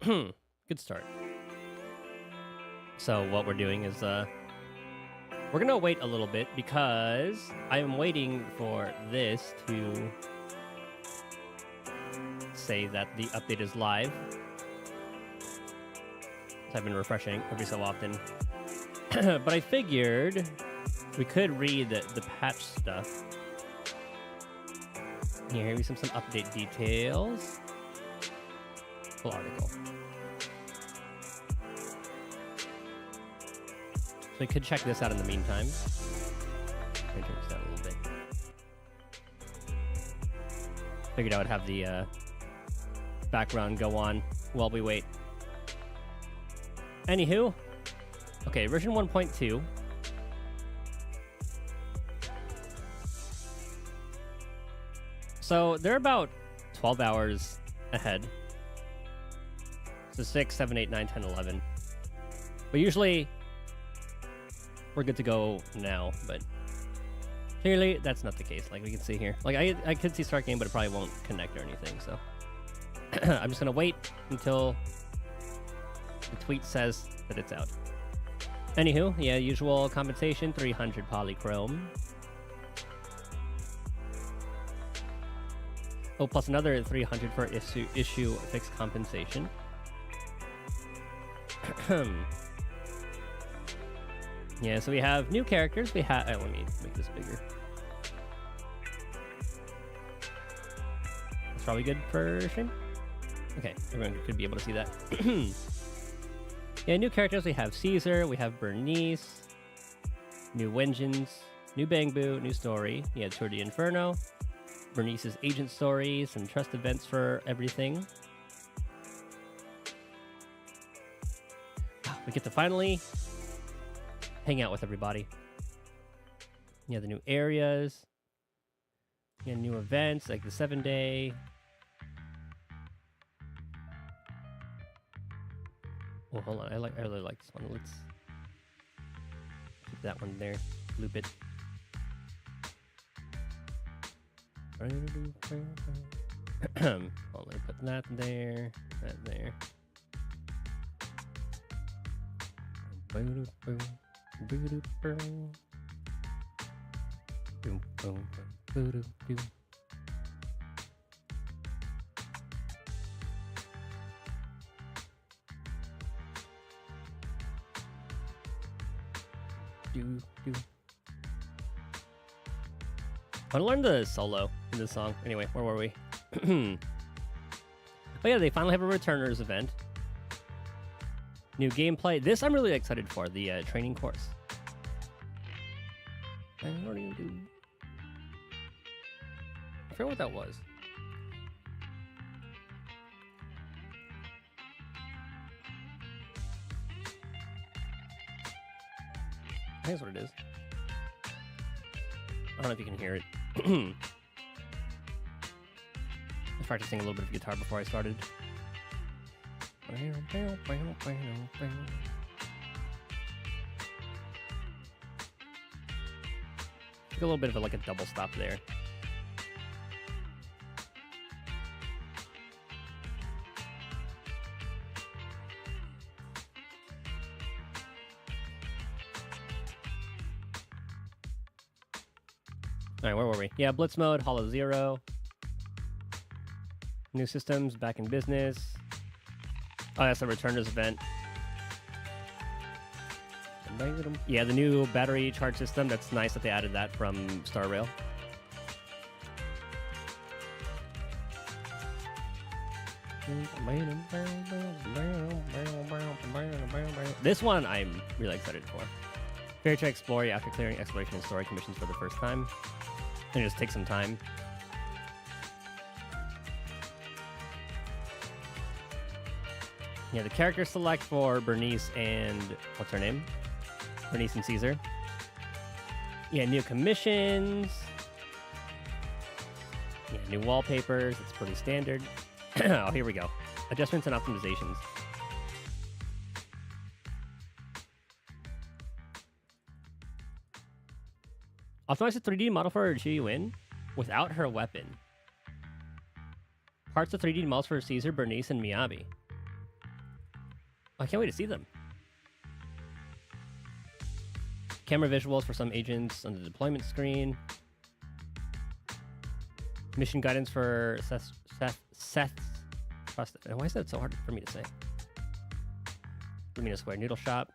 Good start. So what we're doing is we're gonna wait a little bit because I'm waiting for this to say that the update is live. So I've been refreshing every so often. But I figured we could read the patch stuff. Here we some update details. Full article. So we could check this out in the meantime. Let me turn this down a little bit. Figured I would have the background go on while we wait. Anywho, okay, version 1.2. So they're about 12 hours ahead. So 6, 7, 8, 9, 10, 11. But usually we're good to go now, but clearly that's not the case. Like we can see here. Like I could see start game, but it probably won't connect or anything. So I'm just gonna wait until the tweet says that it's out. Anywho, yeah, usual compensation, 300 polychrome. Oh, plus another 300 for issue fixed compensation. Yeah, so we have new characters. We have. Let me make this bigger. That's probably good for stream. Okay, everyone could be able to see that. Yeah, new characters. We have Caesar. We have Bernice. New Vengeance. New Bangbu. New story. Yeah, Tour de Inferno. Bernice's agent story. Some trust events for everything. We get to finally hang out with everybody. Yeah, the new areas. Yeah, new events like the 7-day. Oh, hold on. I really like this one. Let's keep that one there. Loop it. Hold on, let me put that there. That there. Boom, boom, boom, boom, boom, boom, boom, boom. I want to learn the solo in this song. Anyway, where were we? Oh yeah, they finally have a returners event. New gameplay. This I'm really excited for, the training course. I forget what that was. I think that's what it is. I don't know if you can hear it. I was practicing a little bit of guitar before I started. A little bit of like a double stop there. All right, where were we? Yeah, Blitz mode, Hollow Zero. New systems, back in business. Oh, that's a returners event. Yeah, the new battery charge system. That's nice that they added that from Star Rail. This one I'm really excited for. Fair to explore after clearing exploration and story commissions for the first time. And just take some time. Yeah, the character select for Bernice and what's her name? Bernice and Caesar. Yeah, new commissions. Yeah, new wallpapers. It's pretty standard. Oh, here we go. Adjustments and optimizations. Optimize the 3D model for Chi-Yuin without her weapon. Parts of 3D models for Caesar, Bernice, and Miyabi. I can't wait to see them. Camera visuals for some agents on the deployment screen. Mission guidance for Seth's trust. Why is that so hard for me to say? Lumina Square Noodle Shop.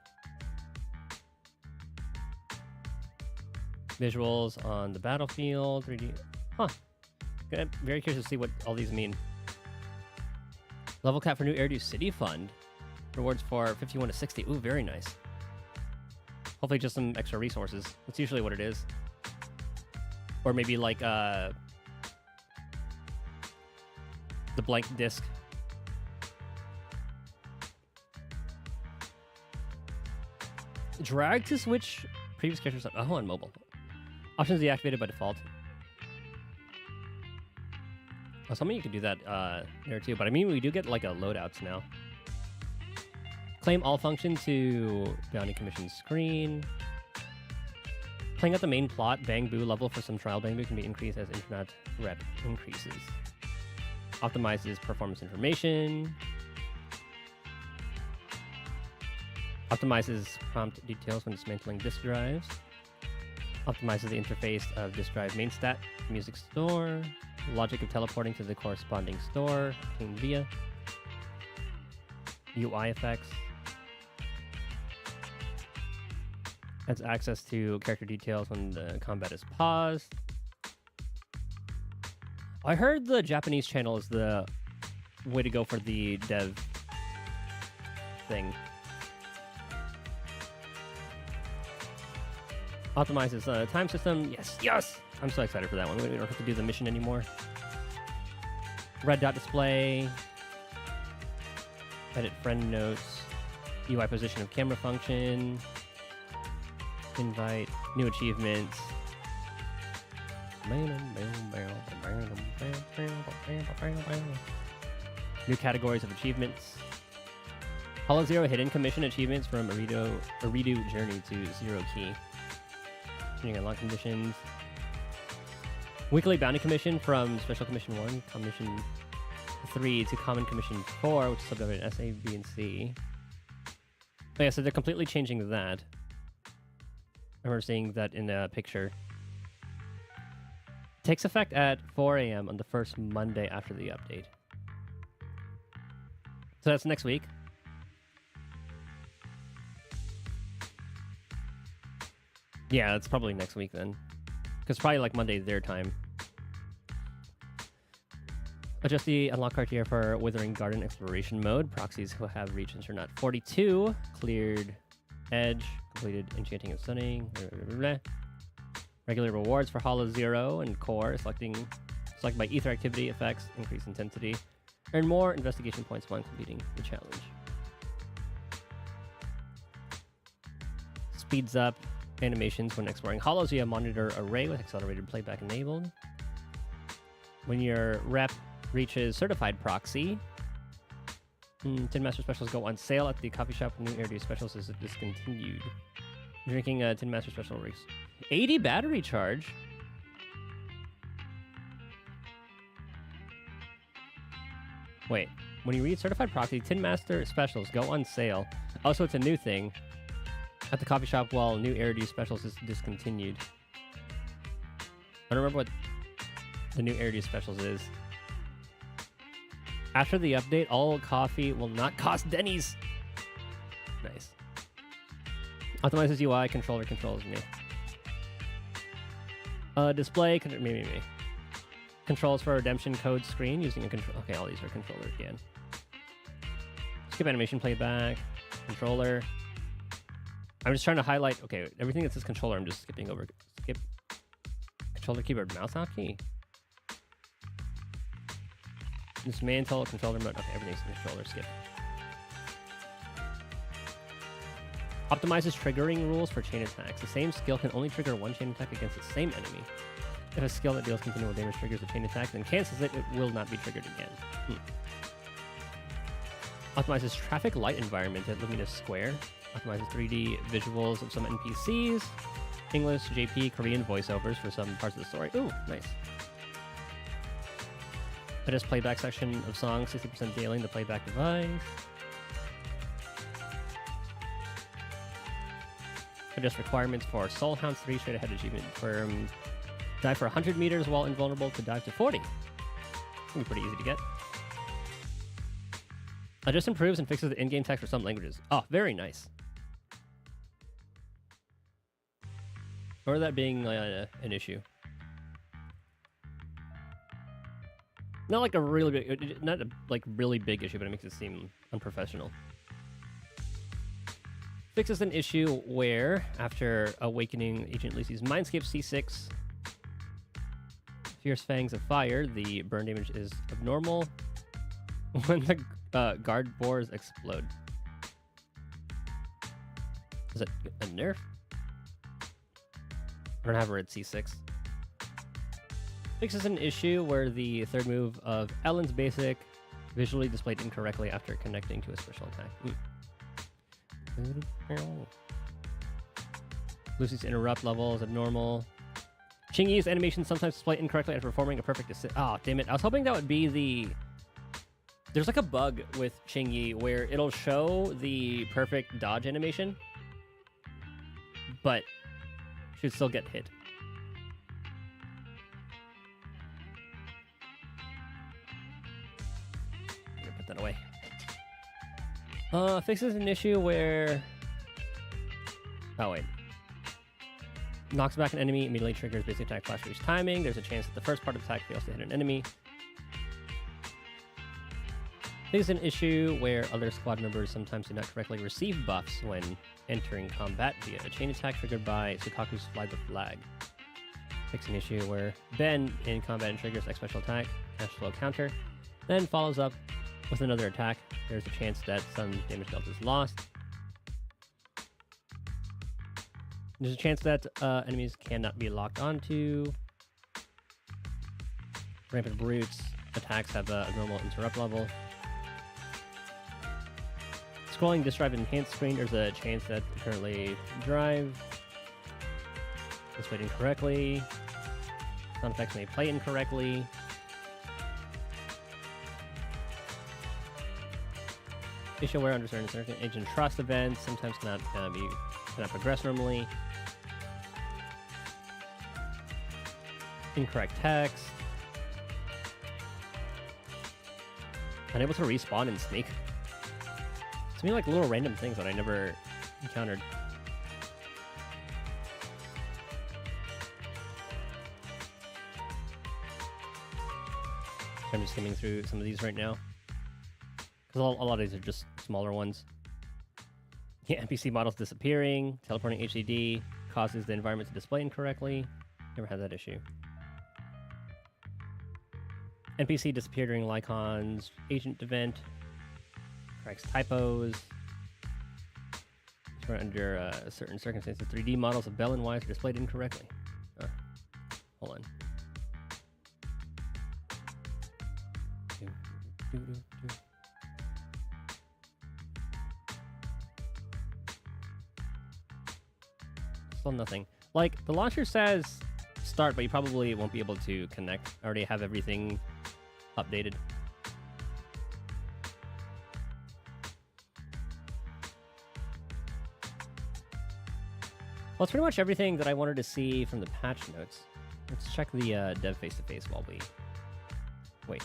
Visuals on the battlefield. 3D. Huh. Good. Very curious to see what all these mean. Level cap for new Eridu City Fund. Rewards for 51 to 60. Ooh, very nice. Hopefully just some extra resources. That's usually what it is. Or maybe like the blank disc. Drag to switch previous characters. Oh, on mobile. Options deactivated by default. Oh, some of you can do that there too, but I mean, we do get like a loadouts now. Claim all function to bounty commission screen. Playing out the main plot, Bang Boo level for some trial Bang Boo can be increased as internet rep increases. Optimizes performance information. Optimizes prompt details when dismantling disk drives. Optimizes the interface of disk drive main stat, music store. Logic of teleporting to the corresponding store, via UI effects. Adds access to character details when the combat is paused. I heard the Japanese channel is the way to go for the dev thing. Optimizes the time system. Yes, yes! I'm so excited for that one. We don't have to do the mission anymore. Red dot display. Edit friend notes. UI position of camera function. Invite. New achievements. New categories of achievements. Hollow Zero hidden commission achievements from Eridu Journey to Zero Key. Changing unlock conditions. Weekly bounty commission from Special Commission 1, Commission 3 to Common Commission 4, which is subdivided in S, A, B, and C. Oh yeah, so they're completely changing that. I remember seeing that in a picture. Takes effect at 4 a.m. on the first Monday after the update. So that's next week. Yeah, it's probably next week then. Because probably like Monday their time. Adjust the unlock criteria for Withering Garden Exploration Mode. Proxies who have reached Inferno 42. Cleared Edge. Completed Enchanting and Stunning. Blah, blah, blah, blah. Regular rewards for Hollow Zero and Core. Select by Ether activity effects. Increase intensity. Earn more investigation points when completing the challenge. Speeds up animations when exploring hollows via monitor array with accelerated playback enabled. When your rep reaches certified proxy, Tin Master Specials go on sale at the coffee shop. New Eridu Specials is discontinued. Drinking a Tin Master Special race. 80 battery charge. Wait, when you reach certified proxy, Tin Master Specials go on sale. Also, it's a new thing. At the coffee shop while New Eridu Specials is discontinued. I don't remember what the New Eridu Specials is. After the update, all coffee will not cost Denny's. Nice. Optimizes UI, controller controls me. Display, me. Controls for redemption code screen using a control. Okay, all these are controller again. Skip animation playback, controller. I'm just trying to highlight, okay, everything that says controller, I'm just skipping over. Skip. Controller, keyboard, mouse hotkey. Dismantle, controller mode. Okay, everything's controller, skip. Optimizes triggering rules for chain attacks. The same skill can only trigger one chain attack against the same enemy. If a skill that deals continual damage triggers a chain attack, then cancels it, it will not be triggered again. Optimizes traffic light environment at Luminous Square. Optimizes 3D visuals of some NPCs. English, JP, Korean voiceovers for some parts of the story. Ooh, nice. Adjust playback section of songs, 60% daily in the playback device. Adjust requirements for Soul Hound's 3 straight ahead achievement. Dive for 100 meters while invulnerable to dive to 40. It'll be pretty easy to get. Just improves and fixes the in-game text for some languages. Oh, very nice. Or that being an issue. Not like a really big, not a like really big issue, but it makes it seem unprofessional. Fixes an issue where, after awakening Agent Lucy's Mindscape C6, Fierce Fangs of Fire, the burn damage is abnormal when the guard boars explode. Is it a nerf? I don't have her at C6. Fixes an issue where the third move of Ellen's basic visually displayed incorrectly after connecting to a special attack. Lucy's interrupt level is abnormal. Qingyi's animation sometimes display incorrectly after performing a perfect assist. Oh, damn it. I was hoping that would be the... There's like a bug with Qingyi where it'll show the perfect dodge animation, but should still get hit. Put that away. Fixes an issue where... Oh, wait. Knocks back an enemy, immediately triggers basic attack flash freeze timing. There's a chance that the first part of the attack fails to hit an enemy. Fixes an issue where other squad members sometimes do not correctly receive buffs when entering combat via a chain attack triggered by Sukaku's Fly the Flag. Fix an issue where Ben in combat and triggers X special attack, cash flow counter, then follows up with another attack. There's a chance that some damage dealt is lost. There's a chance that enemies cannot be locked onto. Rampant Brutes attacks have a normal interrupt level. Scrolling this drive enhanced screen, there's a chance that currently drive displayed incorrectly. Sound effects may play incorrectly. Issue where under certain agent trust events sometimes cannot progress normally. Incorrect text. Unable to respawn and sneak. It's me like little random things that I never encountered. So I'm just skimming through some of these right now. Because a lot of these are just smaller ones. Yeah, NPC models disappearing, teleporting HDD, causes the environment to display incorrectly. Never had that issue. NPC disappear during Lycon's agent event. Corrects typos. Under certain circumstances, 3D models of Bell and Wise are displayed incorrectly. Hold on. Still nothing. Like, the launcher says start, but you probably won't be able to connect. I already have everything updated. Well, it's pretty much everything that I wanted to see from the patch notes. Let's check the dev face-to-face while we wait.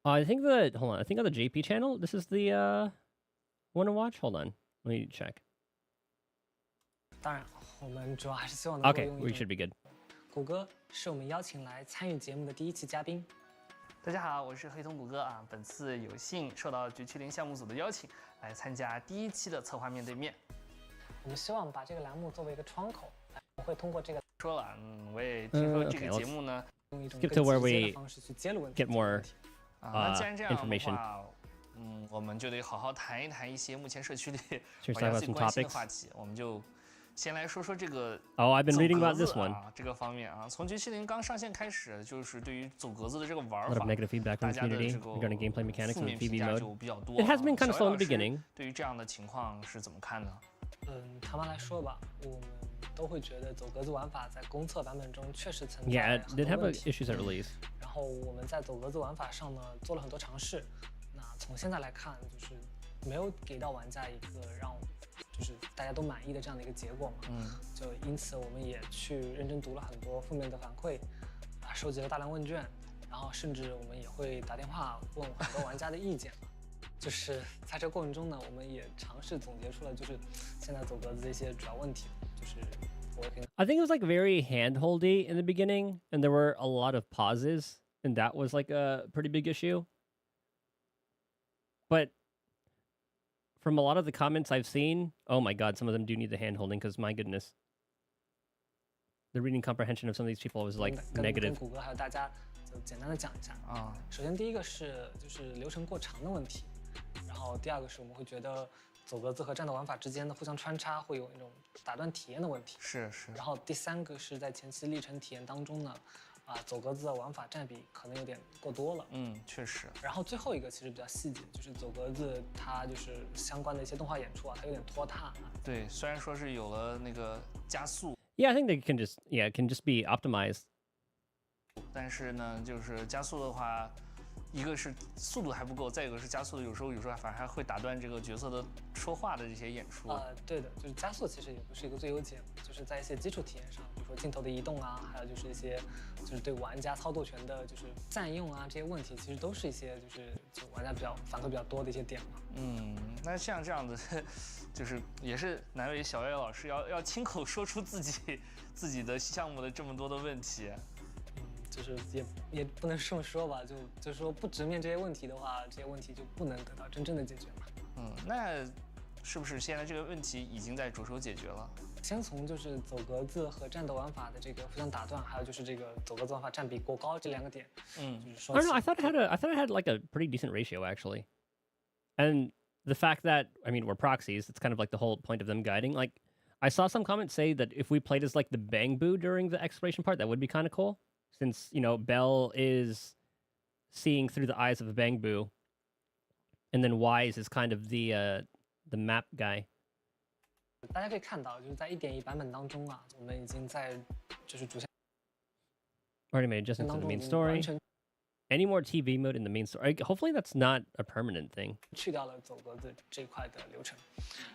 I think the... Hold on. I think on the JP channel, this is the one to watch? Hold on. Let me check. Okay, we should be good. 谷歌是我们邀请来参与节目的第一期嘉宾。大家好，我是黑瞳谷歌啊。本次有幸受到970项目组的邀请，来参加第一期的策划面对面。我们希望把这个栏目作为一个窗口，我会通过这个说了，我也听说这个节目呢，用一种更直接的方式去揭露问题。 Get more 那既然这样的 information. 话，我们就得好好谈一谈一些目前社区里 Should 大家 we 最 talk about some 关心的 topics? 话题。我们就先来说说这个 Oh, I've been 走 reading 格 about 子 this one. 啊这个方面啊，从970刚上线开始，就是对于走格子的这个 A 玩 lot of 法， negative feedback 大 from the 家的 community 这个 regarding gameplay mechanics 负 in 面 PV 评价 mode. 就比较多。 It has been kind of 小 slow 姚 in the 老师 beginning. 对于这样的情况是怎么看呢？坦白来说吧，我们都会觉得走格子玩法在公测版本中确实存 Yeah, 在 it 很 did 多 have 问题。 issues at release. 然后我们在走格子玩法上呢做了很多尝试。那从现在来看，就是没有给到玩家一个让就是大家都满意的这样的一个结果嘛。就因此我们也去认真读了很多负面的反馈，收集了大量问卷，然后甚至我们也会打电话问很多玩家的意见。就是在这过程中呢，我们也尝试总结出了就是现在走格子的一些主要问题，就是我也可以。I think it was like very handholdy in the beginning, and there were a lot of pauses, and that was like a pretty big issue. But from a lot of the comments I've seen, oh my god, some of them do need the handholding because my goodness, the reading comprehension of some of these people was like negative. 跟谷歌还有大家就简单的讲一下啊。首先第一个是就是流程过长的问题。然后第二个是我们会觉得走格子和战斗玩法之间的互相穿插会有那种打断体验的问题。是。然后第三个是在前期历程体验当中呢，走格子的玩法占比可能有点过多了。确实。然后最后一个其实比较细节，就是走格子它就是相关的一些动画演出它有点拖沓。对，虽然说是有了那个加速。Yeah, I think they can just be optimized. 但是呢，就是加速的话。一个是速度还不够，再一个是加速的，有时候反而还会打断这个角色的说话的这些演出。对的，就是加速其实也不是一个最优解，就是在一些基础体验上，比如说镜头的移动啊，还有就是一些就是对玩家操作权的就是占用啊这些问题，其实都是一些就玩家反馈比较多的一些点嘛。那像这样的，就是也是难为小岳老师要亲口说出自己的项目的这么多的问题。就是也不能这么说吧，就是说不直面这些问题的话，这些问题就不能得到真正的解决嘛。那是不是现在这个问题已经在着手解决了？先从就是走格子和战斗玩法的这个互相打断，还有就是这个走格子玩法占比过高这两个点，就是说。I don't know. I thought it had like a pretty decent ratio actually, and the fact that we're proxies. It's kind of like the whole point of them guiding. Like, I saw some comments say that if we played as like the Bang Boo during the exploration part, that would be kind of cool. Since, Bell is seeing through the eyes of a Bang Boo, and then Wise is kind of the map guy. 大家可以看到，就是在 1.1 版本当中啊，我们已经在就是主线 already made adjustments to the main story. Any more TV mode in the main story? Hopefully that's not a permanent thing. 去掉了走格子这一块的流程，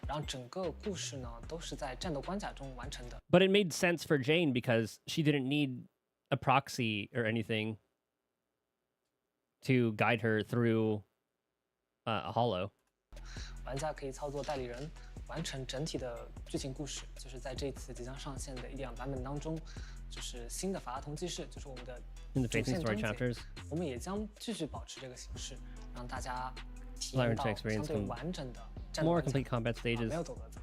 然后整个故事呢都是在战斗关卡中完成的。But it made sense for Jane because she didn't need a proxy or anything to guide her through a hollow. 玩家可以操作代理人完成整体的剧情故事，就是在这次即将上线的1.2版本当中，就是新的法拉同记事，就是我们的 in the facing story chapters. 我们也将继续保持这个形式，让大家体验到相对完整的战斗 more complete combat stages. 没有走格子。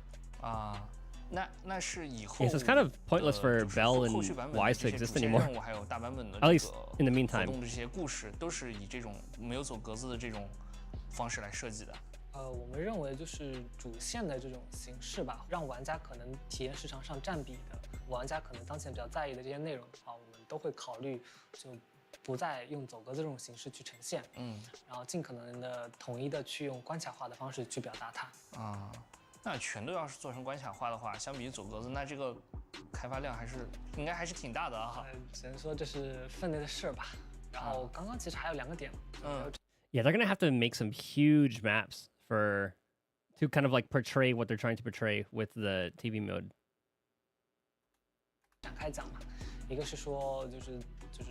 那是以后 Yes, it's kind of pointless for Bell and Wise to exist anymore. 任务还有大版本的 At least in the 活 meantime. 动这些故事都是以这种没有走格子的这种方式来设计的。我们认为就是主线的这种形式吧，让玩家可能体验市场上占比的，玩家可能当前比较在意的这些内容的话，我们都会考虑就不再用走格子这种形式去呈现，然后尽可能的统一的去用关卡化的方式去表达它。那全都要是做成关卡化的话，相比于走格子，那这个开发量应该还是挺大的啊。只能说这是分内的事吧。然后刚刚其实还有2个点。Yeah, they're gonna have to make some huge maps to kind of like portray what they're trying to portray with the TV mode. 展开讲嘛，一个是说就是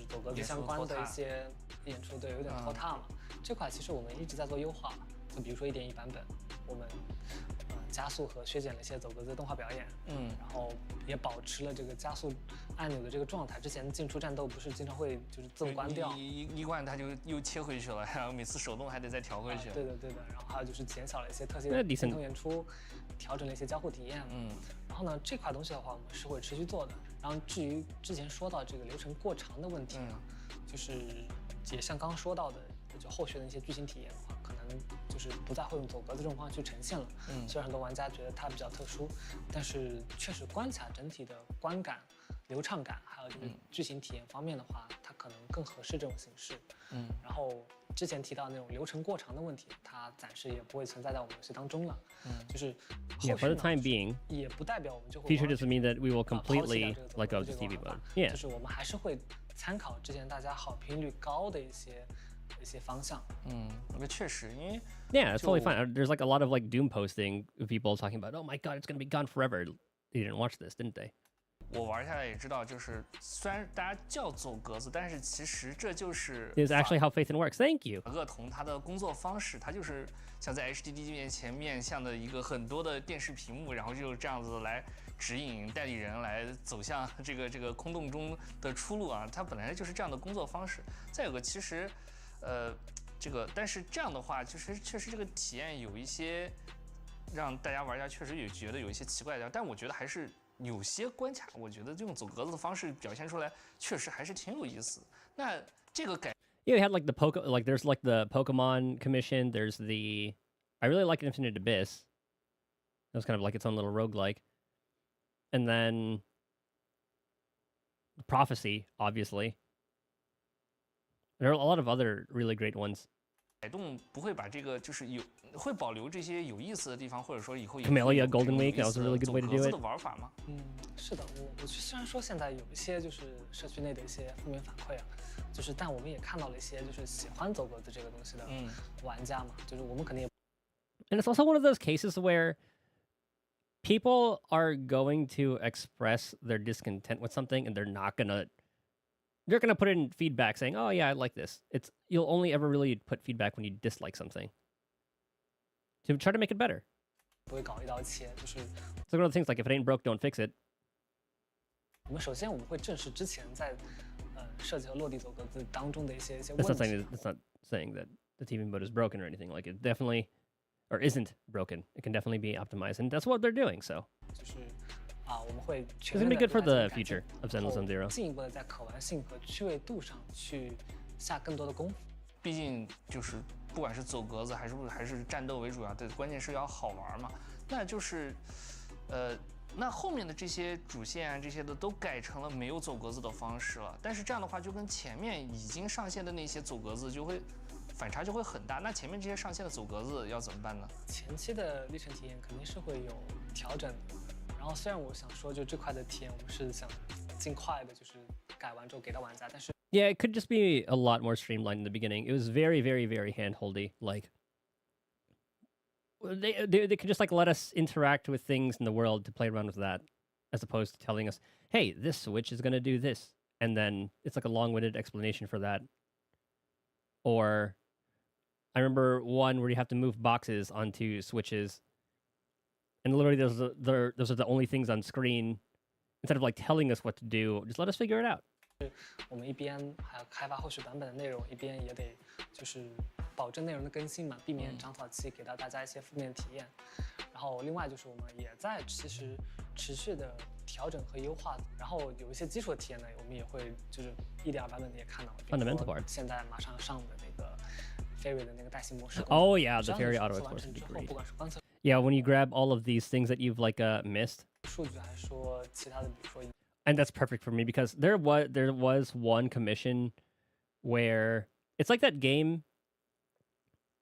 走格子相关的一些演出对有点拖沓嘛，这块其实我们一直在做优化，就比如说1.1版本，我们加速和削减了一些走格子动画表演，然后也保持了这个加速按钮的这个状态。之前进出战斗不是经常会就是自动关掉，一关它就又切回去了，然后每次手动还得再调回去。对的。然后还有就是减少了一些特性的镜头演出，调整了一些交互体验。然后呢，这块东西的话，我们是会持续做的。然后至于之前说到这个流程过长的问题呢，就是也像刚刚说到的，就后续的一些剧情体验的话，可能就是不再会用走格子这种方式去呈现了。虽然很多玩家觉得它比较特殊，但是确实关卡整体的观感、流畅感，还有就是剧情体验方面的话，它可能更合适这种形式。然后之前提到那种流程过长的问题，它暂时也不会存在在我们游戏当中了。就是Yeah, for the time being, 也不代表我们就会 feature doesn't mean that we will completely let go of the TV mode. Yeah. 就是我们还是会参考之前大家好评率高的一些一些方向。那确实，因为 Yeah, it's totally fine. There's like a lot of like doom posting of people talking about, oh my god, it's gonna be gone forever. They didn't watch this, didn't they? 我玩下来也知道，就是虽然大家叫走格子，但是其实这就是 It's actually how Phaethon works. Thank you. 恶童他的工作方式，他就是像在 HDD 面前面向的一个很多的电视屏幕，然后就这样子来指引代理人来走向这个空洞中的出路啊。他本来就是这样的工作方式。再有个，其实，但是这样的话，就是确实这个体验有一些让大家玩家确实也觉得有一些奇怪的，但我觉得还是。有些关卡，我觉得这种走格子的方式表现出来，确实还是挺有意思。那这个改 Yeah, we had like there's like the Pokemon commission. There's I really like Infinite Abyss. It was kind of like its own little roguelike. And then Prophecy, obviously. There are a lot of other really great ones. 改动不会把这个就是会保留这些有意思的地方，或者说以后 Camellia Golden Week, that was a really good way to do it. 的玩法吗？是的，我虽然说现在有一些就是社区内的一些负面反馈啊，就是但我们也看到了一些就是喜欢走格子这个东西的玩家嘛，就是我们肯定也。And it's also one of those cases where people are going to express their discontent with something, and they're gonna put in feedback saying, "Oh yeah, I like this." You'll only ever really put feedback when you dislike something to try to make it better. 不会搞一刀切，就是。It's one of the things like if it ain't broke, don't fix it. 首先我们会正视之前在设计和落地走格子当中的一些问题。That's not saying that the TV mode is broken or anything. Like it definitely, or isn't broken. It can definitely be optimized, and that's what they're doing. So. 就是我们会 It's gonna be good for the future of Zenless on Zero. 进一步的在可玩性和趣味度上去下更多的功夫。毕竟就是不管是走格子还是战斗为主啊，对，关键是要好玩嘛。那就是，那后面的这些主线啊这些的都改成了没有走格子的方式了。但是这样的话，就跟前面已经上线的那些走格子就会反差就会很大。那前面这些上线的走格子要怎么办呢？前期的历程体验肯定是会有调整的。然后虽然我想说，就这块的体验，我们是想尽快的，就是改完之后给到玩家，但是 Yeah, it could just be a lot more streamlined in the beginning. It was very, very, very hand-holdy. Like they could just like let us interact with things in the world to play around with that, as opposed to telling us, "Hey, this switch is gonna do this," and then it's like a long-winded explanation for that. Or I remember one where you have to move boxes onto switches. And literally, those are the only things on screen. Instead of like telling us what to do, just let us figure it out. 我们一边还要开发后续版本的内容，一边也得就是保证内容的更新嘛，避免长草期给到大家一些负面体验。然后另外就是我们也在其实持续的调整和优化，然后有一些基础的体验呢，我们也会就是1.2版本的也看到，比如说现在马上上的那个 Fairy 的那个代信模式。Oh yeah, the Fairy auto explorer would be great. 不管是观测。Yeah, when you grab all of these things that you've like missed. 数据还是说其他的，比如说。And that's perfect for me because there was one commission where it's like that game.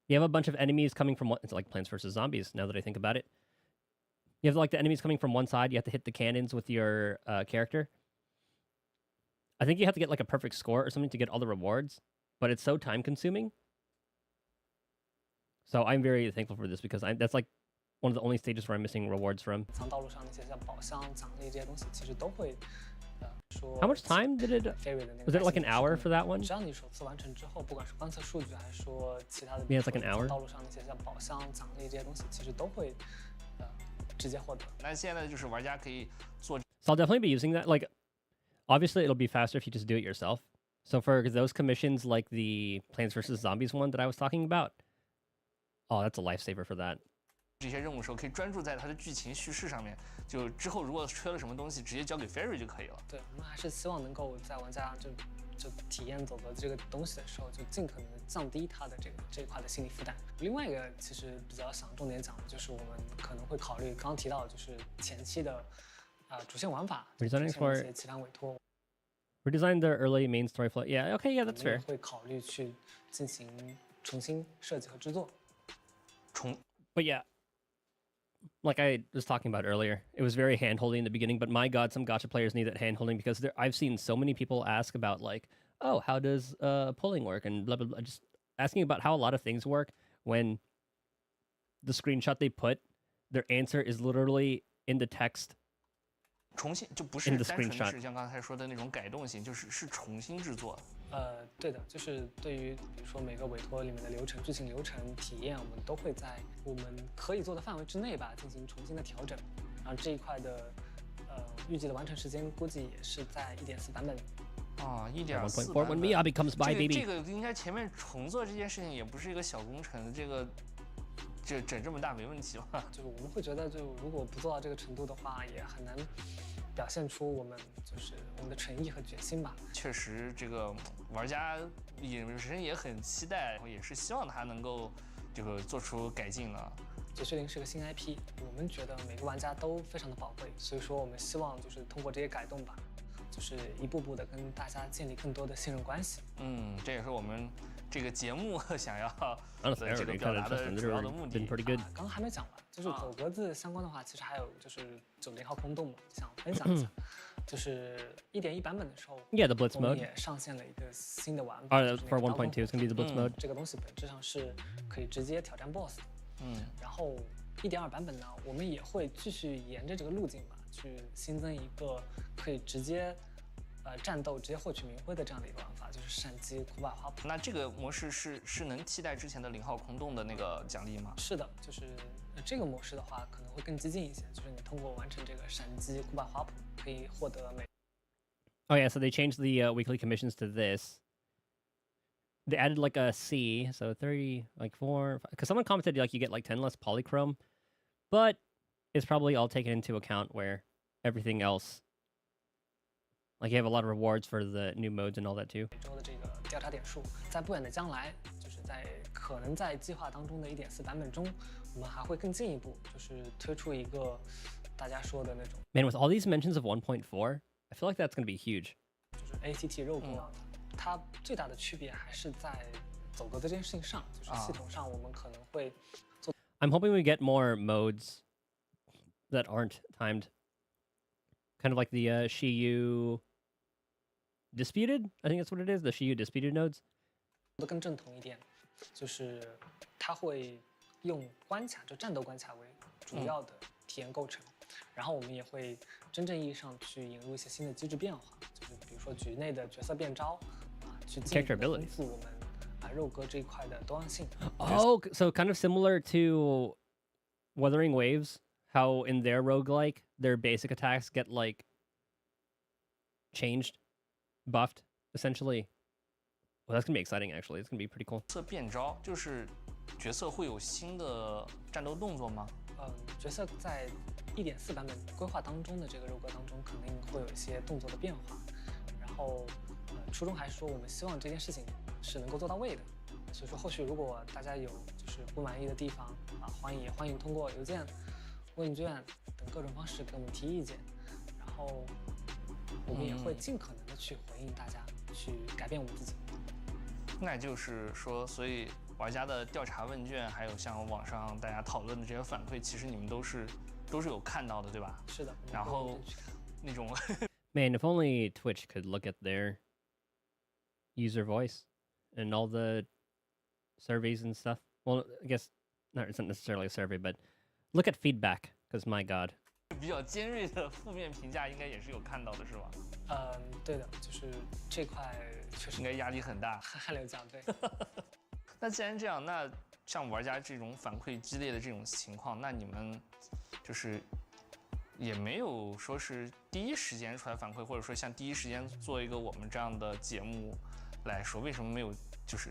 You have a bunch of enemies coming from it's like Plants vs. Zombies. Now that I think about it, you have like the enemies coming from one side. You have to hit the cannons with your character. I think you have to get like a perfect score or something to get all the rewards, but it's so time consuming. So I'm very thankful for this because that's like one of the only stages where I'm missing rewards from. How much time did it? Was it like an hour for that one? Yeah, it's like an hour. So I'll definitely be using that. Like, obviously, it'll be faster if you just do it yourself. So for those commissions, like the Plants vs. Zombies one that I was talking about, oh, that's a lifesaver for that. 这些任务的时候可以专注在它的剧情叙事上面，就之后如果缺了什么东西，直接交给 Fairy 就可以了。对，我们还是希望能够在玩家就体验走格子这个东西的时候，就尽可能的降低它的这一块的心理负担。另外一个其实比较想重点讲的就是我们可能会考虑刚刚提到就是前期的主线玩法，一些其他委托。Redesign the early main story flow. Yeah, okay, yeah, that's fair. 会考虑去进行重新设计和制作。But yeah. Like I was talking about earlier, it was very hand-holding in the beginning, but my god, some gacha players need that hand-holding because I've seen so many people ask about like, oh, how does pulling work and blah, blah, blah. asking about how a lot of things work when the screenshot they put, their answer is literally in the text. 重新就不是单纯的是像刚才说的那种改动型，是重新制作。对的，就是对于比如说每个委托里面的流程、执行流程、体验，我们都会在我们可以做的范围之内吧，进行重新的调整。然后这一块的预计的完成时间估计也是在1.4版本。1.4 版本。When Mia becomes by baby。这个应该前面重做这件事情也不是一个小工程，这整这么大没问题吧？就是我们会觉得，就如果不做到这个程度的话，也很难表现出我们的诚意和决心吧。确实，这个玩家本身也很期待，也是希望他能够这个做出改进了。绝学零是个新 IP， 我们觉得每个玩家都非常的宝贵，所以说我们希望就是通过这些改动吧，就是一步步的跟大家建立更多的信任关系。这也是我们这个节目想要这个表达的主要的目的。刚刚还没讲完，就是走格子相关的话，其实还有就是90号空洞嘛，想分享一下。就是1.1版本的时候 ，the Blitz mode 我们也上线了一个新的玩法。For 1.2 it's gonna be the Blitz mode。这个东西本质上是可以直接挑战 BOSS 的。然后1.2版本呢，我们也会继续沿着这个路径吧，去新增一个可以直接战斗直接获取明辉的这样的一个玩法，就是闪击库巴花圃。那这个模式是能替代之前的0号空洞的那个奖励吗？是的，就是这个模式的话可能会更激进一些，就是你通过完成这个闪击库巴花圃可以获得每。Oh yeah, so they changed the weekly commissions to this. They added like a C, so 30, like 4, because someone commented like you get like 10 less polychrome, but it's probably all taken into account where everything else, like you have a lot of rewards for the new modes and all that too. 每周的这个调查点数，在不远的将来，就是可能在计划当中的1.4版本中，我们还会更进一步，就是推出一个大家说的那种。Man, with all these mentions of 1.4, I feel like that's going to be huge. 就是 ATT 肉鸽，它最大的区别还是在走格的这件事情上，就是系统上我们可能会做。I'm hoping we get more modes that aren't timed, kind of like the Shiyu Disputed. I think that's what it is. The Shiyu Disputed nodes. 更正统一点，就是它会用关卡，就战斗关卡为主要的体验构成。然后我们也会真正意义上去引入一些新的机制变化，就是比如说局内的角色变招去进一步丰富我们肉鸽这一块的多样性。Oh, so kind of similar to Wuthering Waves, how in their roguelike, their basic attacks get like changed, buffed, essentially. Well, that's gonna be exciting. Actually, it's gonna be pretty cool. 角色变招就是角色会有新的战斗动作吗？角色在1.4版本规划当中的这个肉鸽当中，肯定会有一些动作的变化。然后，初衷还是说我们希望这件事情是能够做到位的。所以说，后续如果大家有就是不满意的地方欢迎通过邮件、问卷等各种方式给我们提意见。然后，我们也会尽可能的去回应大家，去改变我们自己。那就是说，所以玩家的调查问卷，还有像网上大家讨论的这些反馈，其实你们都是有看到的，对吧？是的。然后那种Man, if only Twitch could look at their user voice and all the surveys and stuff. Well, I guess it's not necessarily a survey, but look at feedback, because my God. 比较尖锐的负面评价应该也是有看到的，是吧？对的，就是这块确实应该压力很大，汗流浃背。那既然这样，那像玩家这种反馈激烈的这种情况，那你们就是也没有说是第一时间出来反馈，或者说像第一时间做一个我们这样的节目来说，为什么没有就是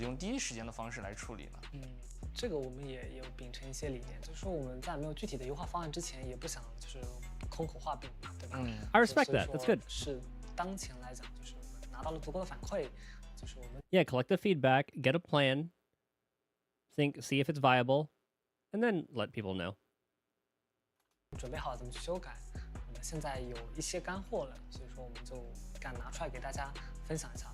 用第一时间的方式来处理呢？这个我们也有秉承一些理念，就是说我们在没有具体的优化方案之前，也不想就是空口画饼嘛，对吧？I respect that. That's good. 是当前来讲，就是我们拿到了足够的反馈，就是我们 Yeah, collect the feedback, get a plan, see if it's viable, and then let people know. 准备好怎么去修改。我们现在有一些干货了，所以说我们就敢拿出来给大家分享一下。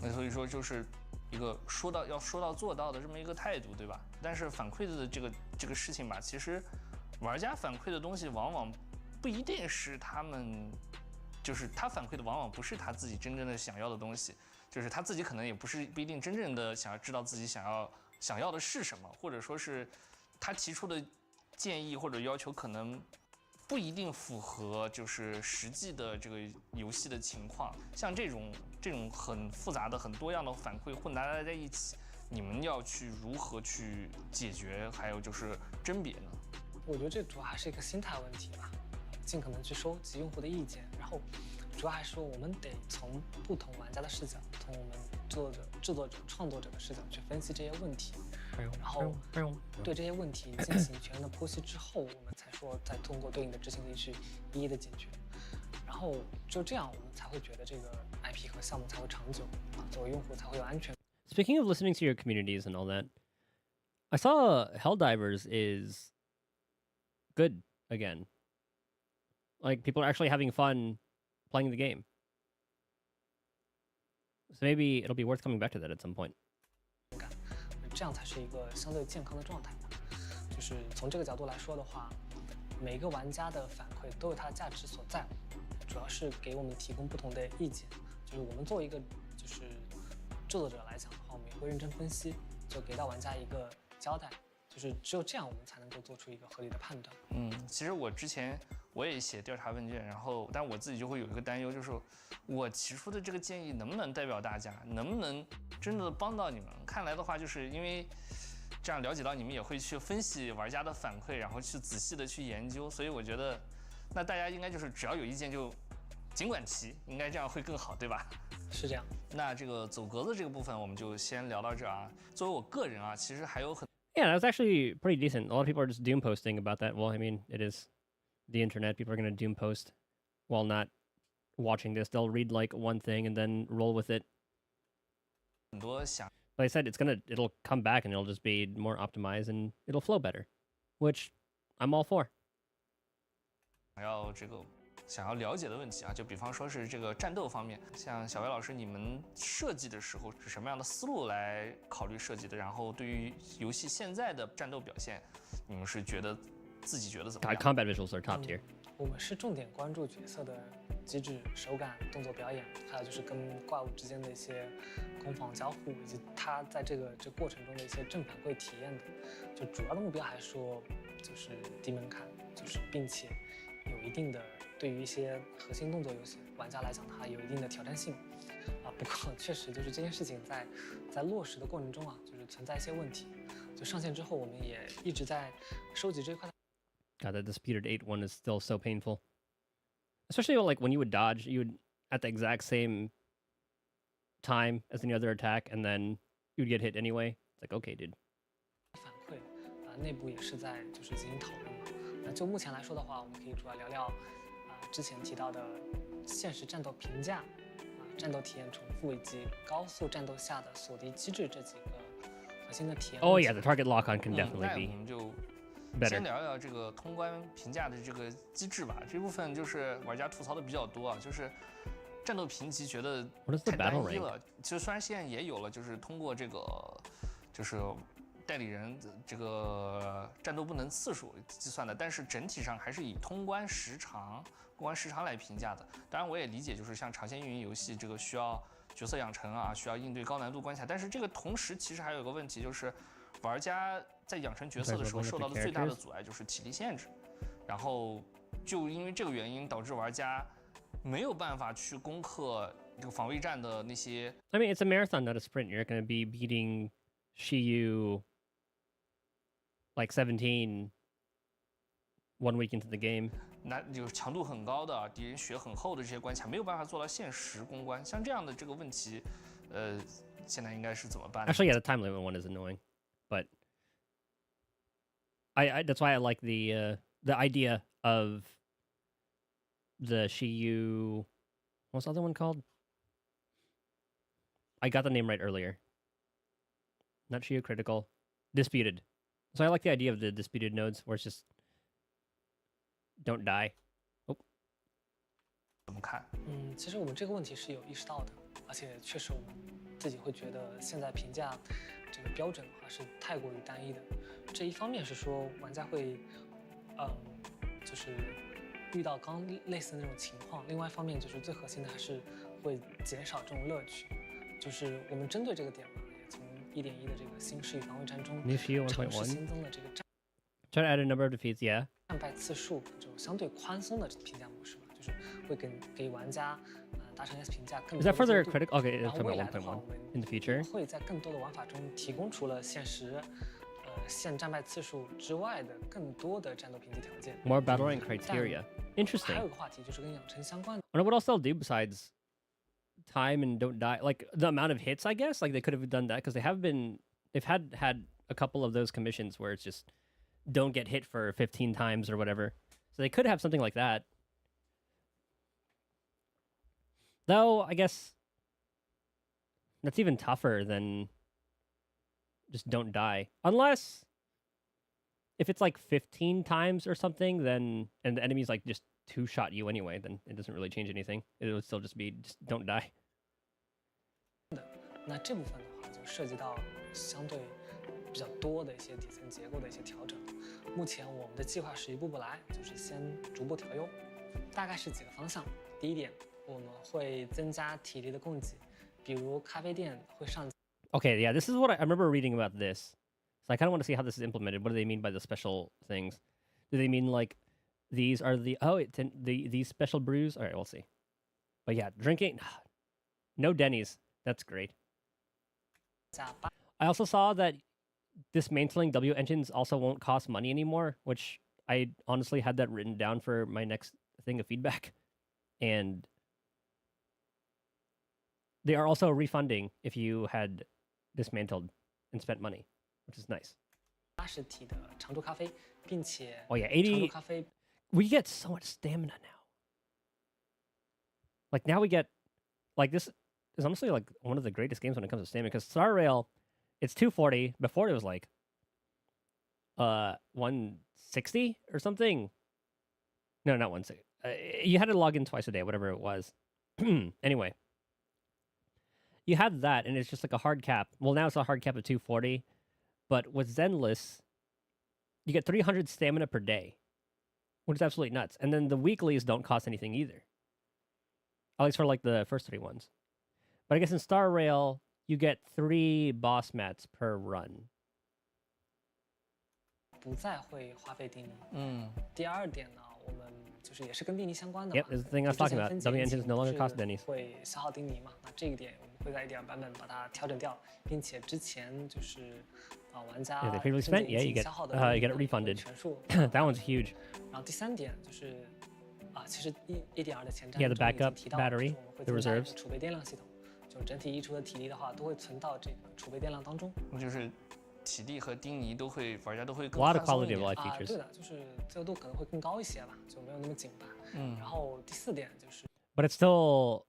那所以说就是一个说到做到的这么一个态度，对吧？但是反馈的这个事情吧，其实玩家反馈的东西往往不一定是他们，就是他反馈的往往不是他自己真正的想要的东西。就是他自己可能也不一定真正的想要知道自己想要的是什么，或者说是他提出的建议或者要求可能不一定符合就是实际的这个游戏的情况。像这种很复杂的、很多样的反馈混杂在一起，你们要去如何去解决，还有就是甄别呢？我觉得这主要还是一个心态问题吧，尽可能去收集用户的意见，然后主要还是说我们得从不同玩家的视角，从我们制作者、创作者的视角去分析这些问题，然后对这些问题进行全面的剖析之后，我们才说再通过对应的执行力去一一的解决，然后就这样我们才会觉得这个 IP 和项目才会长久啊，作为用户才会有安全。Speaking of listening to your communities and all that, I saw Helldivers is good again. Like, people are actually having fun playing the game. So maybe it'll be worth coming back to that at some point. 这样才是一个相对健康的状态吧。就是从这个角度来说的话，每个玩家的反馈都有它的价值所在，主要是给我们提供不同的意见。就是我们作为一个就是制作者来讲的话，我们也会认真分析，就给到玩家一个交代。就是只有这样，我们才能够做出一个合理的判断。其实我之前我也写调查问卷，然后但我自己就会有一个担忧，就是我提出的这个建议能不能代表大家，能不能真的帮到你们？看来的话，就是因为这样了解到你们也会去分析玩家的反馈，然后去仔细的去研究，所以我觉得那大家应该就是只要有意见就尽管提，应该这样会更好，对吧？是这样。那这个走格子这个部分我们就先聊到这啊。作为我个人啊，其实还有很 Yeah, that was actually pretty decent. A lot of people are just doom posting about that. Well, I mean, it is the internet. People are going to doom post while not watching this. They'll read like one thing and then roll with it. 很多想 Like I said, it'll come back and it'll just be more optimized and it'll flow better, which I'm all for. 想要了解的问题啊，就比方说是这个战斗方面，像小白老师，你们设计的时候是什么样的思路来考虑设计的？然后对于游戏现在的战斗表现，你们是自己觉得怎么样 ？Combat visuals are top tier. 我们是重点关注角色的机制、手感、动作表演，还有就是跟怪物之间的一些攻防交互，以及它在这过程中的一些正反馈体验的。就主要的目标还是说，就是低门槛，就是并且有一定的对于一些核心动作游戏玩家来讲，它有一定的挑战性啊。不过确实就是这件事情在落实的过程中啊，就是存在一些问题。就上线之后，我们也一直在收集这一块。God, that disputed 8-1 is still so painful. Especially like when you would dodge, you would at the exact same time as any other attack, and then you'd get hit anyway. It's like, okay, dude. 反馈内部也是在就是进行讨论嘛。那就目前来说的话，我们可以主要聊聊之前提到的现实战斗评价战斗体验重复以及高速战斗下的锁敌机制这几个核心的体验。Oh yeah, the target lock-on can definitely 那 be 我们就 better. 先聊聊这个通关评价的这个机制吧。这部分就是玩家吐槽的比较多啊，就是战斗评级觉得太单一了。其实虽然现在也有了，就是通过这个就是代理人这个战斗不能次数计算的，但是整体上还是以通关时长来评价的。当然我也理解，就是像长线运营游戏这个需要角色养成啊，需要应对高难度关卡，但是这个同时其实还有一个问题，就是玩家在养成角色的时候受到的最大的阻碍就是体力限制，然后就因为这个原因导致玩家没有办法去攻克这个防卫战的那些。I mean, it's a marathon, not a sprint. You're not going to be beating Shiyu like 17 1 week into the game. 那就是强度很高的敌人血很厚的这些关卡没有办法做到限时攻关，像这样的这个问题，现在应该是怎么办呢？ Actually, yeah, the time limit one is annoying, but I that's why I like the idea of the Shiyu. What's the other one called? I got the name right earlier. Not Shiyu Critical, Disputed. So I like the idea of the disputed nodes where it's just don't die. Oh. 怎么看？其实我们这个问题是有意识到的，而且确实我们自己会觉得现在评价这个标准的话是太过于单一的。这一方面是说玩家会，就是遇到刚类似的那种情况；另外一方面就是最核心的还是会减少这种乐趣。就是我们针对这个点嘛，也从1.1的这个新世域防卫战中 New Shield 尝试 1.1. 新增了这个 Try to add a number of defeats, yeah. 战败次数这种相对宽松的评价模式吧，就是会给玩家达成 S 评价更 Is 多 that 的 further 精度。 critical? Okay, 然 it's 后 talking 未 about 来的话，我 1.1 们 in the future. 会在更多的玩法中提供除了限时限战败次数之外的更多的战斗评级条件。 More battle rank criteria. 还 Interesting. 有一个话题就是跟养成相关的。 I wonder what else they'll do besides time and don't die. Like the amount of hits, I guess. Like they could have done that because they've had a couple of those commissions where it's just don't get hit for 15 times or whatever. So they could have something like that. Though I guess that's even tougher than just don't die. Unless if it's like 15 times or something, then and the enemy's like just two-shot you anyway, then it doesn't really change anything. It would still just be just don't die. 那这部分的话就涉及到相对比较多的一些底层结构的一些调整。目前我们的计划是一步步来，就是先逐步调优，大概是几个方向。第一点，我们会增加体力的供给，比如咖啡店会上。 Okay, yeah, this is what I remember reading about this. So I kind of want to see how this is implemented. What do they mean by the special things? Do they mean like these are these special brews? All right, we'll see. But yeah, drinking, no Denny's. That's great. I also saw that dismantling W engines also won't cost money anymore, which I honestly had that written down for my next thing of feedback. And they are also refunding if you had dismantled and spent money, which is nice. 80体的长度咖啡，并且 Oh yeah, 长度 80. 咖啡 We get so much stamina now. Like now we get, like this is honestly like one of the greatest games when it comes to stamina. Because Star Rail, it's 240. Before it was like 160 or something. No, not 160. You had to log in twice a day, whatever it was. Anyway, you had that, and it's just like a hard cap. Well, now it's a hard cap of 240, but with Zenless, you get 300 stamina per day, which is absolutely nuts. And then the weeklies don't cost anything either, at least for like the first 3 ones. But I guess in Star Rail, you get 3 boss mats per run. 不再会花费丁尼。第二点呢，我们就是也是跟丁尼相关的。 Yep, this is the thing I was talking about. W engines no longer cost Denny's. 会消耗丁尼嘛？那这一点我们会在1.2版本把它调整掉，并且之前就是玩家 Yeah, they previously spent, yeah, you get it refunded. 全数。That one's huge. 然后第3点就是其实1.2的前瞻 Yeah, the backup 提到 battery, 我们会 the 增加一 reserves. 个储备电量系统，就整体溢出的体力的话都会存到这个储备电量当中。就是体力和丁尼都会，玩家都会更 A lot of 宽松一 quality of 点。 life features. 对的，就是自由度可能会更高一些吧，就没有那么紧吧。然后第4点就是 But it's still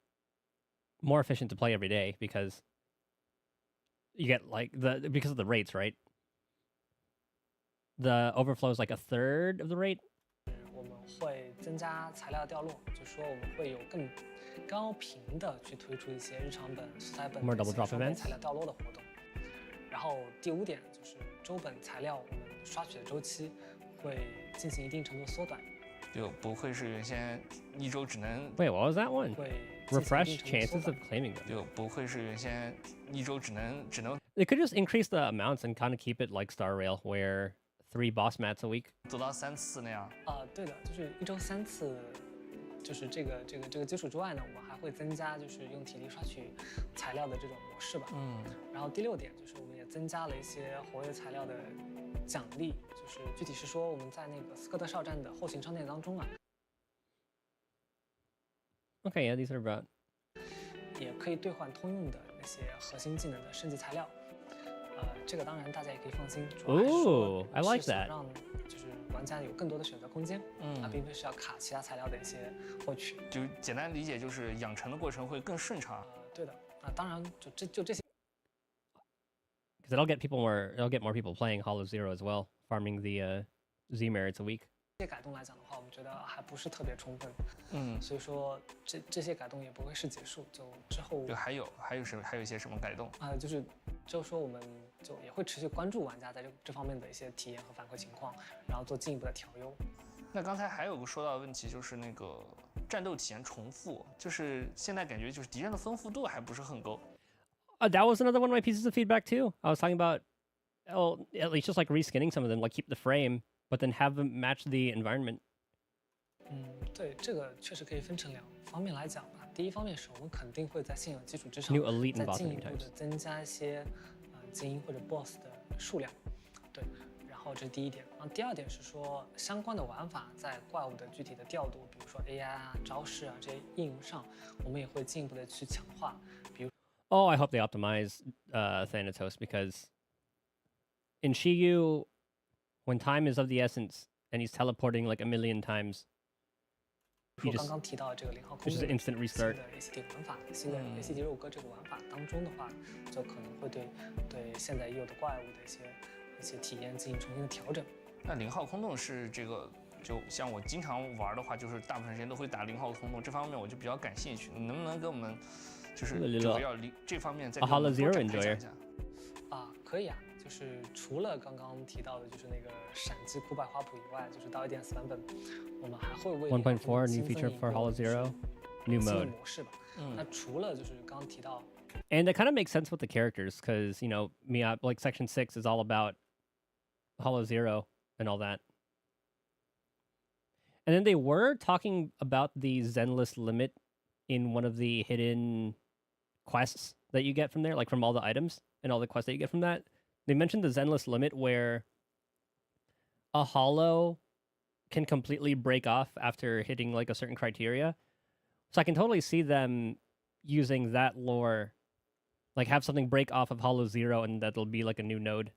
more efficient to play every day because you get like because of the rates, right? The overflow is like a third of the rate. 我们会增加材料掉落，就是说我们会有更高频的去推出一些日常本、素材本 More 的一 double 些 drop 双倍 events. 材料掉落的活动。然后第5点就是周本材料我们刷取的周期会进行一定程度缩短，就不会是原先1周只能 Wait, what was that one? 会进行一 Refresh 定程度缩 chances of 短。 claiming them. 就不会是原先1周只能 They could just increase the amounts and kind of keep it like Star Rail, where 3 boss mats a week. 走到3次那样。对的，就是1周3次，就是这个基础之外呢，我们还会增加就是用体力刷取材料的这种模式吧。然后第6点就是我们也增加了一些活跃材料的奖励，就是具体是说我们在那个斯科特哨站的后勤商店当中啊， Okay, yeah, these are about. 也可以兑换通用的那些核心技能的升级材料。这个当然大家也可以放心，主要还是说 Ooh, I like 是想 that. 让就是玩家有更多的选择空间，并非是要卡其他材料的一些获取。就简单理解就是养成的过程会更顺畅。对的，当然就这些。 Because it'll get more people playing Hollow Zero as well, farming the Z merits a week. 这些改动来讲的话，我们觉得还不是特别充分，所以说这些改动也不会是结束，就之后就还有一些什么改动？就是说我们就也会持续关注玩家在这方面的一些体验和反馈情况，然后做进一步的调优。那刚才还有个说到的问题就是那个战斗体验重复，就是现在感觉就是敌人的丰富度还不是很够。That was another one of my pieces of feedback too. I was talking about, oh, at least just like reskinning some of them, like keep the frame, but then have them match the environment. 对，这个确实可以分成2方面来讲吧。第一方面是我们肯定会在现有基础之上， New elite and 再 boss 进一 enemy 步的 types. 增加一些精英或者 BOSS 的数量。对，然后这是第一点。然后第二点是说相关的玩法在怪物的具体的调度，比如说 AI 啊、招式啊这些应用上，我们也会进一步的去强化。比如 Oh, I hope they optimize Thanatos because in Shiyu, when time is of the essence and he's teleporting like a million times, 说刚刚提到这个0号空 just 洞 an instant 新 restart. 的 ACT 玩法，新的 ACT 肉鸽这个玩法当中的话，就可能会对现在已有的怪物的一些体验进行重新的调整。那0号空洞是这个，就像我经常玩的话，就是大部分时间都会打0号空洞，这方面我就比较感兴趣。你能不能给我们就是主要这方面再给我们多展开讲讲？可以啊。就是除了刚刚提到的，就是那个闪击枯败花圃以外，就是到1.4版本，我们还会为 1.4 new feature for Hollow Zero, new mode 模式吧。那除了就是刚刚提到 ，and it kind of makes sense with the characters because you know like Section 6 is all about Hollow Zero and all that. And then they were talking about the Zenless limit in one of the hidden quests that you get from there, like from all the items and all the quests that you get from that. They mentioned the Zenless limit where a hollow can completely break off after hitting like a certain criteria. So I can totally see them using that lore, like have something break off of Hollow Zero and that'll be like a new node.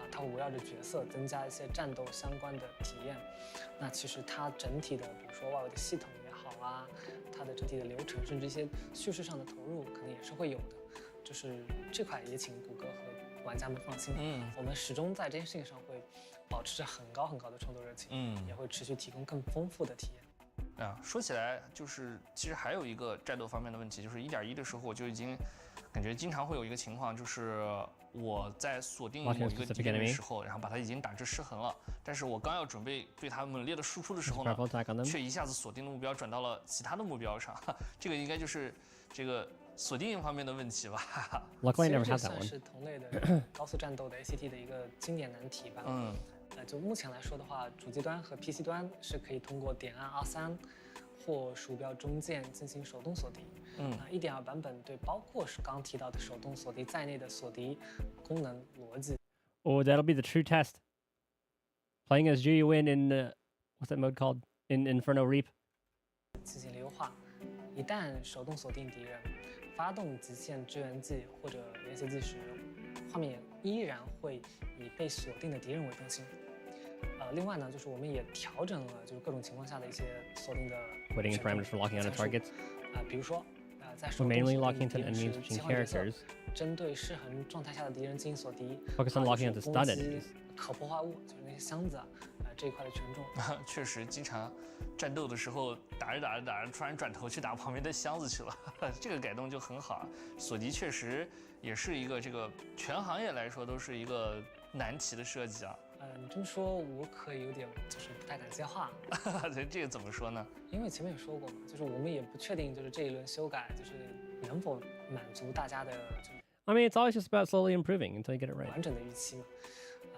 它会围绕着角色增加一些战斗相关的体验。那其实它整体的，比如说外围的系统也好啊，它的整体的流程，甚至一些叙事上的投入，可能也是会有的。就是这块也请谷歌和玩家们放心，我们始终在这件事情上会保持着很高很高的创作热情，也会持续提供更丰富的体验。说起来就是其实还有一个战斗方面的问题，就是 1.1 的时候我就已经感觉经常会有一个情况，就是我在锁定某一个敌人的时候，然后把它已经打至失衡了，但是我刚要准备对它猛烈的输出的时候呢，却一下子锁定的目标转到了其他的目标上，这个应该就是这个锁定方面的问题吧。Luckily, I never 这 had that 算 one. 是同类的高速战斗的 ACT 的一个经典难题吧。就目前来说的话，主机端和 PC 端是可以通过点按 R3或鼠标中键进行手动锁敌。1.2版本对包括是刚提到的手动锁敌在内的锁敌功能逻辑。Oh, that'll be the true test. Playing as Juwin in what's that mode called? In Inferno Reap. 进行了优化，一旦手动锁定敌人，发动极限支援技或者连续技时，画面依然会以被锁定的敌人为中心。另外呢，就是我们也调整了就是各种情况下的一些锁定的 Waiting parameters for locking onto targets. 比如说在手动 mainly 锁 locking 定 into 敌 enemies 人时 between 切换角色 characters. 针对失衡状态下的敌人进行锁敌。Focus on locking onto stun enemies. 可破坏物就是那些箱子这一块的权重。确实，经常战斗的时候打着，突然转头去打旁边的箱子去了，这个改动就很好。锁敌确实也是一个这个全行业来说都是一个难题的设计啊。你这么说，我可以有点就是不太敢接话。这个怎么说呢？因为前面也说过嘛，就是我们也不确定，就是这一轮修改就是能否满足大家的。I mean, it's always just about slowly improving until you get it right. 完整的预期嘛。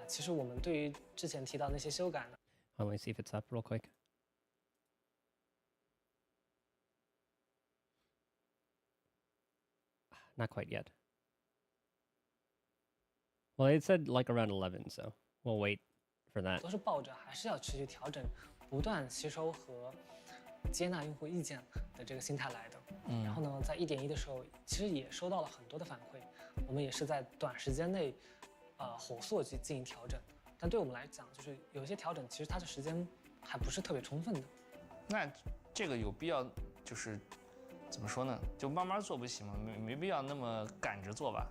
其实我们对于之前提到那些修改呢 Let me see if it's up real quick. Not quite yet. Well, it said like around 11, so we'll wait for that. 都是抱着还是要持续调整，不断吸收和接纳用户意见的这个心态来的。然后呢，在1.1的时候，其实也收到了很多的反馈，我们也是在短时间内，火速去进行调整。但对我们来讲，就是有一些调整，其实它的时间还不是特别充分的。那这个有必要就是怎么说呢？就慢慢做不行吗？没必要那么赶着做吧。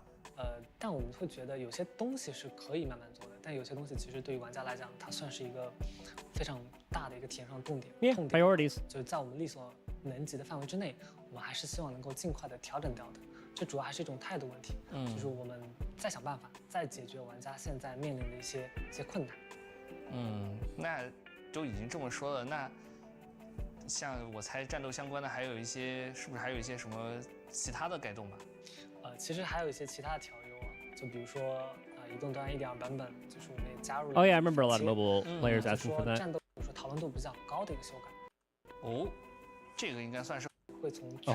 但我们会觉得有些东西是可以慢慢做的，但有些东西其实对于玩家来讲，它算是一个非常大的一个体验上的痛点。Yeah, priorities. 就是在我们力所能及的范围之内，我们还是希望能够尽快的调整掉的。这主要还是一种态度问题，就是我们再想办法，再解决玩家现在面临的一些困难。那都已经这么说了，那像我猜战斗相关的还有一些，是不是还有一些什么其他的改动吧？其实还有一些其他的调优啊，就比如说移动端 1.2 版本，就是我们也加入了。Oh yeah, I remember a lot of mobile players asking for that. 战斗或者说讨论度比较高的一个修改。哦，这个应该算是会从比较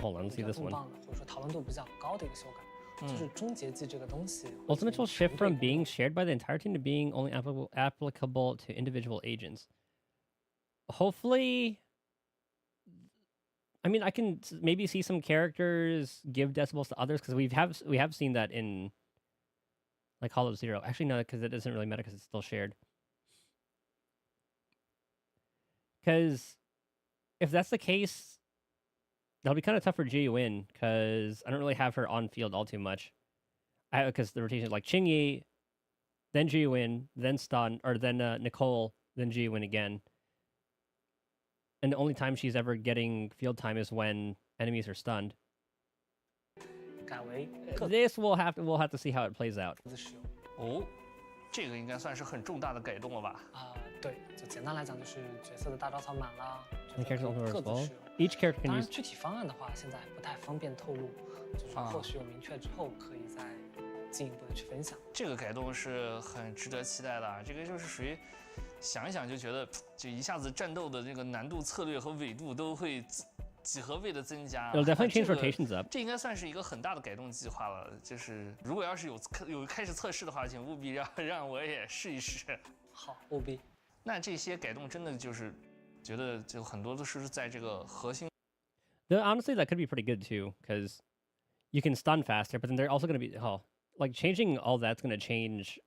重磅的或者说讨论度比较高的一个修改，就是终结技这个东西。Ultimate will shift from being shared by the entire team to being only applicable to individual agents. Hopefully. I mean, I can maybe see some characters give decibels to others because we have seen that in like Hollow Zero. Actually, no, because it doesn't really matter because it's still shared. Because if that's the case, that'll be kind of tough for Ji Win because I don't really have her on field all too much. Because the rotation is like Qingyi, then Ji Win, then Stun, or then Nicole, then Ji Win again. And the only time she's ever getting field time is when enemies are stunned. This we'll have to see how it plays out. 哦，这个应该算是很重大的改动了吧？对，就简单来讲就是角色的大招槽满了，各自使用。 Each character can use. 当然，具体方案的话，现在不太方便透露，就是后续有明确之后，可以再进一步的去分享。这个改动是很值得期待的啊！这个就是属于想一想就觉得，就一下子战斗的这个难度、策略和纬度都会几何倍的增加。It'll definitely change rotations up. 这应该算是一个很大的改动计划了。就是如果要是有开始测试的话，请务必让我也试一试。好，务必。那这些改动真的就是觉得就很多都是在这个核心。Honestly, that could be pretty good too, because you can stun faster, but then they're also going to be like changing all that's going to change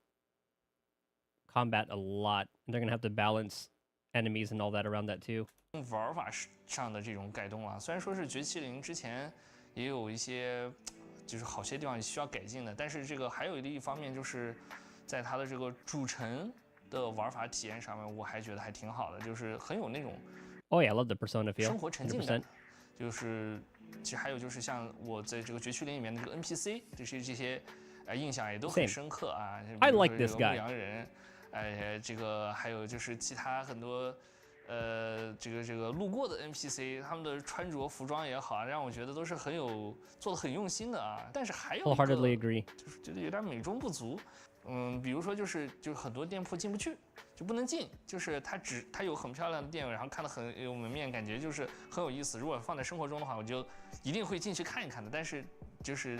combat a lot. And they're going to have to balance enemies and all that around that too. 玩法上的这种改动啊，虽然说是绝七零之前也有一些就是好些地方需要改进的，但是这个还有一方面就是在它的这个主城的玩法体验上面，我还觉得还挺好的，就是很有那种 Oh yeah, I love the Persona feel. 生活沉浸感。 100%. 就是其实还有就是像我在这个绝区林里面的这个 NPC， 就是这些印象也都很深刻啊。I like this guy. 牧羊人，这个还有就是其他很多这个路过的 NPC， 他们的穿着服装也好，让我觉得都是做得很用心的啊。但是还有一个 Wholeheartedly agree. 就是觉得有点美中不足。比如说就是很多店铺进不去，就不能进，就是它有很漂亮的店，然后看得很有门面，感觉就是很有意思。如果放在生活中的话，我就一定会进去看一看的。但是就是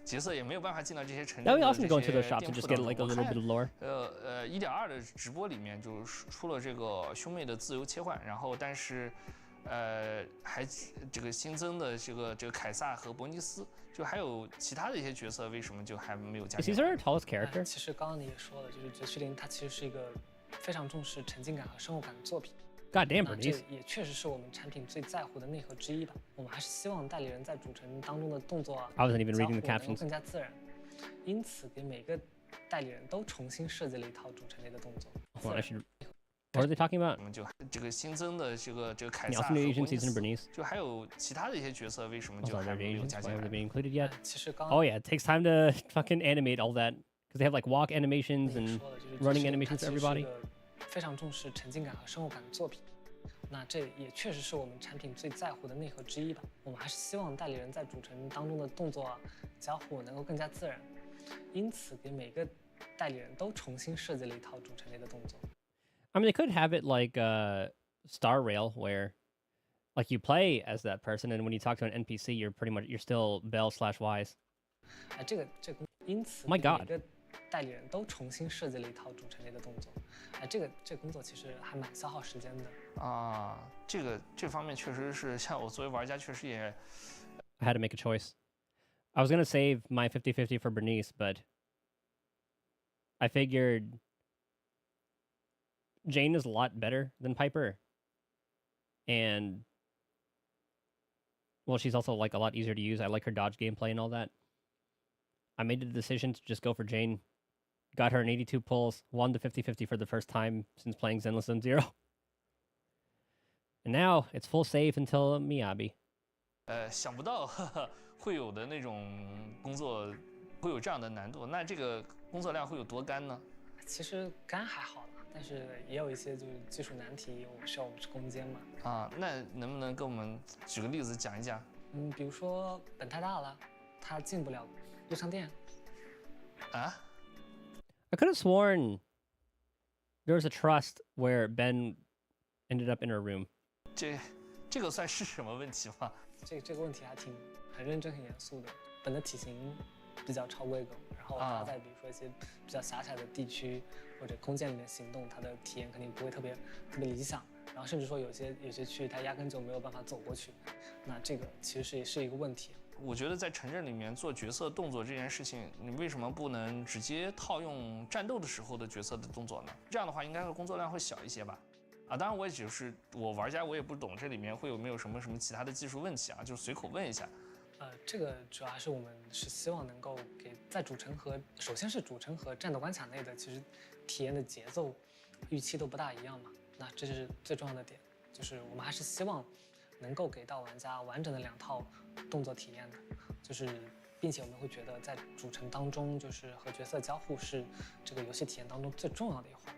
角色也没有办法进到这些城镇的这些店铺当中。1.2的直播里面就出了这个兄妹的自由切换，然后但是还这个新增的这个凯撒和伯尼斯。 就还有其他的一些角色，为什么就还没有加进？ Is he our tallest character? 其实刚刚你也说了，就是绝区林它其实是一个非常重视沉浸感和生活感的作品。God damn, Bernice. 这也确实是我们产品最在乎的内核之一吧。我们还是希望代理人在主城当中的动作啊， I wasn't even reading the 交互 captions. 更加自然。因此，给每个代理人都重新设计了一套主城内的动作。What are they talking about? 我们就这个新增的这个凯撒 Also 和 new 伯 agencies 尼 in 斯， Bernice. 就还有其他的一些角色，为什么就 Also, 还 are 没有 agents? 加 Why 进 haven't 来 they been included yet? 其实刚 Oh yeah, it takes time to fucking animate all that because they have like walk animations and running animations for everybody. 非常重视沉浸感和生活感的作品。那这也确实是我们产品最在乎的内核之一吧。我们还是希望代理人在主城当中的动作啊、交互能够更加自然。因此，给每个代理人都重新设计了一套主城内的动作。 I mean, they could have it like Star Rail, where like you play as that person, and when you talk to an NPC, you're still Bell/Wise. 因此 My God. 每个代理人都重新设计了一套主城内的动作。这个工作其实还蛮消耗时间的。啊，这方面确实是，像我作为玩家，确实也 I had to make a choice. I was gonna save my 50-50 for Bernice, but I figured Jane is a lot better than Piper. And well, she's also like a lot easier to use. I like her dodge gameplay and all that. I made the decision to just go for Jane. Got her in 82 pulls, won the 50-50 for the first time since playing Zenless Zone Zero. And now it's full save until Miyabi. 想不到会有的那种工作会有这样的难度，那这个工作量会有多干呢？其实干还好啦，但是也有一些就是技术难题，需要我们去攻坚嘛。啊，那能不能给我们举个例子讲一讲？比如说本太大了，它进不了日常店。啊？ I could have sworn there was a trust where Ben ended up in her room. 这个算是什么问题吗？这个问题还很认真、很严肃的。本的体型比较超规格，然后它在比如说一些比较狭窄的地区或者空间里面行动，它的体验肯定不会特别理想。然后甚至说有些区域它压根就没有办法走过去，那这个其实是一个问题。我觉得在城镇里面做角色动作这件事情，你为什么不能直接套用战斗的时候的角色的动作呢？这样的话应该工作量会小一些吧？当然我也只是我玩家，我也不懂这里面会有没有什么其他的技术问题啊，就随口问一下。这个主要还是我们是希望能够给在首先是主城和战斗关卡内的其实体验的节奏预期都不大一样嘛，那这是最重要的点，就是我们还是希望能够给到玩家完整的2套动作体验的，就是并且我们会觉得在主城当中，就是和角色交互是这个游戏体验当中最重要的一环。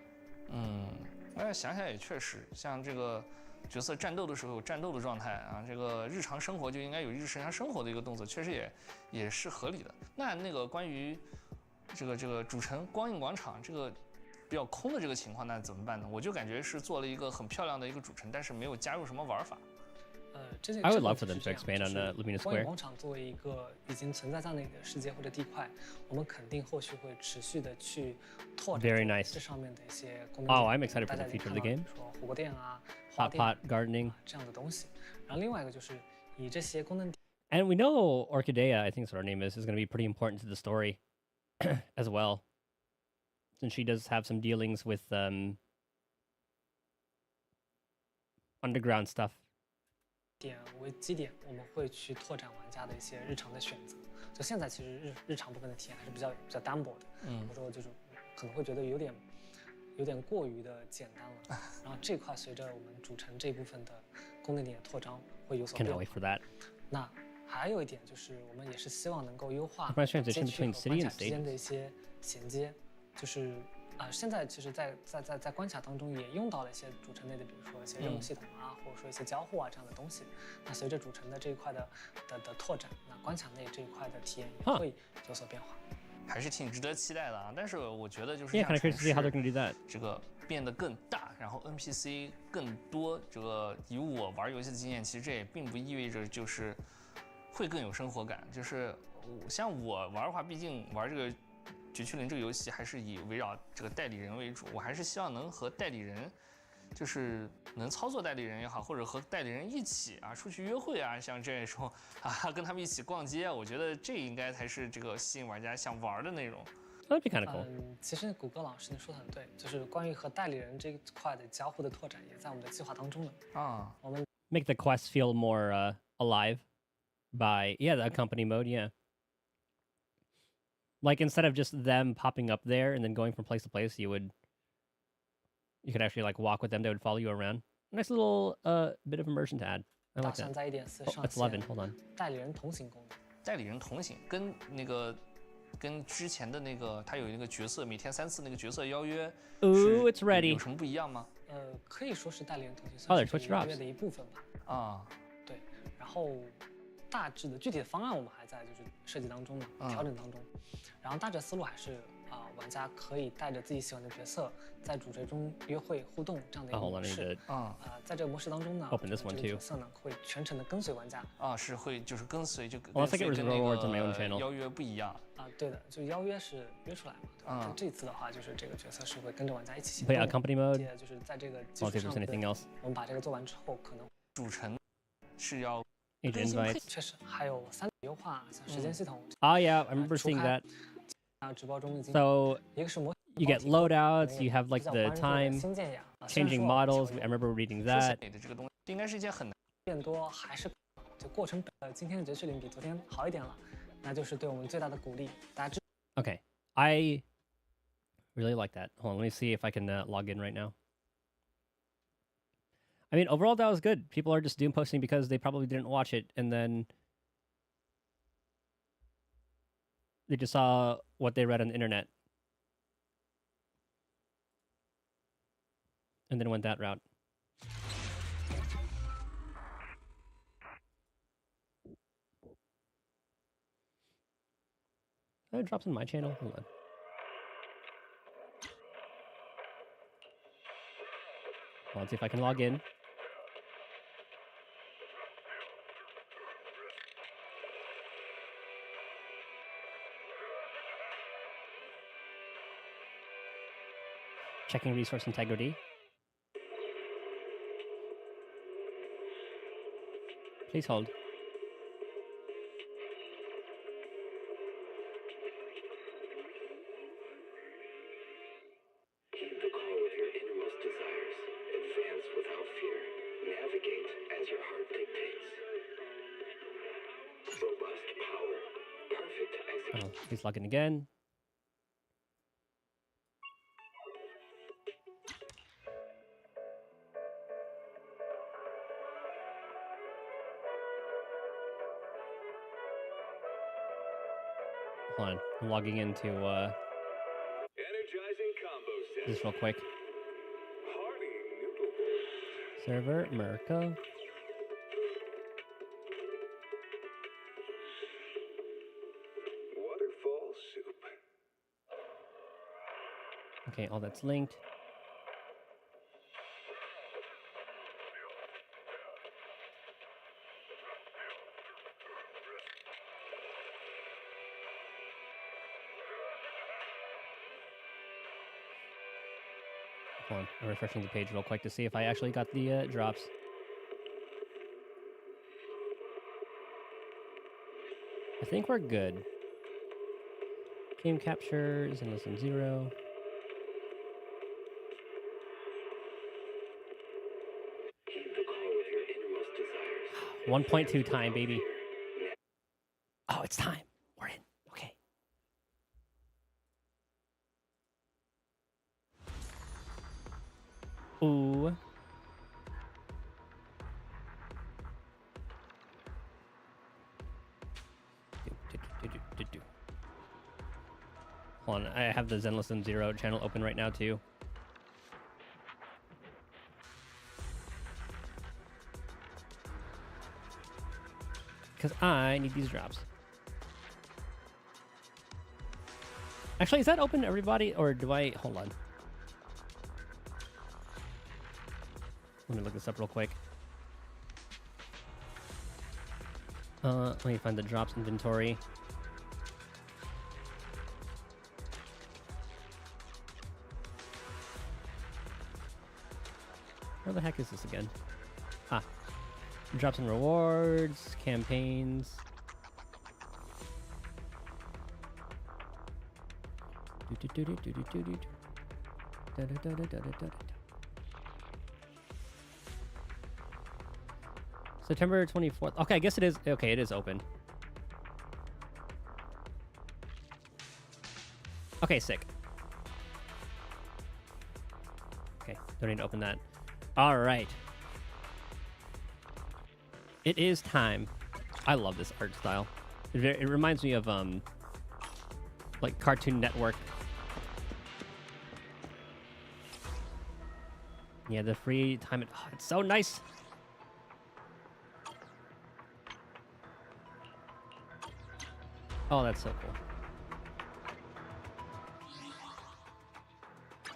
那想想也确实，像这个角色战斗的时候有战斗的状态啊，这个日常生活就应该有日常生活的一个动作，确实也是合理的。那个关于这个主城光影广场这个比较空的这个情况，那怎么办呢？我就感觉是做了一个很漂亮的一个主城，但是没有加入什么玩法。I would love for them to expand on the Lumina Square. 光影广场作为一个已经存在在那里的世界或者地块，我们肯定后续会持续的去拓展 Very nice. 这上面的一些功能。Oh, I'm excited for the future of the game. 说火锅店啊、hot pot gardening 这样的东西。然后另外一个就是以这些功能。And we know Orchidea, I think that's what her name is going to be pretty important to the story as well, since she does have some dealings with underground stuff. 点为基点，我们会去拓展玩家的一些日常的选择。就现在其实日常部分的体验还是比较单薄的，或者说就是可能会觉得有点过于的简单了。然后这块随着我们主城这一部分的功能点的拓张会有所变化。 Cannot wait for that. 那还有一点就是我们也是希望能够优化 transition between city and 之间的一些衔接，就是现在其实在关卡当中也用到了一些主城内的，比如说一些任务系统啊，或者说一些交互啊这样的东西。那随着主城的这一块的拓展，那关卡内这一块的体验也会有所变化，还是挺值得期待的啊。但是我觉得就是kind of crazy to see how they're going to do that. 这个变得更大，然后 NPC 更多。这个以我玩游戏的经验，其实这也并不意味着就是会更有生活感。就是像我玩的话，毕竟玩这个绝区零这个游戏还是以围绕这个代理人为主，我还是希望能和代理人，就是能操作代理人也好，或者和代理人一起啊出去约会啊，像这种啊跟他们一起逛街，我觉得这应该才是这个吸引玩家想玩的内容。That'd be kind of cool. 其实谷歌老师你说的很对，就是关于和代理人这一块的交互的拓展，也在我们的计划当中呢。我们 make the quest feel more alive by the company mode, yeah. Like instead of just them popping up there and then going from place to place, you could actually like walk with them. They would follow you around. Nice little bit of immersion to add. I like that. 在1.4 上 That's 11. Hold on. 代理人同行功能。代理人同行跟之前的那个他有一个角色每天3次那个角色邀约 Ooh, it's ready. 有什么不一样吗？可以说是代理人同行算是邀约的一部分吧。对，然后大致的具体的方案我们还在就是设计当中呢，调整当中。然后大致思路还是玩家可以带着自己喜欢的角色在主角中约会互动这样的一个模式。在这个模式当中呢，这个角色呢会全程的跟随玩家。是会就是跟随就跟随跟那个邀约不一样。对的，就邀约是约出来嘛。但这次的话就是这个角色是会跟着玩家一起行动。But yeah, company mode. 就是在这个基础上，我们把这个做完之后，可能主城是要。确实还有3点优化，像时间系统。Yeah, I remember seeing that. 直播中已经 So you get loadouts, you have like the time changing models. I remember reading that. 这个东西应该是一件很难变多，还是就过程今天的绝区零比昨天好一点了，那就是对我们最大的鼓励。大家Okay, I really like that. Hold on, let me see if I can log in right now. I mean, overall, that was good. People are just doom posting because they probably didn't watch it, and then they just saw what they read on the internet, and then went that route. That drops in my channel. Hold on. Well, let's see if I can log in. Checking resource integrity. Please hold. Heed the call of your innermost desires. Advance without fear. Navigate as your heart dictates. Robust power. Perfect execution. Oh, please log in again. Hold on, I'm logging into Energizing combo set. this real quick. Hearty noodle bowls. Server, America. Waterfall soup. Okay, all that's linked. Hold on, I'm refreshing the page real quick to see if I actually got the drops. I think we're good. Game capture is in less than 0. Heed the call of your innermost desires. 1.2 time, baby. Oh, it's time. We're in. Okay. Ooh. Hold on, I have the Zenless and 0 channel open right now too. Because I need these drops. Actually, is that open to everybody, or do I... Hold on. Let me look this up real quick. Let me find the drops inventory. Where the heck is this again? Ah. Drops and rewards, campaigns. September 24th. Okay, I guess it is. Okay, it is open. Okay, sick. Okay, don't need to open that. All right. It is time. I love this art style. It reminds me of like Cartoon Network. Yeah, the free time. Oh, it's so nice. Oh, that's so cool.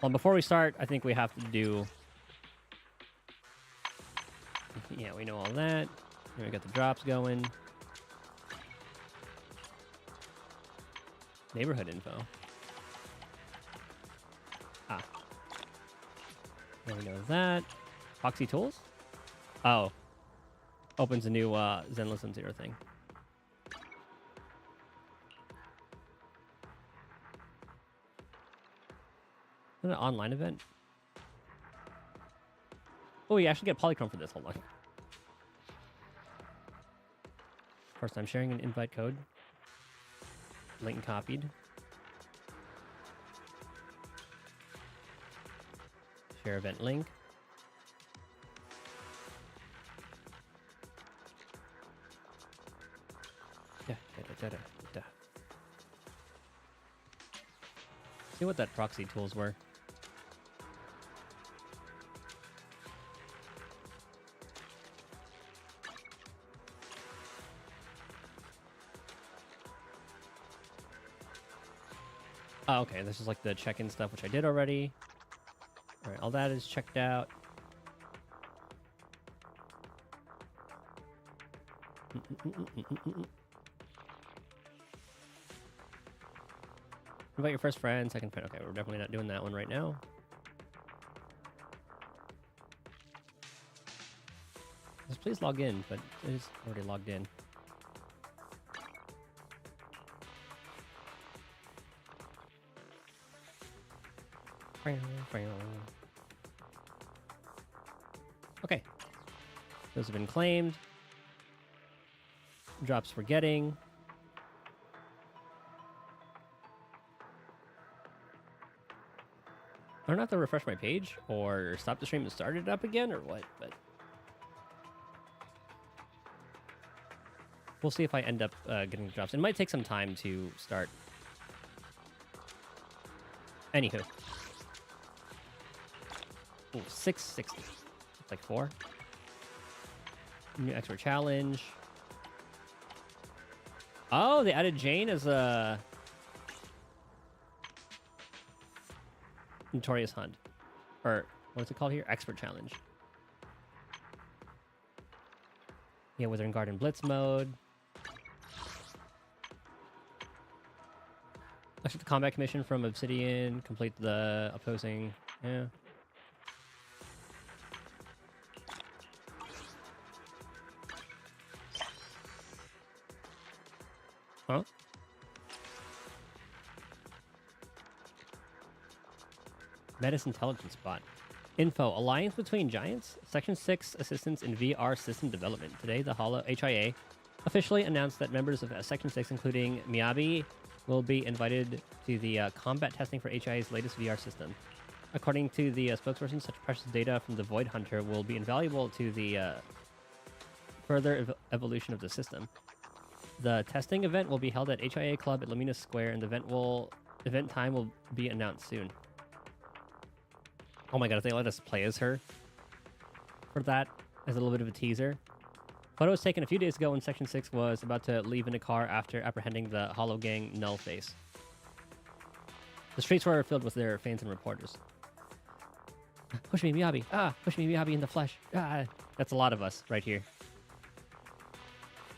Well, before we start, I think we have to do... Yeah, we know all that. We got the drops going. Neighborhood info. Ah. There we know that. Foxy Tools? Oh. Opens a new Zenless and 0 thing. Is that an online event? Oh, you actually get Polychrome for this. Hold on. First, I'm sharing an invite code. Link copied. Share event link. See what that proxy tools were. Oh, okay. This is like the check-in stuff, which I did already. All right, all that is checked out. Invite your first friend, second friend. Okay, we're definitely not doing that one right now. Just please log in, but it is already logged in. Okay. Those have been claimed. Drops we're getting. I don't have to refresh my page or stop the stream and start it up again or what, but we'll see if I end up getting drops. It might take some time to start. Anywho. Ooh, 660. It's like 4. New expert challenge. Oh, they added Jane as a notorious hunt. Or what's it called here? Expert challenge. Yeah, Wizard Garden Blitz mode. Actually, the combat commission from Obsidian. Complete the opposing. Yeah. Huh? Metis Intelligence Bot. Info. Alliance between Giants. Section 6 assistance in VR system development. Today, the HIA officially announced that members of Section 6, including Miyabi, will be invited to the combat testing for HIA's latest VR system. According to the spokesperson, such precious data from the Void Hunter will be invaluable to the further evolution of the system. The testing event will be held at HIA Club at Lamina Square, and the event time will be announced soon. Oh my god, if they let us play as her for that as a little bit of a teaser. Photo was taken a few days ago when Section 6 was about to leave in a car after apprehending the Hollow Gang Nullface. The streets were filled with their fans and reporters. Push me, Miyabi. Push me, Miyabi in the flesh. That's a lot of us right here.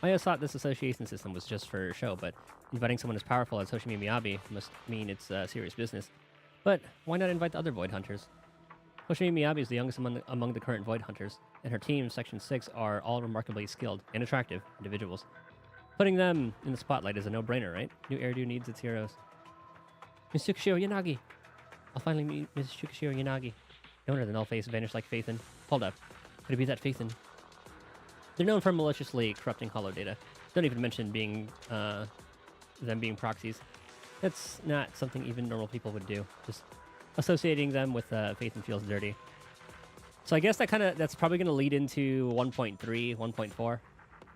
I always thought this association system was just for show, but inviting someone as powerful as Hoshimi Miyabi must mean it's serious business. But why not invite the other Void Hunters? Hoshimi Miyabi is the youngest among the current Void Hunters, and her team, Section 6, are all remarkably skilled and attractive individuals. Putting them in the spotlight is a no-brainer, right? New Eridu needs its heroes. Miss Tsukishiro Yanagi! I'll finally meet Miss Tsukishiro Yanagi. No wonder the Nullface vanished like Phaethon. Hold up. Could it be that Phaethon? They're known for maliciously corrupting hollow data. Don't even mention being them being proxies. That's not something even normal people would do. Just associating them with Phaethon feels dirty. So I guess that's probably going to lead into 1.3, 1.4.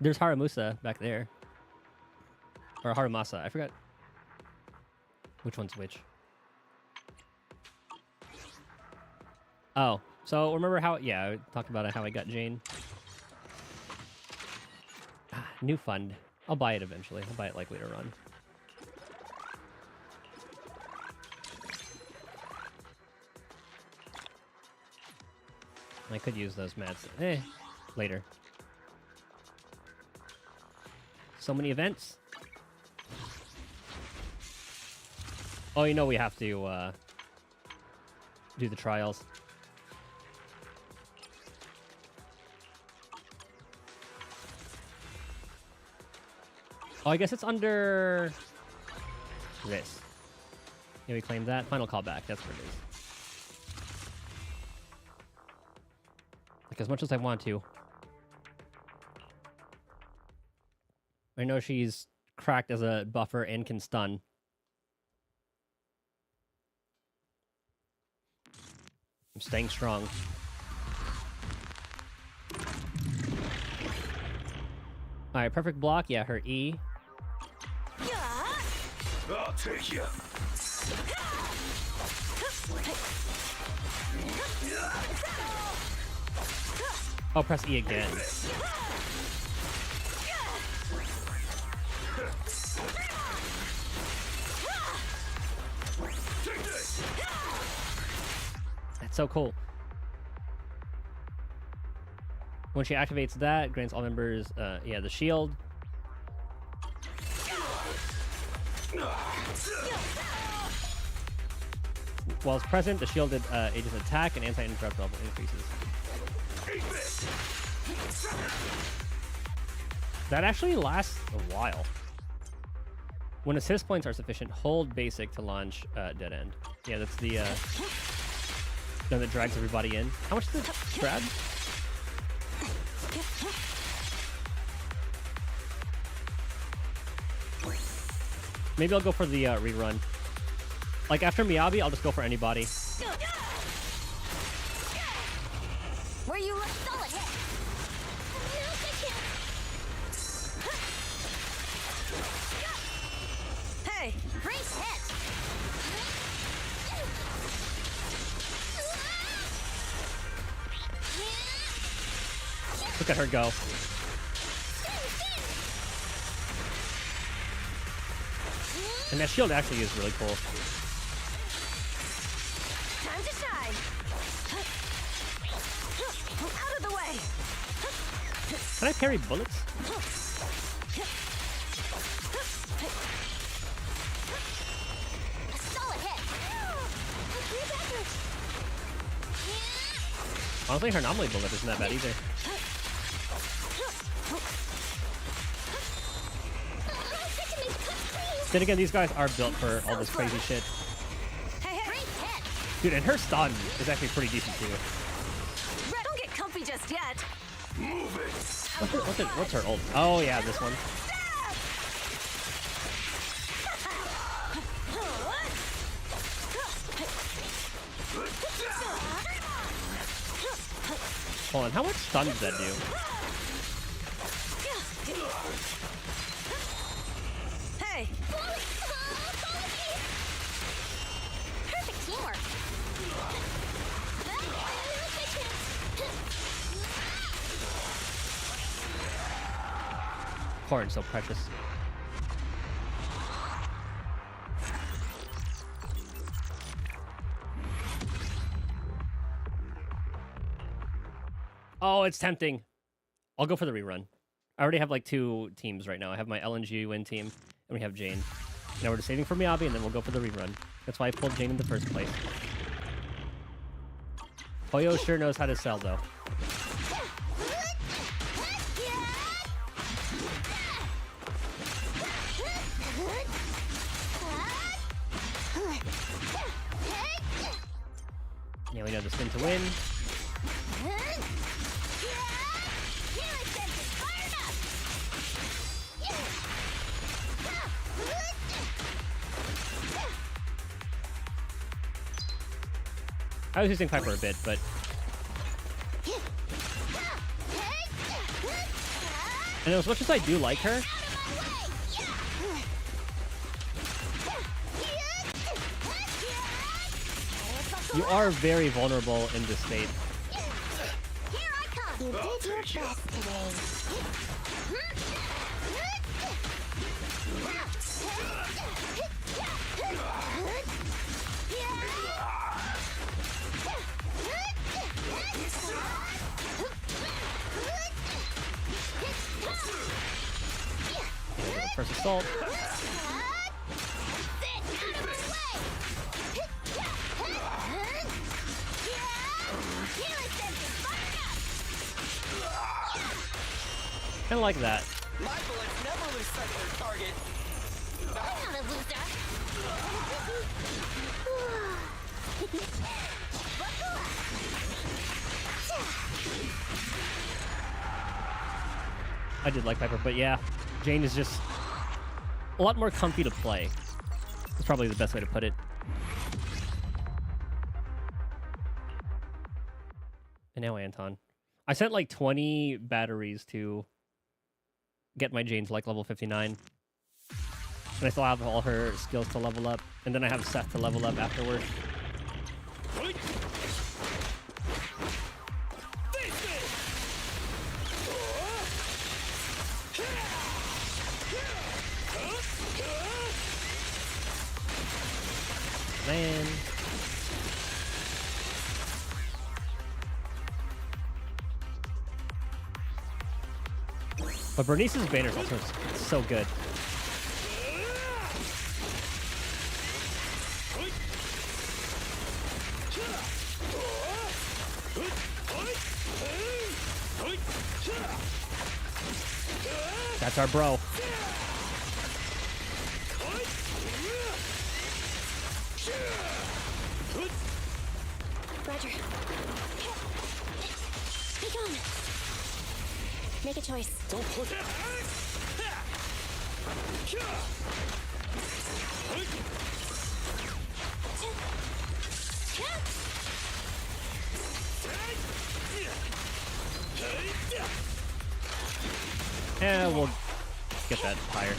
There's Haramusa back there. Or Haramasa. I forgot which one's which. Oh, so remember how... Yeah, I talked about how I got Jane. New fund. I'll buy it eventually. I'll buy it like later on. I could use those mats. Later. So many events. Oh, you know we have to do the trials. Oh, I guess it's under this. Yeah, we claimed that. Final callback. That's what it is. Like, as much as I want to. I know she's cracked as a buffer and can stun. I'm staying strong. Alright, perfect block. Yeah, her E. I'll take you. Oh, press E again. It's so cool. When she activates that, grants all members, the shield. While it's present, the shielded agent's attack and anti-interrupt level increases. That actually lasts a while. When assist points are sufficient, hold basic to launch dead end. Yeah, that's the gun that drags everybody in. How much does it grab? Maybe I'll go for the rerun. Like after Miyabi, I'll just go for anybody. Where you solid hit. Hey, race hit. Look at her go. And that shield actually is really cool. Time to shine. Out of the way. Can I parry bullets? A solid hit. Honestly, her anomaly bullet isn't that bad either. Then again, these guys are built for all this crazy shit. Dude, and her stun is actually pretty decent too. Don't get comfy just yet. What's her ult? Oh yeah, this one. Hold on, how much stun does that do? Hey! Perfect teamwork. Corn's so precious. Oh, it's tempting. I'll go for the rerun. I already have like 2 teams right now. I have my LNG win team, and we have Jane. Now we're just saving for Miyabi, and then we'll go for the rerun. That's why I pulled Jane in the first place. Hoyo sure knows how to sell, though. Yeah, we know the spin to win. I was using Piper a bit, but... And as much as I do like her... You are very vulnerable in this state. Here I come. You did your best today. First assault. Kind of like that. My bullets never lose sight of their target. I'm not a loser. I did like Piper, but yeah, Jane is just a lot more comfy to play. That's probably the best way to put it. And now Anton. I sent like 20 batteries to get my Jane to like level 59. And I still have all her skills to level up. And then I have Seth to level up afterward. Man. But Bernice's banner is also so good. That's our bro. Roger. Take on. Make a choice. Don't push it. Yeah, we'll get that higher.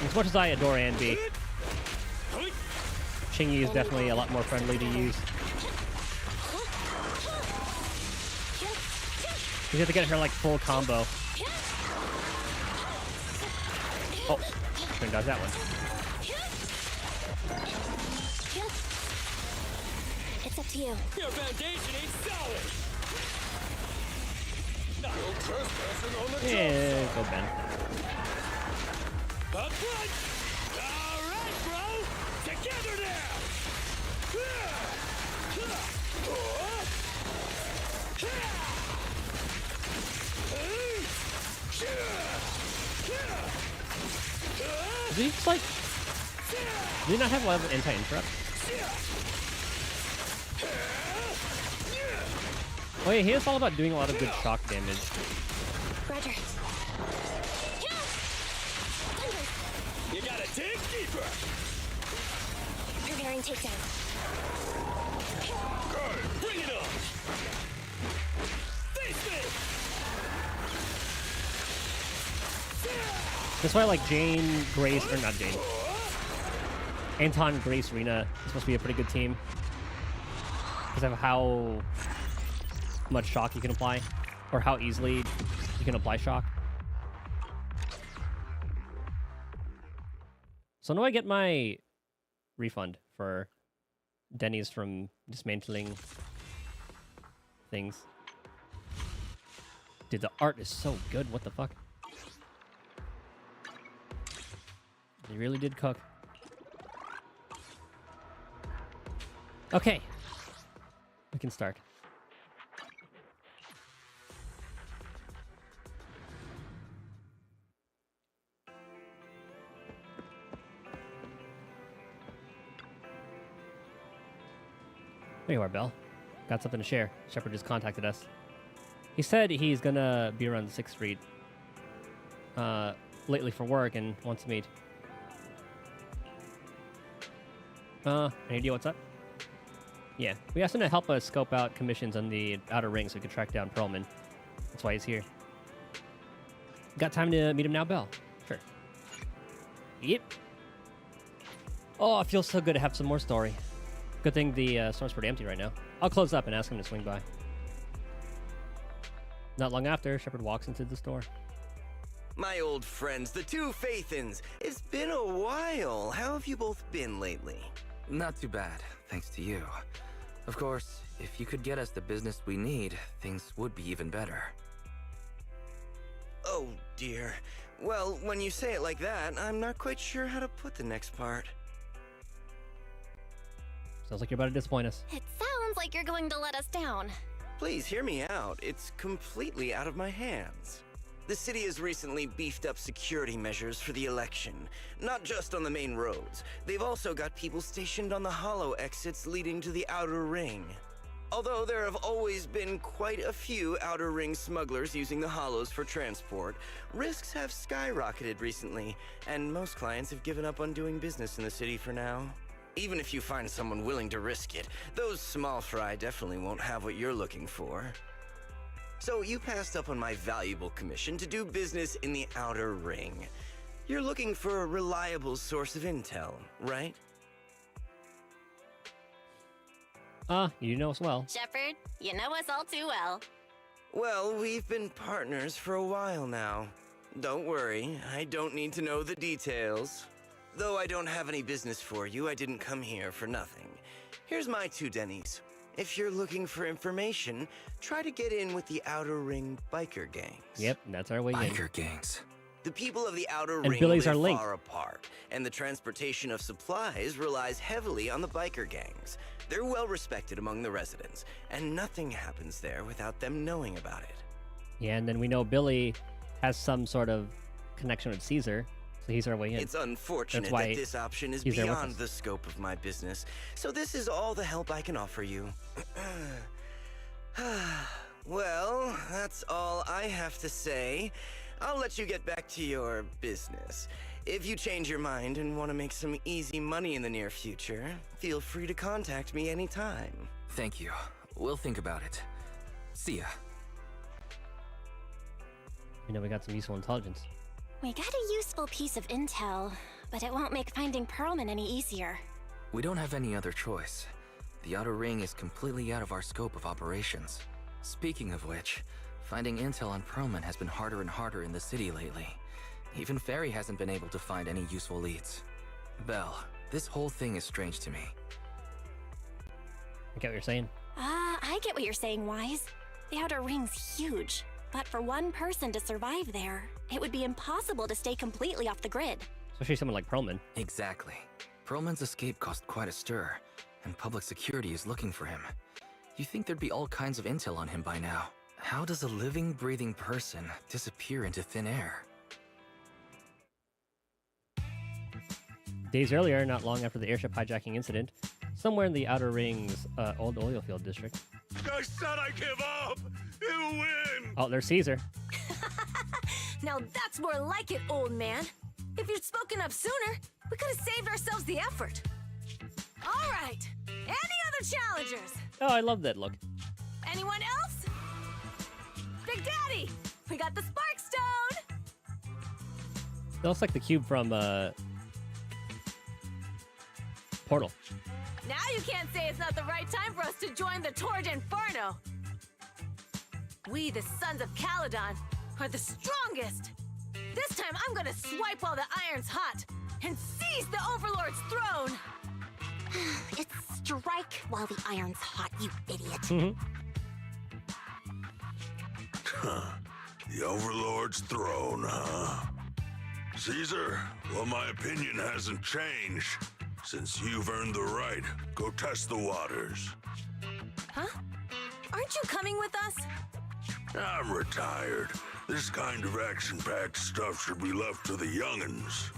As much as I adore Anby, Qingyi is definitely a lot more friendly to use. You have to get her like full combo. Oh, turn does that one. It's up to you. Your foundation ain't solid. No trespassing on the Yeah, go Ben. All right, bro. Together now. Does he just like... Does he not have a lot of anti-interrupt? Oh yeah, he is all about doing a lot of good shock damage. Roger. You gotta dig deeper. Preparing takedown. Good. Bring it on. Face me. That's why like Jane, Grace, or not Jane. Anton, Grace, Rina is supposed to be a pretty good team. Because of how much shock you can apply. Or how easily you can apply shock. So when do I get my refund for Denny's from dismantling things? Dude, the art is so good. What the fuck? They really did cook. Okay. We can start. There you are, Belle. Got something to share. Shepard just contacted us. He said he's gonna be around 6th Street lately for work and wants to meet. Any idea what's up? Yeah, we asked him to help us scope out commissions on the Outer Ring so we could track down Perlman. That's why he's here. Got time to meet him now, Belle? Sure. Yep. Oh, it feels so good to have some more story. Good thing the store's pretty empty right now. I'll close up and ask him to swing by. Not long after, Shepard walks into the store. My old friends, the two Faithins. It's been a while. How have you both been lately? Not too bad, thanks to you. Of course, if you could get us the business we need, things would be even better. Oh, dear. Well, when you say it like that, I'm not quite sure how to put the next part. Sounds like you're about to disappoint us. It sounds like you're going to let us down. Please hear me out. It's completely out of my hands. The city has recently beefed up security measures for the election, not just on the main roads. They've also got people stationed on the hollow exits leading to the Outer Ring. Although there have always been quite a few Outer Ring smugglers using the hollows for transport, risks have skyrocketed recently, and most clients have given up on doing business in the city for now. Even if you find someone willing to risk it, those small fry definitely won't have what you're looking for. So you passed up on my valuable commission to do business in the Outer Ring. You're looking for a reliable source of intel, right? You know us well. Shepard, you know us all too well. Well, we've been partners for a while now. Don't worry, I don't need to know the details. Though I don't have any business for you, I didn't come here for nothing. Here's my 2 Denny's. If you're looking for information, try to get in with the Outer Ring biker gangs. Yep, that's our way in. Biker gangs. The people of the Outer And Ring Billy's live our link. far apart, and the transportation of supplies relies heavily on the biker gangs. They're well respected among the residents, and nothing happens there without them knowing about it. Yeah, and then we know Billy has some sort of connection with Caesar, so he's our way in. It's unfortunate That's why that this option is he's there with beyond us. the scope of my business, so this is all the help I can offer you. Well, that's all I have to say. I'll let you get back to your business. If you change your mind and want to make some easy money in the near future, feel free to contact me anytime. Thank you. We'll think about it. See ya. You know, we got some useful intelligence. We got a useful piece of intel, but it won't make finding Perlman any easier. We don't have any other choice. The Outer Ring is completely out of our scope of operations. Speaking of which, finding intel on Perlman has been harder and harder in the city lately. Even Ferry hasn't been able to find any useful leads. Belle, this whole thing is strange to me. I get what you're saying. I get what you're saying, Wise. The Outer Ring's huge, but for one person to survive there, it would be impossible to stay completely off the grid. Especially someone like Perlman. Exactly. Perlman's escape caused quite a stir, and public security is looking for him. You'd think there'd be all kinds of intel on him by now. How does a living, breathing person disappear into thin air? Days earlier, not long after the airship hijacking incident, somewhere in the Outer Ring's old oil field district. I said I give up! You win! Oh, there's Caesar. Now that's more like it, old man. If you'd spoken up sooner, we could have saved ourselves the effort. All right. Any other challengers? Oh, I love that look. Anyone else? Big Daddy, we got the Spark Stone. That looks like the cube from Portal. Now you can't say it's not the right time for us to join the Torrid Inferno. We, the Sons of Caledon, are the strongest. This time I'm gonna swipe while the iron's hot and seize the Overlord's throne. It's strike while the iron's hot, you idiot. The Overlord's throne, huh? Caesar, well, my opinion hasn't changed. Since you've earned the right, go test the waters. Huh? Aren't you coming with us? I'm retired. This kind of action-packed stuff should be left to the young'uns.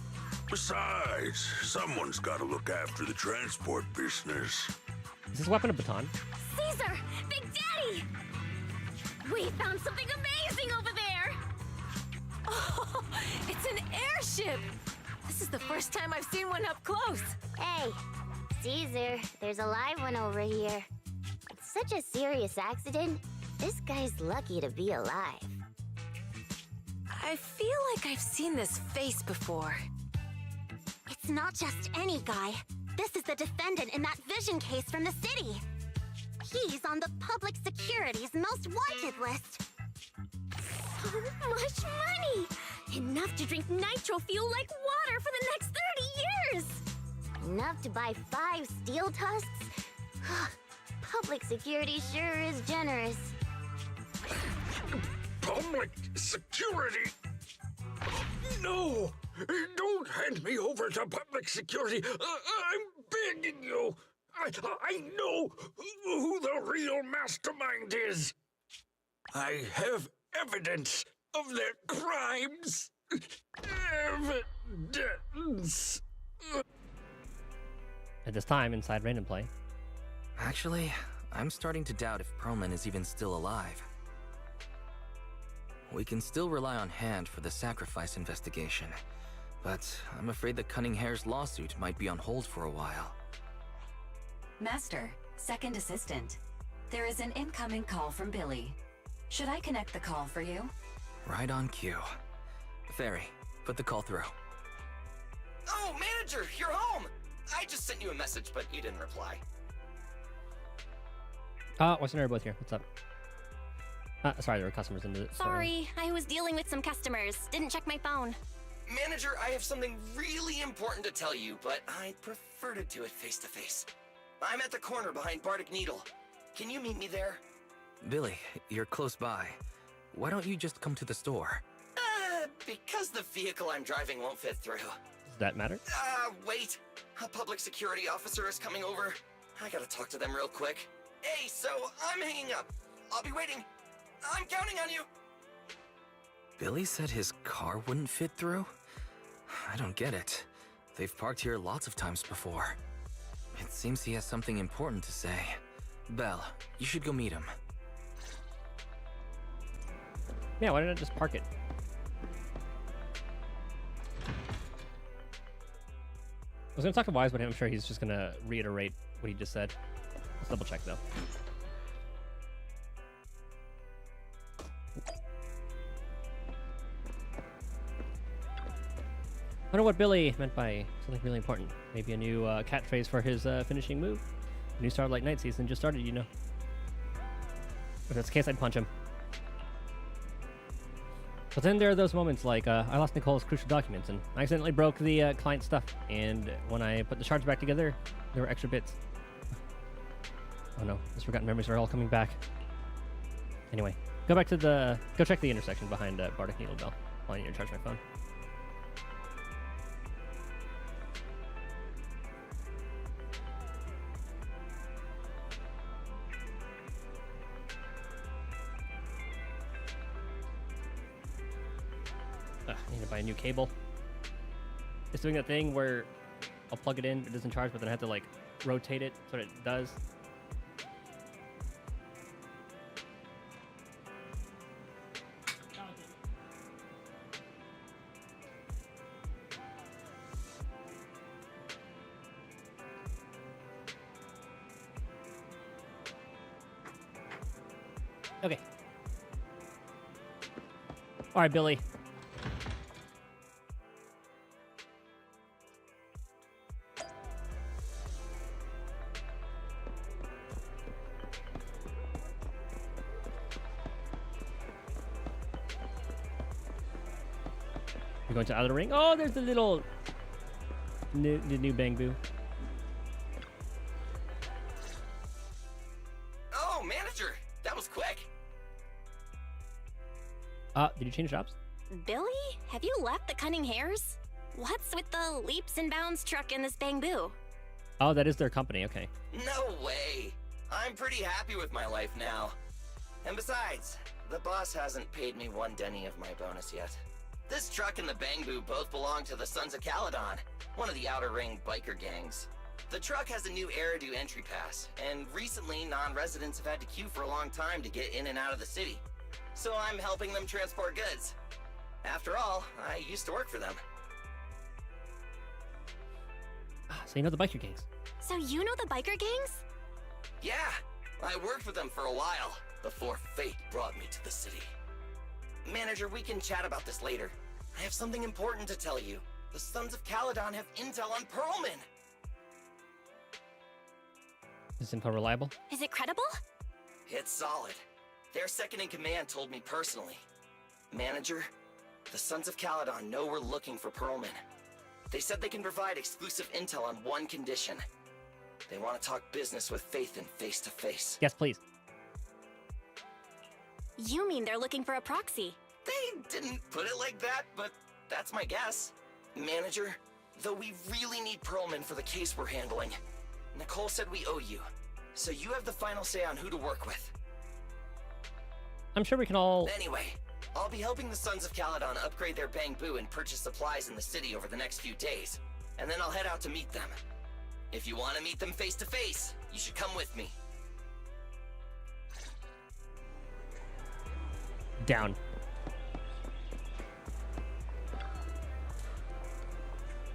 Besides, someone's got to look after the transport business. Is this weapon a baton? Caesar! Big Daddy! We found something amazing over there! Oh, it's an airship! This is the first time I've seen one up close. Hey, Caesar, there's a live one over here. It's such a serious accident. This guy's lucky to be alive. I feel like I've seen this face before. It's not just any guy. This is the defendant in that vision case from the city. He's on the public security's most wanted list. So much money! Enough to drink nitro fuel like water for the next 30 years! Enough to buy 5 steel tusks? Public security sure is generous. Public security? No! Don't hand me over to public security! I'm begging you! I know who the real mastermind is! I have evidence of their crimes! Evidence! At this time, inside Random Play. Actually, I'm starting to doubt if Perlman is even still alive. We can still rely on Hand for the sacrifice investigation, but I'm afraid the Cunning Hare's lawsuit might be on hold for a while. Master, second assistant. There is an incoming call from Billy. Should I connect the call for you? Right on cue. Ferry, put the call through. Oh, manager, you're home! I just sent you a message, but you didn't reply. What's the both here? What's up? Sorry, there were customers in the... Sorry, I was dealing with some customers. Didn't check my phone. Manager, I have something really important to tell you, but I'd prefer to do it face to face. I'm at the corner behind Bardic Needle. Can you meet me there? Billy, you're close by. Why don't you just come to the store? Because the vehicle I'm driving won't fit through. Does that matter? Wait. A public security officer is coming over. I gotta talk to them real quick. Hey, so I'm hanging up. I'll be waiting. I'm counting on you. Billy said his car wouldn't fit through? I don't get it. They've parked here lots of times before. It seems he has something important to say. Belle, you should go meet him. Yeah, why didn't I just park it? I was gonna talk to Wise, but I'm sure he's just gonna reiterate what he just said. Let's double check though. I wonder what Billy meant by something really important. Maybe a new catchphrase for his finishing move. The new Starlight Night season just started, you know. If that's the case, I'd punch him. But then there are those moments like I lost Nicole's crucial documents and I accidentally broke the client stuff. And when I put the shards back together, there were extra bits. Oh no, those forgotten memories are all coming back. Anyway, go check the intersection behind Bardic Needle Bell while I need to charge my phone. I need to buy a new cable. It's doing that thing where I'll plug it in, it doesn't charge, but then I have to like rotate it so that it does. Okay. All right, Billy. We're going to Outer Ring. Oh, there's the little new Bang-Boo. Oh, manager, that was quick. Did you change jobs? Billy, have you left the Cunning Hares? What's with the leaps and bounds truck in this Bang-Boo? Oh, that is their company. Okay. No way. I'm pretty happy with my life now. And besides, the boss hasn't paid me one denny of my bonus yet. This truck and the Bang-Boo both belong to the Sons of Caledon, one of the Outer Ring biker gangs. The truck has a new Eridu entry pass, and recently non-residents have had to queue for a long time to get in and out of the city. So I'm helping them transport goods. After all, I used to work for them. So you know the biker gangs? So you know the biker gangs? Yeah, I worked with them for a while, before fate brought me to the city. Manager, we can chat about this later. I have something important to tell you. The Sons of Caledon have intel on Pearlman. Is info reliable? Is it credible? It's solid. Their second in command told me personally. Manager, the Sons of Caledon know we're looking for Pearlman. They said they can provide exclusive intel on one condition. They want to talk business with Faith and face to face. Yes, please. You mean they're looking for a proxy? They didn't put it like that, but that's my guess. Manager, though we really need Pearlman for the case we're handling, Nicole said we owe you. So you have the final say on who to work with. I'm sure we can all... Anyway, I'll be helping the Sons of Caledon upgrade their Bang-Boo and purchase supplies in the city over the next few days. And then I'll head out to meet them. If you want to meet them face to face, you should come with me. Down.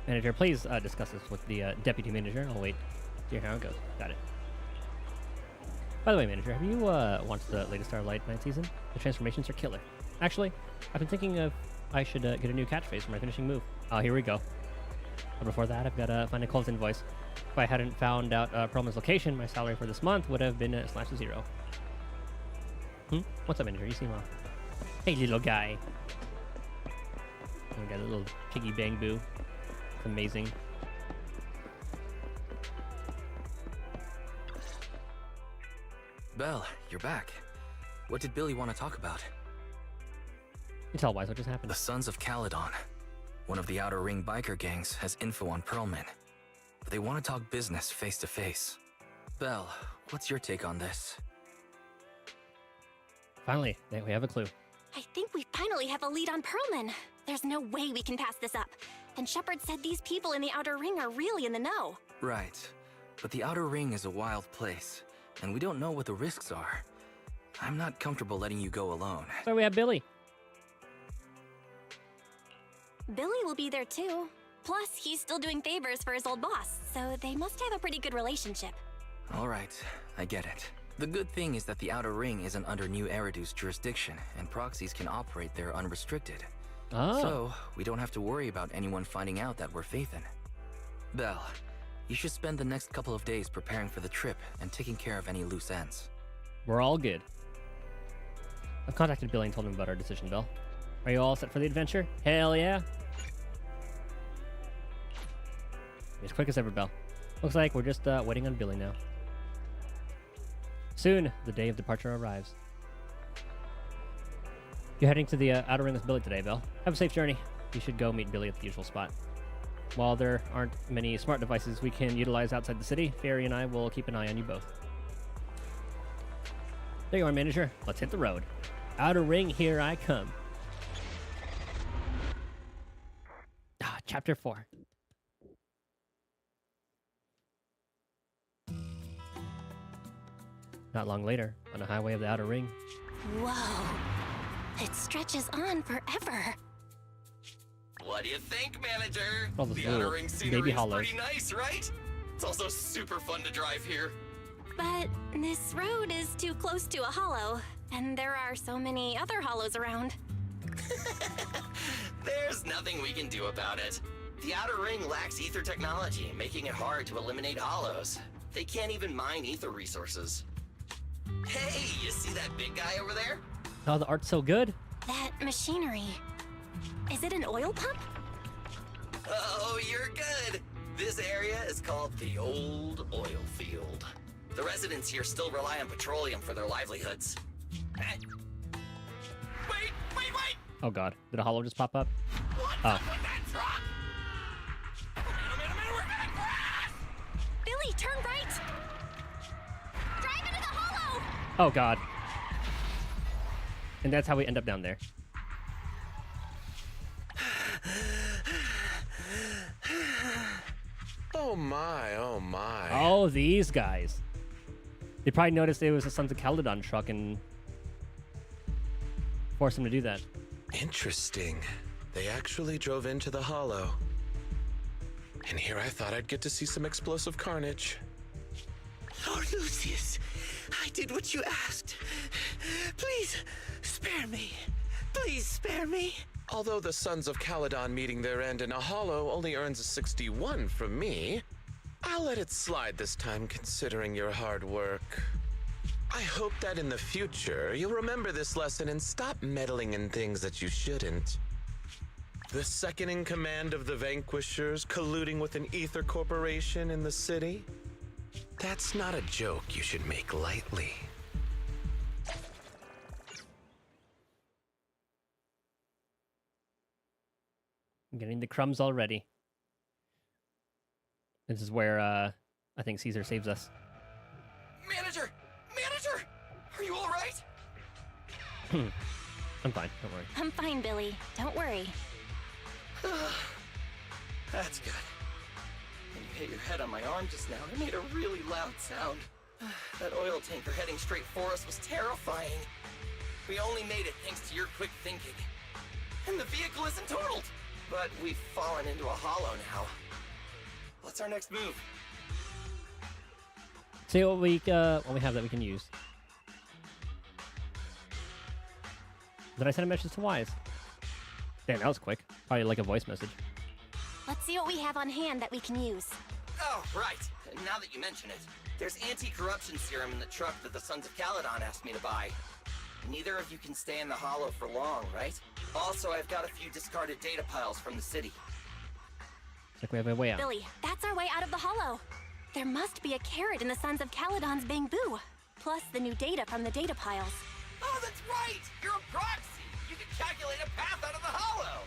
Manager, please discuss this with the deputy manager. I'll wait to hear how it goes. Got it. By the way, manager, have you watched the latest Starlight Night season? The transformations are killer. Actually, I've been thinking of I should get a new catchphrase for my finishing move. Oh, here we go. But before that, I've got to find Nicole's invoice. If I hadn't found out Pearlman's location, my salary for this month would have been /0. What's up, manager? You seem well. Hey, little guy. We got a little piggy bang boo. It's amazing. Belle, you're back. What did Billy want to talk about? You tell Wise what just happened. The Sons of Caledon. One of the Outer Ring biker gangs has info on Pearlman. But they want to talk business face to face. Belle, what's your take on this? Finally, we have a clue. I think we finally have a lead on Pearlman. There's no way we can pass this up. And Shepard said these people in the Outer Ring are really in the know. Right. But the Outer Ring is a wild place, and we don't know what the risks are. I'm not comfortable letting you go alone. So we have Billy. Billy will be there too. Plus, he's still doing favors for his old boss, so they must have a pretty good relationship. All right, I get it. The good thing is that the Outer Ring isn't under New Eridu's jurisdiction, and proxies can operate there unrestricted. Oh. So, we don't have to worry about anyone finding out that we're Faithin. Belle, you should spend the next couple of days preparing for the trip and taking care of any loose ends. We're all good. I've contacted Billy and told him about our decision, Belle. Are you all set for the adventure? Hell yeah! As quick as ever, Belle. Looks like we're just waiting on Billy now. Soon, the day of departure arrives. You're heading to the Outer Ring with Billy today, Belle. Have a safe journey. You should go meet Billy at the usual spot. While there aren't many smart devices we can utilize outside the city, Fairy and I will keep an eye on you both. There you are, manager. Let's hit the road. Outer Ring, here I come. Chapter 4. Not long later, on a highway of the Outer Ring. Whoa. It stretches on forever. What do you think, manager? All those The little Outer Ring scenery baby is hollows. pretty nice, right? It's also super fun to drive here. But this road is too close to a hollow, and there are so many other hollows around. There's nothing we can do about it. The Outer Ring lacks ether technology, making it hard to eliminate hollows. They can't even mine ether resources. Hey, you see that big guy over there? Oh, the art's so good. That machinery. Is it an oil pump? Oh, you're good. This area is called the Old Oil Field. The residents here still rely on petroleum for their livelihoods. Wait! Oh god, did a hollow just pop up? What's up with that truck? We're gonna crash! Billy, turn right! Drive into the hollow! Oh god. And that's how we end up down there. Oh my, oh my. Oh, these guys. They probably noticed it was a Sons of Caledon truck and forced them to do that. Interesting. They actually drove into the hollow. And here I thought I'd get to see some explosive carnage. Lord Lucius, I did what you asked. Please, spare me. Please spare me. Although the Sons of Caledon meeting their end in a hollow only earns a 61 from me, I'll let it slide this time considering your hard work. I hope that in the future, you'll remember this lesson and stop meddling in things that you shouldn't. The second in command of the Vanquishers colluding with an ether corporation in the city? That's not a joke you should make lightly. I'm getting the crumbs already. This is where, I think Caesar saves us. Manager! Manager! Are you alright? I'm fine, don't worry. I'm fine, Billy. Don't worry. That's good. When you hit your head on my arm just now, it made a really loud sound. That oil tanker heading straight for us was terrifying. We only made it thanks to your quick thinking. And the vehicle isn't totaled! But we've fallen into a hollow now. What's our next move? See what we have that we can use. Did I send a message to Wise? Damn, that was quick. Probably like a voice message. Let's see what we have on hand that we can use. Oh, right. Now that you mention it, there's anti-corruption serum in the truck that the Sons of Caledon asked me to buy. Neither of you can stay in the hollow for long, right? Also, I've got a few discarded data piles from the city. Looks like we have a way out. Billy, that's our way out of the hollow. There must be a carrot in the Sons of Caledon's bamboo, plus the new data from the data piles. Oh, that's right! You're a proxy! You can calculate a path out of the hollow!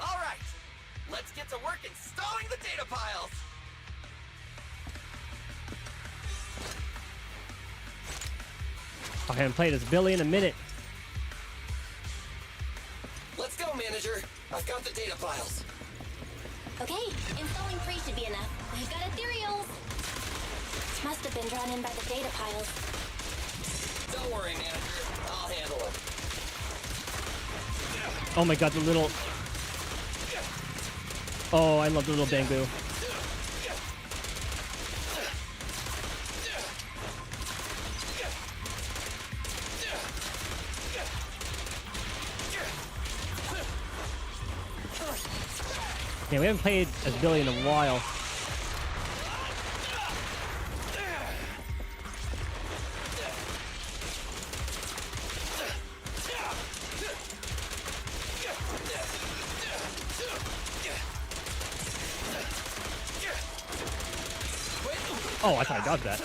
All right, let's get to work installing the data piles! I haven't played as Billy in a minute. Let's go, manager. I've got the data piles. Okay, installing 3 should be enough. We've got ethereals. Must have been drawn in by the data piles. Don't worry, manager. I'll handle it. Oh my god, the little... Oh, I love the little bamboo. Yeah, we haven't played as Billy in a while. Oh, I thought I dodged that.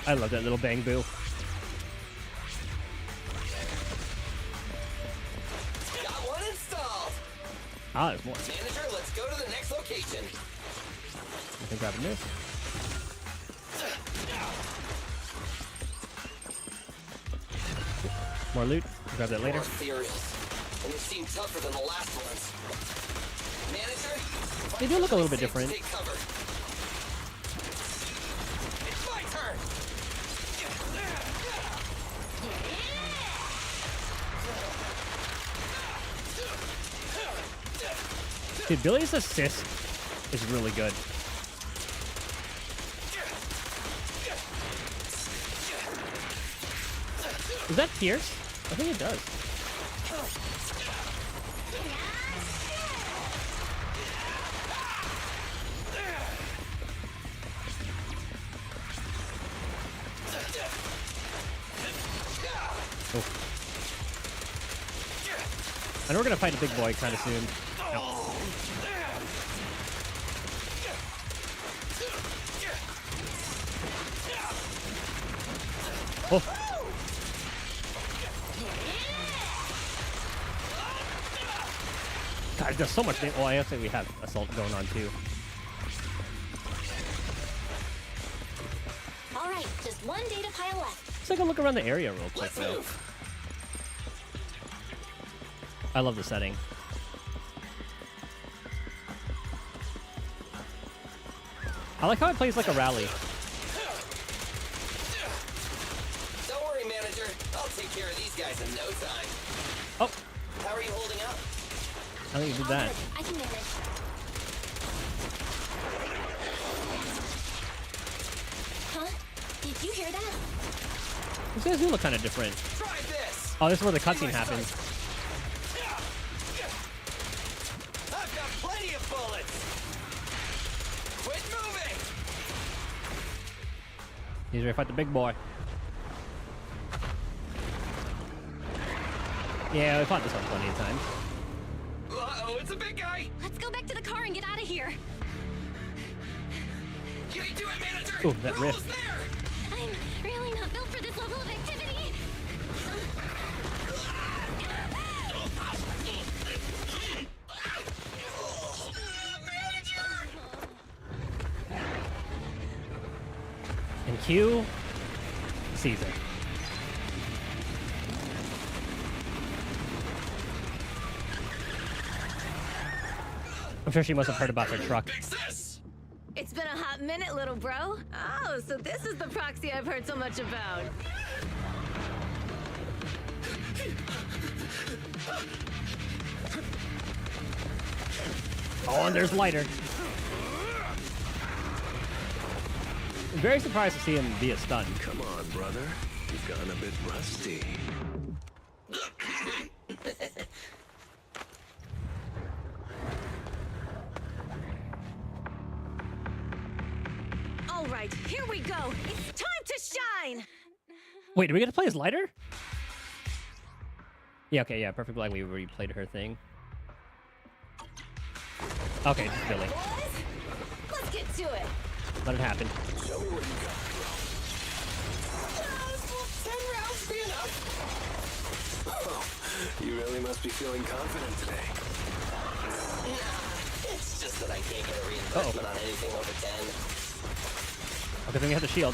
I love that little bamboo. Got one installed. Ah, there's more. Manager, let's go to the next location. I think grabbing this. More loot. Grab that later. More ethereals. And they seem tougher than the last ones. Manager, They do look a little bit different. take cover. It's my turn. Dude, Billy's assist is really good. Does that pierce? I think it does. Oh. I know we're gonna fight a big boy kind of soon. Ow. Oh. God, it does so much damage. Oh, I guess we have assault going on too. All right, just one data pile left. Let's take a look around the area real quick, though. I love the setting. I like how it plays like a rally. Don't worry, manager. I'll take care of these guys in no time. Oh. How are you holding up? I think you did that. I can manage. Huh? Did you hear that? These guys do look kind of different. Try this. Oh, this is where the cutscene happens. I've got plenty of bullets. Quit moving. He's ready to fight the big boy. Yeah, we fought this one plenty of times. Uh-oh, it's a big guy. Let's go back to the car and get out of here. You can do it, manager. Ooh, that We're rift. almost there. I'm really not built for this level of activity. And Q, Caesar. I'm sure she must have heard about their truck. It's been a hot minute, little bro. Oh, so this is the proxy I've heard so much about. Oh, and there's Lighter. I'm very surprised to see him be a stun. Come on, brother. You've gotten a bit rusty. All right, here we go. It's time to shine. Wait, do we get to play as Lighter? Yeah, okay, yeah, Perfect Black, we replayed her thing. Okay, just Billy. Let's get to it. Let it happen. Show me what you got. 10 rounds be enough? Oh, you really must be feeling confident today. Nah, it's just that I can't get a reimbursement on anything over 10. Okay, then we have the shield.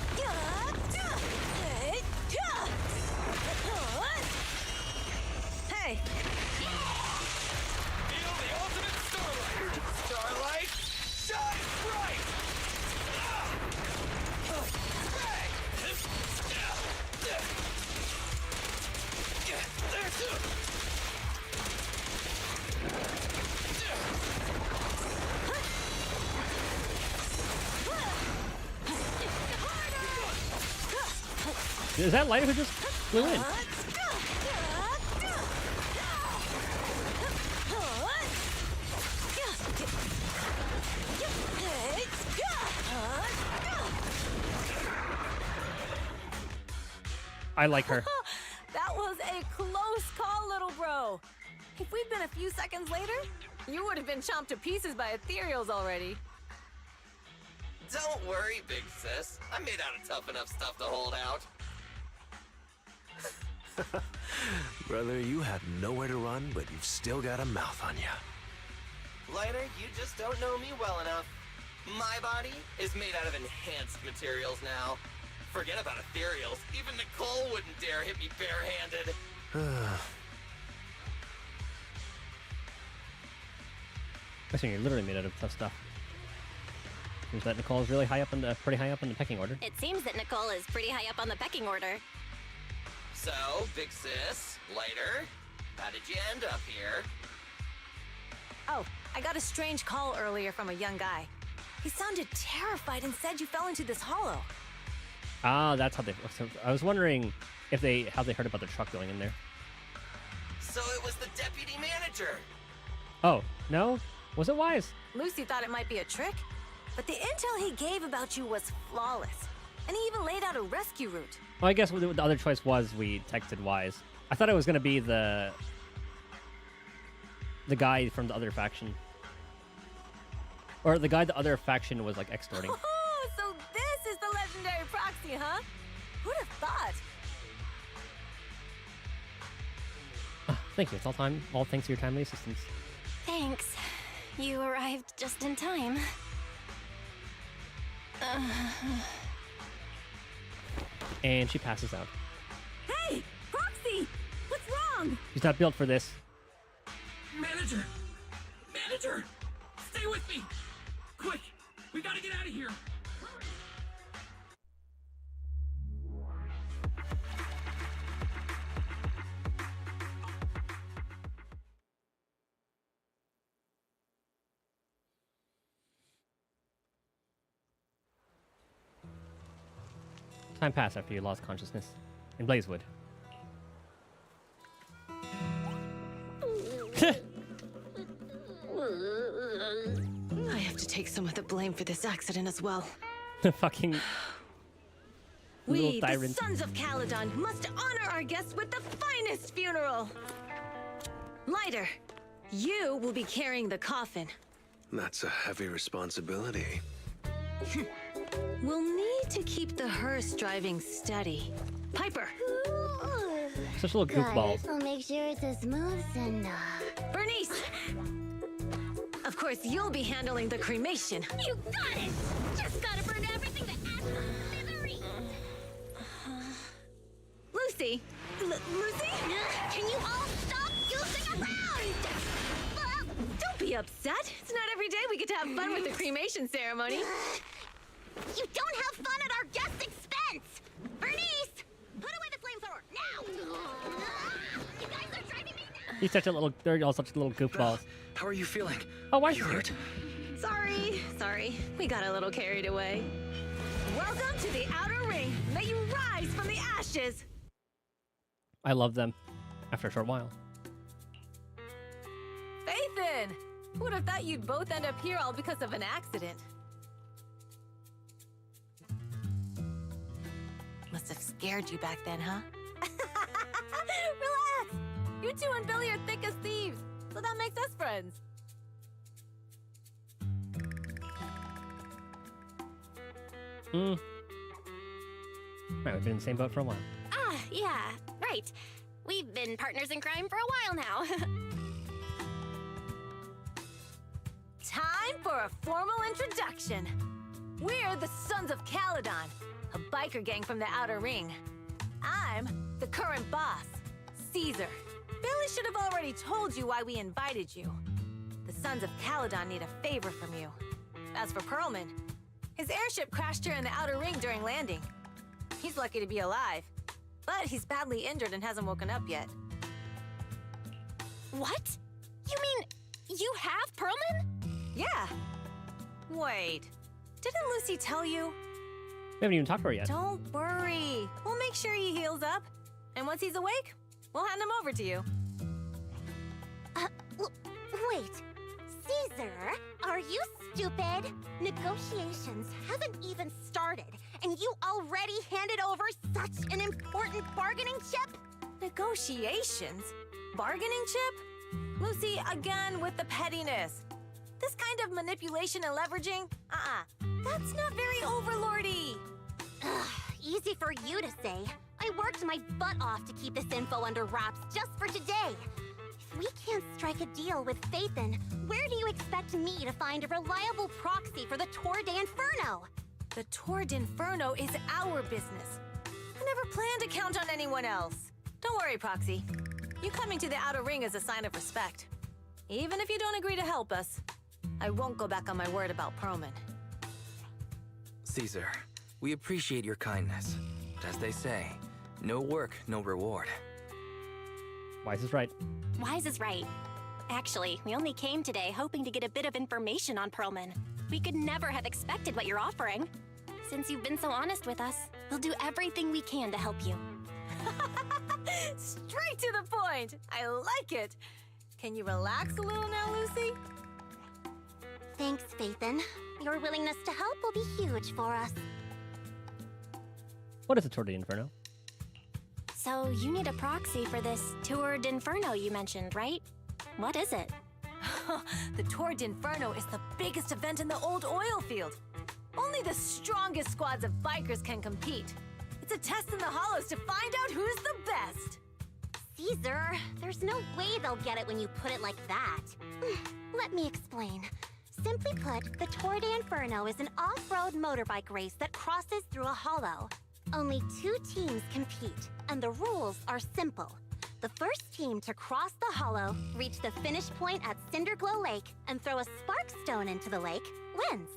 Hey. Feel the ultimate starlight. Starlight, shine bright. Is that Lighter who just flew in? I like her. That was a close call, little bro. If we'd been a few seconds later, you would have been chomped to pieces by ethereals already. Don't worry, big sis. I'm made out of tough enough stuff to hold out. Brother, you have nowhere to run, but you've still got a mouth on you. Lighter, you just don't know me well enough. My body is made out of enhanced materials now. Forget about ethereals. Even Nicole wouldn't dare hit me barehanded. Listen, you're literally made out of tough stuff. Seems that Nicole is really high up in the, pretty high up in the pecking order. It seems that Nicole is pretty high up on the pecking order. So, big sis, Lighter, how did you end up here? Oh, I got a strange call earlier from a young guy. He sounded terrified and said you fell into this hollow. Ah, that's how they. So I was wondering if how they heard about the truck going in there. So it was the deputy manager. Oh no, was it Wise? Lucy thought it might be a trick, but the intel he gave about you was flawless, and he even laid out a rescue route. Well, I guess the other choice was we texted Wise. I thought it was gonna be the guy from the other faction, or the guy the other faction was like extorting. Oh, so this is the legendary proxy, huh? Who'd have thought? Thank you. It's all thanks to your timely assistance. Thanks. You arrived just in time. And she passes out. Hey, Proxy! What's wrong? She's not built for this. Manager! Manager! Stay with me! Quick! We gotta get out of here! Time passed after you lost consciousness in Blazewood. I have to take some of the blame for this accident as well. The fucking We, the tyrant. Sons of Caledon, must honor our guests with the finest funeral. Lighter, you will be carrying the coffin. That's a heavy responsibility. We'll need to keep the hearse driving steady. Piper. Such little goofballs. We'll make sure it's a smooth send-off. Bernice! Of course, you'll be handling the cremation. You got it! Just gotta burn everything to smithereens! Lucy! Lucy? Can you all stop goofing around? Don't be upset. It's not every day we get to have fun with the cremation ceremony. You don't have fun at our guest expense! Bernice! Put away the flamethrower, now! You guys are driving me nuts! He's such a little, they're all such little goofballs. How are you feeling? Oh, why you hurt? Sorry. We got a little carried away. Welcome to the Outer Ring. May you rise from the ashes. I love them after a short while. Faithin! Who would have thought you'd both end up here all because of an accident? Must have scared you back then, huh? Relax! You two and Billy are thick as thieves, so that makes us friends. Right, we've been in the same boat for a while. Ah, yeah, right. We've been partners in crime for a while now. Time for a formal introduction. We're the Sons of Caledon, a biker gang from the Outer Ring. I'm the current boss, Caesar. Billy should have already told you why we invited you. The Sons of Caledon need a favor from you. As for Perlman, his airship crashed here in the Outer Ring during landing. He's lucky to be alive, but he's badly injured and hasn't woken up yet. What? You mean you have Perlman? Yeah. Wait, didn't Lucy tell you? We haven't even talked to her yet. Don't worry. We'll make sure he heals up. And once he's awake, we'll hand him over to you. Wait. Caesar, are you stupid? Negotiations haven't even started, and you already handed over such an important bargaining chip? Negotiations? Bargaining chip? Lucy, again with the pettiness. This kind of manipulation and leveraging? That's not very overlordy. Easy for you to say. I worked my butt off to keep this info under wraps just for today. If we can't strike a deal with Phaethon, where do you expect me to find a reliable proxy for the Tour d'Inferno? The Tour d'Inferno is our business. I never planned to count on anyone else. Don't worry, Proxy. You coming to the Outer Ring is a sign of respect. Even if you don't agree to help us, I won't go back on my word about Perlman. Caesar, we appreciate your kindness. But as they say, no work, no reward. Wise is right. Wise is right. Actually, we only came today hoping to get a bit of information on Perlman. We could never have expected what you're offering. Since you've been so honest with us, we'll do everything we can to help you. Straight to the point! I like it! Can you relax a little now, Lucy? Thanks, Phaethon. Your willingness to help will be huge for us. What is the Tour d'Inferno? So you need a proxy for this Tour d'Inferno you mentioned, right? What is it? The Tour d'Inferno is the biggest event in the old oil field. Only the strongest squads of bikers can compete. It's a test in the hollows to find out who's the best. Caesar, there's no way they'll get it when you put it like that. Let me explain. Simply put, the Tour d'Inferno is an off-road motorbike race that crosses through a hollow. Only 2 teams compete, and the rules are simple. The first team to cross the hollow, reach the finish point at Cinderglow Lake, and throw a spark stone into the lake, wins.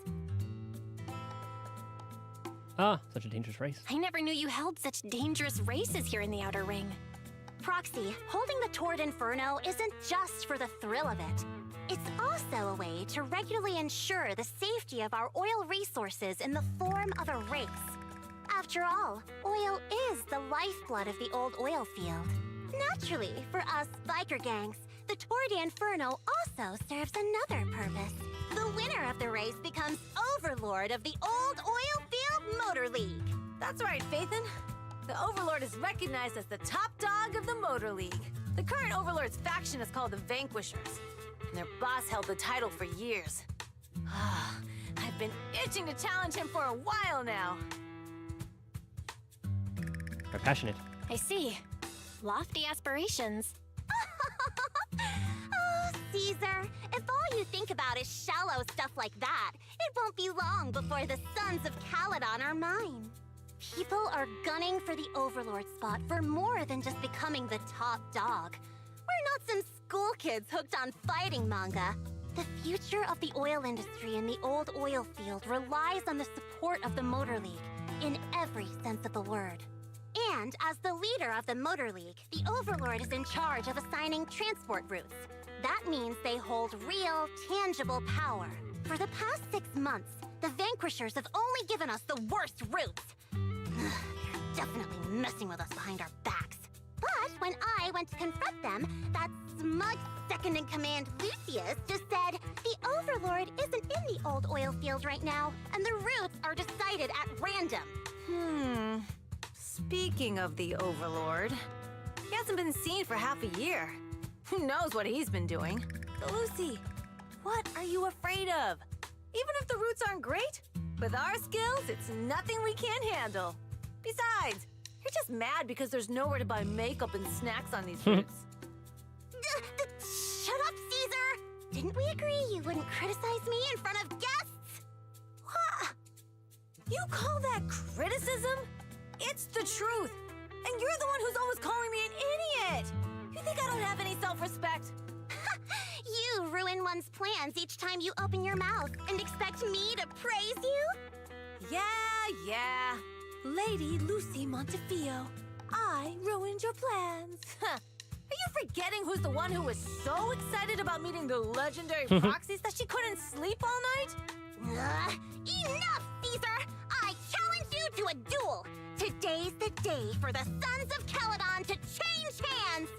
Ah, such a dangerous race. I never knew you held such dangerous races here in the Outer Ring. Proxy, holding the Tour d'Inferno isn't just for the thrill of it. It's also a way to regularly ensure the safety of our oil resources in the form of a race. After all, oil is the lifeblood of the old oil field. Naturally, for us biker gangs, the Tour d'Inferno also serves another purpose. The winner of the race becomes overlord of the old oil field motor league. That's right, Phaethon. The Overlord is recognized as the top dog of the Motor League. The current Overlord's faction is called the Vanquishers, and their boss held the title for years. I've been itching to challenge him for a while now. You're passionate. I see. Lofty aspirations. Oh, Caesar, if all you think about is shallow stuff like that, it won't be long before the Sons of Caledon are mine. People are gunning for the Overlord spot for more than just becoming the top dog. We're not some school kids hooked on fighting manga. The future of the oil industry in the old oil field relies on the support of the Motor League, in every sense of the word. And as the leader of the Motor League, the Overlord is in charge of assigning transport routes. That means they hold real, tangible power. For the past 6 months, the Vanquishers have only given us the worst routes. They're definitely messing with us behind our backs. But when I went to confront them, that smug second-in-command Lucius just said the Overlord isn't in the old oil field right now, and the routes are decided at random. Speaking of the Overlord, he hasn't been seen for half a year. Who knows what he's been doing? Lucy, what are you afraid of? Even if the roots aren't great, with our skills, it's nothing we can't handle. Besides, you're just mad because there's nowhere to buy makeup and snacks on these roots. Shut up, Caesar! Didn't we agree you wouldn't criticize me in front of guests? What? You call that criticism? It's the truth. And you're the one who's always calling me an idiot. You think I don't have any self-respect? You ruin one's plans each time you open your mouth and expect me to praise you? Yeah. Lady Lucy Montefiore, I ruined your plans. Are you forgetting who's the one who was so excited about meeting the legendary proxies that she couldn't sleep all night? Enough, Caesar! I challenge you to a duel! Today's the day for the Sons of Caledon to change hands!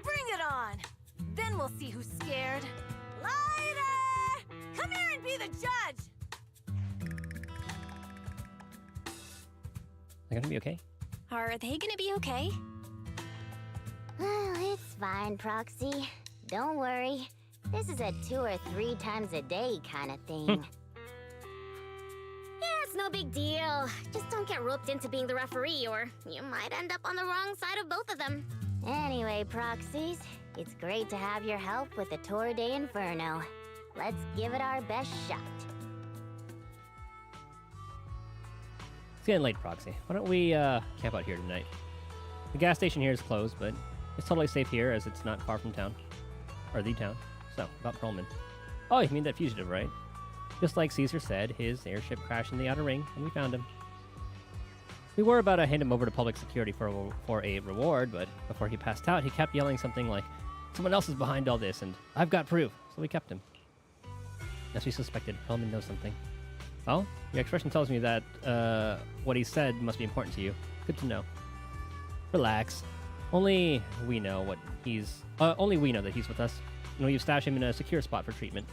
Bring it on! Then we'll see who's scared. Lighter! Come here and be the judge! They're gonna be okay? Are they gonna be okay? It's fine, Proxy. Don't worry. This is a 2 or 3 times a day kind of thing. Yeah, it's no big deal. Just don't get roped into being the referee, or you might end up on the wrong side of both of them. Anyway, Proxies, it's great to have your help with the Tour de Inferno. Let's give it our best shot. It's getting late, Proxy. Why don't we camp out here tonight? The gas station here is closed, but it's totally safe here as it's not far from town. Or the town. So, about Perlman. Oh, you mean that fugitive, right? Just like Caesar said, his airship crashed in the Outer Ring, and we found him. We were about to hand him over to public security for a reward, but before he passed out, he kept yelling something like, "Someone else is behind all this, and I've got proof," so we kept him. As we suspected, Perlman knows something. Well, your expression tells me that what he said must be important to you. Good to know. Relax. Only we know that he's with us. And we've stashed him in a secure spot for treatment.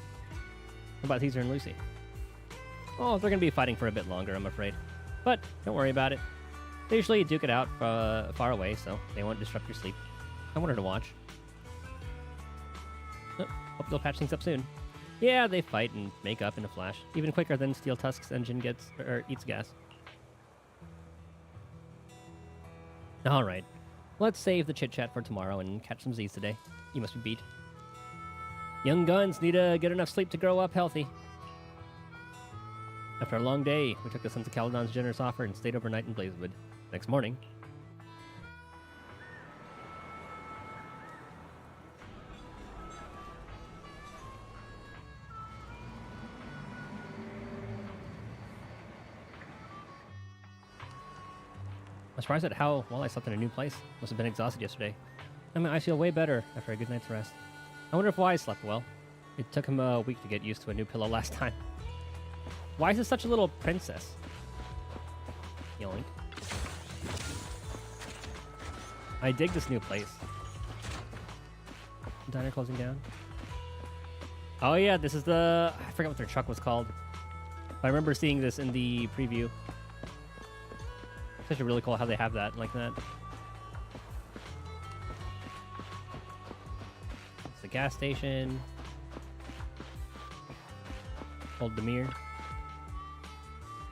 What about Caesar and Lucy? Oh, they're going to be fighting for a bit longer, I'm afraid. But don't worry about it. They usually duke it out far away, so they won't disrupt your sleep. I want her to watch. Oh, hope they'll patch things up soon. Yeah, they fight and make up in a flash, even quicker than Steel Tusk's engine eats gas. All right, let's save the chit-chat for tomorrow and catch some Z's today. You must be beat. Young guns need to get enough sleep to grow up healthy. After a long day, we took the Sons of Caledon's generous offer and stayed overnight in Blazewood. Next morning, I'm surprised at how well I slept in a new place. Must have been exhausted yesterday. I mean, I feel way better after a good night's rest. I wonder if Wise slept well. It took him a week to get used to a new pillow last time. Wise is such a little princess. Yoink. I dig this new place. Diner closing down. Oh yeah, this is the... I forgot what their truck was called. I remember seeing this in the preview. It's actually really cool how they have that like that. It's the gas station. Old Demir.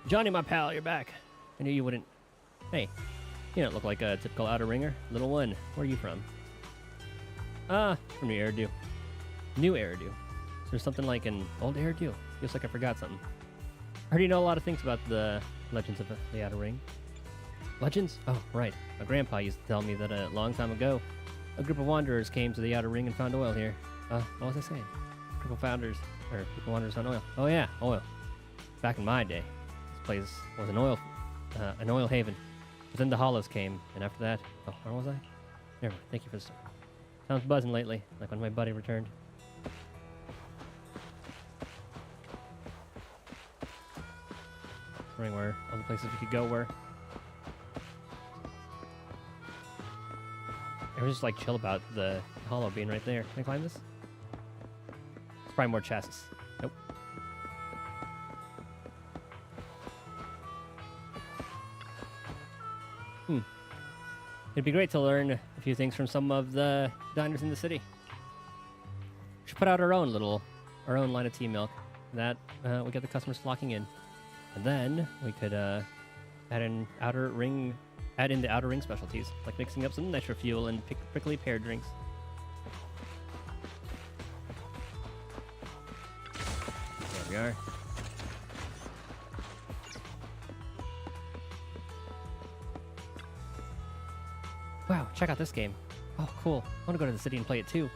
Johnny, my pal, you're back. I knew you wouldn't. Hey, you don't look like a typical outer ringer. Little one, where are you from? From New Eridu. New Eridu. So there's something like an old Eridu. Feels like I forgot something. I heard you know a lot of things about the legends of the Outer Ring. Legends? Oh, right. My grandpa used to tell me that a long time ago, a group of wanderers came to the Outer Ring and found oil here. What was I saying? Group of wanderers found oil. Oh yeah, oil. Back in my day, this place was an oil haven. But then the Hollows came, and after that, oh, where was I? Never mind. Thank you for the story. Sounds buzzing lately, like when my buddy returned. Wondering where all the places we could go were. I was just like chill about the hollow being right there. Can I climb this? There's probably more chests. Nope. It'd be great to learn a few things from some of the diners in the city. We should put out our own line of tea milk. That we get the customers flocking in, and then we could add in the outer ring specialties, like mixing up some nitro fuel and prickly pear drinks. There we are. Wow, check out this game. Oh, cool. I want to go to the city and play it too.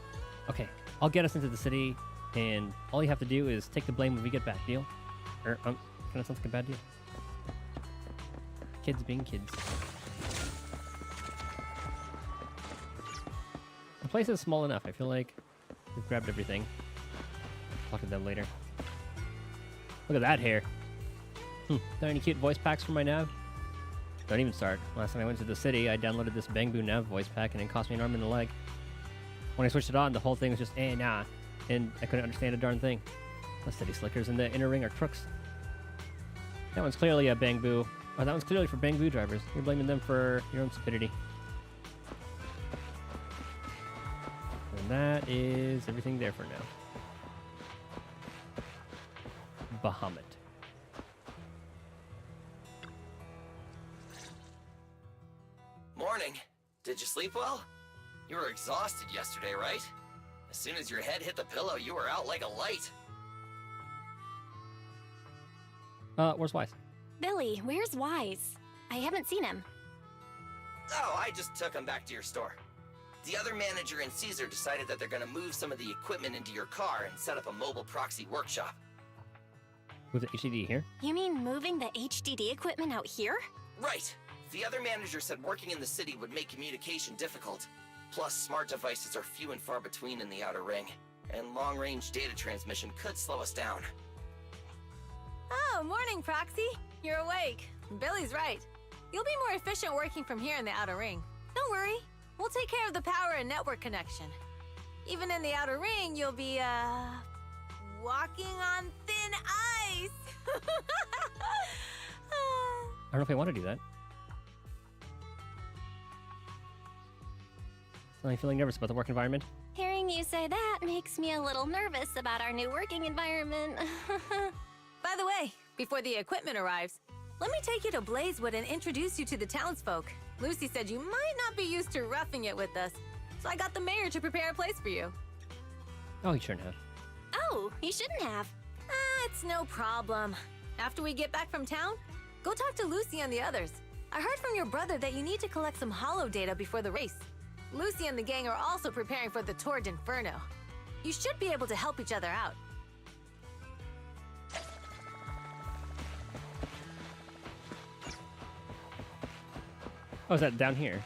Okay, I'll get us into the city, and all you have to do is take the blame when we get back. Deal? Kind of sounds like a bad deal. Kids being kids. The place is small enough. I feel like we've grabbed everything. Talk to them later. Look at that hair. Are there any cute voice packs for my nav? Don't even start. Last time I went to the city, I downloaded this Bangbu Nav voice pack and it cost me an arm and a leg. When I switched it on, the whole thing was just, nah. And I couldn't understand a darn thing. The city slickers in the inner ring are crooks. That one's clearly a Bangbu. Oh, that one's clearly for Bangbu drivers. You're blaming them for your own stupidity. And that is everything there for now. Bahamut. Morning. Did you sleep well? You were exhausted yesterday, right? As soon as your head hit the pillow, you were out like a light. Where's Wise? Billy, where's Wise? I haven't seen him. Oh, I just took him back to your store. The other manager and Caesar decided that they're gonna move some of the equipment into your car and set up a mobile proxy workshop. Move the HDD here? You mean moving the HDD equipment out here? Right. The other manager said working in the city would make communication difficult. Plus, smart devices are few and far between in the Outer Ring, and long-range data transmission could slow us down. Oh, morning, Proxy. You're awake. Billy's right. You'll be more efficient working from here in the Outer Ring. Don't worry. We'll take care of the power and network connection. Even in the Outer Ring, you'll be, walking on thin ice. I don't know if I want to do that. Are you feeling nervous about the work environment? Hearing you say that makes me a little nervous about our new working environment. By the way, before the equipment arrives, let me take you to Blazewood and introduce you to the townsfolk. Lucy said you might not be used to roughing it with us, so I got the mayor to prepare a place for you. Oh, he shouldn't have. Oh, he shouldn't have. It's no problem. After we get back from town, go talk to Lucy and the others. I heard from your brother that you need to collect some holo data before the race. Lucy and the gang are also preparing for the Tour d'Inferno. You should be able to help each other out. Oh, is that down here?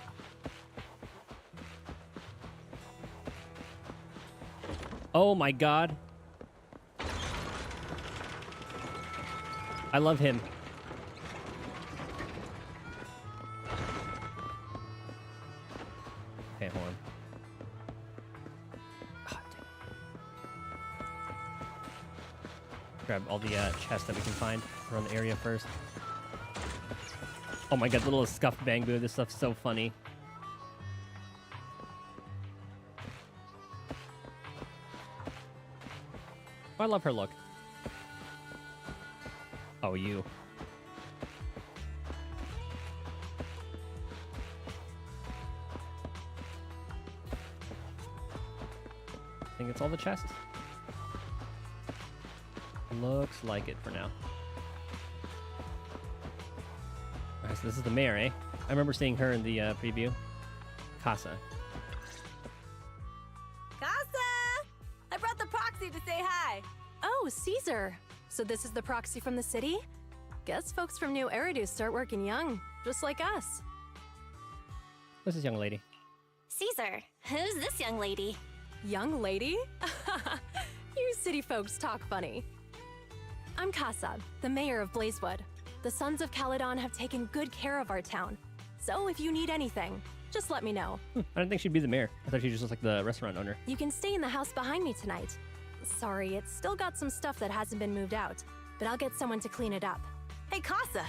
Oh my god. I love him. Okay, hold on. Oh, grab all the chests that we can find around the area first. Oh my god, the little scuffed Bangbu. This stuff's so funny. Oh, I love her look. Oh, you. I think it's all the chests. Looks like it for now. Alright, so this is the mayor, eh? I remember seeing her in the preview. Casa. Casa! I brought the proxy to say hi. Oh, Caesar. So this is the proxy from the city? Guess folks from New Eridu start working young, just like us. This is young lady. Caesar, who's this young lady? Young lady? You city folks talk funny. I'm Casa, the mayor of Blazewood. The Sons of Caledon have taken good care of our town. So if you need anything, just let me know. I didn't think she'd be the mayor. I thought she just looked like the restaurant owner. You can stay in the house behind me tonight. Sorry, it's still got some stuff that hasn't been moved out, but I'll get someone to clean it up. Hey, Casa.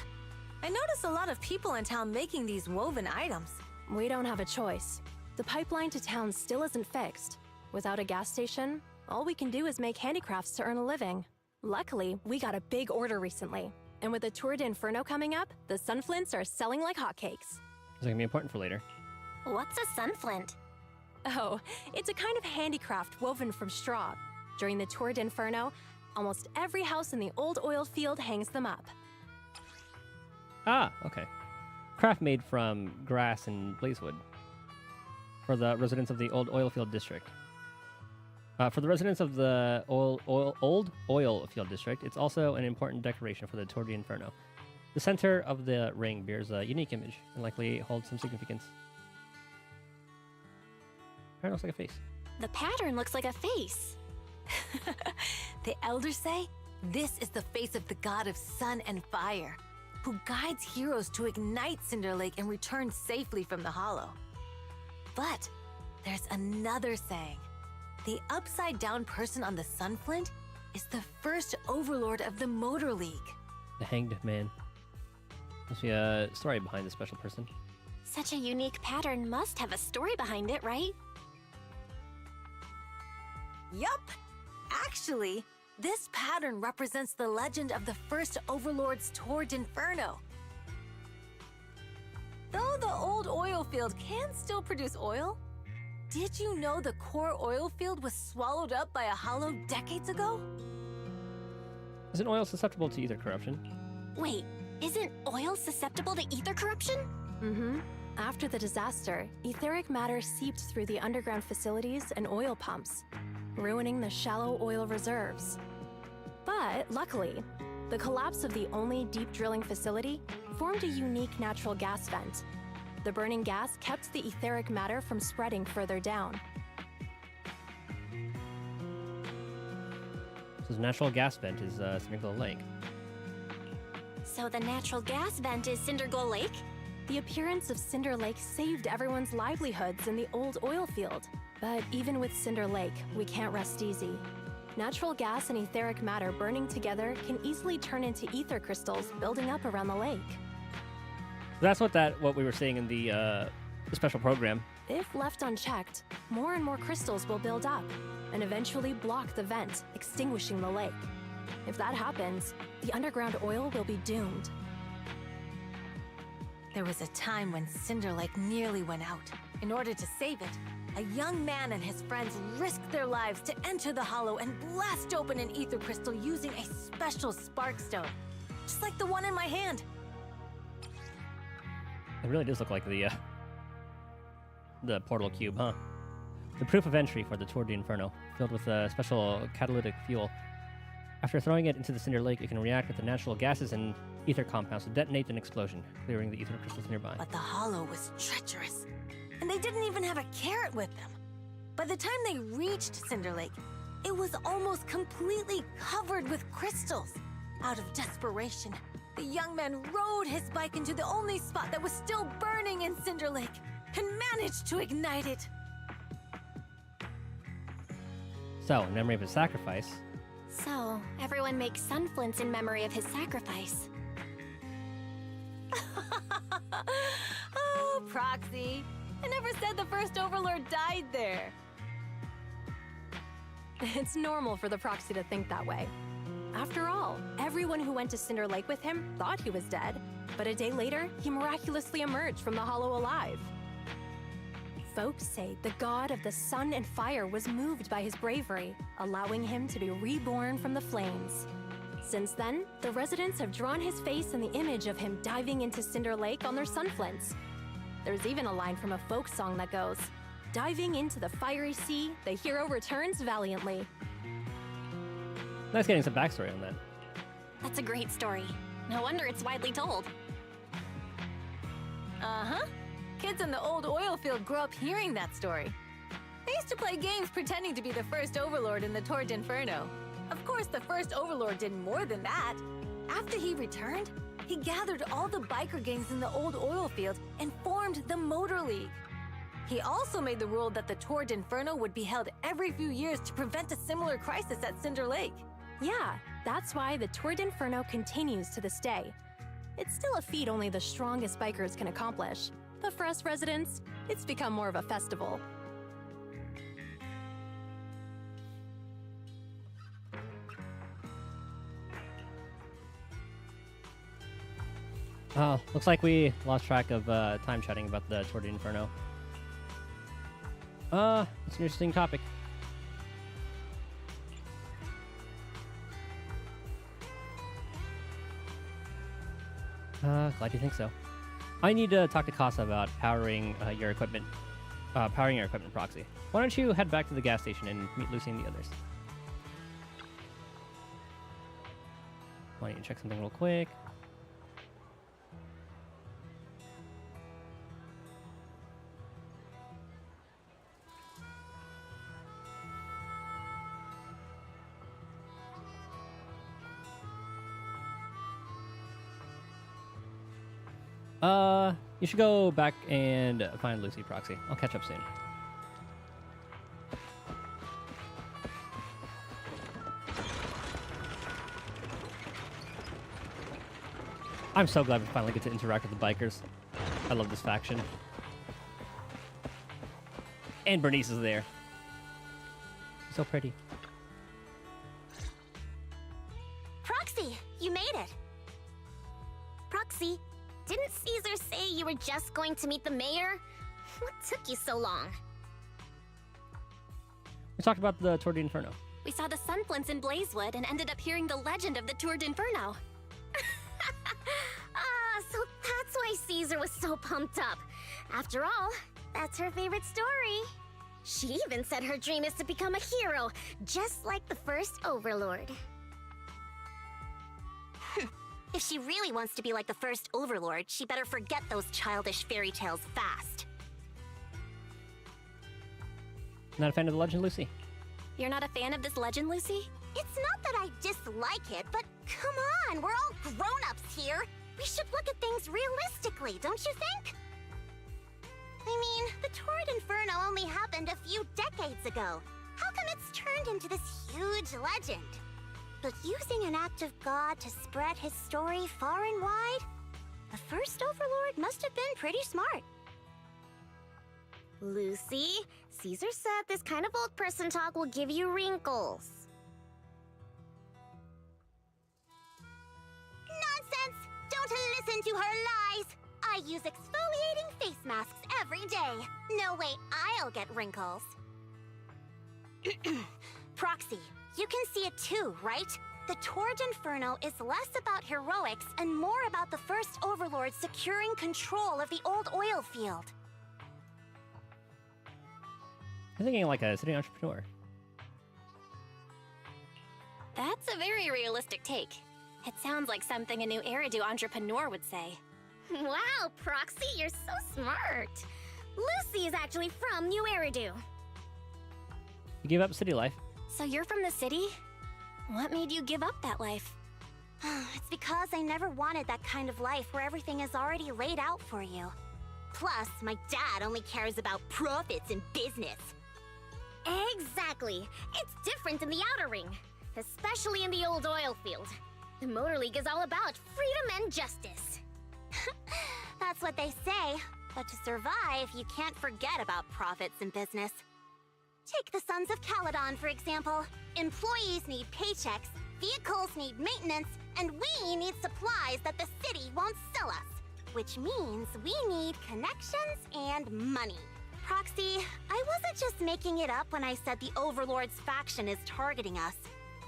I noticed a lot of people in town making these woven items. we don't have a choice. The pipeline to town still isn't fixed. Without a gas station, all we can do is make handicrafts to earn a living. Luckily, we got a big order recently. And with the Tour d'Inferno coming up, the sunflints are selling like hotcakes. It's gonna be important for later. What's a sunflint? Oh, it's a kind of handicraft woven from straw. During the Tour d'Inferno, almost every house in the old oil field hangs them up. Ah, okay. Craft made from grass and blazewood. For the residents of the old oil field district. For the residents of the old oil field district, it's also an important decoration for the Tour d'Inferno. The center of the ring bears a unique image and likely holds some significance. It looks like a face. The pattern looks like a face. The elders say this is the face of the god of sun and fire, who guides heroes to ignite Cinder Lake and return safely from the hollow. But there's another saying. The upside-down person on the Sunflint is the first overlord of the Motor League. The Hanged Man. Must be a story behind the special person. Such a unique pattern must have a story behind it, right? Yup! Actually, this pattern represents the legend of the first overlord's Tour d'Inferno. Though the old oil field can still produce oil, did you know the core oil field was swallowed up by a hollow decades ago? Isn't oil susceptible to ether corruption? Wait, isn't oil susceptible to ether corruption? Mm-hmm. After the disaster, etheric matter seeped through the underground facilities and oil pumps, ruining the shallow oil reserves. But luckily, the collapse of the only deep drilling facility formed a unique natural gas vent. The burning gas kept the etheric matter from spreading further down. So the natural gas vent is Cindergold Lake. So the natural gas vent is Cindergold Lake? The appearance of Cinder Lake saved everyone's livelihoods in the old oil field. But even with Cinder Lake, we can't rest easy. Natural gas and etheric matter burning together can easily turn into ether crystals building up around the lake. That's what we were seeing in the special program. If left unchecked, more and more crystals will build up and eventually block the vent, extinguishing the lake. If that happens, the underground oil will be doomed. There was a time when Cinder Lake nearly went out. In order to save it, a young man and his friends risked their lives to enter the hollow and blast open an ether crystal using a special spark stone, just like the one in my hand. It really does look like the portal cube, huh? The proof of entry for the Tour d'Inferno, filled with a special catalytic fuel. After throwing it into the Cinder Lake, it can react with the natural gases and ether compounds to detonate an explosion, clearing the ether crystals nearby. But the hollow was treacherous, and they didn't even have a carrot with them. By the time they reached Cinder Lake, it was almost completely covered with crystals. Out of desperation, the young man rode his bike into the only spot that was still burning in Cinder Lake and managed to ignite it. So, in memory of his sacrifice. So, everyone makes sunflints in memory of his sacrifice. Oh, Proxy. I never said the first Overlord died there. It's normal for the Proxy to think that way. After all, everyone who went to Cinder Lake with him thought he was dead, but a day later, he miraculously emerged from the hollow alive. Folks say the god of the sun and fire was moved by his bravery, allowing him to be reborn from the flames. Since then, the residents have drawn his face and the image of him diving into Cinder Lake on their sunflints. There's even a line from a folk song that goes, "Diving into the fiery sea, the hero returns valiantly." Nice getting some backstory on that. That's a great story. No wonder it's widely told. Uh-huh. Kids in the old oil field grew up hearing that story. They used to play games pretending to be the first Overlord in the Tour d'Inferno. Of course, the first Overlord did more than that. After he returned, he gathered all the biker gangs in the old oil field and formed the Motor League. He also made the rule that the Tour d'Inferno would be held every few years to prevent a similar crisis at Cinder Lake. Yeah, that's why the Tour d'Inferno continues to this day. It's still a feat only the strongest bikers can accomplish, but for us residents, it's become more of a festival. Oh, looks like we lost track of time chatting about the Tour de Inferno. It's an interesting topic. Glad you think so. I need to talk to Casa about powering your equipment proxy. Why don't you head back to the gas station and meet Lucy and the others? Why don't you check something real quick? You should go back and find Lucy proxy. I'll catch up soon. I'm so glad we finally get to interact with the bikers. I love this faction. And Bernice is there. So pretty. Proxy, you made it. Proxy, didn't Caesar say you were just going to meet the mayor? What took you so long? We talked about the Tour de Inferno. We saw the sunflints in Blazewood and ended up hearing the legend of the Tour de Inferno. So that's why Caesar was so pumped up. After all, that's her favorite story. She even said her dream is to become a hero, just like the first Overlord. If she really wants to be like the first Overlord, she better forget those childish fairy tales fast. Not a fan of the legend, Lucy? You're not a fan of this legend, Lucy? It's not that I dislike it, but come on, we're all grown-ups here. We should look at things realistically, don't you think? I mean, the Tour de Inferno only happened a few decades ago. How come it's turned into this huge legend? But using an act of God to spread his story far and wide? The first Overlord must have been pretty smart. Lucy, Caesar said this kind of old person talk will give you wrinkles. Nonsense! Don't listen to her lies! I use exfoliating face masks every day. No way I'll get wrinkles. Proxy, you can see it too, right? The Tour de Inferno is less about heroics and more about the first Overlord securing control of the old oil field. I'm thinking like a city entrepreneur. That's a very realistic take. It sounds like something a new Eridu entrepreneur would say. Wow, Proxy, you're so smart. Lucy is actually from New Eridu. You gave up city life. So you're from the city? What made you give up that life? It's because I never wanted that kind of life where everything is already laid out for you. Plus, my dad only cares about profits and business. Exactly. It's different in the Outer Ring, especially in the old oil field. The Motor League is all about freedom and justice. That's what they say, but to survive, you can't forget about profits and business. Take the Sons of Caledon, for example. Employees need paychecks, vehicles need maintenance, and we need supplies that the city won't sell us. Which means we need connections and money. Proxy, I wasn't just making it up when I said the Overlord's faction is targeting us.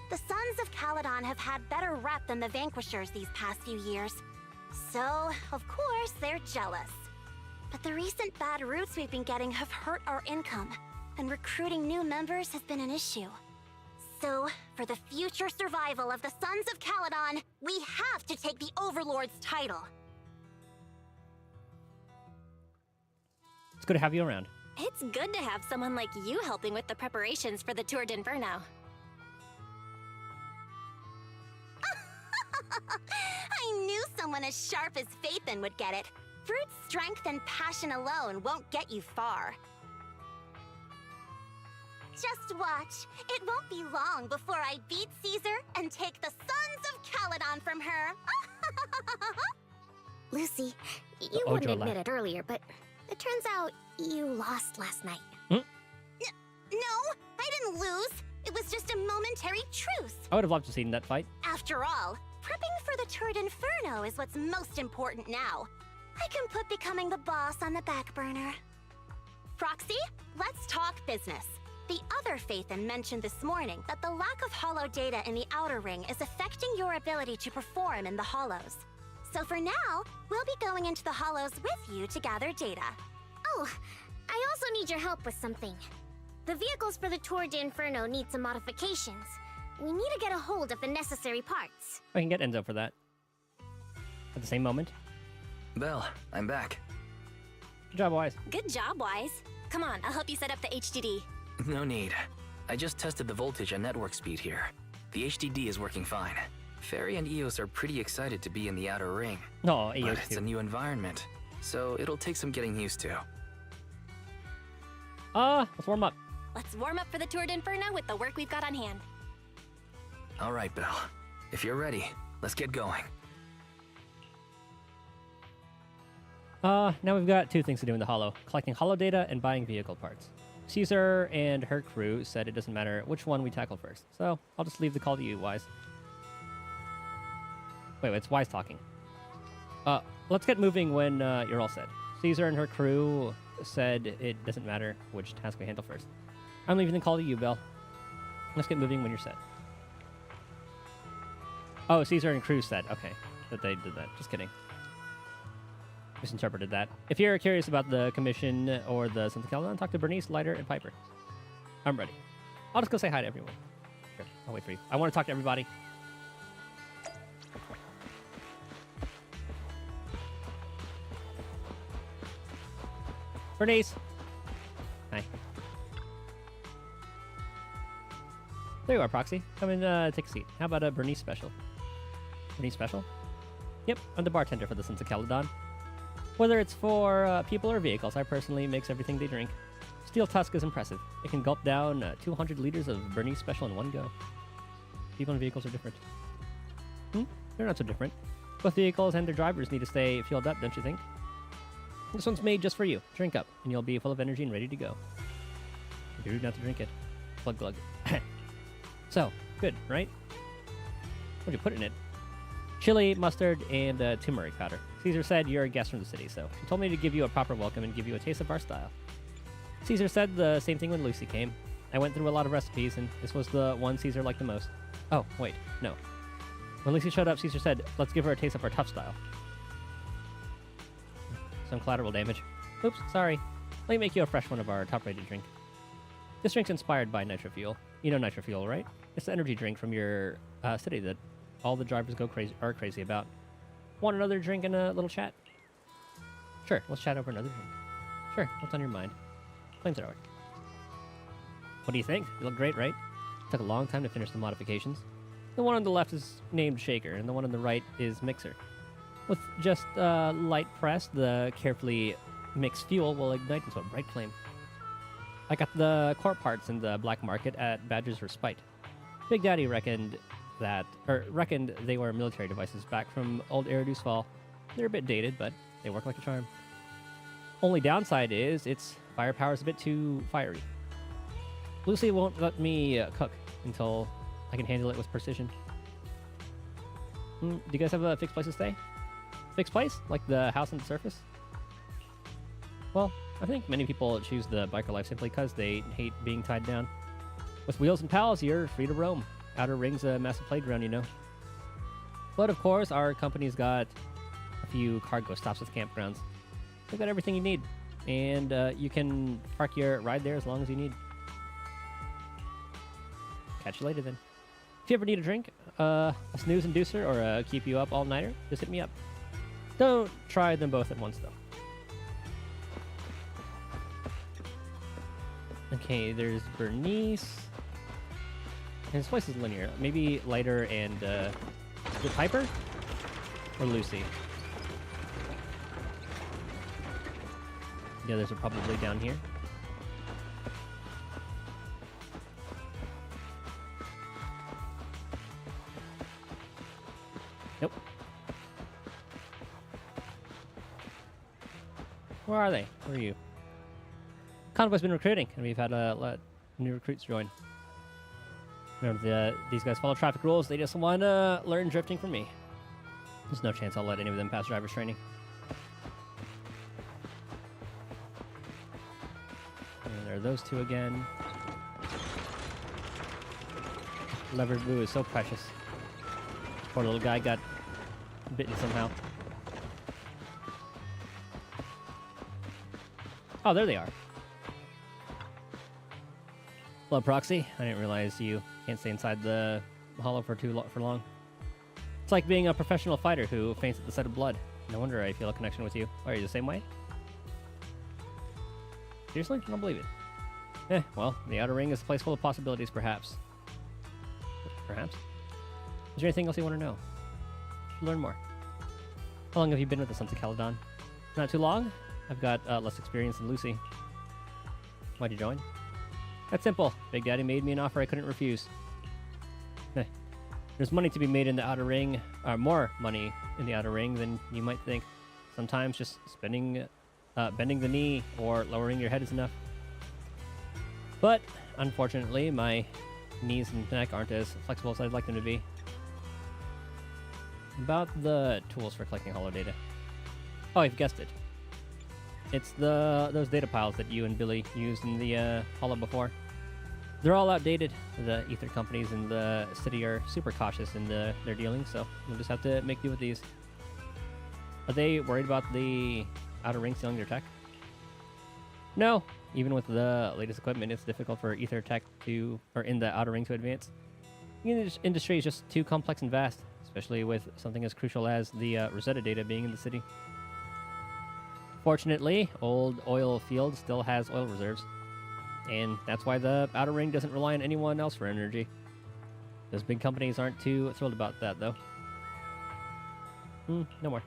The Sons of Caledon have had better rep than the Vanquishers these past few years. So, of course, they're jealous. But the recent bad routes we've been getting have hurt our income, and recruiting new members has been an issue. So, for the future survival of the Sons of Caledon, we have to take the Overlord's title. It's good to have you around. It's good to have someone like you helping with the preparations for the Tour de Inferno. I knew someone as sharp as Phaethon would get it. Brute strength and passion alone won't get you far. Just watch. It won't be long before I beat Caesar and take the Sons of Caledon from her. Lucy, You wouldn't admit it earlier, but it turns out you lost last night. Hmm? No, I didn't lose. It was just a momentary truce. I would have loved to have seen that fight. After all, prepping for the turret Inferno is what's most important now. I can put becoming the boss on the back burner. Proxy, let's talk business. The other Phaethon mentioned this morning that the lack of hollow data in the Outer Ring is affecting your ability to perform in the Hollows. So for now, we'll be going into the Hollows with you to gather data. Oh, I also need your help with something. The vehicles for the Tour de Inferno need some modifications. We need to get a hold of the necessary parts. I can get Enzo for that. At the same moment. Belle, I'm back. Good job, Wise. Good job, Wise. Come on, I'll help you set up the HDD. No need. I just tested the voltage and network speed here. The HDD is working fine. Fairy and Eos are pretty excited to be in the Outer Ring. No, Eos but it's a new environment, so it'll take some getting used to. Let's warm up. Let's warm up for the Tour de Inferno with the work we've got on hand. All right, Belle. If you're ready, let's get going. Now we've got two things to do in the Hollow. Collecting Hollow data and buying vehicle parts. Caesar and her crew said it doesn't matter which one we tackle first. So, I'll just leave the call to you, Wise. Wait, it's Wise talking. Let's get moving when you're all set. Caesar and her crew said it doesn't matter which task we handle first. I'm leaving the call to you, Belle. Let's get moving when you're set. Oh, Caesar and crew said, okay, that they did that. Just kidding. Misinterpreted that. If you're curious about the commission or the Sons of Caledon, talk to Bernice, Lighter, and Piper. I'm ready. I'll just go say hi to everyone. Sure, I'll wait for you. I want to talk to everybody. Bernice. Hi. There you are, Proxy. Come and take a seat. How about a Bernice special? Bernice special? Yep, I'm the bartender for the Sons of Caledon. Whether it's for people or vehicles, I personally mix everything they drink. Steel Tusk is impressive. It can gulp down 200 liters of Bernice special in one go. People and vehicles are different. They're not so different. Both vehicles and their drivers need to stay fueled up, don't you think? This one's made just for you. Drink up, and you'll be full of energy and ready to go. It'd be rude not to drink it. Glug glug. So, good, right? What'd you put in it? Chili, mustard, and turmeric powder. Caesar said you're a guest from the city, so he told me to give you a proper welcome and give you a taste of our style. Caesar said the same thing when Lucy came. I went through a lot of recipes, and this was the one Caesar liked the most. Oh, wait, no. When Lucy showed up, Caesar said, let's give her a taste of our tough style. Some collateral damage. Oops, sorry. Let me make you a fresh one of our top-rated drink. This drink's inspired by Nitro Fuel. You know Nitro Fuel, right? It's the energy drink from your city that all the drivers are crazy about. Want another drink and a little chat? Sure, let's chat over another drink. Sure, what's on your mind? Flamethrower. What do you think? You look great, right? Took a long time to finish the modifications. The one on the left is named Shaker, and the one on the right is Mixer. With just light press, the carefully mixed fuel will ignite into a bright flame. I got the core parts in the black market at Badger's Respite. Big Daddy reckoned they were military devices back from old Eridu's Fall. They're a bit dated, but they work like a charm. Only downside is its firepower's a bit too fiery. Lucy won't let me cook until I can handle it with precision. Do you guys have a fixed place to stay? Fixed place? Like the house on the surface? Well, I think many people choose the biker life simply because they hate being tied down. With wheels and pals, you're free to roam. Outer Ring's a massive playground, you know. But of course, our company's got a few cargo stops with campgrounds. They've got everything you need. And you can park your ride there as long as you need. Catch you later then. If you ever need a drink, a snooze inducer, or a keep you up all-nighter, just hit me up. Don't try them both at once, though. Okay, there's Bernice. And this place is linear. Maybe Lighter and, is it Piper? Or Lucy? The others are probably down here. Nope. Where are they? Where are you? Convoy's been recruiting, and we've had a lot of new recruits join. Remember, these guys follow traffic rules. They just want to learn drifting from me. There's no chance I'll let any of them pass driver's training. And there are those two again. Levered blue is so precious. Poor little guy got bitten somehow. Oh, there they are. Hello, Proxy. I didn't realize you can't stay inside the hollow for long. It's like being a professional fighter who faints at the sight of blood. No wonder I feel a connection with you. Are you the same way? Seriously? I don't believe it. Well, the Outer Ring is a place full of possibilities, perhaps. Perhaps? Is there anything else you want to know? Learn more. How long have you been with the Sons of Caledon? Not too long. I've got less experience than Lucy. Why'd you join? That's simple. Big Daddy made me an offer I couldn't refuse. There's money to be made in the Outer Ring, or more money in the Outer Ring than you might think. Sometimes just bending the knee or lowering your head is enough. But unfortunately, my knees and neck aren't as flexible as I'd like them to be. About the tools for collecting hollow data. Oh, you've guessed it. It's those data piles that you and Billy used in the hollow before. They're all outdated. The ether companies in the city are super cautious in their dealings, so we'll just have to make do with these. Are they worried about the Outer Ring stealing their tech? No. Even with the latest equipment, it's difficult for ether tech in the Outer Ring to advance. The industry is just too complex and vast, especially with something as crucial as the Rosetta data being in the city. Fortunately, old oil field still has oil reserves, and that's why the Outer Ring doesn't rely on anyone else for energy. Those big companies aren't too thrilled about that, though. No more.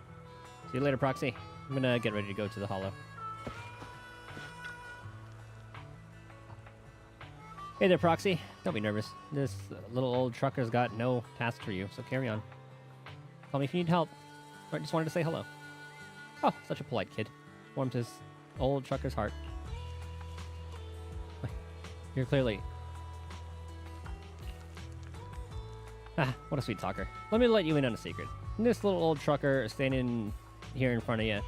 See you later, Proxy. I'm gonna get ready to go to the hollow. Hey there, Proxy. Don't be nervous. This little old trucker's got no task for you, so carry on. Call me if you need help. Or just wanted to say hello. Oh, such a polite kid. Warms his old trucker's heart. You're clearly... what a sweet talker. Let me let you in on a secret. This little old trucker standing here in front of you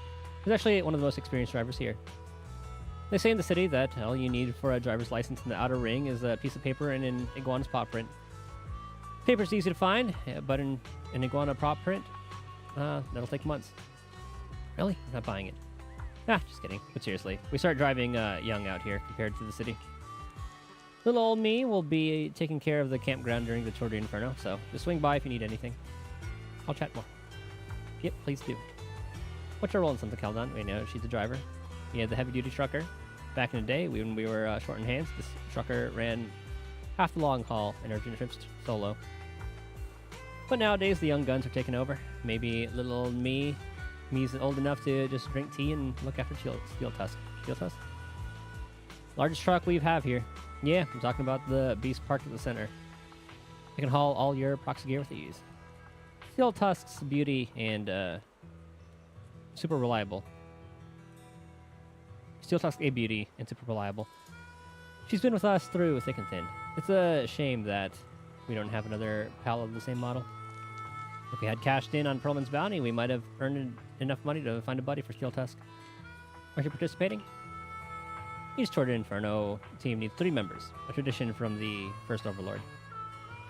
is actually one of the most experienced drivers here. They say in the city that all you need for a driver's license in the Outer Ring is a piece of paper and an iguana's paw print. Paper's easy to find, but an iguana paw print, that'll take months. Really? I'm not buying it. Just kidding. But seriously, we start driving young out here compared to the city. Little old me will be taking care of the campground during the Tour de Inferno, so just swing by if you need anything. I'll chat more. Yep, please do. What's your role in Sons of Caledon? We know she's a driver. We had the heavy-duty trucker. Back in the day, when we were short in hands, this trucker ran half the long haul and urgent trips solo. But nowadays, the young guns are taking over. Maybe little old me's old enough to just drink tea and look after Steel Tusk. Steel Tusk? Largest truck we have here. Yeah, I'm talking about the beast parked at the center. It can haul all your proxy gear with ease. Steel Tusk's beauty and super reliable. Steel Tusk a beauty and super reliable. She's been with us through thick and thin. It's a shame that we don't have another pal of the same model. If we had cashed in on Perlman's bounty, we might have earned enough money to find a buddy for Steel Tusk. Are you participating? Each Tour de Inferno team needs 3 members, a tradition from the first Overlord.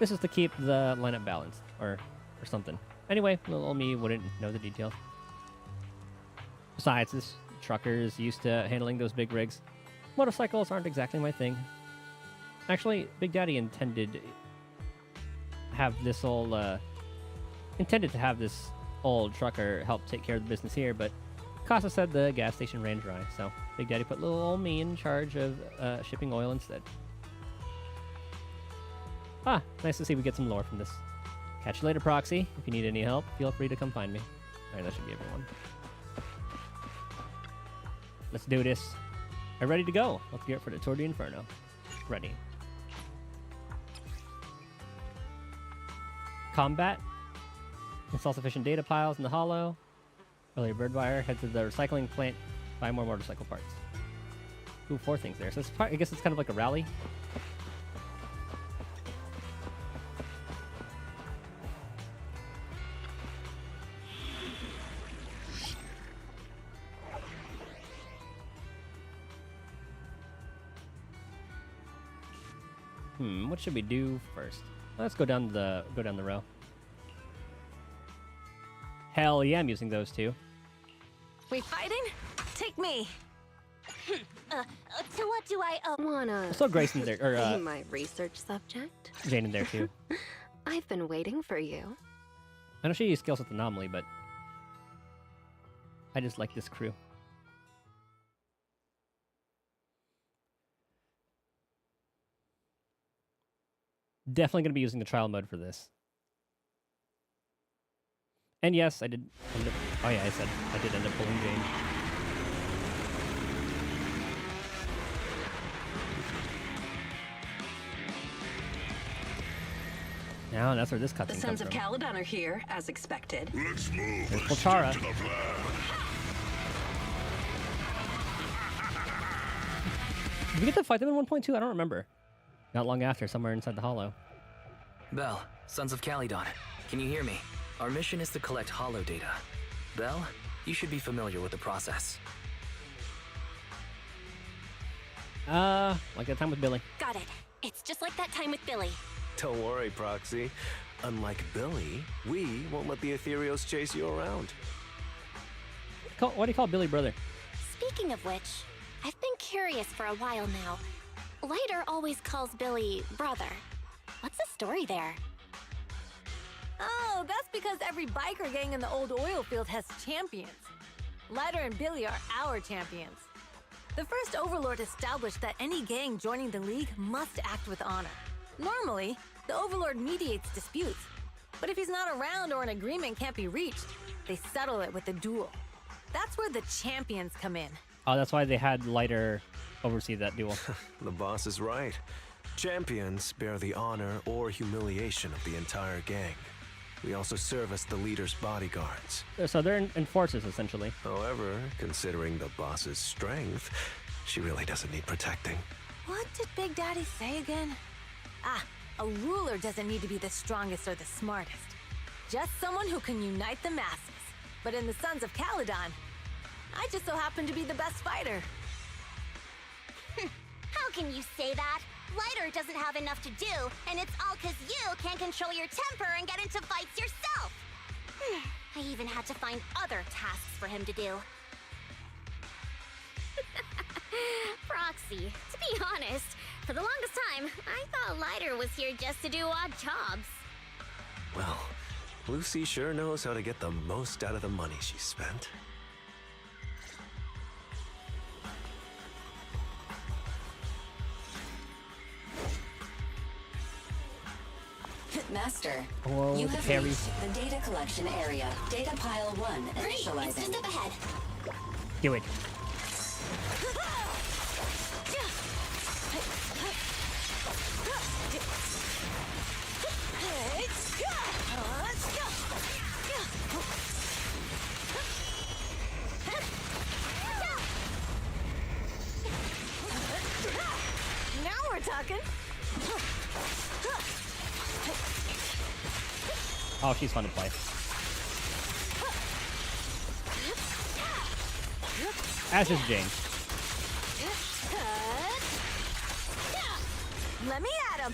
This is to keep the lineup balanced, or something. Anyway, little old me wouldn't know the details. Besides, this trucker is used to handling those big rigs. Motorcycles aren't exactly my thing. Actually, Big Daddy intended to have this old trucker help take care of the business here, but Casa said the gas station ran dry, so Big Daddy put little old me in charge of shipping oil instead. Nice to see we get some lore from this. Catch you later, Proxy. If you need any help, feel free to come find me. Alright, that should be everyone. Let's do this. I'm ready to go. Let's gear up for the Tour de Inferno. Ready. Combat. Install sufficient data piles in the hollow. Earlier Birdwire, head to the recycling plant 5 more motorcycle parts. Ooh, 4 things there. So it's I guess it's kind of like a rally. What should we do first? Let's go down the row. Hell yeah, I'm using those two. We fighting? Take me. So what do I wanna? I saw Grace in there, or be my research subject? Jane in there too. I've been waiting for you. I know she scales with Anomaly, but I just like this crew. Definitely going to be using the trial mode for this. And yes, I did end up... Oh yeah, I did end up pulling Jane. Now that's where this cutscene comes from. The Sons of Caledon are here, as expected. Let's move. There's Polchara. To the plan. Did we get to fight them in 1.2? I don't remember. Not long after, somewhere inside the hollow. Bell, Sons of Caledon, can you hear me? Our mission is to collect hollow data. Bell, you should be familiar with the process. Like that time with Billy. Got it. It's just like that time with Billy. Don't worry, Proxy. Unlike Billy, we won't let the Ethereos chase you around. What do you call Billy brother? Speaking of which, I've been curious for a while now. Lighter always calls Billy brother. What's the story there? Oh, that's because every biker gang in the old oil field has champions. Lighter and Billy are our champions. The first Overlord established that any gang joining the League must act with honor. Normally, the Overlord mediates disputes, but if he's not around or an agreement can't be reached, they settle it with a duel. That's where the champions come in. Oh, that's why they had Lighter oversee that duel. The boss is right. Champions bear the honor or humiliation of the entire gang. We also serve as the leader's bodyguards. So they're enforcers, essentially. However, considering the boss's strength, she really doesn't need protecting. What did Big Daddy say again? A ruler doesn't need to be the strongest or the smartest. Just someone who can unite the masses. But in the Sons of Caledon, I just so happen to be the best fighter. How can you say that? Lighter doesn't have enough to do, and it's all because you can't control your temper and get into fights yourself. I even had to find other tasks for him to do. Proxy, to be honest, for the longest time, I thought Lighter was here just to do odd jobs. Well, Lucy sure knows how to get the most out of the money she spent. Master, Whoa, you the have carries. reached the data collection area. Data pile 1 initializing. It's just up ahead. Do it. Now we're talking. Oh, she's fun to play. As is Jane. Let me at him.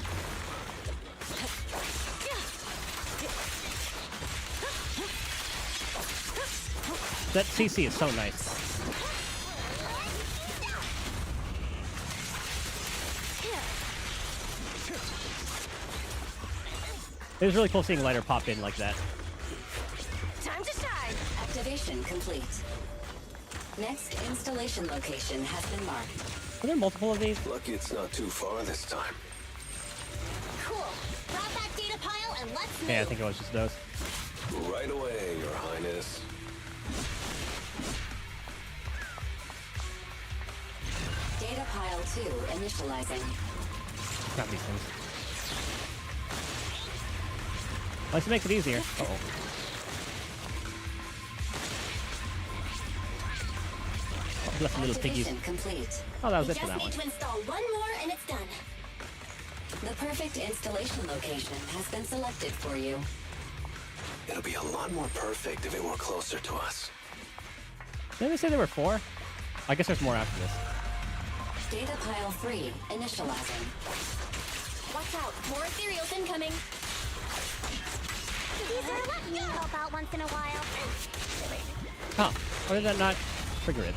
That CC is so nice. It was really cool seeing Lighter pop in like that. Time to shine. Activation complete. Next installation location has been marked. Are there multiple of these? Lucky it's not too far this time. Cool. Grab that data pile and let's move. Yeah, I think it was just those. Right away, Your Highness. Data pile 2 initializing. Not these things. Let's make it easier. Uh-oh. Left little piggies. Complete. Oh, that was We it for just that need one. to install one more and it's done. The perfect installation location has been selected for you. It'll be a lot more perfect if it were closer to us. Didn't they say there were 4? I guess there's more after this. Data pile 3 initializing. Watch out, more ethereals incoming. Caesar, let me help out once in a while. Huh. Why did that not trigger it?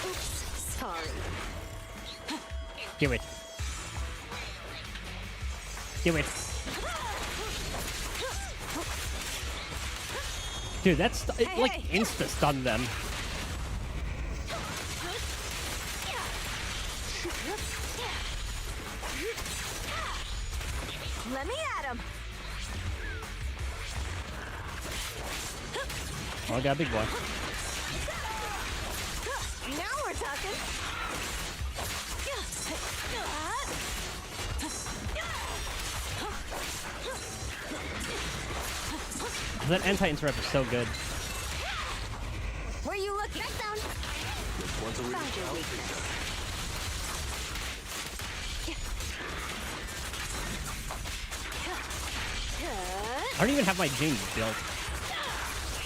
Oops, sorry. Do it. Do it. Dude, that's it, Hey, like hey. insta-stun them. Let me at him. Oh, I got a big boy. Now we're talking. That anti-interrupt is so good. Where you looking? Down. Found your weakness. I don't even have my Jane built.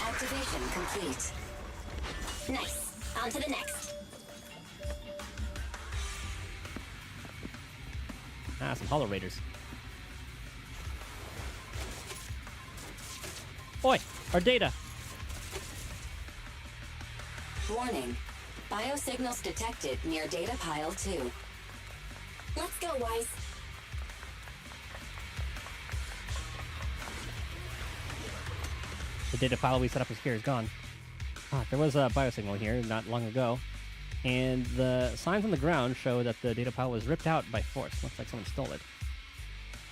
Activation complete. Nice. On to the next. Ah, some Hollow Raiders. Oi, our data. Warning. Biosignals detected near data pile 2. Let's go, Wise. The data file we set up here is gone. Ah, there was a biosignal here not long ago, and the signs on the ground show that the data pile was ripped out by force. Looks like someone stole it.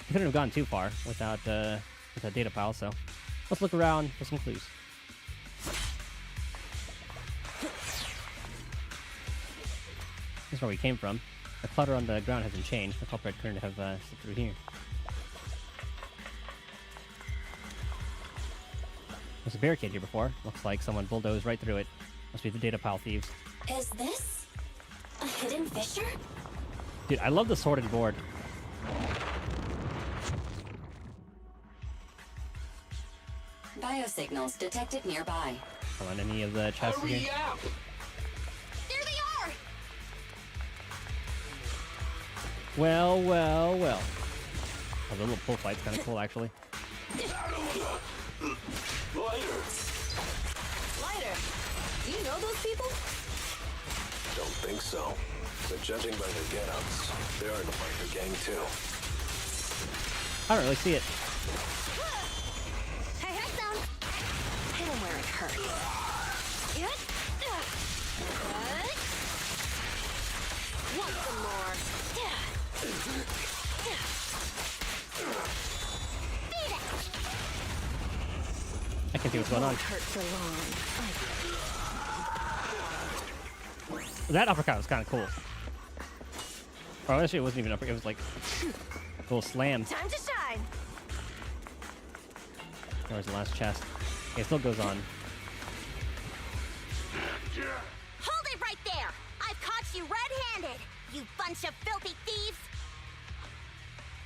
We couldn't have gone too far without a data pile, so let's look around for some clues. This is where we came from. The clutter on the ground hasn't changed. The culprit couldn't have slipped through here. There's a barricade here before. Looks like someone bulldozed right through it. Must be the data pile thieves. Is this a hidden fissure? Dude, I love the sorted board. Biosignals detected nearby. Come on, any of the chests here? There they are! Well, well, well. Oh, the little pull fight's kind of cool, actually. Lighter. Do you know those people? Don't think so. But judging by their get-ups, they're in the biker gang too. I don't really see it. Hey, head down. Hit him where it hurts. Want some more? I can see what's going on. Hurt for long. That uppercut was kind of cool. Oh, actually, it wasn't even uppercut. It was like a little slam. Time to shine. There's the last chest. Okay, it still goes on. Hold it right there! I've caught you red-handed, you bunch of filthy thieves!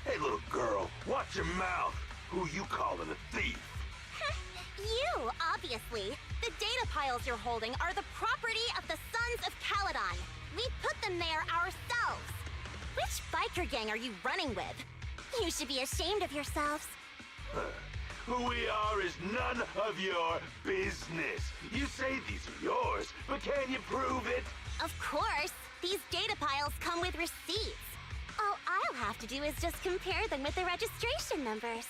Hey, little girl, watch your mouth. Who you calling a thief? You, obviously. The data piles you're holding are the property of the Sons of Caledon. We put them there ourselves. Which biker gang are you running with? You should be ashamed of yourselves. Who we are is none of your business. You say these are yours, but can you prove it? Of course. These data piles come with receipts. All I'll have to do is just compare them with the registration numbers.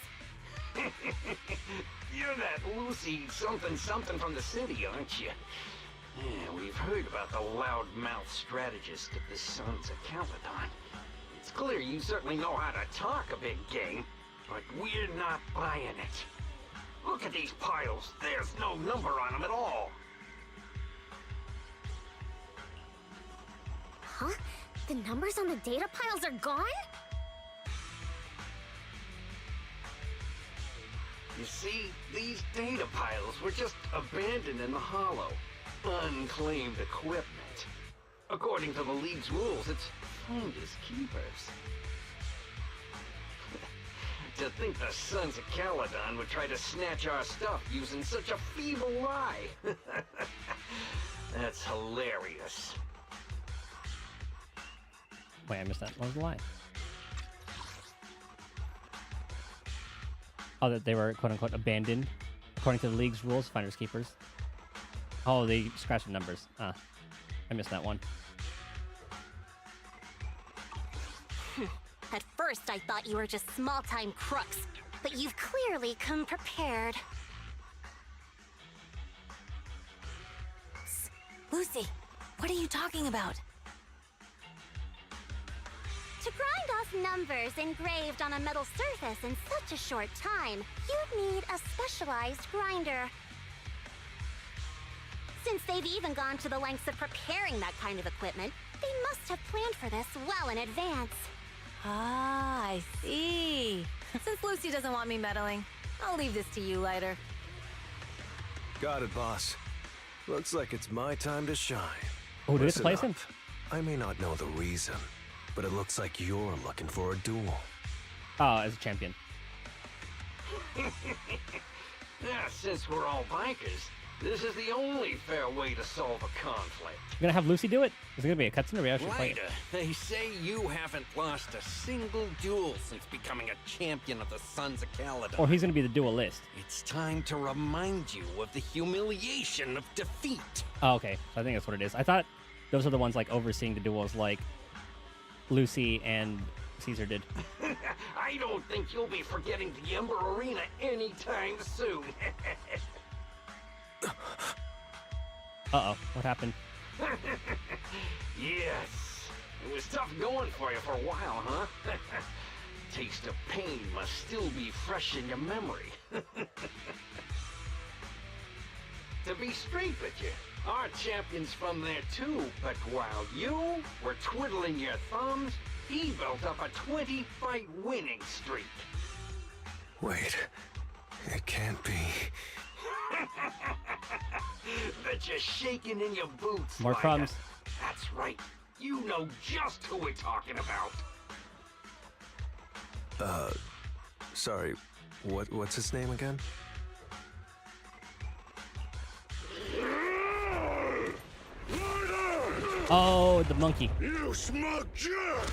You're that Lucy something from the city, aren't you? Yeah, we've heard about the loudmouth strategist of the Sons of Caledon. It's clear you certainly know how to talk a big game, but we're not buying it. Look at these piles. There's no number on them at all. Huh? The numbers on the data piles are gone? You see, these data piles were just abandoned in the hollow. Unclaimed equipment. According to the League's rules, it's finders keepers. To think the Sons of Caledon would try to snatch our stuff using such a feeble lie. That's hilarious. Wait, I missed that. What was the lie? Oh, that they were quote-unquote abandoned. According to the League's rules, finders keepers. Oh, they scratched the numbers. I missed that one. At first, I thought you were just small-time crooks, but you've clearly come prepared. Psst. Lucy, what are you talking about? To grind off numbers engraved on a metal surface in such a short time, you'd need a specialized grinder. Since they've even gone to the lengths of preparing that kind of equipment, they must have planned for this well in advance. Ah, I see. Since Lucy doesn't want me meddling, I'll leave this to you, Lighter. Got it, boss. Looks like it's my time to shine. Oh, did it place him? I may not know the reason, but it looks like you're looking for a duel. Oh, as a champion. Yeah, since we're all bikers, this is the only fair way to solve a conflict. You're gonna have Lucy do it? Is it gonna be a cutscene or we actually fight? Ryder, they say you haven't lost a single duel since becoming a champion of the Sons of Caledon. Or he's gonna be the duelist. It's time to remind you of the humiliation of defeat. Oh, okay. So I think that's what it is. I thought those are the ones like overseeing the duels like Lucy and Caesar did. I don't think you'll be forgetting the Ember Arena anytime soon. Uh-oh, what happened? Yes, it was tough going for you for a while, huh? Taste of pain must still be fresh in your memory. To be straight with you, our champion's from there too, but while you were twiddling your thumbs, he built up a 20-fight winning streak. Wait, it can't be. Bet you're shaking in your boots. More crumbs. That's right. You know just who we're talking about. Sorry, what's his name again? Oh, the monkey. You smug jerk!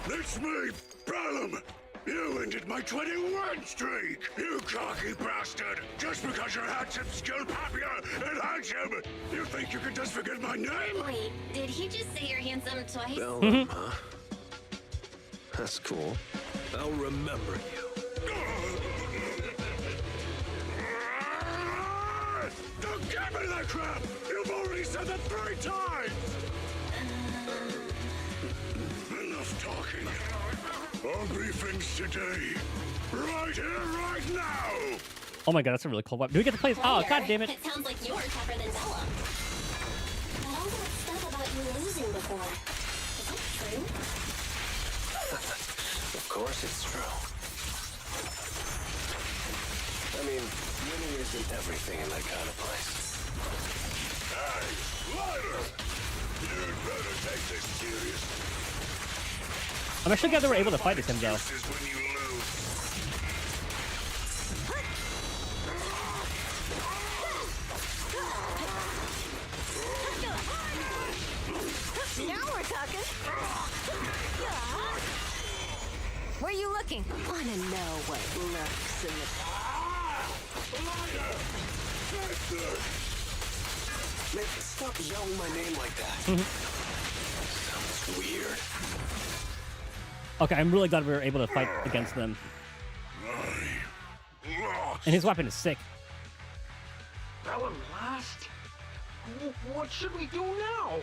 It's me, Bellum! You ended my 20-win streak! You cocky bastard! Just because you're handsome, skilled, happier, and handsome, you think you can just forget my name? Wait, did he just say you're handsome twice? Bellum, huh? That's cool. I'll remember you. Don't give me that crap! You've already said that 3 times! Enough talking. I'll be finished today. Right here, right now! Oh my god, that's a really cool weapon. Do we get to play this? Oh, god damn it. It sounds like you're tougher than Bella. But all that stuff about you losing before, is that true? Of course it's true. I mean, winning isn't everything in that kind of place. Hey, Lighter! You'd better take this seriously. I'm actually glad they were able to fight this him though. Now we're talking. Where are you looking? Wanna know what lurks in the... Man, stop yelling my name like that. Sounds weird. Okay, I'm really glad we were able to fight against them. And his weapon is sick. Bellum lost? What should we do now?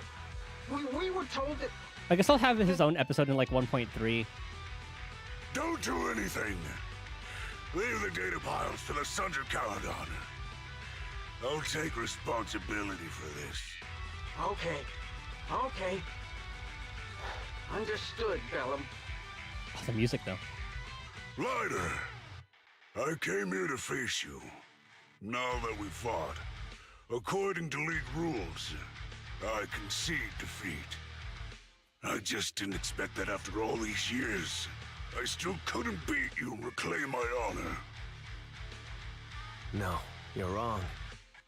We were told that... I guess I'll have his own episode in like 1.3. Don't do anything. Leave the data piles to the Sons of Caledon. I'll take responsibility for this. Okay. Understood, Bellum. Oh, the music though. Lighter, I came here to face you. Now that we fought, according to League rules, I concede defeat. I just didn't expect that after all these years, I still couldn't beat you and reclaim my honor. No, you're wrong.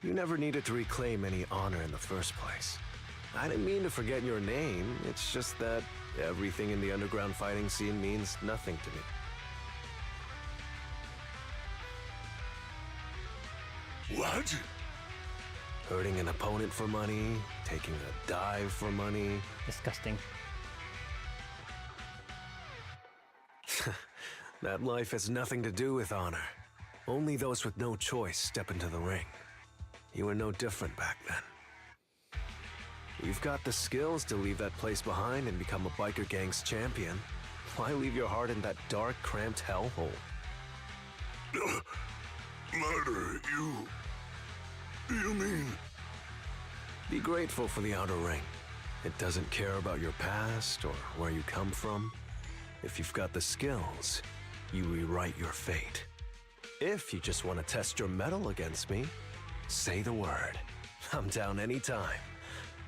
You never needed to reclaim any honor in the first place. I didn't mean to forget your name, it's just that everything in the underground fighting scene means nothing to me. What? Hurting an opponent for money, taking a dive for money. Disgusting. That life has nothing to do with honor. Only those with no choice step into the ring. You were no different back then. You've got the skills to leave that place behind and become a biker gang's champion. Why leave your heart in that dark, cramped hellhole? Ladder, you mean? Be grateful for the outer ring. It doesn't care about your past or where you come from. If you've got the skills, you rewrite your fate. If you just want to test your mettle against me, say the word. I'm down anytime.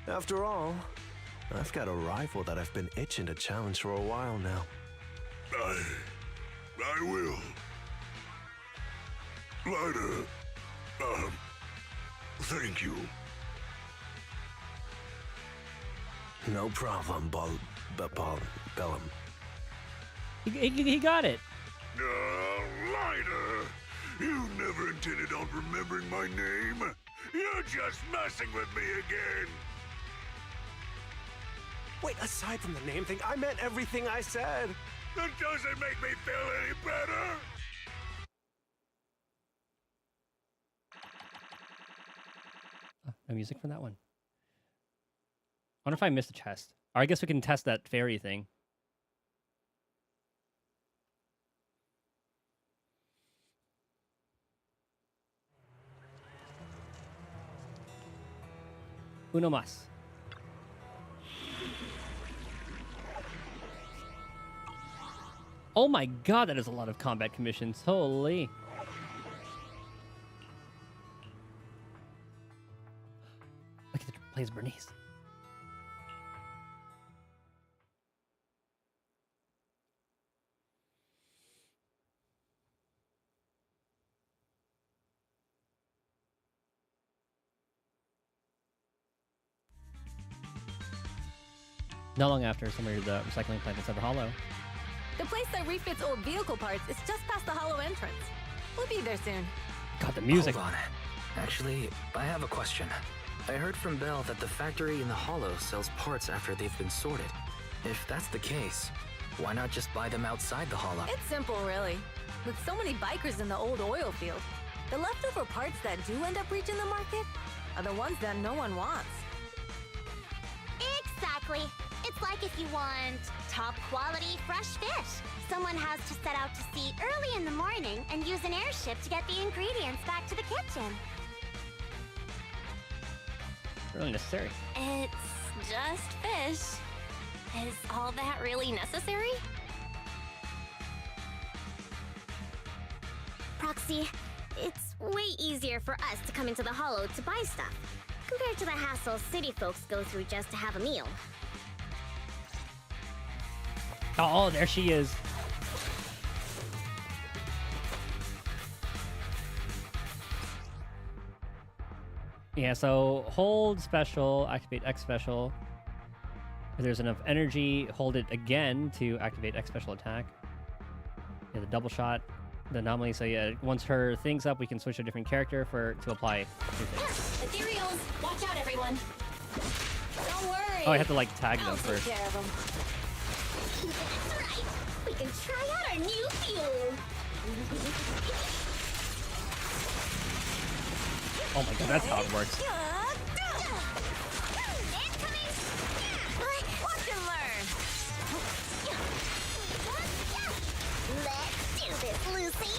After all, I've got a rival that I've been itching to challenge for a while now. I will. Ladder, thank you. No problem, Bellum. He got it. Ladder, you never intended on remembering my name. You're just messing with me again. Wait, aside from the name thing, I meant everything I said. That doesn't make me feel any better. No music from that one. I wonder if I missed a chest. Or I guess we can test that fairy thing. Uno más. Oh my god, that is a lot of combat commissions. Holy. Look at the plays Bernice. Not long after, somewhere near the recycling plant inside the hollow. The place that refits old vehicle parts is just past the hollow entrance. We'll be there soon. God, the music. Hold on. Actually, I have a question. I heard from Belle that the factory in the hollow sells parts after they've been sorted. If that's the case, why not just buy them outside the hollow? It's simple, really. With so many bikers in the old oil field, the leftover parts that do end up reaching the market are the ones that no one wants. Exactly. It's like if you want top quality fresh fish. Someone has to set out to sea early in the morning and use an airship to get the ingredients back to the kitchen. Really necessary. It's just fish. Is all that really necessary? Proxy, it's way easier for us to come into the hollow to buy stuff, compared to the hassle city folks go through just to have a meal. Oh, there she is. Yeah, so hold special, activate X special. If there's enough energy, hold it again to activate X special attack. Yeah, the double shot, the anomaly. So yeah, once her thing's up, we can switch to a different character to apply new things. Ethereals, watch out, everyone. Don't worry. Oh, I have to like tag them I'll first. take care of them. That's right. We can try out our new fuel. Oh my god, that's how it works. Watch and learn. Let's do this, Lucy.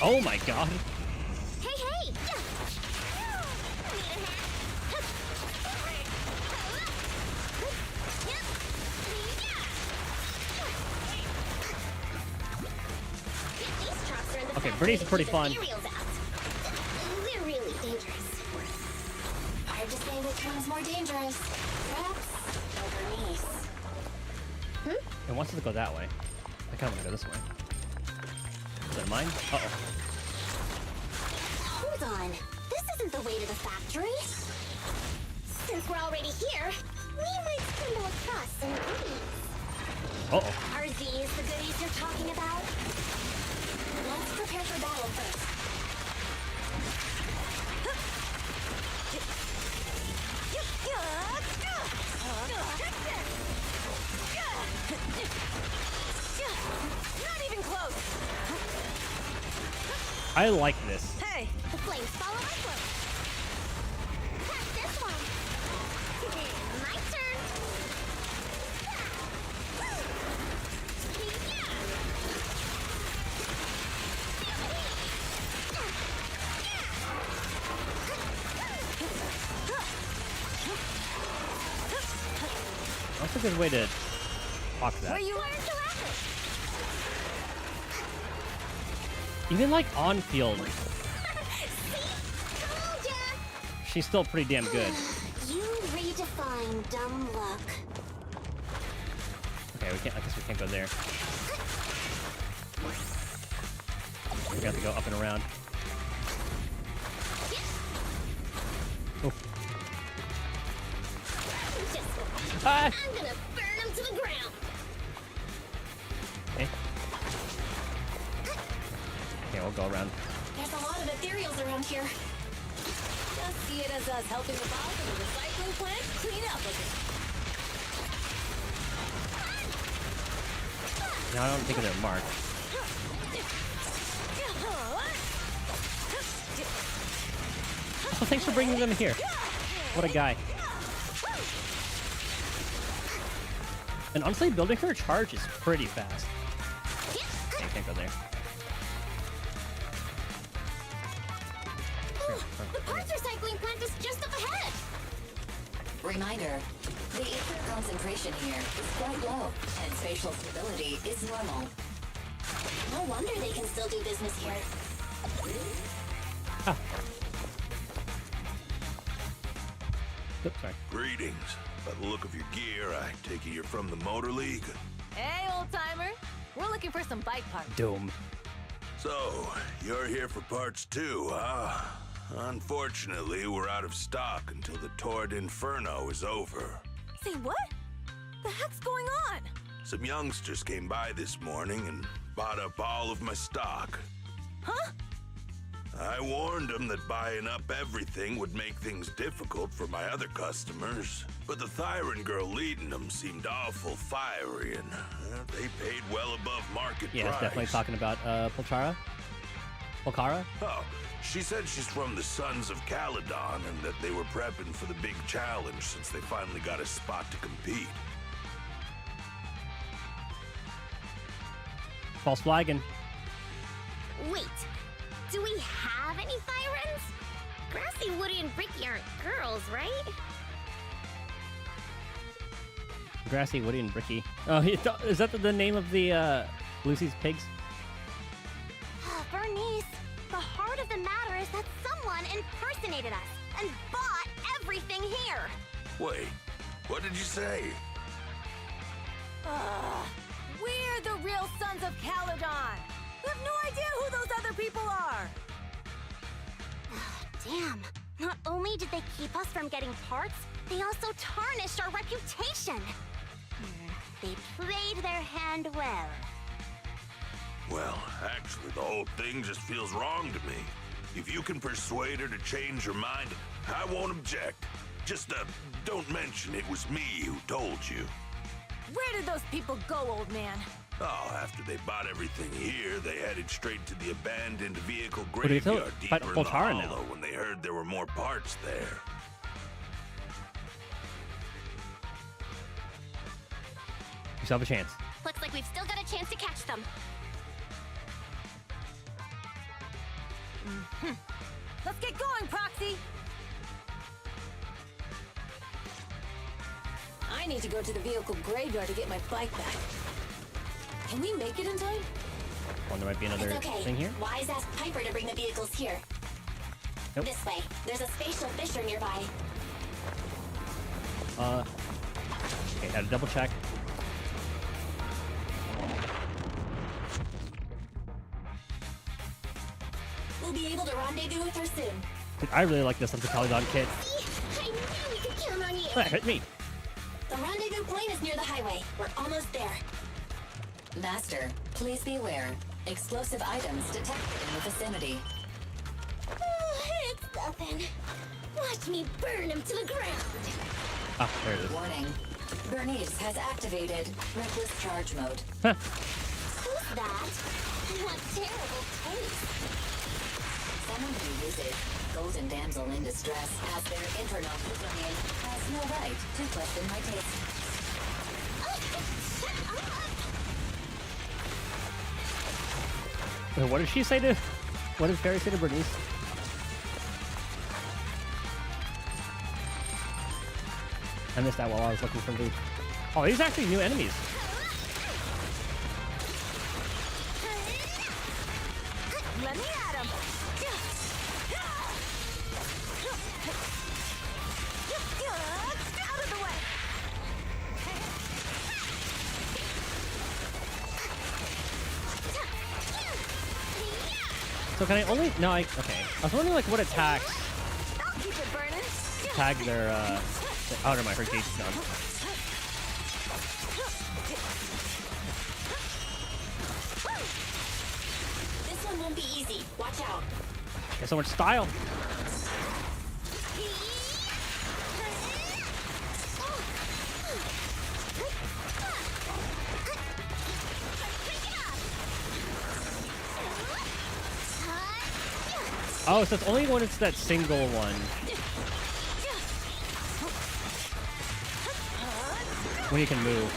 Oh my god. Hey, hey. Okay, Bernice is pretty fun. They're really dangerous. Hard to say which one's more dangerous. Perhaps Bernice. It wants us to go that way. I kind of want to go this way. Is that mine? Uh-oh. Hold on. This isn't the way to the factory. Since we're already here, we might stumble across some goodies. Uh-oh. Are these the goodies you're talking about? Let's prepare for battle first. Not even close. I like this. Hey, the flames follow my clothes. Catch this one. My turn. That's a good way to talk that. Where you learn to laugh Even like on field, Told ya. she's still pretty damn good. You redefine dumb luck. Okay, we can't. I guess we can't go there. We have to go up and around. Oh. Ah. I'm gonna burn them to the ground. Okay. Okay, we'll go around. There's a lot of ethereals around here. just see it as us helping the boss and the recycling plant clean up with it. No, I don't think they're marked. Oh, thanks for bringing them here. What a guy. And honestly, building her charge is pretty fast. Okay, I can't go there. The parts recycling plant is just up ahead. Reminder, the ether concentration here is quite low, and spatial stability is normal. No wonder they can still do business here. Ah. Oops, sorry. Greetings. By the look of your gear, I take it you're from the Motor League. Hey, old timer. We're looking for some bike parts. Doom. So, you're here for parts too, huh? Unfortunately, we're out of stock until the Torrid Inferno is over. Say what? The heck's going on? Some youngsters came by this morning and bought up all of my stock. Huh? I warned them that buying up everything would make things difficult for my other customers, but the Thyron girl leading them seemed awful fiery, and they paid well above market Yeah, price. it's definitely talking about Polchara. Polchara? Oh, she said she's from the Sons of Caledon and that they were prepping for the big challenge since they finally got a spot to compete. False flagging. Wait, do we have any Thyrans? Grassy, Woody, and Bricky aren't girls, right? Grassy, Woody, and Bricky. Oh, is that the name of the Lucy's pigs? Bernice, the heart of the matter is that someone impersonated us and bought everything here. Wait, what did you say? We're the real Sons of Caledon. We have no idea who those other people are. Damn. Not only did they keep us from getting parts, they also tarnished our reputation. They played their hand well. Well, actually, the whole thing just feels wrong to me. If you can persuade her to change her mind, I won't object. Just, don't mention it was me who told you. Where did those people go, old man? Oh, after they bought everything here, they headed straight to the abandoned vehicle What do you tell- graveyard fight deeper in the Polchara now? hollow when they heard there were more parts there. You still have a chance. Looks like we've still got a chance to catch them. Let's get going, Proxy. I need to go to the vehicle graveyard to get my bike back. Can we make it in time? Oh, there might be another thing here. Wise asked Piper to bring the vehicles here. Nope. This way. There's a spatial fissure nearby. Okay, had to double check. We'll be able to rendezvous with her soon. Dude, I really like this Sons of Caledon kit. I knew we could count on you. That hit me. The rendezvous point is near the highway. We're almost there. Master, please be aware. Explosive items detected in the vicinity. Oh, it's nothing. Watch me burn him to the ground. Ah, there it is. Warning. Bernice has activated reckless charge mode. Who's that? What terrible taste. Someone who uses Golden Damsel in Distress as their Inferno companion has no right to question my taste. Wait, what did she say to... What did Fairy say to Bernice? I missed that while I was looking for loot. Oh, these are actually new enemies. Let me at him. Out of the way. So can I only... No, okay. I was wondering, like, what attacks I'll keep it burning. tag their, Oh, never mind. Her gauge is done. This one won't be easy. Watch out. Got so much style. Oh, so it's only when it's that single one. When you can move.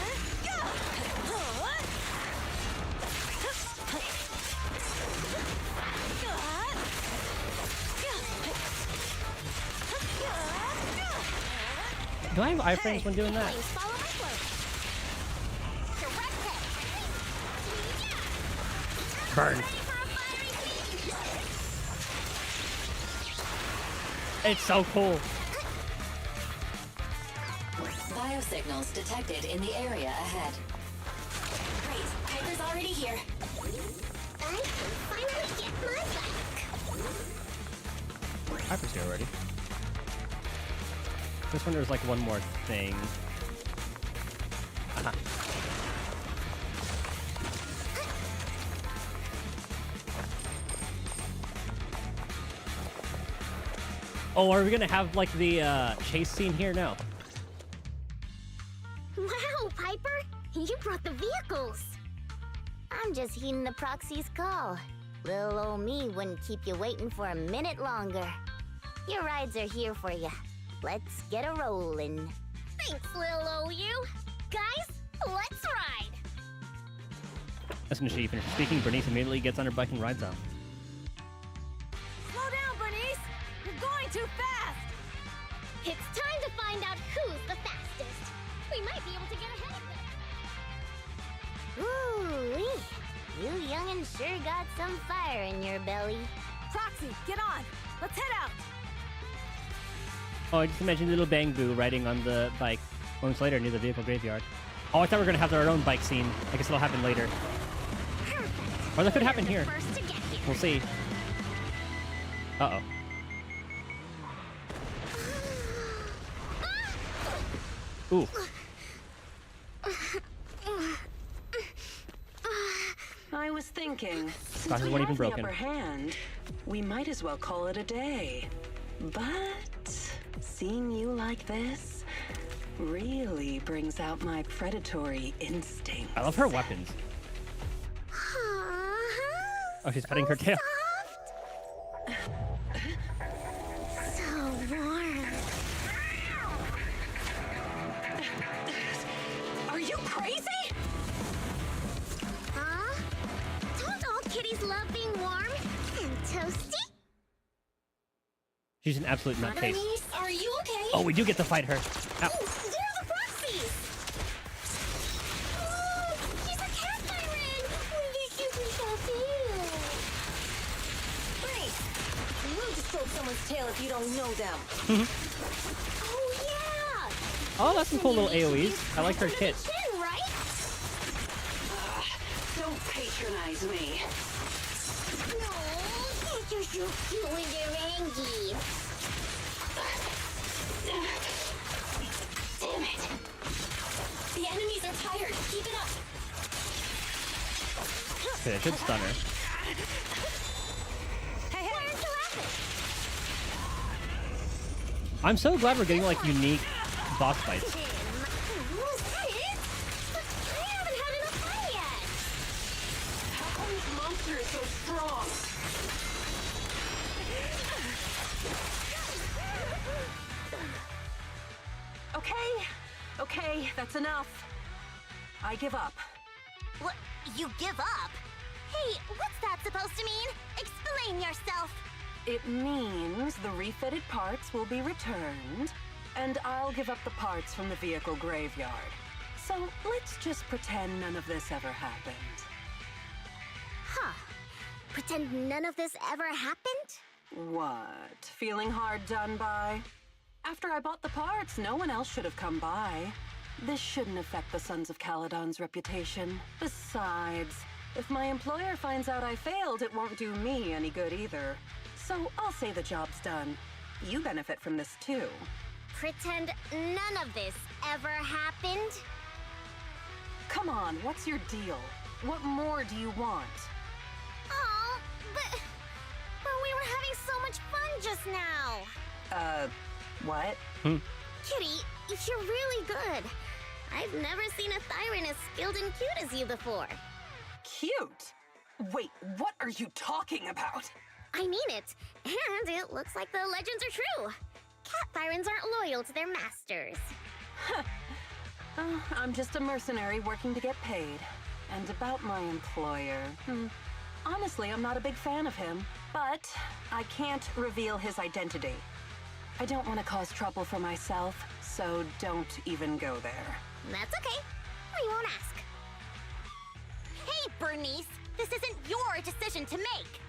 Do I have iframes when doing that? Burn. It's so cool. Biosignals detected in the area ahead. Great, Piper's already here. I can finally get my back. Hyper's here already. This one there's like one more thing. Aha. Oh, are we gonna have like the chase scene here now? Wow, Piper, you brought the vehicles. I'm just heeding the proxy's call. Little old me wouldn't keep you waiting for a minute longer. Your rides are here for you. Let's get a rollin'. Thanks, little old you. Guys, let's ride. As soon as she finishes speaking, Bernice immediately gets on her bike and rides out. Slow down, Bernice. You're going too fast. It's time to find out who's the fastest. We might be able to get ahead of them. Ooh-wee. You young'un sure got some fire in your belly. Proxy, get on. Let's head out. Oh, I just imagined little Bang Boo riding on the bike moments later near the vehicle graveyard. Oh, I thought we were going to have our own bike scene. I guess it'll happen later. Or that could happen here. We'll see. Uh-oh. Ooh. I was thinking, since Glasses we weren't have even the broken. upper hand, we might as well call it a day. But seeing you like this really brings out my predatory instincts. I love her weapons. Oh, she's cutting her tail. So warm. Are you crazy? Huh? Don't all kitties love being warm and toasty? She's an absolute nutcase. Bernice, are you okay? Oh, we do get to fight her. Ow. They're the proxies! Oh, she's a cat siren! Will you give me coffee? know them. Oh, yeah! Oh, that's some cool little AoEs. I like her kit. Right? Don't patronize me. No, you're so cute when you're angry. Damn it. The enemies are tired. Keep it up. Okay, I should stun her. Hey, where's the weapon? I'm so glad we're getting like unique boss fights. I haven't had enough fun yet. How come this monster is so strong? Okay, that's enough. I give up. What? You give up? Hey, what's that supposed to mean? Explain yourself. It means the refitted parts will be returned, and I'll give up the parts from the vehicle graveyard. So let's just pretend none of this ever happened. Huh. Pretend none of this ever happened? What? Feeling hard done by? After I bought the parts, no one else should have come by. This shouldn't affect the Sons of Caledon's reputation. Besides, if my employer finds out I failed, it won't do me any good either. So I'll say the job's done. You benefit from this too. Pretend none of this ever happened? Come on, what's your deal? What more do you want? Oh, but we were having so much fun just now. What? Kitty, you're really good. I've never seen a Thyran as skilled and cute as you before. Cute? Wait, what are you talking about? I mean it, and it looks like the legends are true. Cat Thyrans aren't loyal to their masters. I'm just a mercenary working to get paid. And about my employer, honestly, I'm not a big fan of him, but I can't reveal his identity. I don't want to cause trouble for myself, so don't even go there. That's okay. We won't ask. Hey, Bernice, this isn't your decision to make.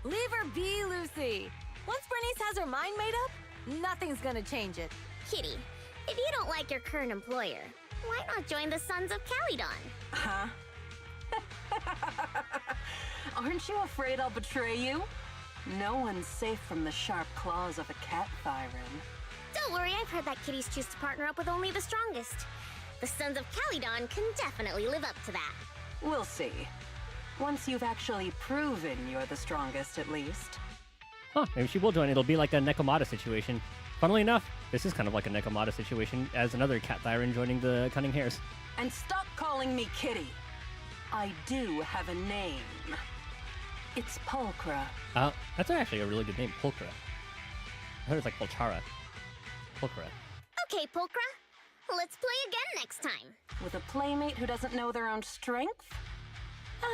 Leave her be, Lucy. Once Bernice has her mind made up, nothing's gonna change it. Kitty, if you don't like your current employer, why not join the Sons of Caledon? Huh? Aren't you afraid I'll betray you? No one's safe from the sharp claws of a cat Thyran. Don't worry, I've heard that kitties choose to partner up with only the strongest. The Sons of Caledon can definitely live up to that. We'll see. Once you've actually proven you're the strongest, at least. Huh, maybe she will join. It'll be like a Nekomata situation. Funnily enough, this is kind of like a Nekomata situation as another cat Thyran joining the Cunning Hares. And stop calling me Kitty. I do have a name. It's Pulchra. That's actually a really good name, Pulchra. I heard it's like Pulchara. Pulchra. Okay, Pulchra. Let's play again next time. With a playmate who doesn't know their own strength?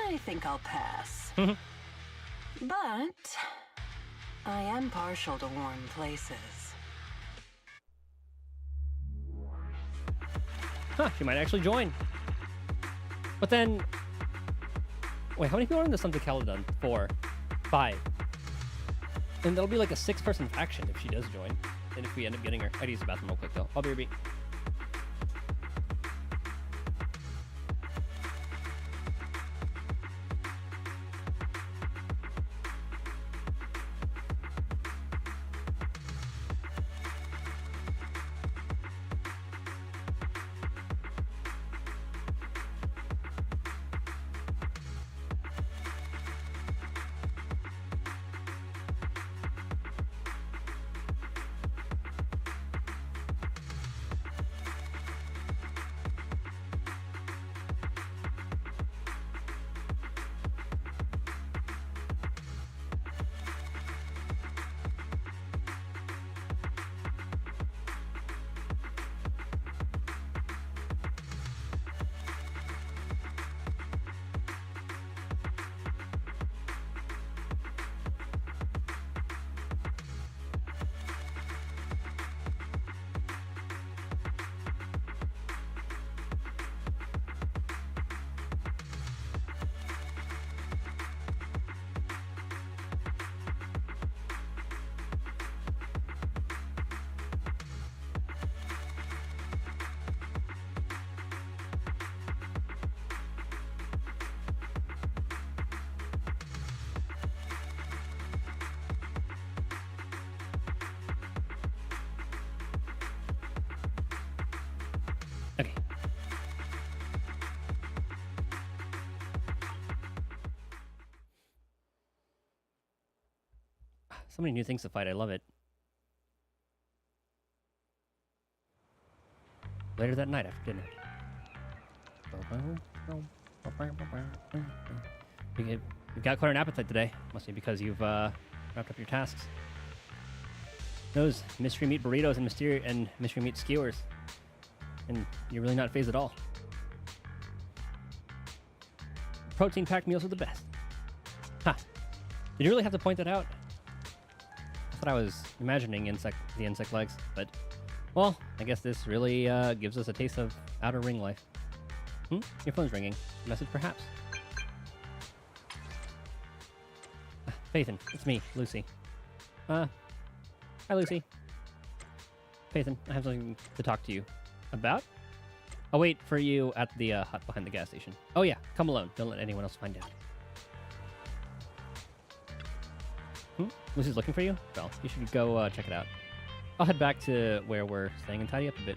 I think I'll pass. But I am partial to warm places. Huh, she might actually join. But then... Wait, how many people are in the Sons of Caledon? 4. 5. And that'll be like a 6-person faction if she does join. And if we end up getting her. I'd use the bathroom real quick though. I'll be right back. So many new things to fight. I love it. Later that night after dinner. You've got quite an appetite today. Must be because you've wrapped up your tasks. Those mystery meat burritos and mystery meat skewers. And you're really not phased at all. Protein-packed meals are the best. Ha! Did you really have to point that out? I thought I was imagining the insect legs, but... Well, I guess this really gives us a taste of Outer Ring life. Your phone's ringing. Message perhaps? Phaethon, it's me, Lucy. Hi, Lucy. Phaethon, I have something to talk to you about. I'll wait for you at the hut behind the gas station. Oh yeah, come alone. Don't let anyone else find out. Lucy's looking for you? Well, you should go check it out. I'll head back to where we're staying and tidy up a bit.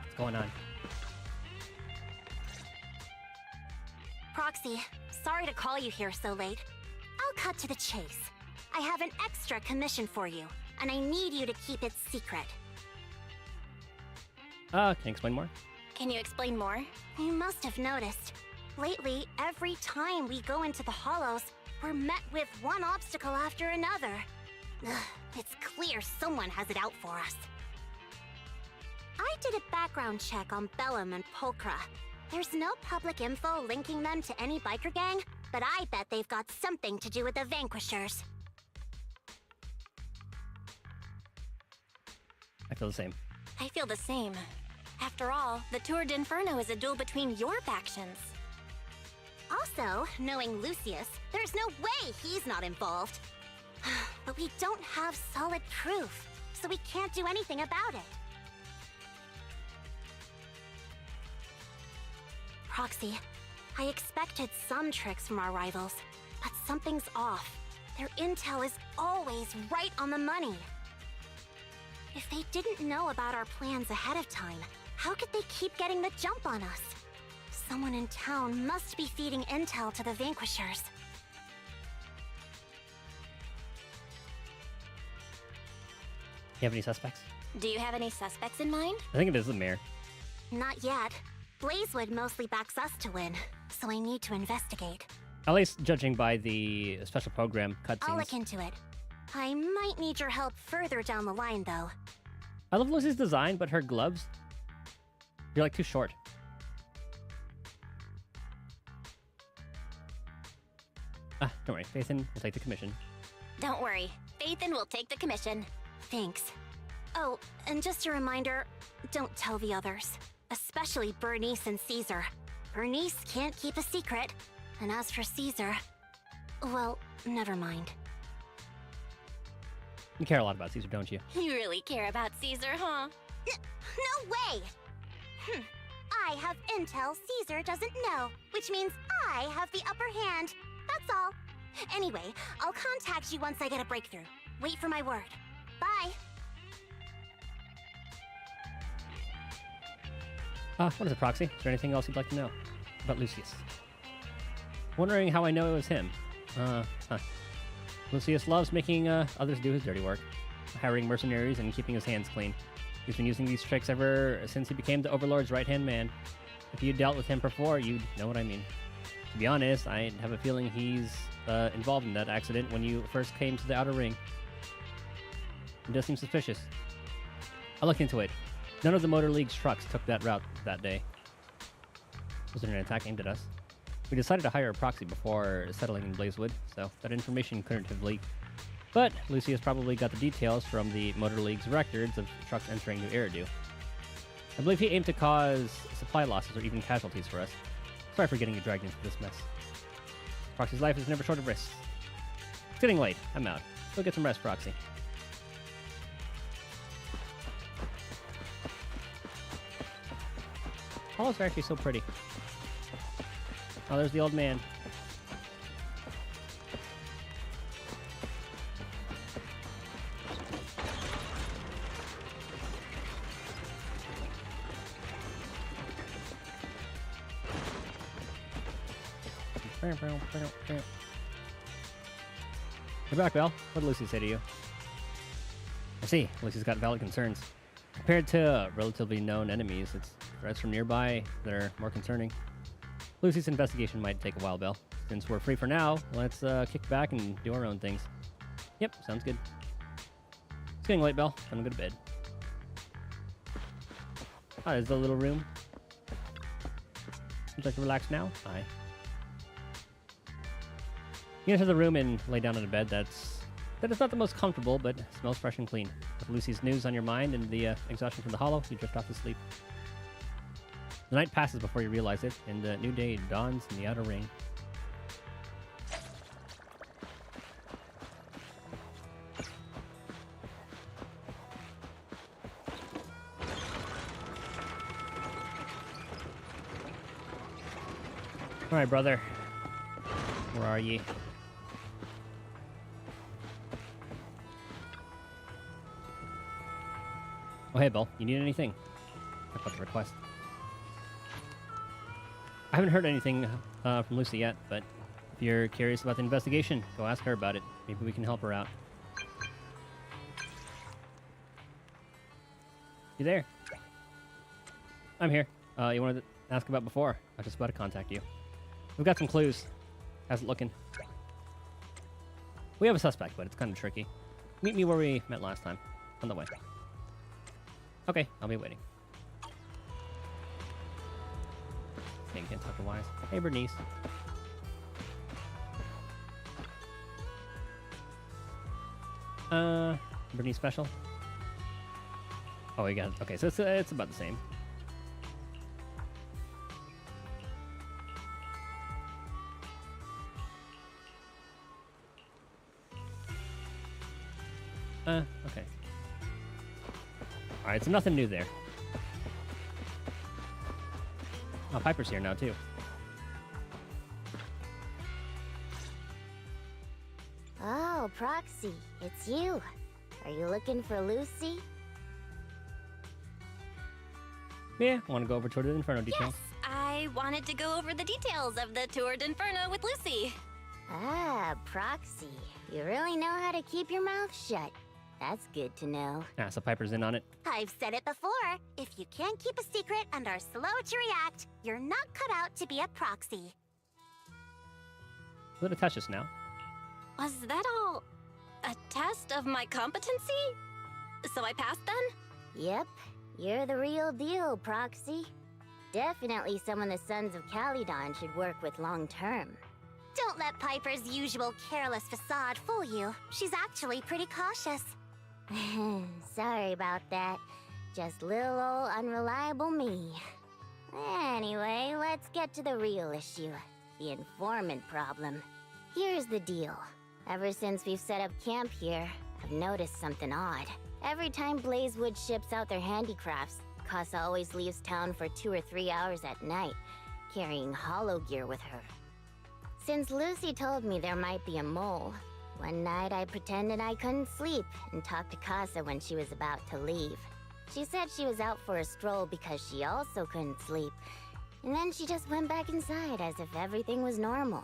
What's going on? Proxy, sorry to call you here so late. I'll cut to the chase. I have an extra commission for you, and I need you to keep it secret. Can you explain more? Can you explain more? You must have noticed. Lately, every time we go into the Hollows, we're met with one obstacle after another. Ugh, it's clear someone has it out for us. I did a background check on Bellum and Pulchra. There's no public info linking them to any biker gang, but I bet they've got something to do with the Vanquishers. I feel the same. I feel the same. After all, the Tour d'Inferno is a duel between your factions. Also, knowing Lucius, there's no way he's not involved. But we don't have solid proof, so we can't do anything about it. Proxy, I expected some tricks from our rivals, but something's off. Their intel is always right on the money. If they didn't know about our plans ahead of time, how could they keep getting the jump on us? Someone in town must be feeding intel to the Vanquishers. You have any suspects? Do you have any suspects in mind? I think it is the mayor. Not yet. Blazewood mostly backs us to win, so I need to investigate. At least judging by the special program cutscenes. I'll look into it. I might need your help further down the line, though. I love Lucy's design, but her gloves... You're like too short. Don't worry. Phaethon will take the commission. Don't worry. Phaethon will take the commission. Thanks. Oh, and just a reminder, don't tell the others. Especially Bernice and Caesar. Bernice can't keep a secret. And as for Caesar... Well, never mind. You care a lot about Caesar, don't you? You really care about Caesar, huh? No way! I have intel Caesar doesn't know, which means I have the upper hand. That's all. Anyway, I'll contact you once I get a breakthrough. Wait for my word. Bye. What is it, Proxy? Is there anything else you'd like to know about Lucius? Wondering how I know it was him. Lucius loves making others do his dirty work, hiring mercenaries and keeping his hands clean. He's been using these tricks ever since he became the Overlord's right-hand man. If you dealt with him before, you'd know what I mean. To be honest, I have a feeling he's involved in that accident when you first came to the Outer Ring. It does seem suspicious. I looked into it. None of the Motor League's trucks took that route that day. Was there an attack aimed at us? We decided to hire a proxy before settling in Blazewood, so that information couldn't have leaked. But Lucius probably got the details from the Motor League's records of trucks entering New Eridu. I believe he aimed to cause supply losses or even casualties for us. Sorry for getting you dragged into this mess. Proxy's life is never short of risks. It's getting late. I'm out. Go get some rest, Proxy. Hollows are actually so pretty. Oh, there's the old man. You're back, Belle. What did Lucy say to you? I see. Lucy's got valid concerns. Compared to relatively known enemies, it's threats from nearby that are more concerning. Lucy's investigation might take a while, Belle. Since we're free for now, let's kick back and do our own things. Yep, sounds good. It's getting late, Belle. I'm gonna go to bed. Ah, there's the little room. Would you like to relax now? Aye. You enter the room and lay down on a bed that is not the most comfortable, but smells fresh and clean. With Lucy's news on your mind and the exhaustion from the hollow, you drift off to sleep. The night passes before you realize it, and the new day dawns in the outer ring. All right, brother. Where are ye? Oh, hey, Bill. You need anything? I've got the request. I haven't heard anything from Lucy yet, but if you're curious about the investigation, go ask her about it. Maybe we can help her out. You there? I'm here. You wanted to ask about before. I was just about to contact you. We've got some clues. How's it looking? We have a suspect, but it's kind of tricky. Meet me where we met last time. On the way. Okay, I'll be waiting. Okay, can't talk to Wise. Hey, Bernice. Bernice special? Oh, we got it. Okay, so it's about the same. Okay. Alright, so nothing new there. Oh, Piper's here now, too. Oh, Proxy, it's you. Are you looking for Lucy? Yeah, want to go over Tour de Inferno details? Yes, I wanted to go over the details of the Tour de Inferno with Lucy. Ah, Proxy. You really know how to keep your mouth shut. That's good to know. Ah, so Piper's in on it. I've said it before. If you can't keep a secret and are slow to react, you're not cut out to be a proxy. Let it touch us now. Was that all a test of my competency? So I passed then? Yep, you're the real deal, Proxy. Definitely someone the Sons of Caledon should work with long term. Don't let Piper's usual careless facade fool you. She's actually pretty cautious. Sorry about that. Just little old unreliable me. Anyway, let's get to the real issue. The informant problem. Here's the deal. Ever since we've set up camp here, I've noticed something odd. Every time Blazewood ships out their handicrafts, Casa always leaves town for 2 or 3 hours at night, carrying hollow gear with her. Since Lucy told me there might be a mole, one night I pretended I couldn't sleep and talked to Casa when she was about to leave. She said she was out for a stroll because she also couldn't sleep, and then she just went back inside as if everything was normal.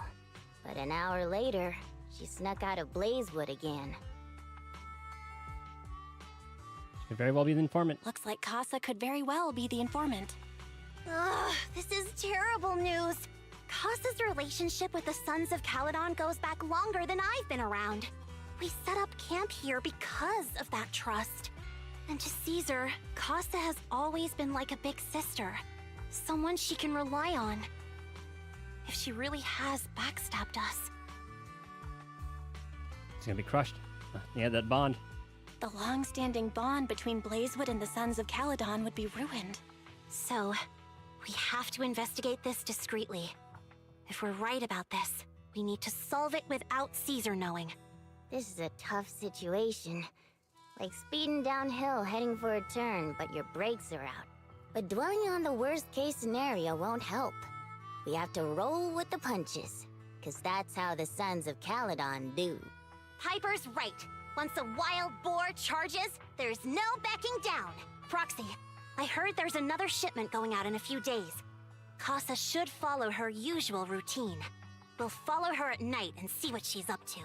But an hour later, she snuck out of Blazewood again. She could very well be the informant. Looks like Casa could very well be the informant. Ugh, this is terrible news. Casa's relationship with the Sons of Caledon goes back longer than I've been around. We set up camp here because of that trust. And to Caesar, Casa has always been like a big sister. Someone she can rely on. If she really has backstabbed us. It's gonna be crushed. Yeah, that bond. The long-standing bond between Blazewood and the Sons of Caledon would be ruined. So, we have to investigate this discreetly. If we're right about this, we need to solve it without Caesar knowing. This is a tough situation. Like speeding downhill heading for a turn, but your brakes are out. But dwelling on the worst-case scenario won't help. We have to roll with the punches, 'cause that's how the Sons of Caledon do. Piper's right. Once a wild boar charges, there's no backing down. Proxy, I heard there's another shipment going out in a few days. Casa should follow her usual routine. We'll follow her at night and see what she's up to.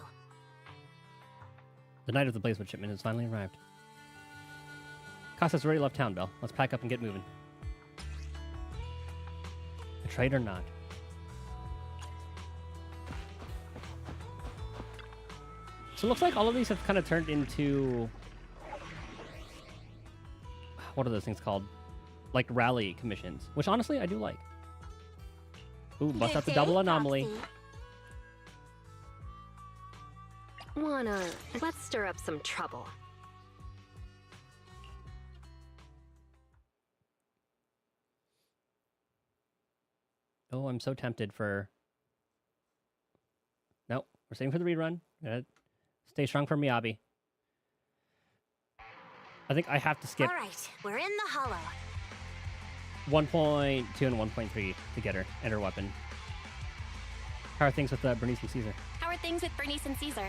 The night of the Blazewood shipment has finally arrived. Casa's already left town, Belle. Let's pack up and get moving. Betrayed or not. So it looks like all of these have kind of turned into... What are those things called? Like rally commissions, which honestly I do like. Ooh, bust out the double anomaly. Let's stir up some trouble. Oh, I'm so tempted for... No, we're saving for the rerun. Gotta stay strong for Miyabi. I think I have to skip... All right, we're in the hollow. 1.2 and 1.3 to get her and her weapon. How are things with Bernice and Caesar? How are things with Bernice and Caesar?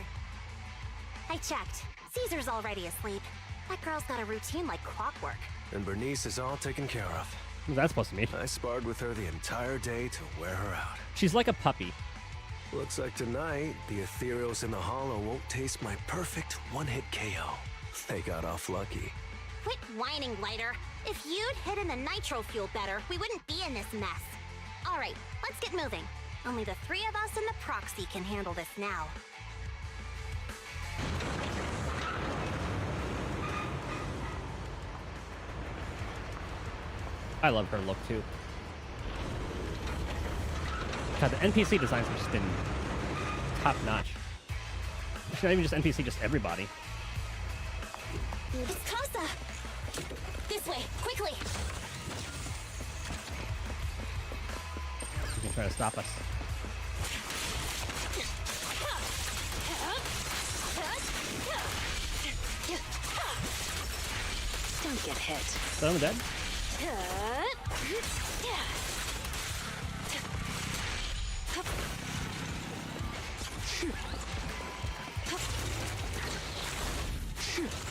I checked. Caesar's already asleep. That girl's got a routine like clockwork. And Bernice is all taken care of. What's that supposed to mean? I sparred with her the entire day to wear her out. She's like a puppy. Looks like tonight, the ethereals in the hollow won't taste my perfect one-hit KO. They got off lucky. Quit whining, Lighter. If you'd hidden the nitro fuel better, we wouldn't be in this mess. All right, let's get moving. Only the three of us and the proxy can handle this now. I love her look too. God, the NPC designs have just been top notch. Actually, not even just NPC, just everybody. It's Casa! This way, quickly! You can try to stop us. Don't get hit. Is that on the dead?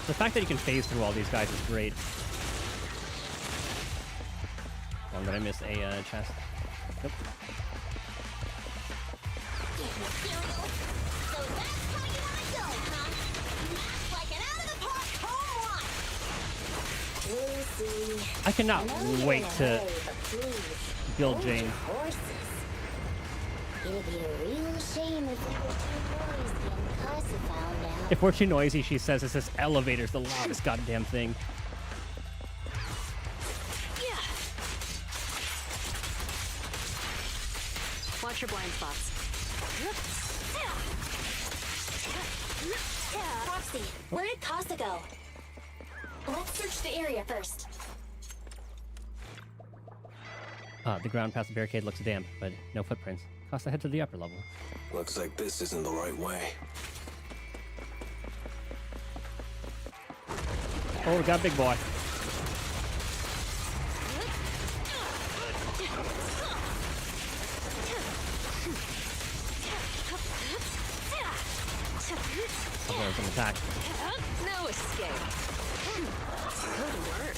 The fact that you can phase through all these guys is great. Oh, did I miss a chest? Nope. So that's how you want to go, huh? Smash like an out-of-the-park home run! I cannot wait to build Jane. Horses. It'd be a real shame if we were too noisy and Casa found out. If we're too noisy, she says it's this elevator's the loudest goddamn thing. Watch your blind spots. Proxy, where did Casa go? Let's search the area first. The ground past the barricade looks damp, but no footprints. Casa, head to the upper level. Looks like this isn't the right way. Oh, we got a big boy. Oh, there's an attack. No escape. Good work.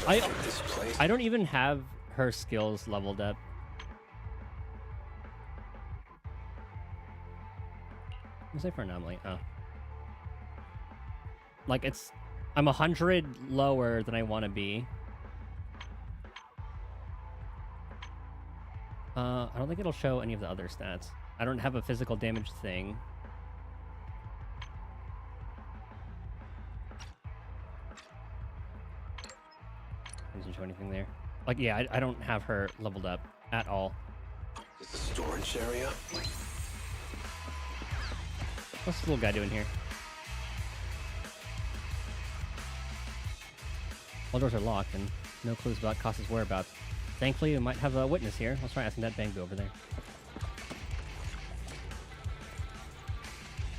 I don't even have her skills leveled up. What's that for anomaly? Oh. Like I'm 100 lower than I want to be. I don't think it'll show any of the other stats. I don't have a physical damage thing. Doesn't show anything there. Like, yeah, I don't have her leveled up at all. Is the storage area? What's this little guy doing here? All doors are locked and no clues about Casa's whereabouts. Thankfully, we might have a witness here. Let's try asking that Bangbu over there.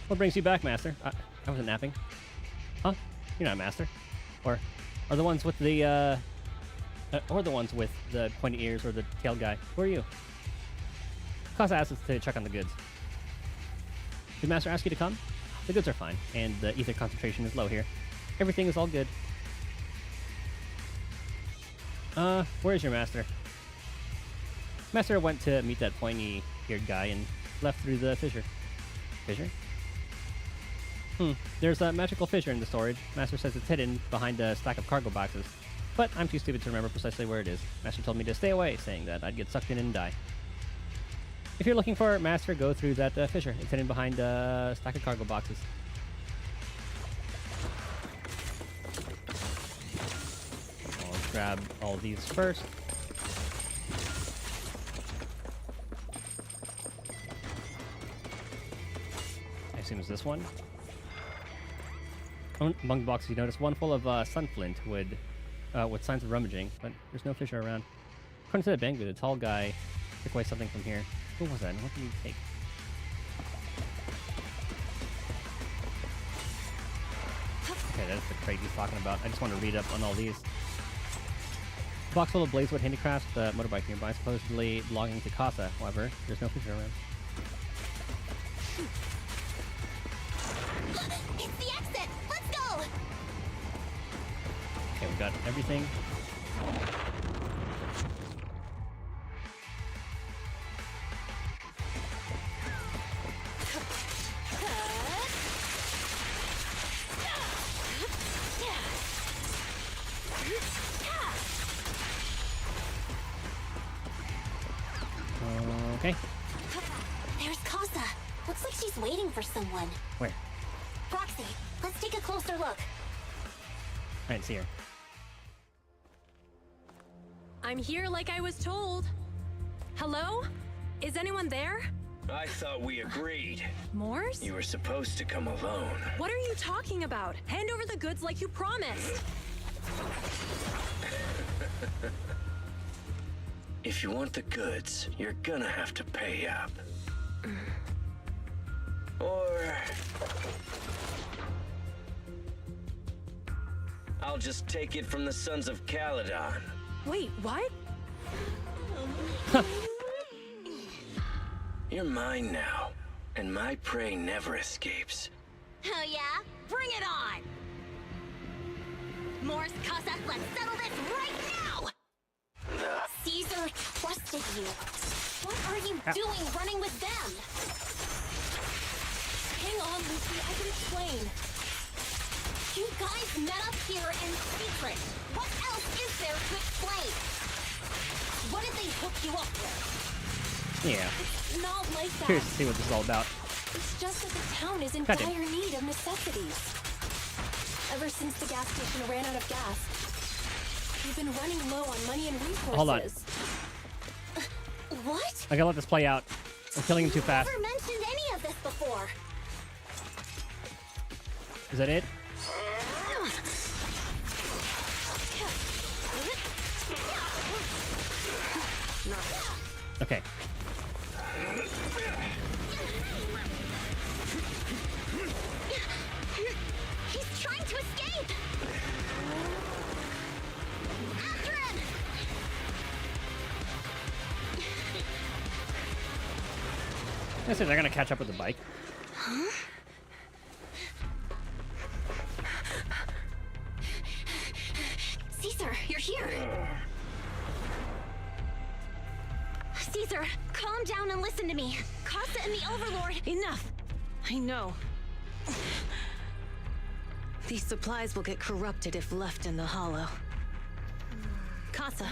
What brings you back, Master? I wasn't napping. Huh? You're not a Master. Or are the ones with the, or the ones with the pointy ears or the tailed guy? Who are you? Casa asked us to check on the goods. Did Master ask you to come? the goods are fine, and the ether concentration is low here. Everything is all good. Where's your master? Master went to meet that pointy-eared guy and left through the fissure. Fissure? There's a magical fissure in the storage. Master says it's hidden behind a stack of cargo boxes. But I'm too stupid to remember precisely where it is. Master told me to stay away, saying that I'd get sucked in and die. If you're looking for Master, go through that fissure. It's hidden behind a stack of cargo boxes. I'll grab all these first. I assume it's this one. Among the boxes, you notice one full of sunflint with signs of rummaging, but there's no fissure around. According to the Bangbu, the tall guy took away something from here. Who was that? What did he take? Okay, that's the crate he's talking about. I just want to read up on all these. Box full of Blazewood handicrafts, the motorbike nearby, supposedly belonging to Casa. However, there's no fissure around. It's the exit! Let's go! Okay, we got everything. Okay. There's Casa. Looks like she's waiting for someone. Where? Proxy, let's take a closer look. I didn't see her. I'm here like I was told. Hello? Is anyone there? I thought we agreed. Morse? You were supposed to come alone. What are you talking about? Hand over the goods like you promised. If you want the goods, you're gonna have to pay up. Or I'll just take it from the Sons of Caledon. Wait, what? You're mine now, and my prey never escapes. Oh yeah? Bring it on! Morse, Casa, let's settle this right now! Caesar trusted you. What are you doing running with them? Hang on, Lucy, I can explain. You guys met up here in secret. What else is there to explain? What did they hook you up with? Yeah. It's not like that. Curious to see what this is all about. It's just that the town is in Gotcha. dire need of necessities. Ever since the gas station ran out of gas, we've been running low on money and resources. Hold on. What? I gotta let this play out. I'm killing him too fast. Never mentioned any of this before. Is that it? Okay. He's trying to escape! After him! I said they're gonna catch up with the bike. Huh? Caesar, you're here! Caesar, calm down and listen to me. Casa and the Overlord... Enough! I know. These supplies will get corrupted if left in the hollow. Casa.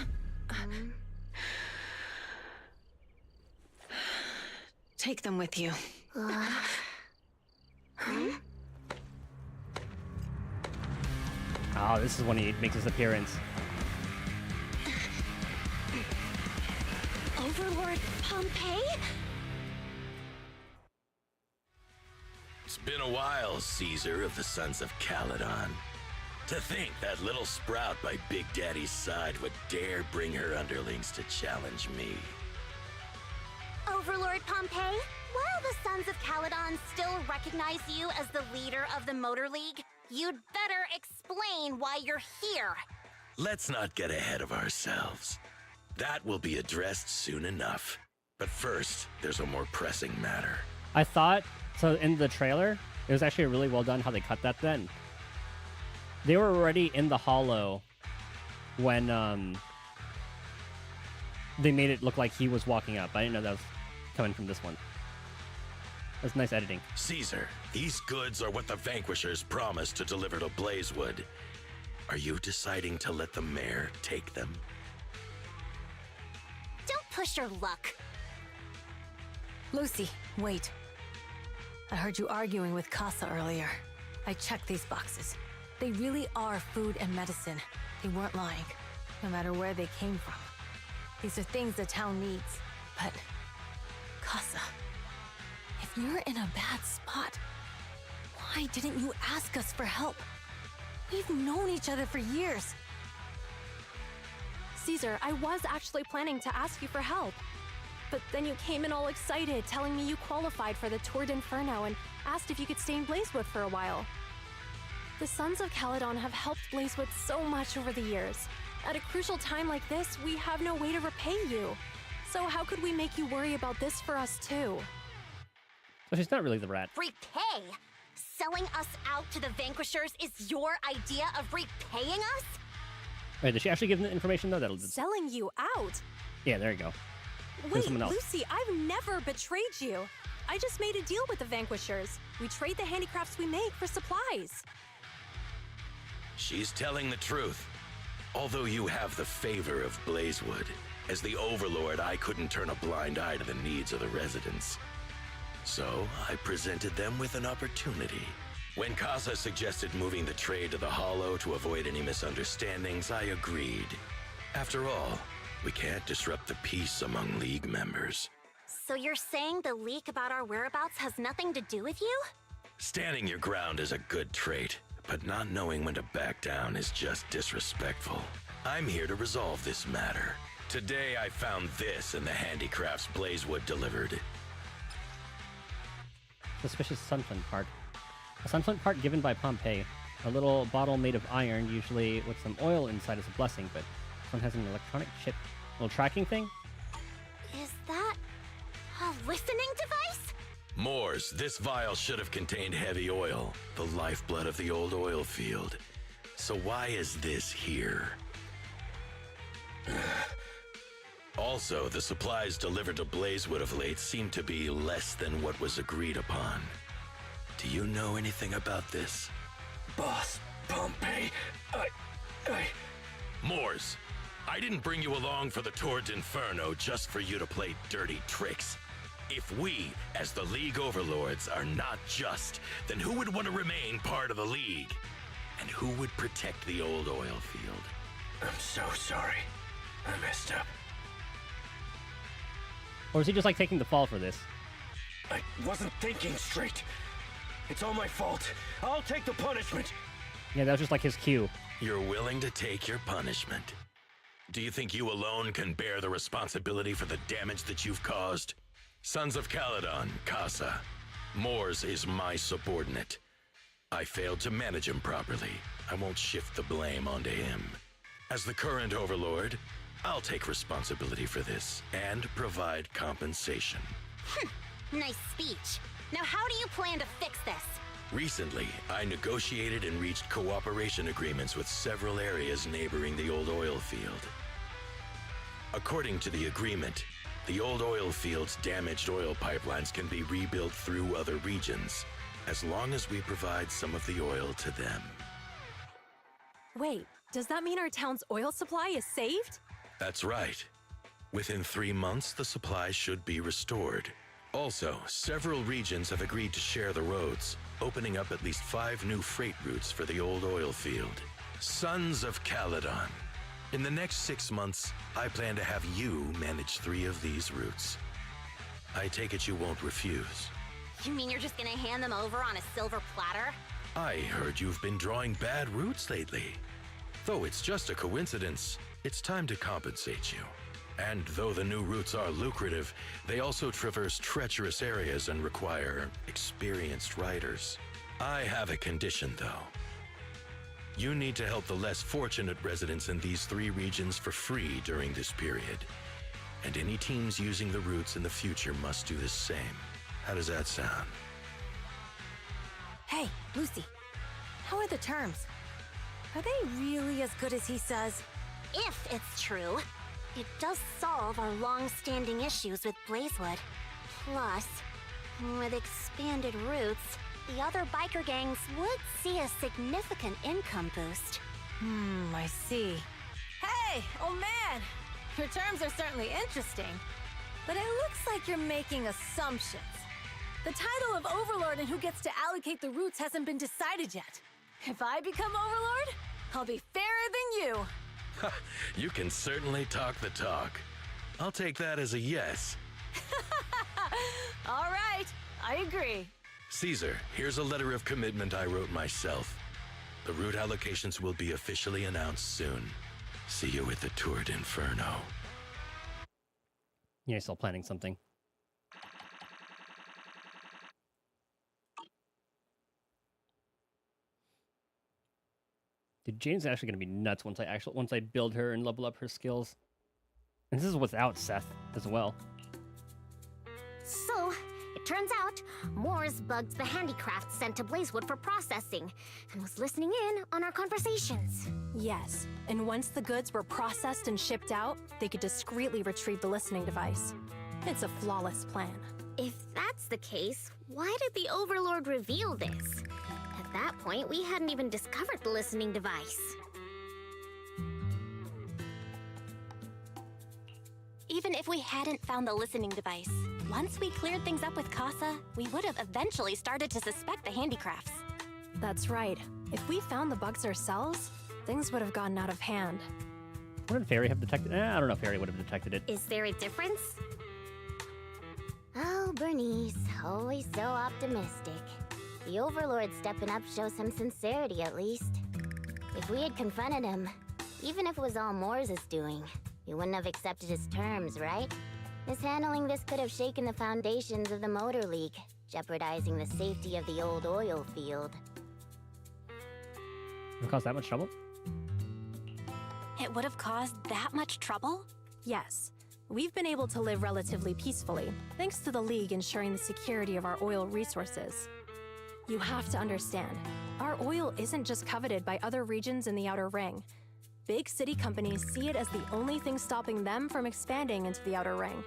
Take them with you. Oh, this is when he makes his appearance. Overlord Pompeii? It's been a while, Caesar of the Sons of Caledon. To think that little sprout by Big Daddy's side would dare bring her underlings to challenge me. Overlord Pompeii, while the Sons of Caledon still recognize you as the leader of the Motor League, you'd better explain why you're here. Let's not get ahead of ourselves. That will be addressed soon enough. But first, there's a more pressing matter. I thought, so in the trailer, It was actually really well done how they cut that then. They were already in the hollow when they made it look like he was walking up. I didn't know that was coming from this one. That's nice editing. Caesar, these goods are what the Vanquishers promised to deliver to Blazewood. Are you deciding to let the mayor take them? Don't push your luck. Lucy, wait. I heard you arguing with Casa earlier. I checked these boxes. They really are food and medicine. They weren't lying, no matter where they came from. These are things the town needs. But, Casa, if you're in a bad spot, why didn't you ask us for help? We've known each other for years. Caesar, I was actually planning to ask you for help. But then you came in all excited, telling me you qualified for the Tour d'Inferno and asked if you could stay in Blazewood for a while. The Sons of Caledon have helped Blazewood so much over the years. At a crucial time like this, we have no way to repay you. So how could we make you worry about this for us too? So she's not really the rat. Repay? Selling us out to the Vanquishers is your idea of repaying us? Wait, did she actually give them the information though? That'll. Selling you out? Yeah, there you go. Wait, Lucy, I've never betrayed you. I just made a deal with the Vanquishers. We trade the handicrafts we make for supplies. She's telling the truth. Although you have the favor of Blazewood, as the Overlord, I couldn't turn a blind eye to the needs of the residents. So I presented them with an opportunity. When Casa suggested moving the trade to the Hollow to avoid any misunderstandings, I agreed. After all, we can't disrupt the peace among League members. So you're saying the leak about our whereabouts has nothing to do with you? Standing your ground is a good trait, but not knowing when to back down is just disrespectful. I'm here to resolve this matter. Today I found this in the handicrafts Blazewood delivered. Suspicious sunflint part. A sunflint part given by Pompeii. A little bottle made of iron, usually with some oil inside as a blessing, but this one has an electronic chip. Little tracking thing? Is that a listening device? Moors, this vial should have contained heavy oil, the lifeblood of the old oil field. So why is this here? Also, the supplies delivered to Blazewood of late seem to be less than what was agreed upon. Do you know anything about this? Boss, Pompeii, Moors, I didn't bring you along for the Tour d'Inferno just for you to play dirty tricks. If we, as the League Overlords, are not just, then who would want to remain part of the League? And who would protect the old oil field? I'm so sorry. I messed up. Or is he just like taking the fall for this? I wasn't thinking straight. It's all my fault. I'll take the punishment. Yeah, that was just like his cue. You're willing to take your punishment. Do you think you alone can bear the responsibility for the damage that you've caused? Sons of Caledon, Casa. Moors is my subordinate. I failed to manage him properly. I won't shift the blame onto him. As the current Overlord, I'll take responsibility for this and provide compensation. Nice speech. Now how do you plan to fix this? Recently, I negotiated and reached cooperation agreements with several areas neighboring the old oil field. According to the agreement, the old oil field's damaged oil pipelines can be rebuilt through other regions, as long as we provide some of the oil to them. Wait, does that mean our town's oil supply is saved? That's right. Within 3 months, the supply should be restored. Also, several regions have agreed to share the roads, opening up at least 5 new freight routes for the old oil field. Sons of Caledon. In the next 6 months, I plan to have you manage 3 of these routes. I take it you won't refuse. You mean you're just gonna hand them over on a silver platter? I heard you've been drawing bad routes lately. Though it's just a coincidence, it's time to compensate you. And though the new routes are lucrative, they also traverse treacherous areas and require experienced riders. I have a condition, though. You need to help the less fortunate residents in these 3 regions for free during this period. And any teams using the routes in the future must do the same. How does that sound? Hey, Lucy. How are the terms? Are they really as good as he says? If it's true, it does solve our long-standing issues with Blazewood. Plus, with expanded routes, the other biker gangs would see a significant income boost. I see. Hey, old man! Your terms are certainly interesting, but it looks like you're making assumptions. The title of Overlord and who gets to allocate the routes hasn't been decided yet. If I become Overlord, I'll be fairer than you. You can certainly talk the talk. I'll take that as a yes. All right, I agree. Caesar, here's a letter of commitment I wrote myself. The route allocations will be officially announced soon. See you at the Tour d'Inferno. Yeah, still planning something. Dude, Jane's actually gonna be nuts once I build her and level up her skills. And this is without Seth as well. So, it turns out, Moores bugged the handicraft sent to Blazewood for processing, and was listening in on our conversations. Yes, and once the goods were processed and shipped out, they could discreetly retrieve the listening device. It's a flawless plan. If that's the case, why did the Overlord reveal this? At that point, we hadn't even discovered the listening device. Even if we hadn't found the listening device, once we cleared things up with Casa, we would have eventually started to suspect the handicrafts. That's right. If we found the bugs ourselves, things would have gotten out of hand. Wouldn't Fairy have detected it? I don't know if Fairy would have detected it. Is there a difference? Oh, Bernice, always so optimistic. The Overlord stepping up shows some sincerity, at least. If we had confronted him, even if it was all Moores' doing, he wouldn't have accepted his terms, right? Mishandling this could have shaken the foundations of the Motor League, jeopardizing the safety of the old oil field. It caused that much trouble? It would have caused that much trouble? Yes. We've been able to live relatively peacefully, thanks to the League ensuring the security of our oil resources. You have to understand, our oil isn't just coveted by other regions in the Outer Ring. Big city companies see it as the only thing stopping them from expanding into the Outer Ring.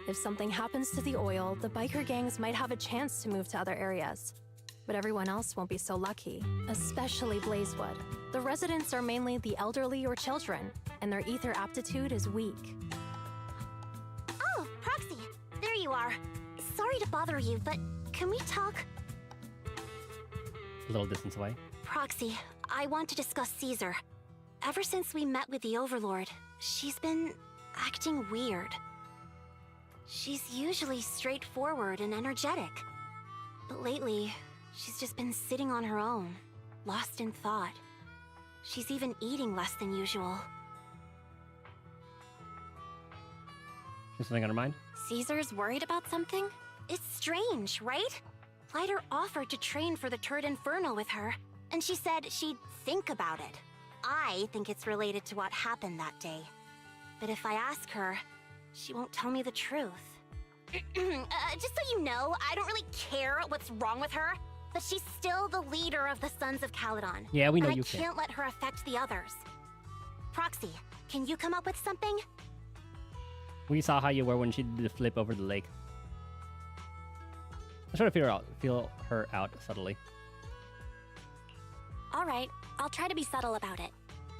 If something happens to the oil, the biker gangs might have a chance to move to other areas. But everyone else won't be so lucky, especially Blazewood. The residents are mainly the elderly or children, and their ether aptitude is weak. Oh, Proxy, there you are. Sorry to bother you, but can we talk? A little distance away. Proxy, I want to discuss Caesar. Ever since we met with the Overlord, she's been acting weird. She's usually straightforward and energetic. But lately, she's just been sitting on her own, lost in thought. She's even eating less than usual. Is something on her mind? Caesar's worried about something? It's strange, right? Lighter offered to train for the Tour d'Inferno with her, and she said she'd think about it. I think it's related to what happened that day. But if I ask her, she won't tell me the truth. Just so you know, I don't really care what's wrong with her, but she's still the leader of the Sons of Caledon. Yeah, we know and you I can't let her affect the others. Proxy, can you come up with something? We saw how you were when she did the flip over the lake. I try to feel her out subtly. All right, I'll try to be subtle about it.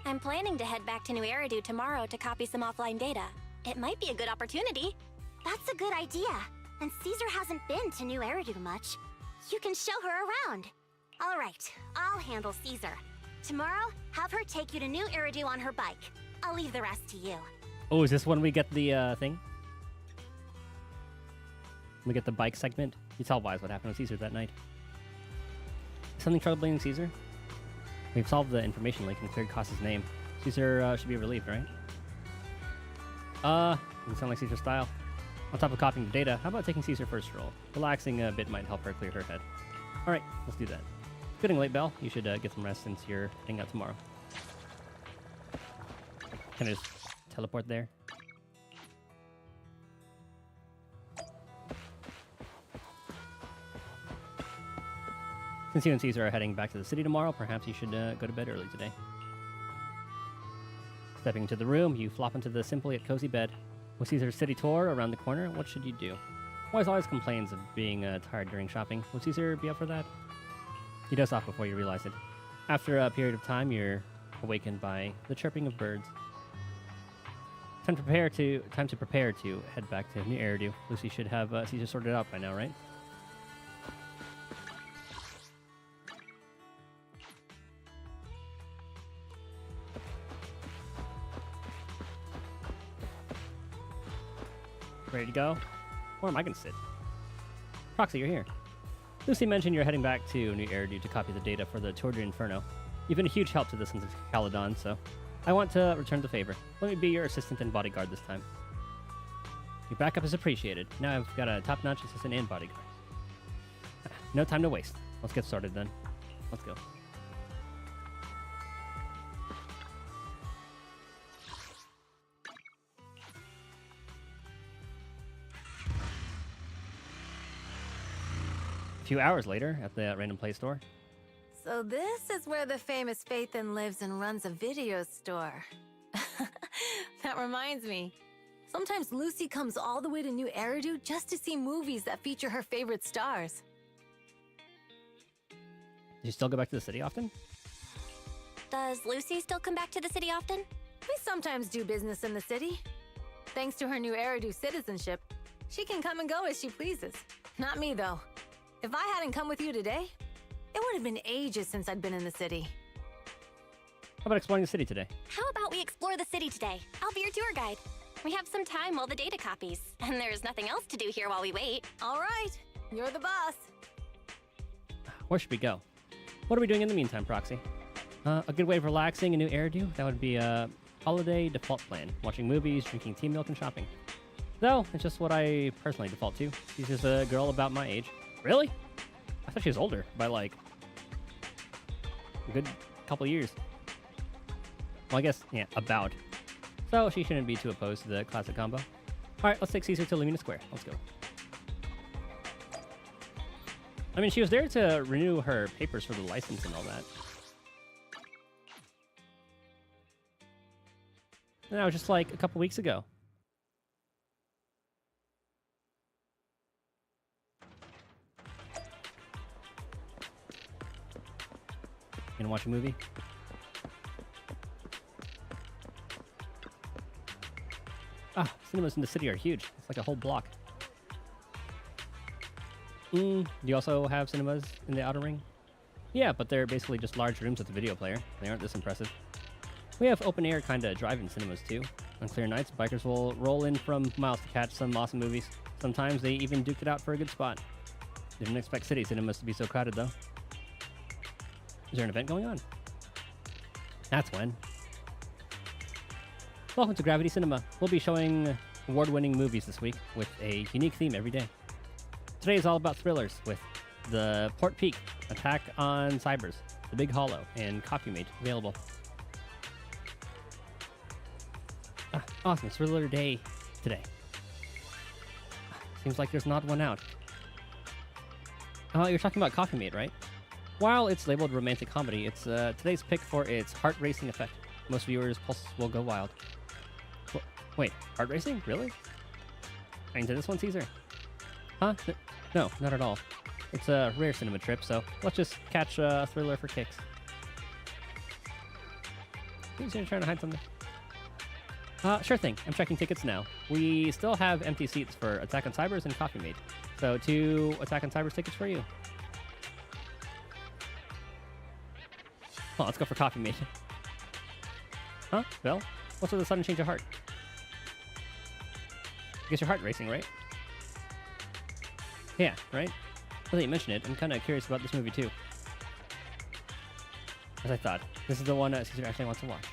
I'm planning to head back to New Eridu tomorrow to copy some offline data. It might be a good opportunity. That's a good idea. And Caesar hasn't been to New Eridu much. You can show her around. All right, I'll handle Caesar. Tomorrow, have her take you to New Eridu on her bike. I'll leave the rest to you. Oh, is this when we get the thing? We get the bike segment? You tell Wise what happened with Caesar that night. Something troubling Caesar? We've solved the information link and cleared Costa's name. Caesar should be relieved, right? Doesn't sound like Caesar's style. On top of copying the data, how about taking Caesar for a stroll? Relaxing a bit might help her clear her head. Alright, let's do that. It's getting late, Belle. You should get some rest since you're heading out tomorrow. Can I just teleport there? Since you and Caesar are heading back to the city tomorrow, perhaps you should go to bed early today. Stepping into the room, you flop into the simply yet cozy bed. With Caesar's city tour around the corner, what should you do? Wise always complains of being tired during shopping. Would Caesar be up for that? You doze off before you realize it. After a period of time, you're awakened by the chirping of birds. Time to prepare to head back to New Eridu. Lucy should have Caesar sorted out by now, right? Ready to go? Where am I going to sit? Proxy, you're here. Lucy mentioned you're heading back to New Eridu to copy the data for the Tour de Inferno. You've been a huge help to the Sons of Caledon, so I want to return the favor. Let me be your assistant and bodyguard this time. Your backup is appreciated. Now I've got a top-notch assistant and bodyguard. No time to waste. Let's get started then. Let's go. A few hours later, at the Random Play store. So this is where the famous Phaethon lives and runs a video store. That reminds me. Sometimes Lucy comes all the way to New Eridu just to see movies that feature her favorite stars. Do you still go back to the city often? Does Lucy still come back to the city often? We sometimes do business in the city. Thanks to her New Eridu citizenship, she can come and go as she pleases. Not me, though. If I hadn't come with you today, it would have been ages since I'd been in the city. How about exploring the city today? How about we explore the city today? I'll be your tour guide. We have some time while the data copies, and there's nothing else to do here while we wait. All right, you're the boss. Where should we go? What are we doing in the meantime, Proxy? A good way of relaxing in New Eridu? That would be a holiday default plan. Watching movies, drinking tea milk, and shopping. Though, it's just what I personally default to. She's just a girl about my age. Really? I thought she was older by, like, a good couple years. Well, I guess, yeah, about. So she shouldn't be too opposed to the classic combo. Alright, let's take Caesar to Lumina Square. Let's go. I mean, she was there to renew her papers for the license and all that. And that was just like a couple weeks ago. You gonna watch a movie? Ah, cinemas in the city are huge. It's like a whole block. Do you also have cinemas in the Outer Ring? Yeah, but they're basically just large rooms with a video player. They aren't this impressive. We have open-air kind of drive-in cinemas too. On clear nights, bikers will roll in from miles to catch some awesome movies. Sometimes they even duke it out for a good spot. Didn't expect city cinemas to be so crowded though. Is there an event going on? That's when. Welcome to Gravity Cinema. We'll be showing award-winning movies this week with a unique theme every day. Today is all about thrillers with The Port Peak, Attack on Cybers, The Big Hollow, and Coffee Mate available. Awesome, thriller day today. Seems like there's not one out. Oh, you're talking about Coffee Mate, right? While it's labeled romantic comedy, it's today's pick for its heart-racing effect. Most viewers' pulses will go wild. Wait, heart racing? Really? Are you into this one, Caesar? Huh? No, not at all. It's a rare cinema trip, so let's just catch a thriller for kicks. Caesar trying to hide something? Sure thing. I'm checking tickets now. We still have empty seats for Attack on Cybers and Coffee Mate. So 2 Attack on Cybers tickets for you. Oh, let's go for Coffee Mate. Huh? Well, what's with the sudden change of heart? I guess your heart racing, right? Yeah, right? Now that you mention it, I'm kind of curious about this movie too. As I thought, this is the one Caesar actually wants to watch.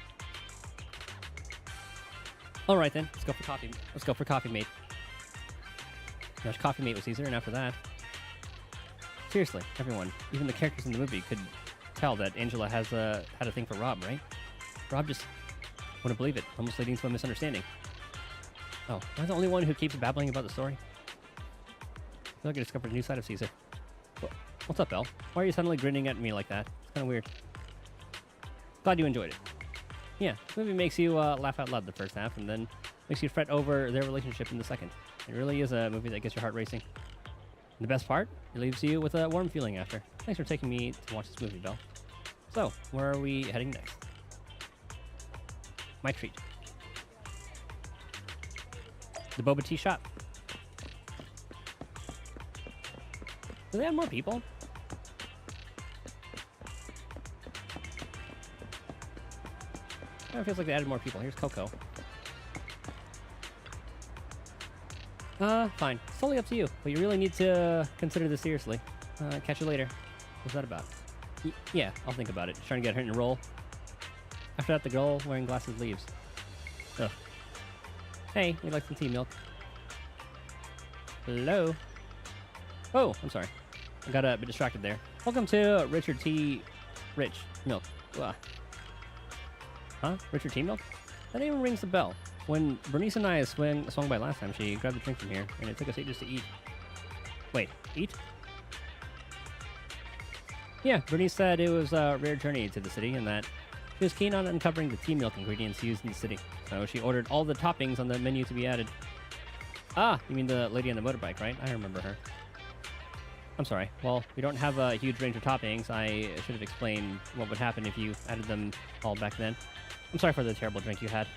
All right then, let's go for Coffee. Let's go for Coffee Mate. Watch Coffee Mate with Caesar, and after that, seriously, everyone, even the characters in the movie could tell that Angela has had a thing for Rob, right? Rob just wouldn't believe it, almost leading to a misunderstanding. Oh, am I the only one who keeps babbling about the story? I feel like I discovered a new side of Caesar. What's up, Belle? Why are you suddenly grinning at me like that? It's kind of weird. Glad you enjoyed it. Yeah, this movie makes you laugh out loud the first half, and then makes you fret over their relationship in the second. It really is a movie that gets your heart racing. And the best part, it leaves you with a warm feeling after. Thanks for taking me to watch this movie, Belle. So, where are we heading next? My treat. The boba tea shop. Do they have more people? It feels like they added more people. Here's Coco. Fine. It's totally up to you, but you really need to consider this seriously. Catch you later. What's that about? Yeah, I'll think about it. Just trying to get her in a roll. After that, the girl wearing glasses leaves. Ugh. Hey, we'd like some tea milk. Hello? Oh, I'm sorry. I got a bit distracted there. Welcome to Richard T. Rich Milk. Ugh. Huh? Richard T. Milk? That name rings a bell. When Bernice and I swung by last time, she grabbed a drink from here, and it took us ages to eat. Wait, eat? Yeah, Bernice said it was a rare journey to the city, and that she was keen on uncovering the tea milk ingredients used in the city. So she ordered all the toppings on the menu to be added. Ah, you mean the lady on the motorbike, right? I remember her. I'm sorry. Well, we don't have a huge range of toppings. I should have explained what would happen if you added them all back then. I'm sorry for the terrible drink you had.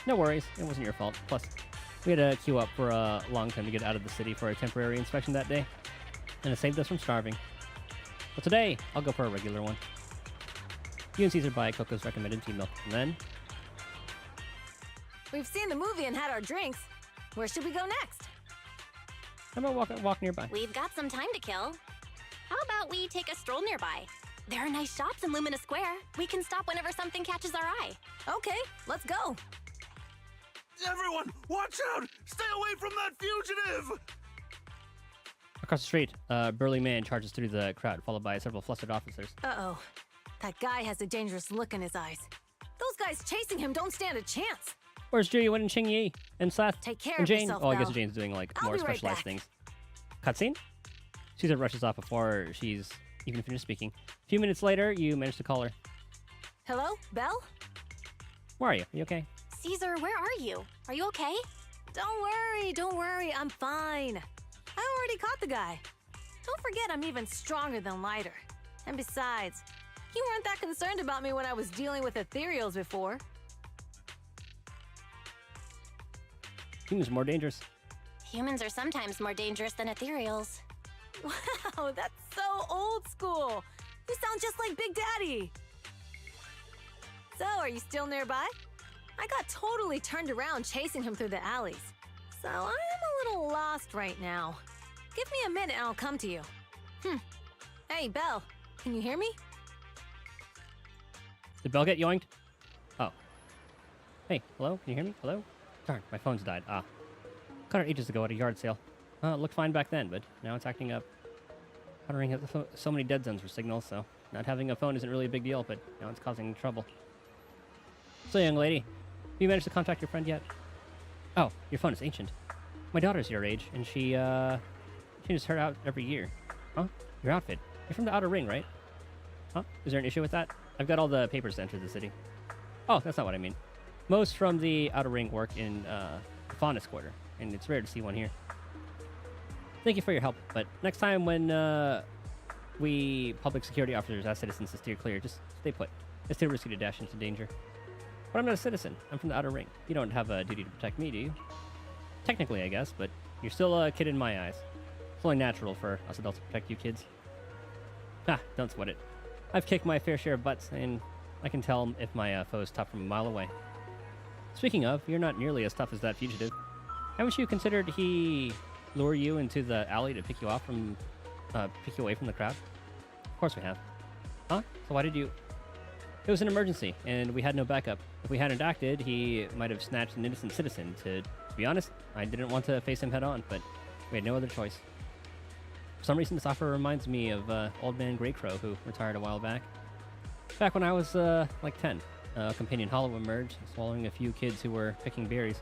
No worries. It wasn't your fault. Plus, we had to queue up for a long time to get out of the city for a temporary inspection that day. And it saved us from starving. But today, I'll go for a regular one. You and Caesar buy Coco's recommended tea milk. And then... We've seen the movie and had our drinks. Where should we go next? How about walk nearby? We've got some time to kill. How about we take a stroll nearby? There are nice shops in Lumina Square. We can stop whenever something catches our eye. Okay, let's go. Everyone, watch out! Stay away from that fugitive! Across the street, a burly man charges through the crowd, followed by several flustered officers. Uh-oh. That guy has a dangerous look in his eyes. Those guys chasing him don't stand a chance. Where's Judy, Wen, and Ching Yi? And Seth? Take care and of Jane? yourself, Oh, I guess Belle. Jane's doing, like, I'll more be right specialized back. things. Cutscene? Caesar rushes off before she's even finished speaking. A few minutes later, you manage to call her. Hello, Belle? Where are you? Are you okay? Caesar, where are you? Are you okay? Don't worry, I'm fine. I already caught the guy. Don't forget I'm even stronger than Lighter. And besides, you weren't that concerned about me when I was dealing with ethereals before. Humans are more dangerous. Humans are sometimes more dangerous than ethereals. Wow, that's so old school. You sound just like Big Daddy. So, are you still nearby? I got totally turned around chasing him through the alleys. So, I am a little lost right now. Give me a minute and I'll come to you. Hey, Belle, can you hear me? Did Belle get yoinked? Oh. Hey, hello? Can you hear me? Hello? Darn, my phone's died. Ah. Got her ages ago at a yard sale. It looked fine back then, but now it's acting up. Outer Ring has so many dead zones for signals, so not having a phone isn't really a big deal, but now it's causing trouble. So, young lady, have you managed to contact your friend yet? Oh, your phone is ancient. My daughter's your age, and she changes her out every year. Huh? Your outfit. You're from the Outer Ring, right? Huh? Is there an issue with that? I've got all the papers to enter the city. Oh, that's not what I mean. Most from the Outer Ring work in the Faunus Quarter, and it's rare to see one here. Thank you for your help, but next time when we public security officers ask citizens to steer clear, just stay put. It's too risky to dash into danger. But I'm not a citizen. I'm from the Outer Ring. You don't have a duty to protect me, do you? Technically, I guess, but you're still a kid in my eyes. It's only natural for us adults to protect you kids. Ah, don't sweat it. I've kicked my fair share of butts, and I can tell if my foe is tough from a mile away. Speaking of, you're not nearly as tough as that fugitive. Haven't you considered he lure you into the alley to pick you away from the crowd? Of course we have. Huh? So why did you... It was an emergency, and we had no backup. If we hadn't acted, he might have snatched an innocent citizen. To be honest, I didn't want to face him head on, but we had no other choice. For some reason, this offer reminds me of Old Man Greycrow, who retired a while back. Back when I was, like 10. Companion Hollow emerged, swallowing a few kids who were picking berries.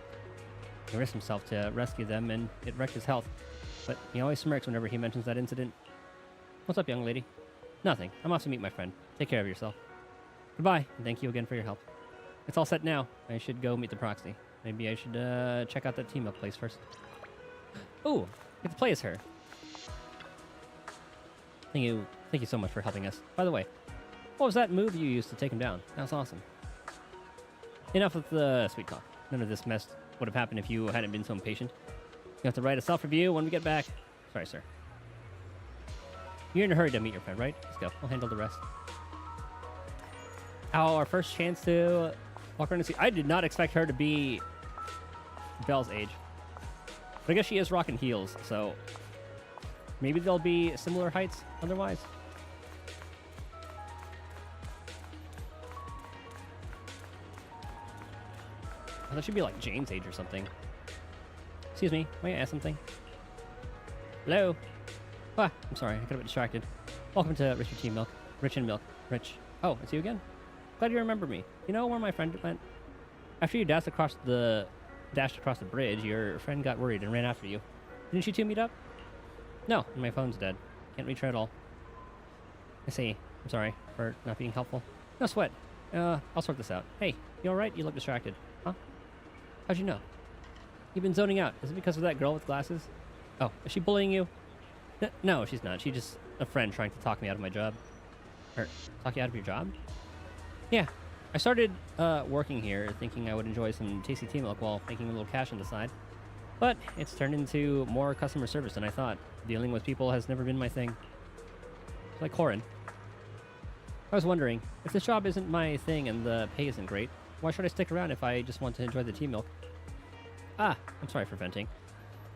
He risked himself to rescue them, and it wrecked his health. But he always smirks whenever he mentions that incident. What's up, young lady? Nothing. I'm off to meet my friend. Take care of yourself. Goodbye, and thank you again for your help. It's all set now. I should go meet the proxy. Maybe I should check out that team-up place first. Ooh, get to play as her. Thank you so much for helping us. By the way, what was that move you used to take him down? That was awesome. Enough with the sweet talk. None of this mess would have happened if you hadn't been so impatient. You have to write a self-review when we get back. Sorry, sir. You're in a hurry to meet your friend, right? Let's go. I'll handle the rest. Our first chance to walk around and see. I did not expect her to be Belle's age. But I guess she is rocking heels, so maybe they'll be similar heights otherwise. Oh, that should be like Jane's age or something. Excuse me, may I ask something? Hello? Ah, I'm sorry, I got a bit distracted. Welcome to Richard T. Milk. Rich and Milk. Rich. Oh, it's you again? Glad you remember me. You know where my friend went? After you dashed across the bridge, your friend got worried and ran after you. Didn't you two meet up? No, my phone's dead. Can't reach her at all. I see. I'm sorry for not being helpful. No sweat. I'll sort this out. Hey, you alright? You look distracted. Huh? How'd you know? You've been zoning out. Is it because of that girl with glasses? Oh, is she bullying you? No, she's not. She's just a friend trying to talk me out of my job. Or, talk you out of your job? Yeah. I started working here thinking I would enjoy some tasty tea milk while making a little cash on the side. But it's turned into more customer service than I thought. Dealing with people has never been my thing. It's like Corin. I was wondering, if this job isn't my thing and the pay isn't great, why should I stick around if I just want to enjoy the tea milk? Ah, I'm sorry for venting.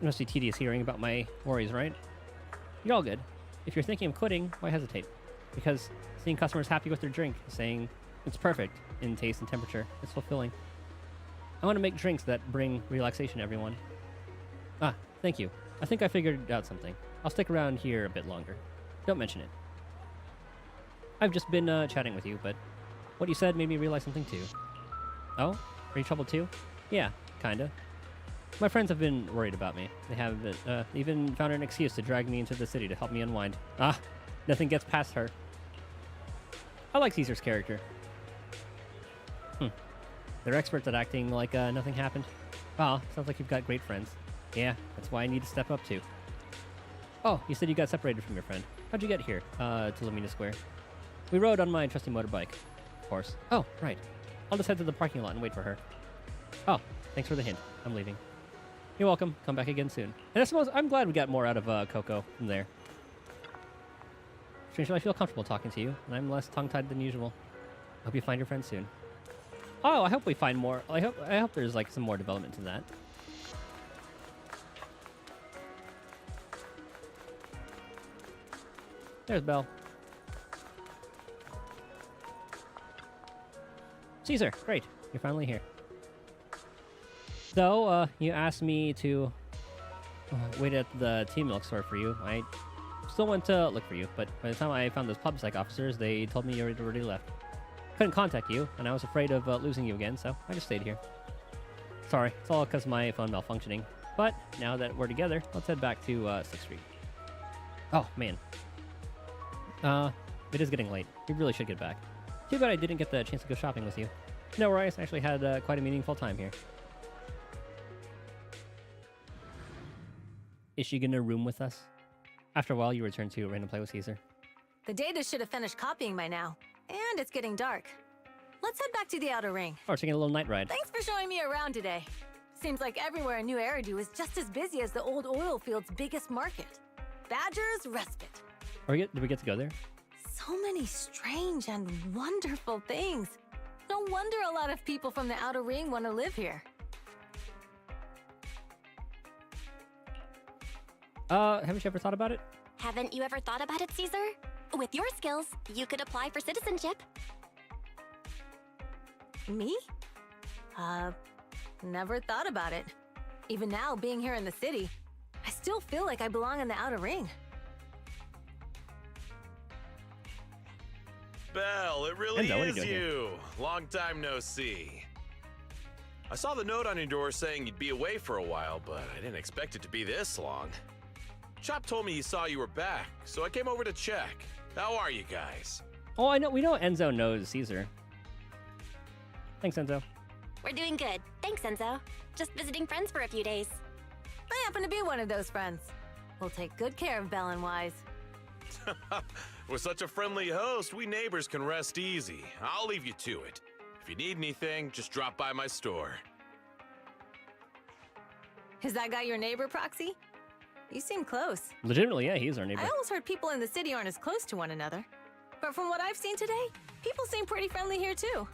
It must be tedious hearing about my worries, right? You're all good. If you're thinking of quitting, why hesitate? Because seeing customers happy with their drink, saying it's perfect in taste and temperature, it's fulfilling. I want to make drinks that bring relaxation to everyone. Ah, thank you. I think I figured out something. I'll stick around here a bit longer. Don't mention it. I've just been chatting with you, but what you said made me realize something too. Oh? Are you troubled too? Yeah, kinda. My friends have been worried about me. They have even found an excuse to drag me into the city to help me unwind. Ah, nothing gets past her. I like Caesar's character. They're experts at acting like nothing happened. Wow, sounds like you've got great friends. Yeah, that's why I need to step up too. Oh, you said you got separated from your friend. How'd you get here, to Lamina Square? We rode on my trusty motorbike, of course. Oh, right. I'll just head to the parking lot and wait for her. Oh, thanks for the hint. I'm leaving. You're welcome. Come back again soon. And I suppose I'm glad we got more out of Coco from there. Strangely, I feel comfortable talking to you, and I'm less tongue-tied than usual. I hope you find your friend soon. Oh, I hope we find more. I hope there's like some more development to that. There's Belle. Caesar, great. You're finally here. So, you asked me to wait at the tea milk store for you. I still went to look for you, but by the time I found those pub psych officers, they told me you had already left. Couldn't contact you, and I was afraid of losing you again, so I just stayed here. Sorry, it's all because of my phone malfunctioning. But now that we're together, let's head back to 6th Street. Oh, man. It is getting late. We really should get back. Too bad I didn't get the chance to go shopping with you. No worries, I actually had quite a meaningful time here. Is she gonna room with us? After a while, you return to Random Play with Caesar. The data should have finished copying by now. And it's getting dark. Let's head back to the Outer Ring. Oh, we're taking a little night ride. Thanks for showing me around today. Seems like everywhere in New Eridu is just as busy as the old oil field's biggest market. Badger's Respite. Did we get to go there? So many strange and wonderful things. No wonder a lot of people from the Outer Ring want to live here. Haven't you ever thought about it? Haven't you ever thought about it, Caesar? With your skills, you could apply for citizenship. Me? Never thought about it. Even now, being here in the city, I still feel like I belong in the Outer Ring. Belle, it really Enzo, is you. Long time no see. I saw the note on your door saying you'd be away for a while, but I didn't expect it to be this long. Chop told me he saw you were back, so I came over to check. How are you guys? Oh, I know. We know Enzo knows Caesar. Thanks, Enzo. We're doing good. Thanks, Enzo. Just visiting friends for a few days. I happen to be one of those friends. We'll take good care of Belle and Wise. With such a friendly host, we neighbors can rest easy. I'll leave you to it. If you need anything, just drop by my store. Is that guy your neighbor, Proxy? You seem close. Legitimately, yeah, he's our neighbor. I always heard people in the city aren't as close to one another. But from what I've seen today, people seem pretty friendly here too.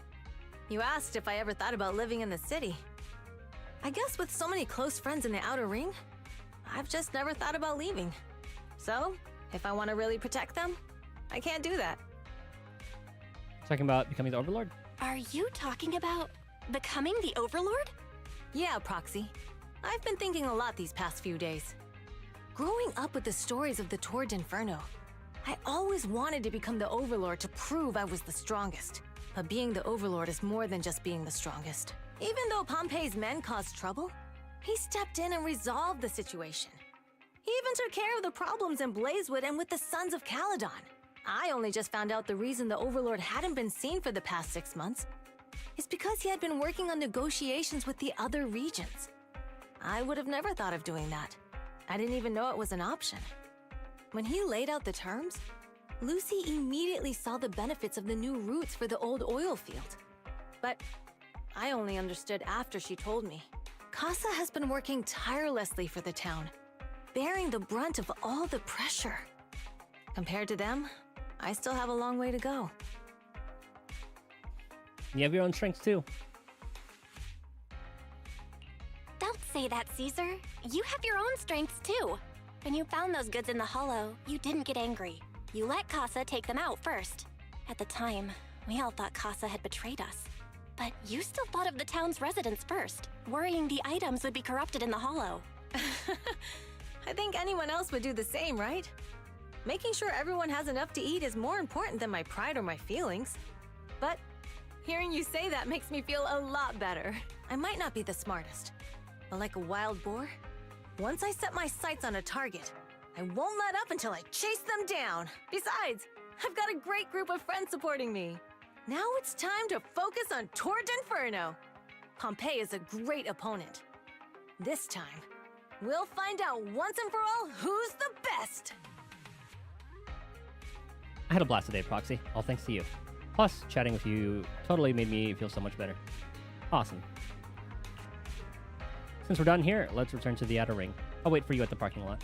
You asked if I ever thought about living in the city. I guess with so many close friends in the Outer Ring, I've just never thought about leaving. So, if I want to really protect them, I can't do that. Talking about becoming the Overlord? Are you talking about becoming the Overlord? Yeah, Proxy. I've been thinking a lot these past few days. Growing up with the stories of the Torrid Inferno, I always wanted to become the Overlord to prove I was the strongest. But being the Overlord is more than just being the strongest. Even though Pompey's men caused trouble, he stepped in and resolved the situation. He even took care of the problems in Blazewood and with the Sons of Caledon. I only just found out the reason the Overlord hadn't been seen for the past 6 months is because he had been working on negotiations with the other regions. I would have never thought of doing that. I didn't even know it was an option. When he laid out the terms, Lucy immediately saw the benefits of the new routes for the old oil field. But I only understood after she told me. Casa has been working tirelessly for the town, bearing the brunt of all the pressure. Compared to them, I still have a long way to go. You have your own strengths too. Don't say that, Caesar. You have your own strengths too. When you found those goods in the hollow, you didn't get angry. You let Casa take them out first. At the time, we all thought Casa had betrayed us. But you still thought of the town's residents first, worrying the items would be corrupted in the hollow. I think anyone else would do the same, right? Making sure everyone has enough to eat is more important than my pride or my feelings. But hearing you say that makes me feel a lot better. I might not be the smartest, but like a wild boar, once I set my sights on a target, I won't let up until I chase them down. Besides, I've got a great group of friends supporting me. Now it's time to focus on Torrid Inferno. Pompey is a great opponent. This time, we'll find out once and for all who's the best. I had a blast today, Proxy. All thanks to you. Plus, chatting with you totally made me feel so much better. Awesome. Since we're done here, let's return to the Outer Ring. I'll wait for you at the parking lot.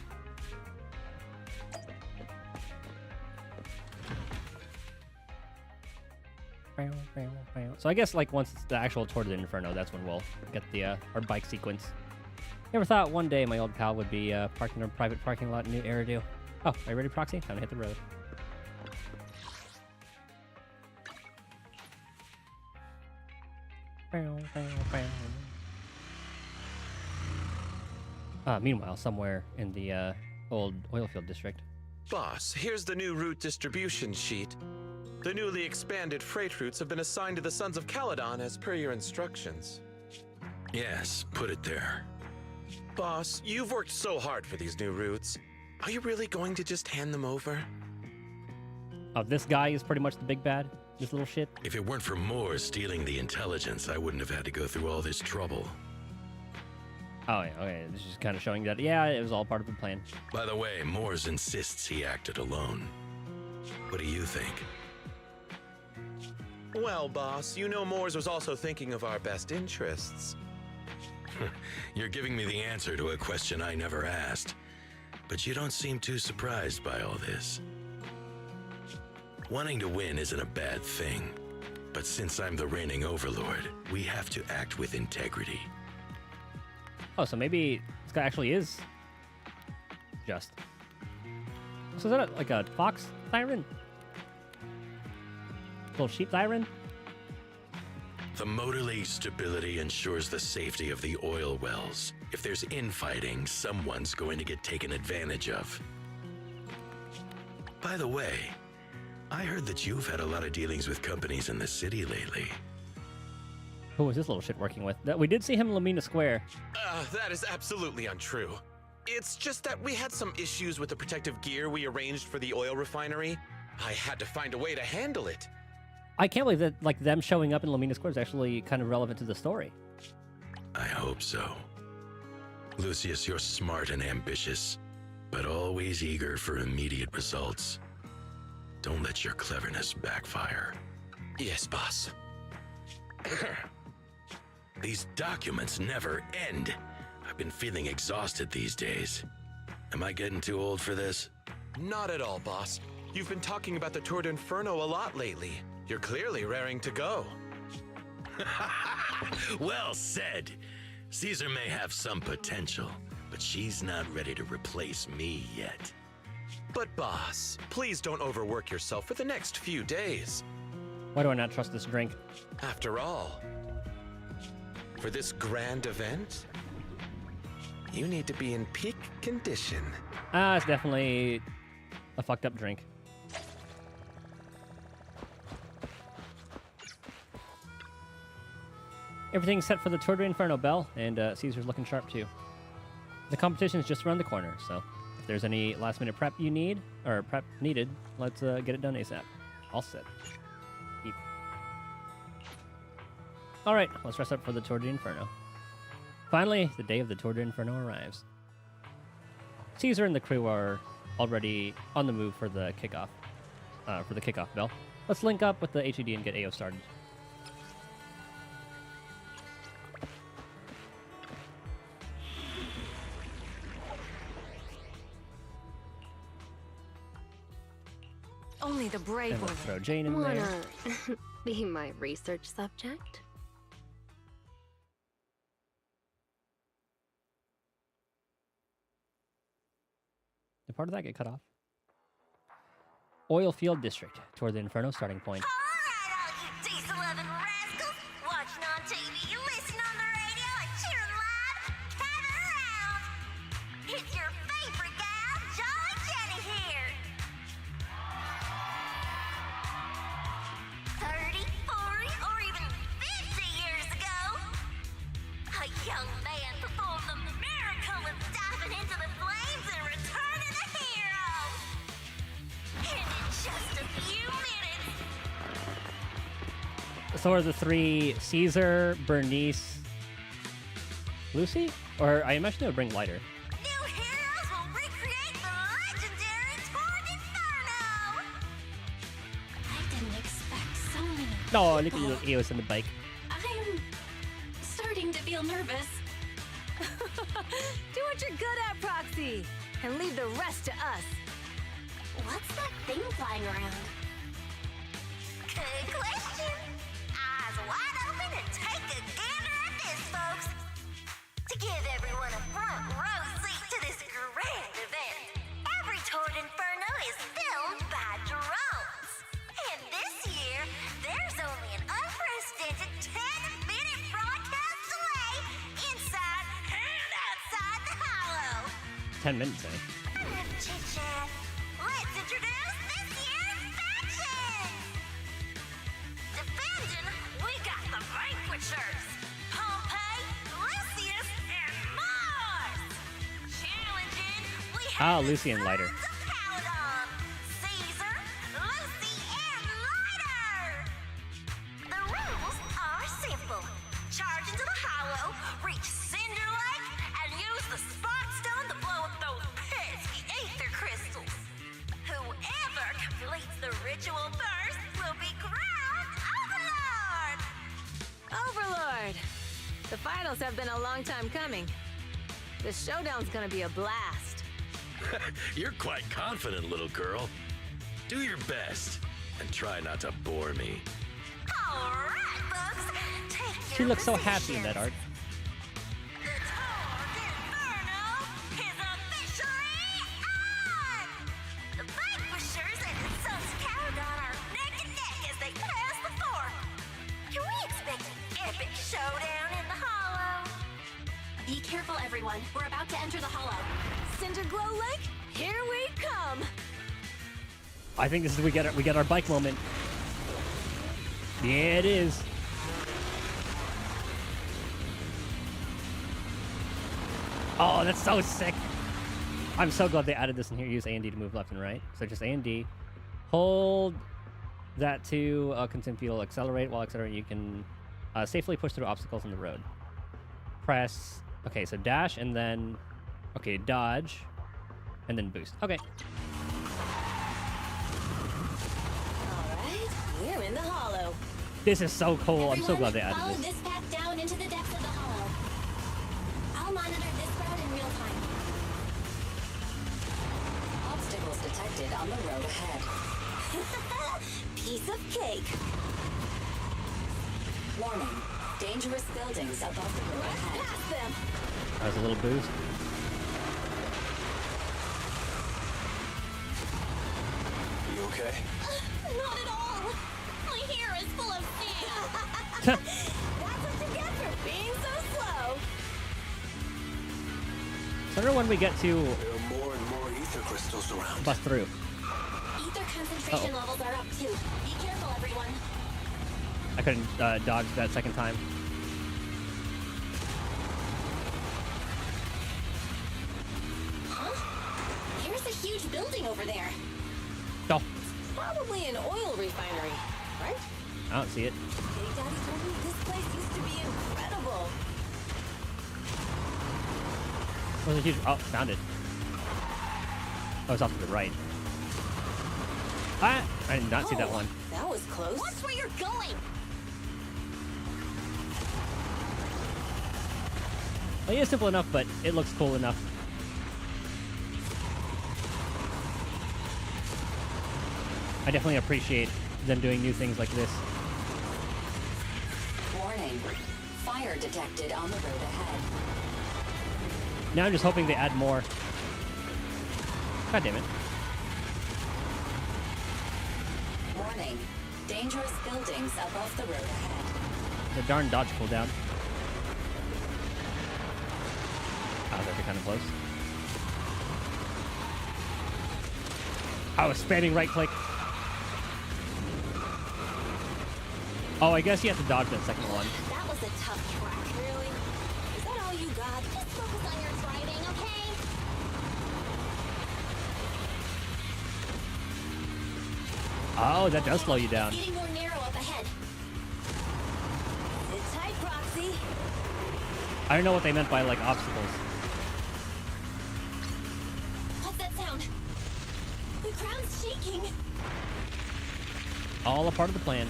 So I guess like once it's the actual Torrid Inferno, that's when we'll get the our bike sequence. Never thought one day my old pal would be parking in a private parking lot in New Eridu. Oh, are you ready, Proxy? Time to hit the road. Meanwhile, somewhere in the old oilfield district. Boss, here's the new route distribution sheet. The newly expanded freight routes have been assigned to the Sons of Caledon as per your instructions. Yes, put it there. Boss, you've worked so hard for these new routes. Are you really going to just hand them over? Oh, this guy is pretty much the big bad? This little shit? If it weren't for Moore stealing the intelligence, I wouldn't have had to go through all this trouble. Oh, yeah, okay. This is kind of showing that, yeah, it was all part of the plan. By the way, Moores insists he acted alone. What do you think? Well, boss, you know Moores was also thinking of our best interests. You're giving me the answer to a question I never asked. But you don't seem too surprised by all this. Wanting to win isn't a bad thing. But since I'm the reigning overlord, we have to act with integrity. Oh, so maybe this guy actually is just. So is that like a fox siren? Little sheep siren? The motor league stability ensures the safety of the oil wells. If there's infighting, someone's going to get taken advantage of. By the way, I heard that you've had a lot of dealings with companies in the city lately. Who was this little shit working with? We did see him in Lamina Square. That is absolutely untrue. It's just that we had some issues with the protective gear we arranged for the oil refinery. I had to find a way to handle it. I can't believe that, like, them showing up in Lumina Square is actually kind of relevant to the story. I hope so. Lucius, you're smart and ambitious, but always eager for immediate results. Don't let your cleverness backfire. Yes, boss. These documents never end. I've been feeling exhausted these days. Am I getting too old for this? Not at all, boss. You've been talking about the Tour d'Inferno a lot lately. You're clearly raring to go. Well said. Caesar may have some potential, but she's not ready to replace me yet. But boss, please don't overwork yourself for the next few days. Why do I not trust this drink? After all, for this grand event, you need to be in peak condition. It's definitely a fucked up drink. Everything's set for the Tour d'Inferno bell, and Caesar's looking sharp too. The competition's just around the corner, so if there's any last-minute prep you need, or prep needed, let's get it done ASAP. All set. Keep. All right, let's dress up for the Tour d'Inferno. Finally, the day of the Tour d'Inferno arrives. Caesar and the crew are already on the move for the kickoff bell. Let's link up with the HED and get AO started. Only the brave And will let's throw Jane in there. wanna be my research subject. Did part of that get cut off? Oil Field District, toward the Inferno starting point. Diesel-loving rascals, watching on TV, listening on the radio, and cheering live, gather around. It's your favorite gal, Jolly Jenny here. 30, 40, or even 50 years ago, a young man performed the miracle of diving into the flames and returning a hero. And in just a few minutes, So are the three Caesar, Bernice, Lucy? Or I imagine it would bring Lighter. new heroes will recreate the legendary Tour d'Inferno. I didn't expect so many. Oh, look at little Eos on the bike. I'm starting to feel nervous. Do what you're good at, Proxy, and leave the rest to us. What's that thing flying around? Good question. Eyes wide open and take a gander at this, folks. To give everyone a front row seat to this grand event, every Tour d'Inferno is filmed by drones. And this year, there's only an unprecedented 10-minute broadcast delay inside and outside the hollow. 10 minutes, eh? Enough chit-chat. Let's introduce this year's faction! Defending, we got the Vanquishers! Pompey, Lucius, and Mars! Challenging, we have Lucy and Lighter. Sons of Caledon, Caesar, Lucy, and Lighter! The rules are simple. Charge into the hollow, reach Cinder Lake, and use the Spark Stone to blow up those pesky ether crystals. Whoever completes the ritual first will be crowned Overlord! Overlord! The finals have been a long time coming. The showdown's gonna be a blast. You're quite confident, little girl. Do your best, and try not to bore me. All right, folks. Take She your looks so happy in that art. The Tour d'Inferno is officially on! The Vanquishers and the Sons of Caledon are neck and neck as they pass the fork. Can we expect an epic showdown in the hollow? Be careful, everyone. We're about to enter the hollow. Cinder Glow Lake, here we come! I think this is we get our bike moment. Yeah, it is. Oh, that's so sick. I'm so glad they added this in here. Use A and D to move left and right. So just A and D. Hold that to consume fuel. Accelerate. While accelerating, you can safely push through obstacles on the road. Press. Okay, so dash and then... Okay, dodge. And then boost. Okay. Alright, we're in the hollow. This is so cool. I'm so glad they added Follow this. this path down into the depths of the hollow. I'll monitor this road in real time. Obstacles detected on the road ahead. Piece of cake. Warning. Dangerous buildings above the road ahead. Past them. That was a little boost. You okay? Not at all. My hair is full of sand. That's what you get for being so slow. So I wonder when we get to... There are more and more ether crystals around. Bust through. Ether concentration levels are up too. Be careful, everyone. I couldn't dodge that second time. Huh? Here's a huge building over there. Oh, Probably an oil refinery, right? I don't see it. Big Daddy told me this place used to be incredible. Was a huge... Oh, found it. Oh, it's off to the right. Ah! I did not see that one. That was close. Watch where you're going. Well, yeah, simple enough, but it looks cool enough. I definitely appreciate them doing new things like this. Warning. Fire detected on the road ahead. Now I'm just hoping they add more. God damn it. Warning. Dangerous buildings above the road ahead. The darn dodge cooldown. Oh, that's actually kind of close. I was spamming right click. Oh, I guess you have to dodge that second one. That was a tough track. Really? Is that all you got? Just focus on your driving, okay? Oh, that does slow you down. Getting more narrow up ahead. Sit tight, Proxy. I don't know what they meant by, like, obstacles. What's that sound? The ground's shaking. All a part of the plan.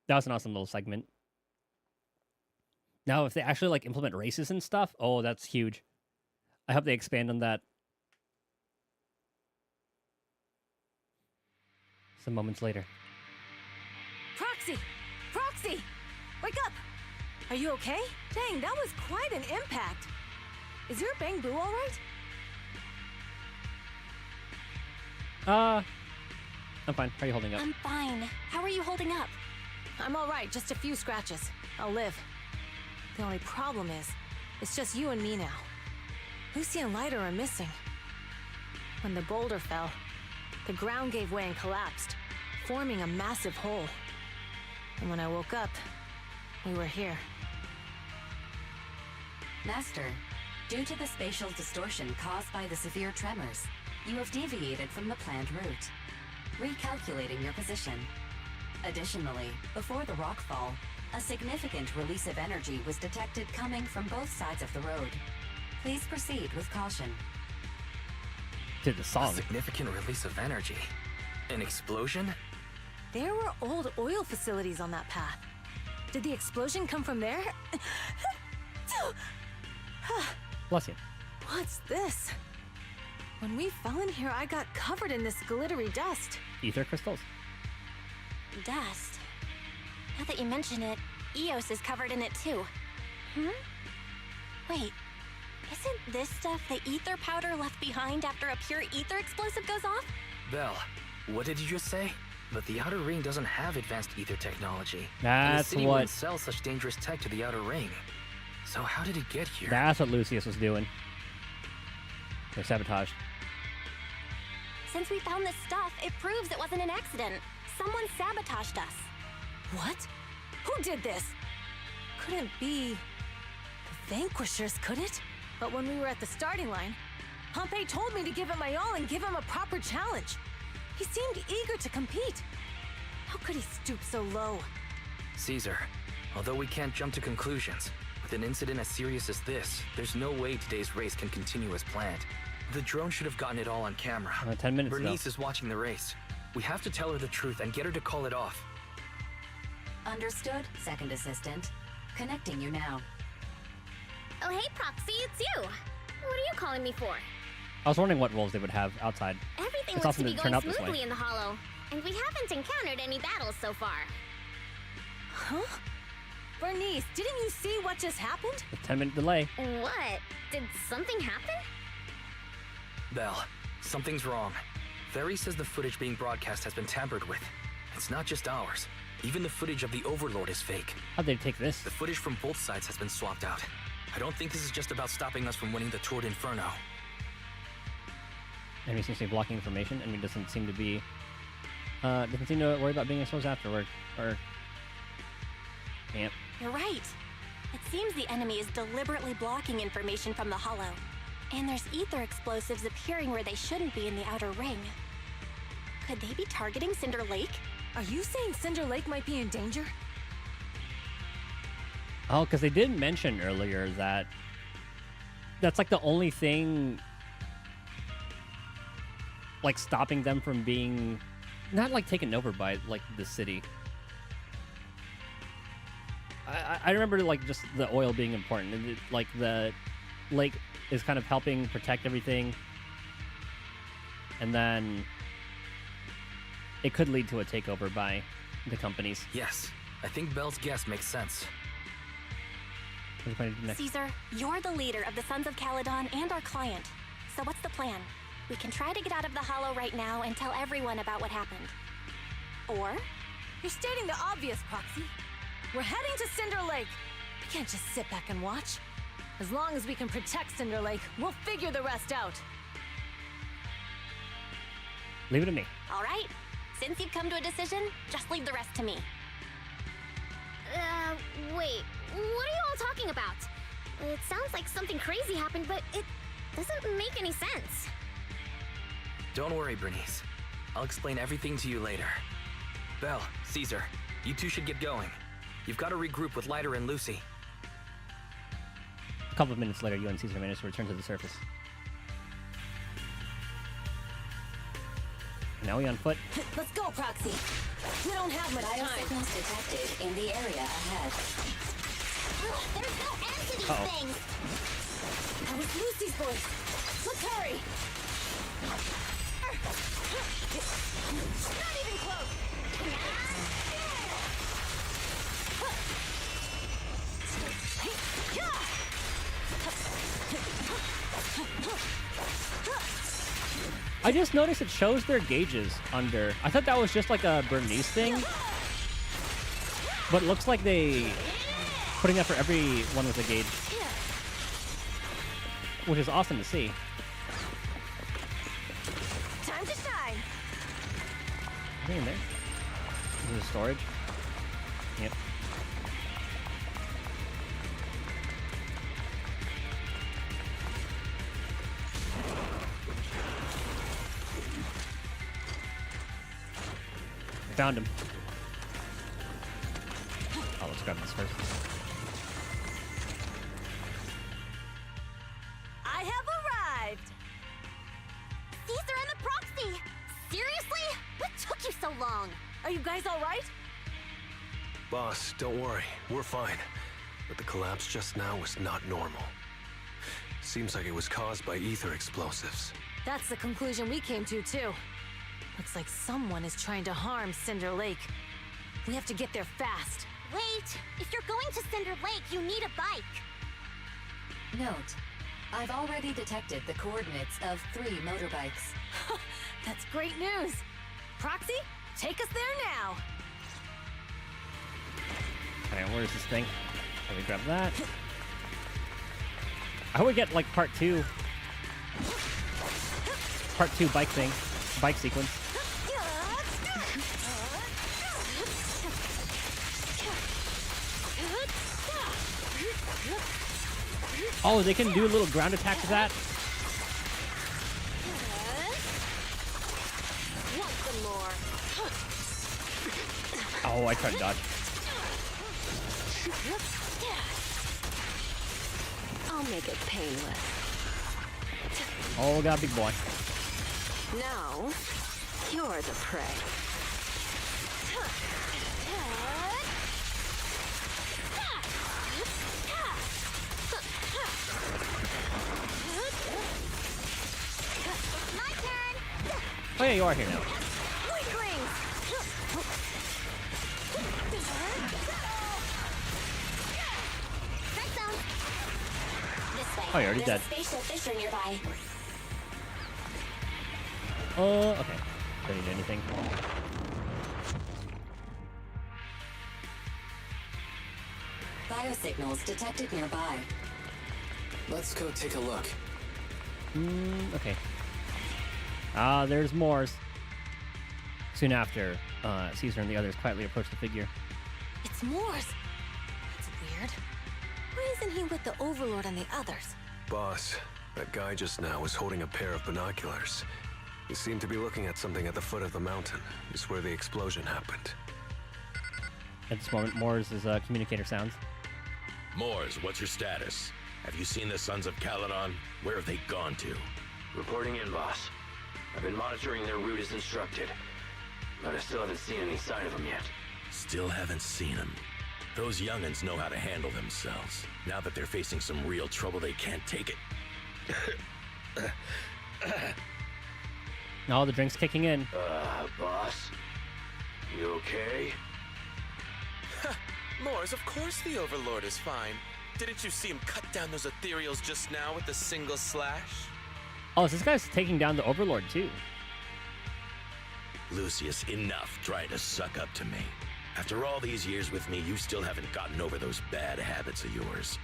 That was an awesome little segment. Now, if they actually, like, implement races and stuff, oh, that's huge. I hope they expand on that. Some moments later. Proxy! Proxy! Wake up! Are you okay? Dang, that was quite an impact. Is your Bang Boo all right? I'm fine. How are you holding up? I'm fine. How are you holding up? I'm all right, just a few scratches. I'll live. The only problem is, it's just you and me now. Lucy and Lighter are missing. When the boulder fell, the ground gave way and collapsed, forming a massive hole. And when I woke up, we were here. Master, due to the spatial distortion caused by the severe tremors, you have deviated from the planned route, recalculating your position. Additionally, before the rockfall, a significant release of energy was detected coming from both sides of the road. Please proceed with caution. To the song. A significant release of energy. An explosion? There were old oil facilities on that path. Did the explosion come from there? Bless you. What's this? When we fell in here, I got covered in this glittery dust. Ether crystals. Dust. Now that you mention it, Eos is covered in it too. Wait, isn't this stuff the ether powder left behind after a pure ether explosive goes off? Belle, what did you just say? But the Outer Ring doesn't have advanced ether technology. That's and the city what... wouldn't sell such dangerous tech to the Outer Ring. So how did it get here? That's what Lucius was doing. They're sabotaged. Since we found this stuff, it proves it wasn't an accident. Someone sabotaged us. What? Who did this? couldn't be the Vanquishers, could it? But when we were at the starting line, Pompey told me to give it my all and give him a proper challenge. He seemed eager to compete. How could he stoop so low? Caesar, although we can't jump to conclusions, with an incident as serious as this, there's no way today's race can continue as planned. The drone should have gotten it all on camera. 10 minutes Bernice is watching the race. We have to tell her the truth and get her to call it off. Understood, second assistant. Connecting you now. Oh, hey, Proxy, it's you. What are you calling me for? I was wondering what roles they would have outside. Everything It's looks to awesome be to turn going out this smoothly way. in the Hollow, and we haven't encountered any battles so far. Huh? Bernice, didn't you see what just happened? A 10-minute delay. What? Did something happen? Belle, something's wrong. Ferry says the footage being broadcast has been tampered with. It's not just ours. Even the footage of the Overlord is fake. How'd they take this? The footage from both sides has been swapped out. I don't think this is just about stopping us from winning the Tour d'Inferno. Enemy seems to be blocking information. Enemy doesn't seem to be... doesn't seem to worry about being exposed afterward. Or... Yep. You're right. It seems the enemy is deliberately blocking information from the Hollow. And there's ether explosives appearing where they shouldn't be in the outer ring. Could they be targeting Cinder Lake? Are you saying Cinder Lake might be in danger? Oh, because they did mention earlier that that's like the only thing like stopping them from being not like taken over by like the city. I remember like just the oil being important and like the lake is kind of helping protect everything, and then it could lead to a takeover by the companies. Yes, I think Belle's guess makes sense. What do you do next? Caesar, you're the leader of the Sons of Caledon and our client. So what's the plan? We can try to get out of the Hollow right now and tell everyone about what happened. Or... You're stating the obvious, Proxy. We're heading to Cinder Lake. We can't just sit back and watch. As long as we can protect Cinder Lake, we'll figure the rest out. Leave it to me. All right. Since you've come to a decision, just leave the rest to me. Wait. What are you all talking about? It sounds like something crazy happened, but it doesn't make any sense. Don't worry, Bernice. I'll explain everything to you later. Belle, Caesar, you two should get going. You've got to regroup with Leiter and Lucy. A couple of minutes later, you and Caesar managed to return to the surface. Now we on foot. Let's go, Proxy. We don't have much time. Biosignals detected in the area ahead. There's no end to these things! That was Lucy's voice. Let's hurry! Not even close! I just noticed it shows their gauges under. I thought that was just like a Bernice thing. But it looks like they putting that for everyone with a gauge. Which is awesome to see. Time to shine. Anything in there? Is it storage? Yep. Found him. Oh, let's grab this first. I have arrived! Caesar and the Proxy! Seriously? What took you so long? Are you guys all right? Boss, don't worry. We're fine. But the collapse just now was not normal. Seems like it was caused by ether explosives. That's the conclusion we came to, too. Looks like someone is trying to harm Cinder Lake. We have to get there fast. Wait! If you're going to Cinder Lake, you need a bike! Note, I've already detected the coordinates of 3 motorbikes. That's great news! Proxy, take us there now! Alright, where's this thing? Let me grab that. I hope we get like part 2 bike thing. Bike sequence. Oh, they can do a little ground attack to that? Want some more? Oh, I tried to dodge. I'll make it painless. Oh, got a big boy. Now, you're the prey. My turn! Oh yeah, you are here now. Oh, you're already dead. Spatial fissure nearby. Okay. Don't need anything. Biosignals detected nearby. Let's go take a look. Okay. There's Moors. Soon after, Caesar and the others quietly approach the figure. It's Moors. That's weird. Why isn't he with the Overlord and the others? Boss, that guy just now was holding a pair of binoculars. He seemed to be looking at something at the foot of the mountain. It's where the explosion happened. At this moment, Moors' communicator sounds. Moors, what's your status? Have you seen the Sons of Caledon? Where have they gone to? Reporting in, boss. I've been monitoring their route as instructed, but I still haven't seen any sign of them yet. Still haven't seen them. Those young'uns know how to handle themselves. Now that they're facing some real trouble, they can't take it. All the drinks kicking in. Boss? You okay? Moors, of course the Overlord is fine. Didn't you see him cut down those ethereals just now with a single slash? Oh, so this guy's taking down the Overlord too. Lucius, enough trying to suck up to me. After all these years with me, you still haven't gotten over those bad habits of yours.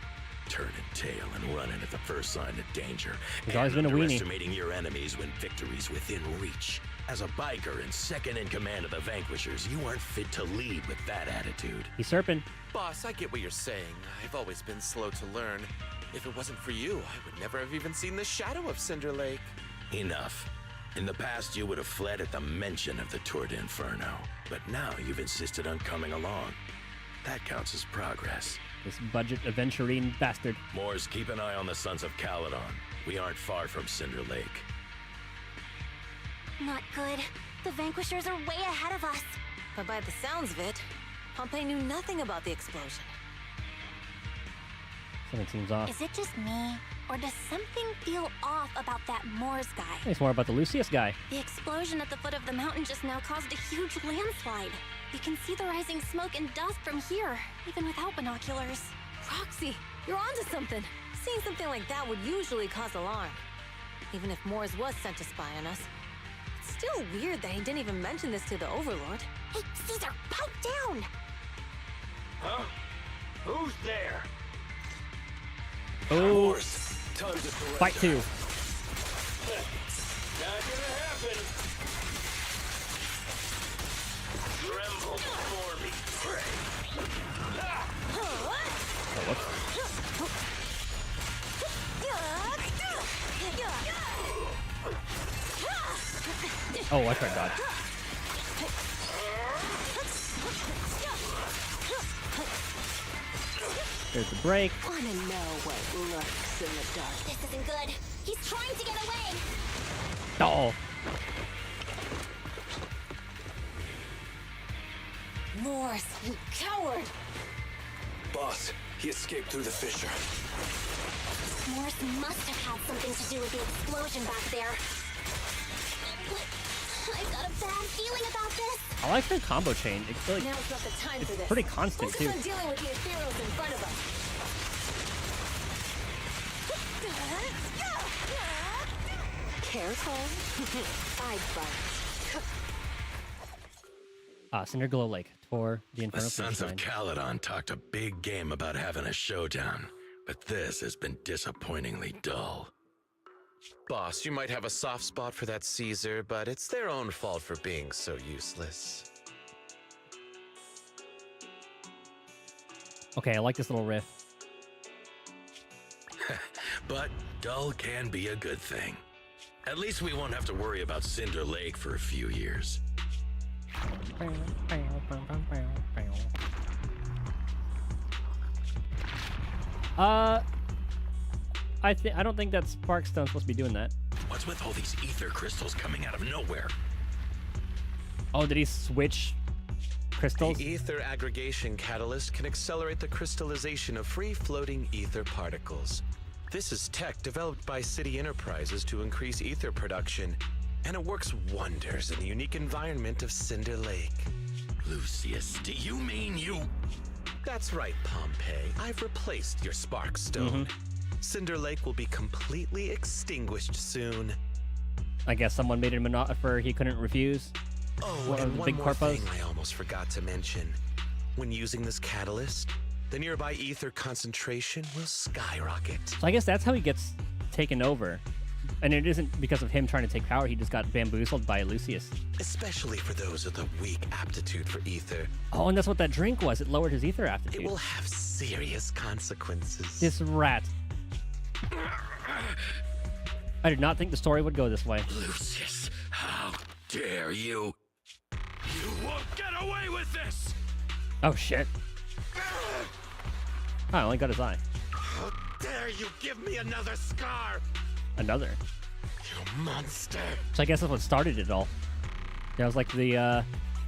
Turning tail and running at the first sign of danger. He's always been a weenie. Underestimating your enemies when victory's within reach. As a biker and second in command of the Vanquishers, you aren't fit to lead with that attitude. He's serpent. Boss, I get what you're saying. I've always been slow to learn. If it wasn't for you, I would never have even seen the shadow of Cinder Lake. Enough. In the past, you would have fled at the mention of the Tour de Inferno. But now you've insisted on coming along. That counts as progress. This budget aventurine bastard. Moors, keep an eye on the Sons of Caledon. We aren't far from Cinder Lake. Not good. The Vanquishers are way ahead of us. But by the sounds of it, Pompey knew nothing about the explosion. Something seems off. Is it just me? Or does something feel off about that Moors guy? It's more about the Lucius guy. The explosion at the foot of the mountain just now caused a huge landslide. You can see the rising smoke and dust from here, even without binoculars. Roxy, you're onto something. Seeing something like that would usually cause alarm. Even if Moors was sent to spy on us. It's still weird that he didn't even mention this to the Overlord. Hey, Caesar, pipe down! Huh? Who's there? Oh, time to fight two. Not gonna happen. Tremble before me, prey. Oh, I tried dodge. There's the break. Wanna know what lurks in the dark? This isn't good. He's trying to get away. Oh. Moors, you coward! Boss, he escaped through the fissure. Moors must have had something to do with the explosion back there. I've got a bad feeling about this. I like their combo chain. It's like Now's not the time for it's this. pretty constant Focus too. on dealing with the ethereals in front of us. Careful. I'd bite. Cinder Glow Lake, Tour the Inferno. The Sons of Caledon talked a big game about having a showdown, but this has been disappointingly dull. Boss, you might have a soft spot for that Caesar, but it's their own fault for being so useless. Okay, I like this little riff. But dull can be a good thing. At least we won't have to worry about Cinder Lake for a few years. I don't think that Sparkstone's supposed to be doing that. What's with all these ether crystals coming out of nowhere? Oh, did he switch crystals? The ether aggregation catalyst can accelerate the crystallization of free-floating ether particles. This is tech developed by City Enterprises to increase ether production, and it works wonders in the unique environment of Cinder Lake. Lucius, do you mean you... That's right, Pompeii. I've replaced your Sparkstone. Cinder Lake will be completely extinguished soon. I guess someone made him an offer he couldn't refuse. Oh, and one more thing I almost forgot to mention. When using this catalyst, the nearby ether concentration will skyrocket. So I guess that's how he gets taken over. And it isn't because of him trying to take power, he just got bamboozled by Lucius. Especially for those with a weak aptitude for ether. Oh, and that's what that drink was. It lowered his ether aptitude. It will have serious consequences. This rat. I did not think the story would go this way. Lucius, how dare you? You won't get away with this! Oh, shit. I only got his eye. How dare you give me another scar? Another? You monster. So I guess that's what started it all. That was like the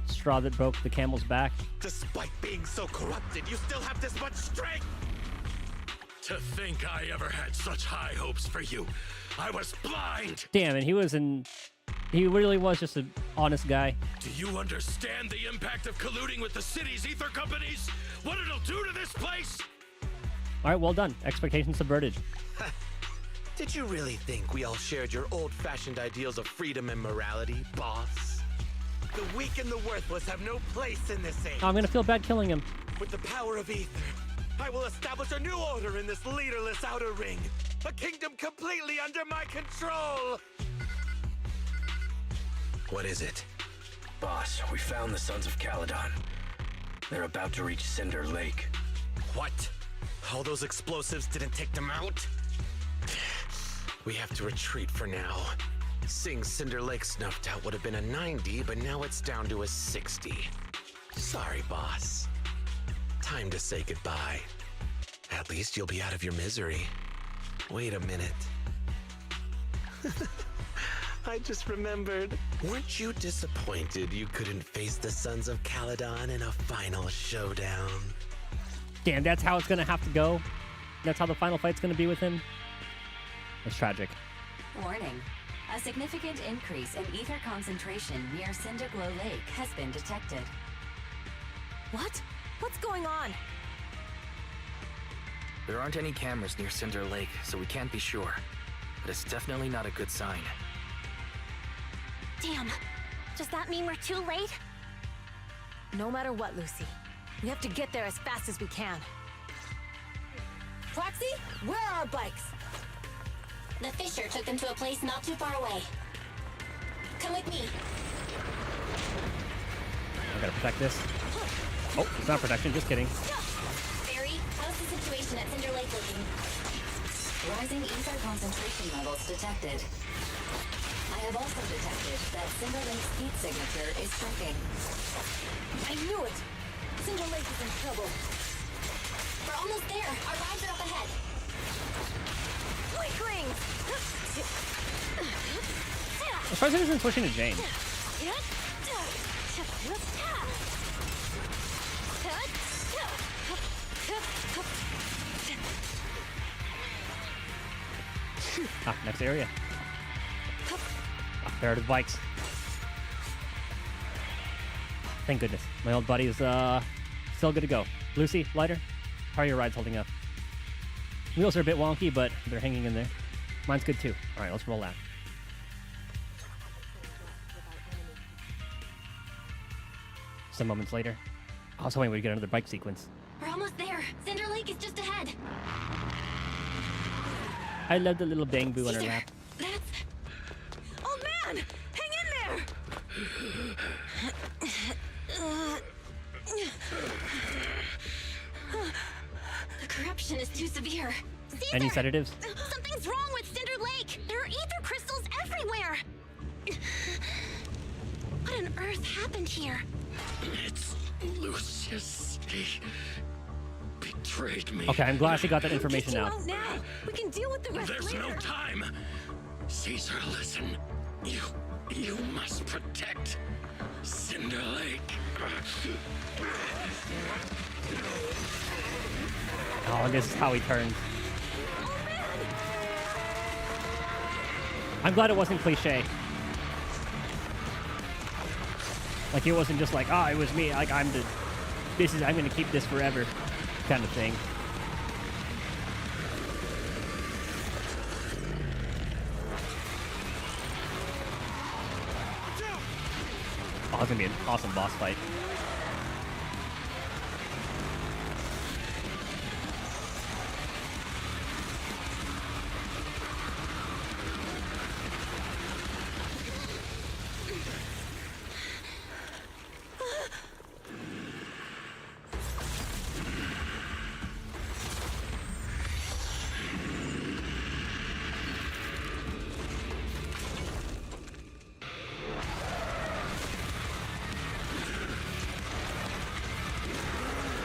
straw that broke the camel's back. Despite being so corrupted, you still have this much strength! To think I ever had such high hopes for you. I was blind! Damn, and he really was just an honest guy. Do you understand the impact of colluding with the city's ether companies? What it'll do to this place? All right, well done. Expectations subverted. Did you really think we all shared your old-fashioned ideals of freedom and morality, boss? The weak and the worthless have no place in this age. I'm gonna feel bad killing him. With the power of ether, I will establish a new order in this leaderless outer ring. A kingdom completely under my control! What is it? Boss, we found the Sons of Caledon. They're about to reach Cinder Lake. What? All those explosives didn't take them out? We have to retreat for now. Seeing Cinder Lake snuffed out would have been a 90, but now it's down to a 60. Sorry, boss. Time to say goodbye. At least you'll be out of your misery. Wait a minute. I just remembered. Weren't you disappointed you couldn't face the Sons of Caledon in a final showdown? Damn, that's how it's gonna have to go? That's how the final fight's gonna be with him? That's tragic. Warning. A significant increase in ether concentration near Cinderglow Lake has been detected. What? What's going on? There aren't any cameras near Cinder Lake, so we can't be sure. But it's definitely not a good sign. Damn. Does that mean we're too late? No matter what, Lucy. We have to get there as fast as we can. Proxy, where are our bikes? The Fisher took them to a place not too far away. Come with me. I gotta protect this. Oh, it's not protection, just kidding. Barry, how's the situation at Cinder Lake looking? Rising ether concentration levels detected. I have also detected that Cinder Lake's heat signature is shrinking. I knew it! Cinder Lake is in trouble. We're almost there. Our rides are up ahead. Weaklings! I'm surprised he isn't switching to Jane. Ah, next area. Ah, there are the bikes. Thank goodness. My old buddy is still good to go. Lucy, lighter? How are your rides holding up? Wheels are a bit wonky, but they're hanging in there. Mine's good too. All right, let's roll out. Some moments later. I was hoping we'd get another bike sequence. We're almost there. Cinder Lake is just ahead. I love the little bang boo on her lap. That's... Old man! Hang in there! The corruption is too severe. Any sedatives? Something's wrong with Cinder Lake. There are ether crystals everywhere. What on earth happened here? It's Lucius. He betrayed me. Okay, I'm glad she got that information out. Now we can deal with the rest There's later. no time. Caesar, listen. You must protect Cinder Lake. Oh, this is how he turns. I'm glad it wasn't cliche. Like it wasn't just like, oh, it was me. Like I'm gonna keep this forever, kind of thing. Oh, it's gonna be an awesome boss fight.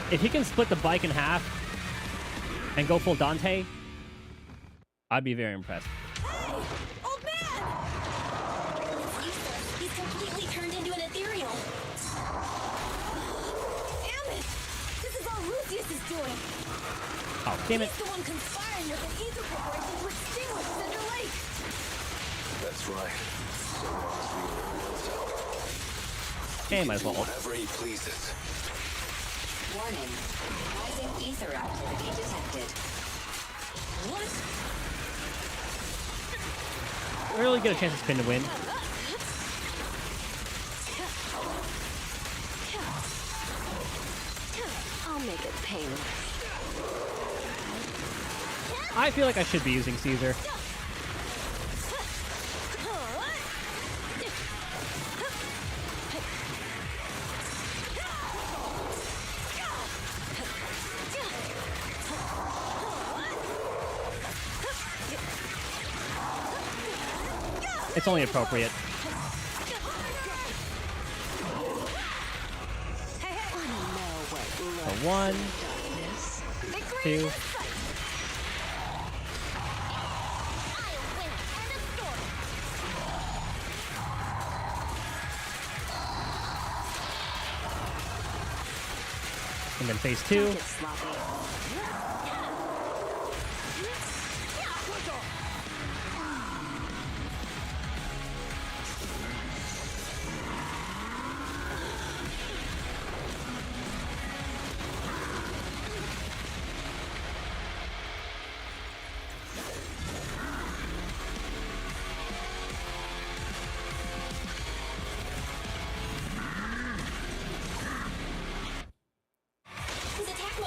If he can split the bike in half and go full Dante, I'd be very impressed. Old man! He's completely turned into an ethereal. Damn it! This is all Lucius is doing. Oh, damn it. He's the one conspiring with the ether corporation to extinguish Cinder Lake. That's right. Hey, might as well. Whatever he pleases. Warning. Rising ether activity detected. What? Really get a chance to spin to win. I'll make it painless. I feel like I should be using Caesar. It's only appropriate. So 1, 2. And then phase 2.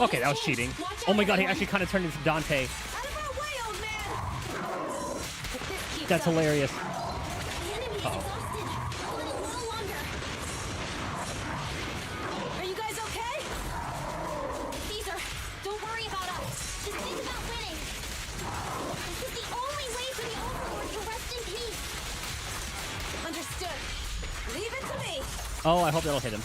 Okay, that was cheating. Oh my god, he actually kind of turned into Dante. That's hilarious. Uh-oh. Are you guys okay? Caesar, don't worry about us. Just think about winning. This is the only way for the Overlord to rest in peace. Understood. Leave it to me. Oh, I hope that'll hit him.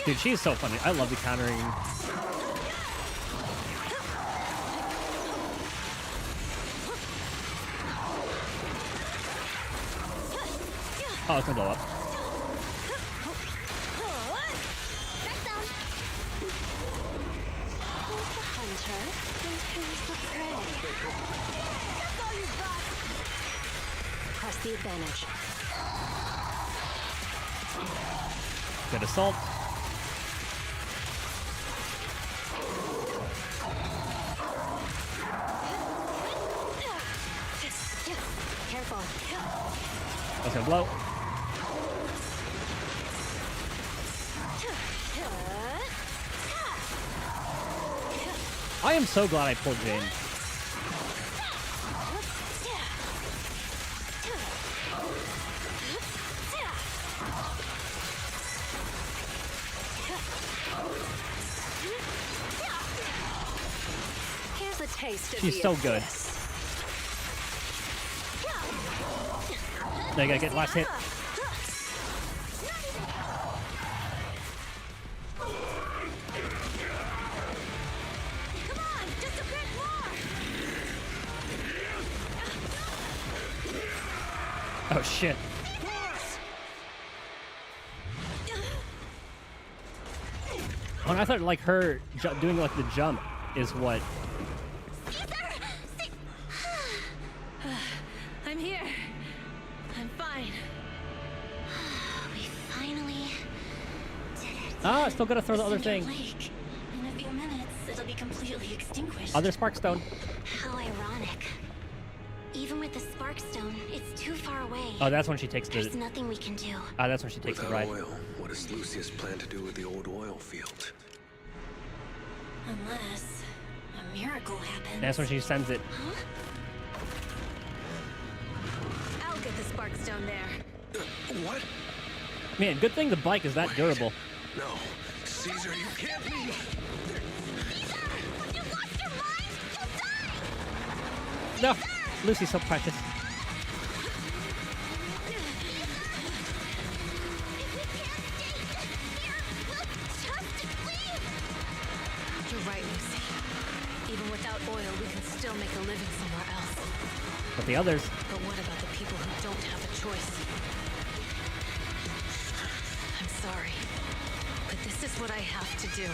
Dude, she's so funny. I love the countering. Oh, it's gonna blow up. Press the advantage. Good assault. Careful. That's gonna blow. I am so glad I pulled Jane. Here's a taste of She's so good. Now you gotta get last hit. Oh shit. Oh, and I thought like her doing like the jump is what. I'm here. I'm fine. We finally did it. Ah, still gotta throw the other thing. Lake. In a few minutes, it'll be completely extinguished. Other Sparkstone. How ironic. Even with the Sparkstone, it's too far away. Oh, that's when she takes the. There's nothing we can do. Ah, that's when she takes the ride. Oil, what does Lucius plan to do with the old oil field? Unless a miracle happens. That's when she sends it. Huh? I'll get the Sparkstone there. What? Man, good thing the bike is that durable. No, Caesar, you can't leave. No, Lucy's so precious. You're right, Lucy. Even without oil, we can still make a living somewhere else. But the others. But what about the people who don't have a choice? I'm sorry, but this is what I have to do.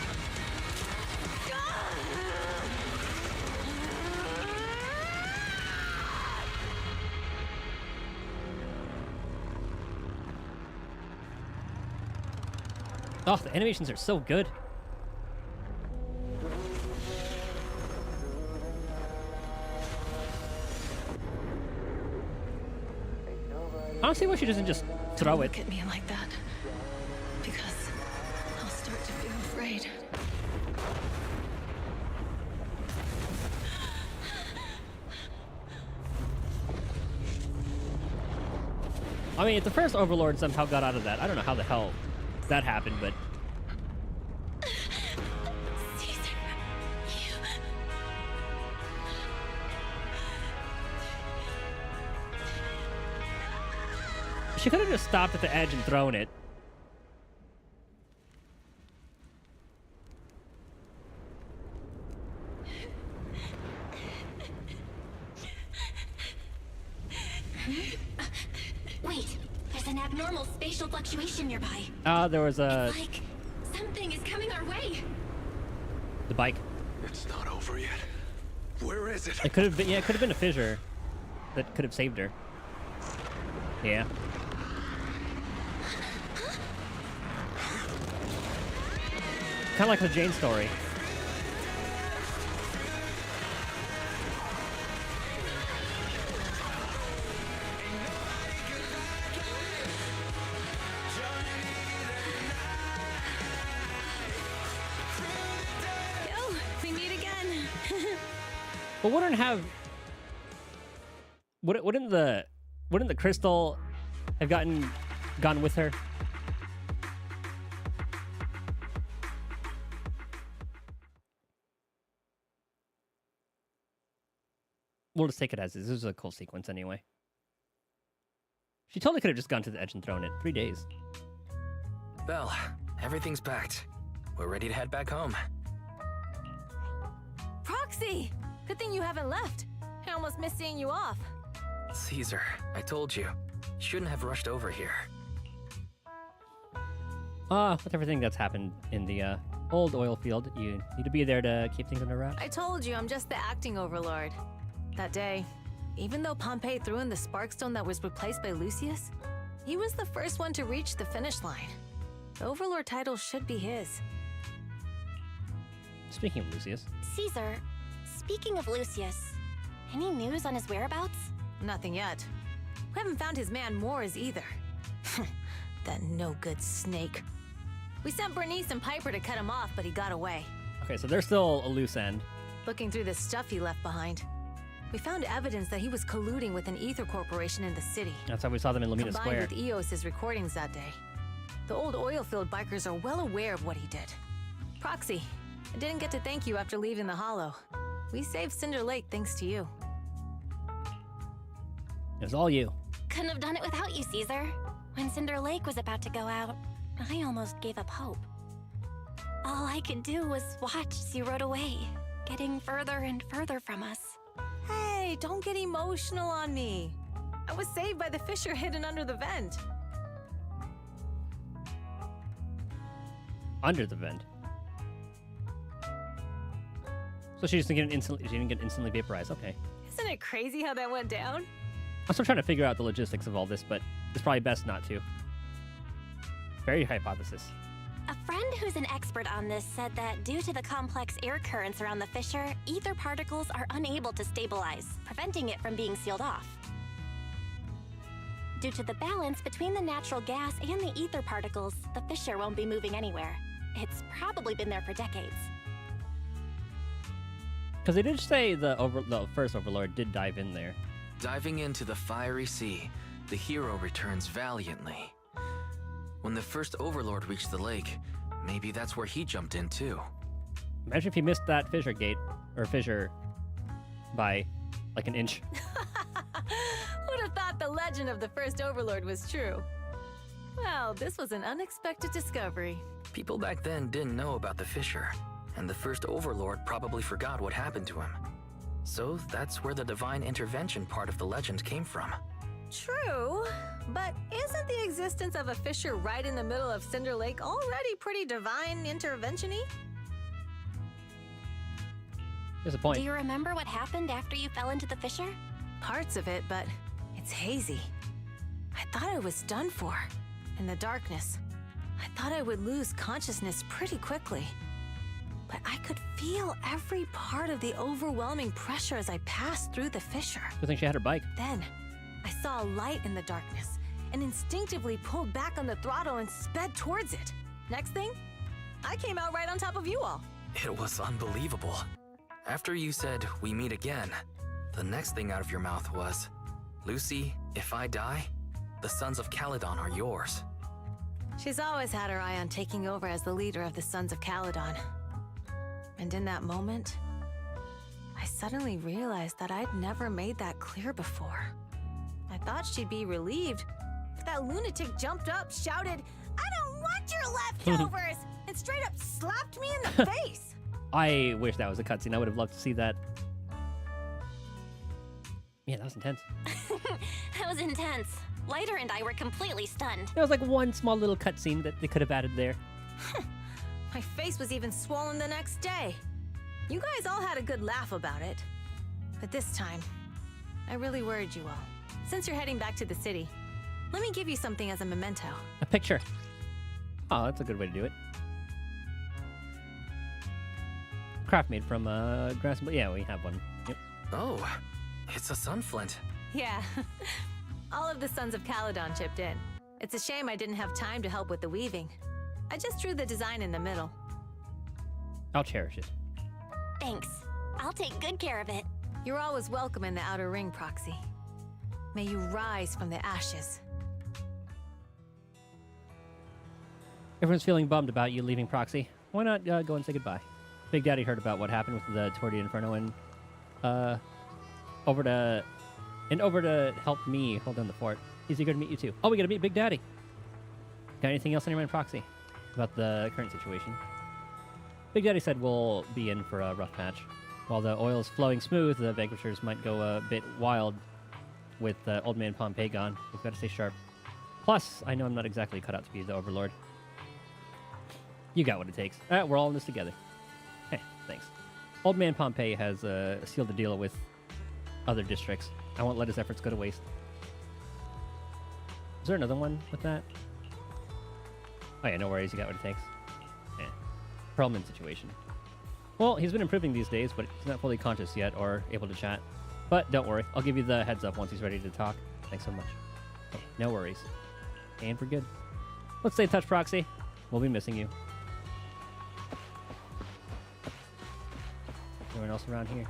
Oh, the animations are so good. I don't see why she doesn't just throw Don't it. look at me like that, because I'll start to feel afraid. I mean, if the first Overlord somehow got out of that, I don't know how the hell that happened, but... She could have just stopped at the edge and thrown it. Wait, there's an abnormal spatial fluctuation nearby. There was a... It's like something is coming our way. The bike. It's not over yet. Where is it? It could have been, yeah, it could have been a fissure that could have saved her. Yeah. Kind of like the Jane story. Yo, we meet again. But wouldn't the crystal have gone with her? We'll just take it as is. This is a cool sequence anyway. She totally could have just gone to the edge and thrown it. 3 days. Belle, everything's packed. We're ready to head back home. Proxy! Good thing you haven't left. I almost missed seeing you off. Caesar, I told you. You shouldn't have rushed over here. With everything that's happened in the old oil field, you need to be there to keep things under wraps. I told you I'm just the acting overlord. That day, even though Pompey threw in the Sparkstone that was replaced by Lucius, he was the first one to reach the finish line. The overlord title should be his. Speaking of Lucius. Caesar, speaking of Lucius, any news on his whereabouts? Nothing yet. We haven't found his man Moores either. That no-good snake. We sent Bernice and Piper to cut him off, but he got away. Okay, so there's still a loose end. Looking through the stuff he left behind, we found evidence that he was colluding with an ether corporation in the city. That's how we saw them in Lamina Square. Combined with EOS's recordings that day. The old oil-filled bikers are well aware of what he did. Proxy, I didn't get to thank you after leaving the Hollow. We saved Cinder Lake thanks to you. It was all you. Couldn't have done it without you, Caesar. When Cinder Lake was about to go out, I almost gave up hope. All I could do was watch as you rode away, getting further and further from us. Hey, don't get emotional on me. I was saved by the fissure hidden under the vent. Under the vent. So she just didn't get instantly vaporized. Okay. Isn't it crazy how that went down? I'm still trying to figure out the logistics of all this, but it's probably best not to. Very hypothesis. A friend who's an expert on this said that due to the complex air currents around the fissure, ether particles are unable to stabilize, preventing it from being sealed off. Due to the balance between the natural gas and the ether particles, the fissure won't be moving anywhere. It's probably been there for decades. Because they did say the first Overlord did dive in there. Diving into the fiery sea, the hero returns valiantly. When the first Overlord reached the lake, maybe that's where he jumped in too. Imagine if he missed that fissure gate, or fissure, by like an inch. Who'd have thought the legend of the first Overlord was true? Well, this was an unexpected discovery. People back then didn't know about the fissure, and the first Overlord probably forgot what happened to him. So that's where the divine intervention part of the legend came from. True, but isn't the existence of a fissure right in the middle of Cinder Lake already pretty divine intervention-y? There's a point. Do you remember what happened after you fell into the fissure? Parts of it, but it's hazy. I thought I was done for. In the darkness, I thought I would lose consciousness pretty quickly. But I could feel every part of the overwhelming pressure as I passed through the fissure. Good thing she had her bike. Then, I saw a light in the darkness and instinctively pulled back on the throttle and sped towards it. Next thing, I came out right on top of you all. It was unbelievable. After you said, "We meet again," the next thing out of your mouth was, "Lucy, if I die, the Sons of Caledon are yours." She's always had her eye on taking over as the leader of the Sons of Caledon. And in that moment, I suddenly realized that I'd never made that clear before. I thought she'd be relieved, but that lunatic jumped up, shouted, "I don't want your leftovers!" and straight up slapped me in the face. I wish that was a cutscene. I would have loved to see that. Yeah, that was intense. That was intense. Lighter and I were completely stunned. There was like one small little cutscene that they could have added there. My face was even swollen the next day. You guys all had a good laugh about it. But this time, I really worried you all. Since you're heading back to the city, let me give you something as a memento. A picture. Oh, that's a good way to do it. Craft made from grass. Yeah, we have one. Yep. Oh, it's a sunflint. Yeah. All of the Sons of Caledon chipped in. It's a shame I didn't have time to help with the weaving. I just drew the design in the middle. I'll cherish it. Thanks. I'll take good care of it. You're always welcome in the Outer Ring, Proxy. May you rise from the ashes. Everyone's feeling bummed about you leaving Proxy. Why not go and say goodbye? Big Daddy heard about what happened with the Tour de Inferno and over to help me hold down the fort. He's eager to meet you too. Oh, we gotta meet Big Daddy. Got anything else on your mind, Proxy, about the current situation? Big Daddy said we'll be in for a rough patch. While the oil's flowing smooth, the vanquishers might go a bit wild with Old Man Pompey gone. We've got to stay sharp. Plus, I know I'm not exactly cut out to be the Overlord. You got what it takes. We're all in this together. Hey, thanks. Old Man Pompey has sealed the deal with other districts. I won't let his efforts go to waste. Is there another one with that? Oh yeah, no worries. You got what it takes. Yeah. Perlman situation. Well, he's been improving these days, but he's not fully conscious yet or able to chat. But don't worry. I'll give you the heads up once he's ready to talk. Thanks so much. Hey, no worries. And we're good. Let's stay in touch, Proxy. We'll be missing you. Anyone else around here?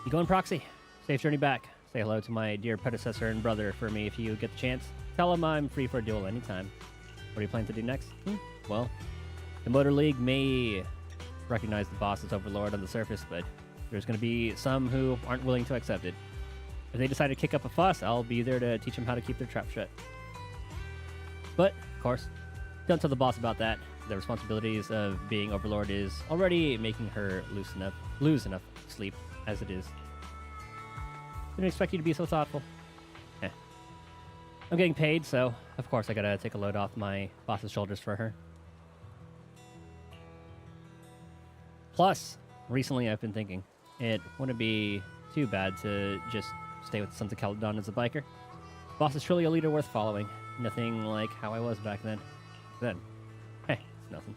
You going, Proxy? Safe journey back. Say hello to my dear predecessor and brother for me if you get the chance. Tell him I'm free for a duel anytime. What do you plan to do next? Well, the Motor League may recognize the boss as Overlord on the surface, but there's going to be some who aren't willing to accept it. If they decide to kick up a fuss, I'll be there to teach them how to keep their trap shut. But, of course, don't tell the boss about that. The responsibilities of being Overlord is already making her lose enough sleep as it is. Didn't expect you to be so thoughtful. I'm getting paid, so of course I gotta take a load off my boss's shoulders for her. Plus, recently I've been thinking, it wouldn't be too bad to just stay with the Sons of Caledon as a biker. Boss is truly a leader worth following. Nothing like how I was back then. Hey, it's nothing.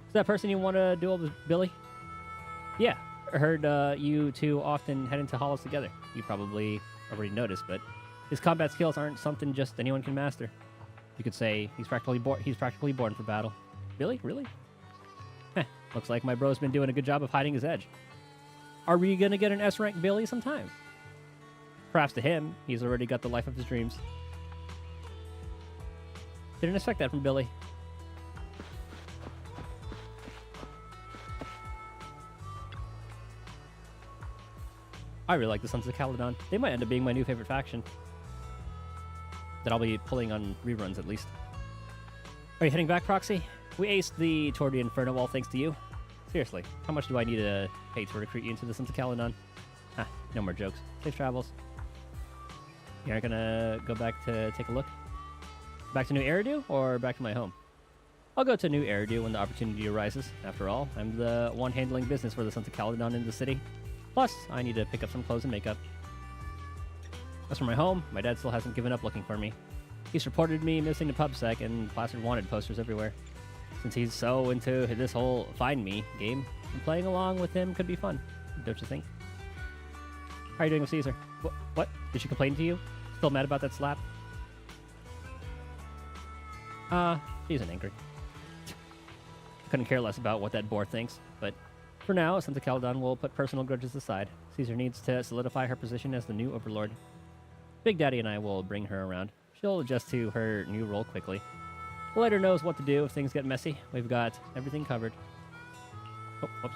Is that person you want to duel with Billy? Yeah, I heard you two often head into hollows together. You probably already noticed, but his combat skills aren't something just anyone can master. You could say he's practically born for battle. Billy? Really? Looks like my bro's been doing a good job of hiding his edge. Are we gonna get an S-rank Billy sometime? Perhaps to him, he's already got the life of his dreams. Didn't expect that from Billy. I really like the Sons of Caledon. They might end up being my new favorite faction. That I'll be pulling on reruns at least. Are you heading back, Proxy? We aced the Tour de Inferno all thanks to you. Seriously, how much do I need to pay to recruit you into the Sons of Caledon? No more jokes. Safe travels. You aren't gonna go back to take a look? Back to New Eridu or back to my home? I'll go to New Eridu when the opportunity arises. After all, I'm the one handling business for the Sons of Caledon in the city. Plus, I need to pick up some clothes and makeup. As for my home, my dad still hasn't given up looking for me. He's reported me missing the pub sec and plastered wanted posters everywhere. Since he's so into this whole find me game, playing along with him could be fun, don't you think? How are you doing with Caesar? What? Did she complain to you? Still mad about that slap? She isn't angry. Couldn't care less about what that boar thinks, but for now, Sons of Caledon will put personal grudges aside. Caesar needs to solidify her position as the new Overlord. Big Daddy and I will bring her around. She'll adjust to her new role quickly. We'll let her know what to do if things get messy. We've got everything covered. Oh, whoops.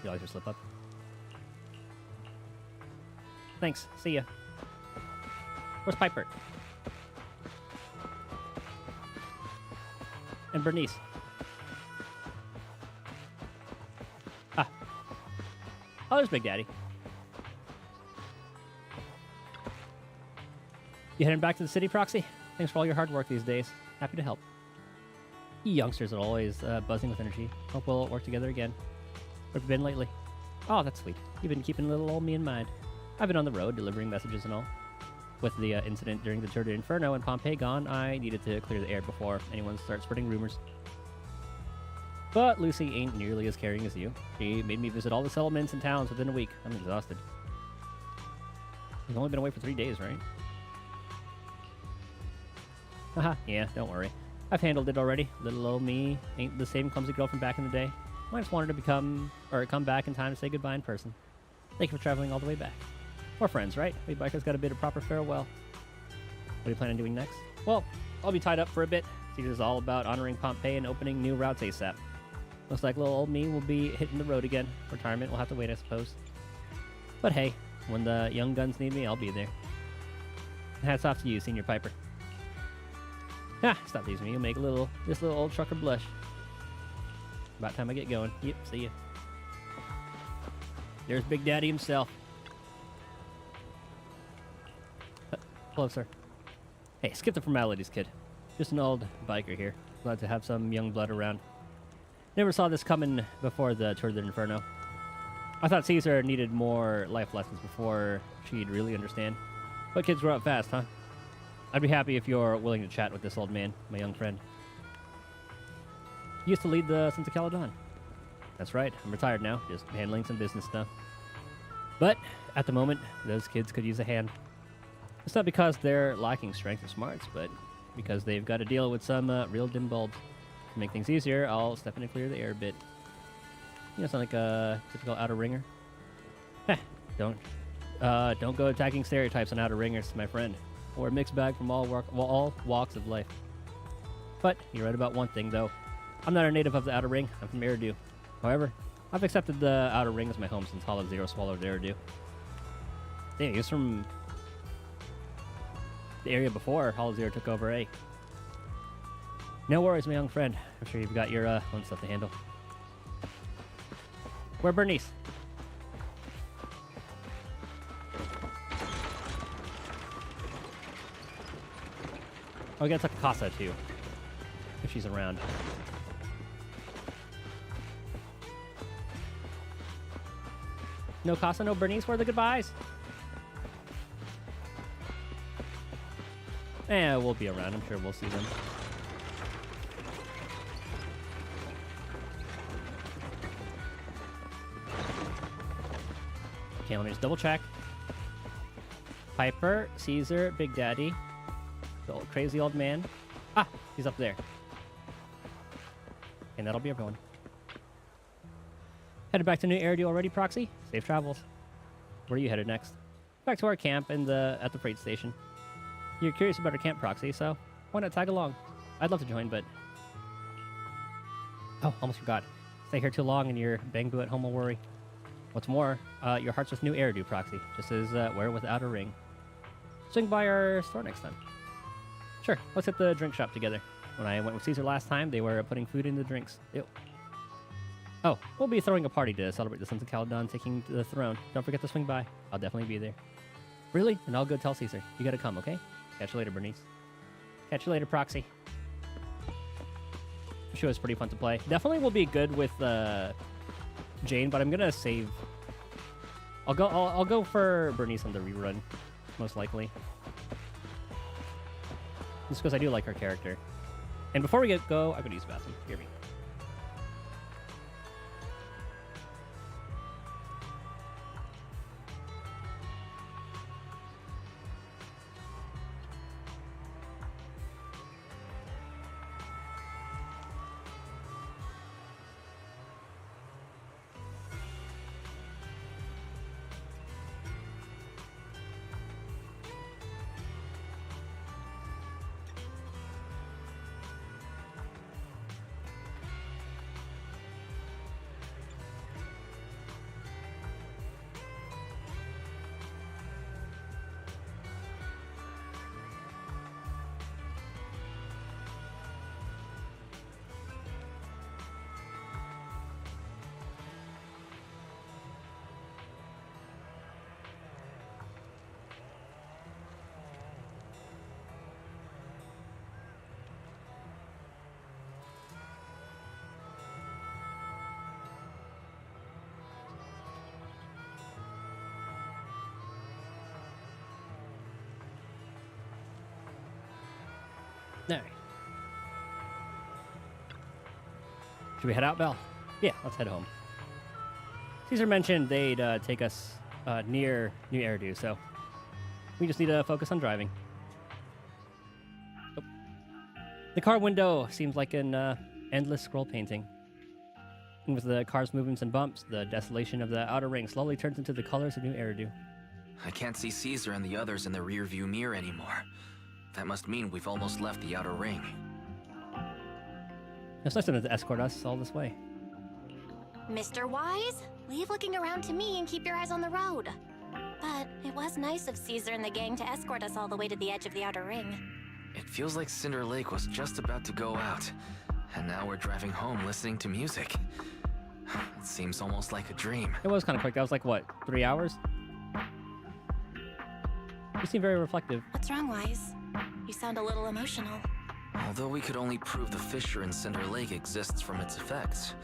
Realized your slip up. Thanks. See ya. Where's Piper? And Bernice. Oh, there's Big Daddy. You heading back to the city, Proxy? Thanks for all your hard work these days. Happy to help. You youngsters are always buzzing with energy. Hope we'll work together again. Where have you been lately? Oh, that's sweet. You've been keeping little old me in mind. I've been on the road, delivering messages and all. With the incident during the Tour de Inferno and Pompeii gone, I needed to clear the air before anyone starts spreading rumors. But Lucy ain't nearly as caring as you. She made me visit all the settlements and towns within a week. I'm exhausted. You've only been away for 3 days, right? Haha, yeah, don't worry. I've handled it already. Little old me ain't the same clumsy girl from back in the day. I just wanted to come back in time to say goodbye in person. Thank you for traveling all the way back. We're friends, right? We bikers got a bit of proper farewell. What do you plan on doing next? Well, I'll be tied up for a bit. Caesar's all about honoring Pompeii and opening new routes ASAP. Looks like little old me will be hitting the road again. Retirement will have to wait, I suppose. But hey, when the young guns need me, I'll be there. Hats off to you, Senior Piper. Stop teasing me. You'll make this little old trucker blush. About time I get going. Yep, see ya. There's Big Daddy himself. Hello, sir. Hey, skip the formalities, kid. Just an old biker here. Glad to have some young blood around. Never saw this coming before the Tour de Inferno. I thought Caesar needed more life lessons before she'd really understand. But kids grow up fast, huh? I'd be happy if you're willing to chat with this old man, my young friend. He used to lead the Sons of Caledon. That's right, I'm retired now, just handling some business stuff. But, at the moment, those kids could use a hand. It's not because they're lacking strength or smarts, but because they've got to deal with some real dim bulbs. To make things easier, I'll step in and clear the air a bit. You know, sound like a typical outer ringer. Heh, don't go attacking stereotypes on outer ringers, my friend. We're a mixed bag from all walks of life. But you're right about one thing, though. I'm not a native of the Outer Ring. I'm from Eridu. However, I've accepted the Outer Ring as my home since Hollow Zero swallowed Eridu. Yeah, he was from the area before Hollow Zero took over, eh? No worries, my young friend. I'm sure you've got your own stuff to handle. Where Bernice? Oh, we gotta talk to Casa, too. If she's around. No Casa, no Bernice, where are the goodbyes? We'll be around. I'm sure we'll see them. Okay, let me just double check. Piper, Caesar, Big Daddy, the old crazy old man. Ah, he's up there. And that'll be everyone. Headed back to New Eridu already, Proxy? Safe travels. Where are you headed next? Back to our camp at the freight station. You're curious about our camp, Proxy, so why not tag along? I'd love to join, but... Oh, almost forgot. Stay here too long and your Bangbu at home will worry. What's more, your heart's with New Eridu, Proxy, just as we're with Outer Ring. Swing by our store next time. Sure, let's hit the drink shop together. When I went with Caesar last time, they were putting food in the drinks. Ew. Oh, we'll be throwing a party to celebrate the Sons of Caledon taking the throne. Don't forget to swing by. I'll definitely be there. Really? And I'll go tell Caesar. You gotta come, okay? Catch you later, Bernice. Catch you later, Proxy. She was pretty fun to play. Definitely will be good with Jane, but I'm gonna save. I'll go for Bernice on the rerun, most likely. Just because I do like her character. And before we go, I'm gonna use the bathroom. Hear me. Alright. Should we head out, Belle? Yeah, let's head home. Caesar mentioned they'd take us near New Eridu, so we just need to focus on driving. Oh. The car window seems like an endless scroll painting. And with the car's movements and bumps, the desolation of the Outer Ring slowly turns into the colors of New Eridu. I can't see Caesar and the others in the rear-view mirror anymore. That must mean we've almost left the Outer Ring. It's nice of them to escort us all this way. Mr. Wise, leave looking around to me and keep your eyes on the road. But it was nice of Caesar and the gang to escort us all the way to the edge of the Outer Ring. It feels like Cinder Lake was just about to go out, and now we're driving home listening to music. It seems almost like a dream. It was kind of quick. That was like, what, 3 hours? You seem very reflective. What's wrong, Wise? You sound a little emotional. Although we could only prove the fissure in Cinder Lake exists from its effects,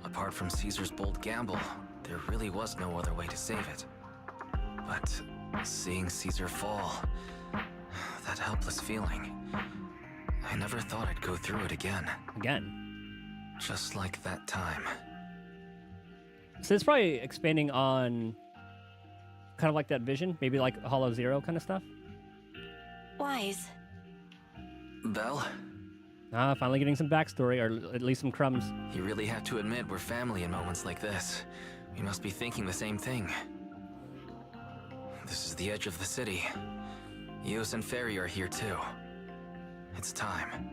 apart from Caesar's bold gamble, there really was no other way to save it. But seeing Caesar fall, that helpless feeling, I never thought I'd go through it again. Again? Just like that time. So it's probably expanding on kind of like that vision, maybe like Hollow Zero kind of stuff. Wise. Belle? Ah, finally getting some backstory, or at least some crumbs. You really have to admit we're family in moments like this. We must be thinking the same thing. This is the edge of the city. Eos and Ferry are here too. It's time.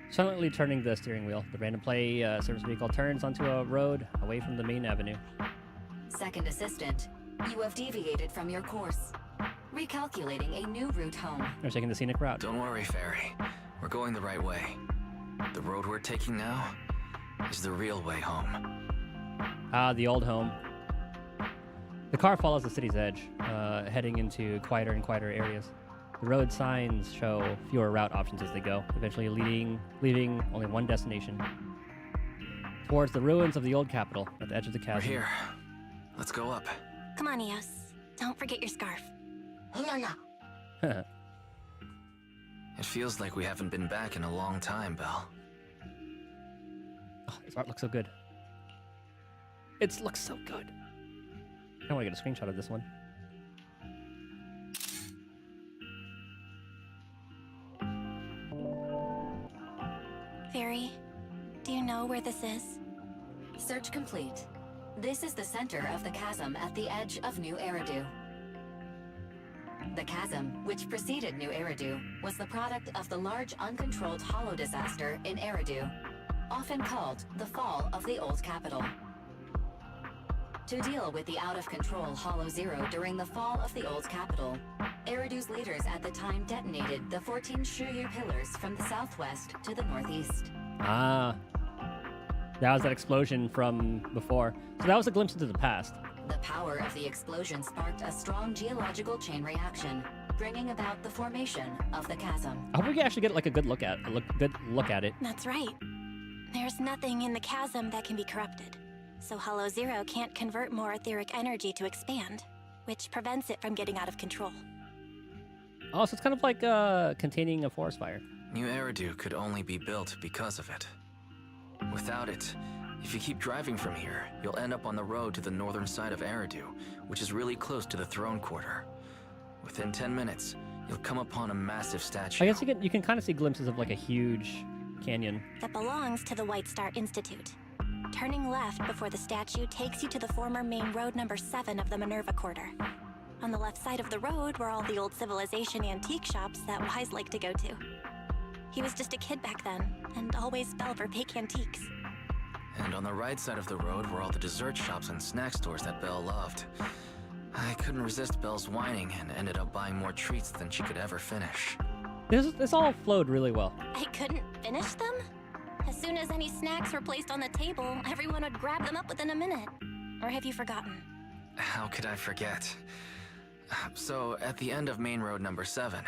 Silently turning the steering wheel, the random play service vehicle turns onto a road away from the main avenue. Second assistant, you have deviated from your course. Recalculating a new route home. They're taking the scenic route. Don't worry, Ferry. We're going the right way. The road we're taking now is the real way home. Ah, the old home. The car follows the city's edge, heading into quieter and quieter areas. The road signs show fewer route options as they go, eventually leaving only one destination. Towards the ruins of the old capital at the edge of the chasm. We're here. Let's go up. Come on, Eos. Don't forget your scarf. It feels like we haven't been back in a long time, Belle. Oh, this art looks so good. It looks so good. I want to get a screenshot of this one. Fairy, do you know where this is? Search complete. This is the center of the chasm at the edge of New Eridu. The chasm, which preceded New Eridu, was the product of the large uncontrolled hollow disaster in Eridu, often called the fall of the old capital. To deal with the out-of-control Hollow Zero during the fall of the old capital, Eridu's leaders at the time detonated the 14 Shuyu pillars from the southwest to the northeast. Ah. That was that explosion from before. So that was a glimpse into the past. The power of the explosion sparked a strong geological chain reaction, bringing about the formation of the chasm. I hope we can actually get like a good look at it. That's right. There's nothing in the chasm that can be corrupted. So Hollow Zero can't convert more etheric energy to expand, which prevents it from getting out of control. Oh, so it's kind of like containing a forest fire. New Eridu could only be built because of it. Without it, if you keep driving from here, you'll end up on the road to the northern side of Eridu, which is really close to the throne quarter. Within 10 minutes, you'll come upon a massive statue. I guess you can kind of see glimpses of like a huge canyon. That belongs to the White Star Institute. Turning left before the statue takes you to the former main road number 7 of the Minerva Quarter. On the left side of the road were all the old civilization antique shops that Wise liked to go to. He was just a kid back then, and always fell for fake antiques. And on the right side of the road were all the dessert shops and snack stores that Belle loved. I couldn't resist Belle's whining and ended up buying more treats than she could ever finish. This all flowed really well. I couldn't finish them? As soon as any snacks were placed on the table, everyone would grab them up within a minute. Or have you forgotten? How could I forget? So, at the end of main road number 7,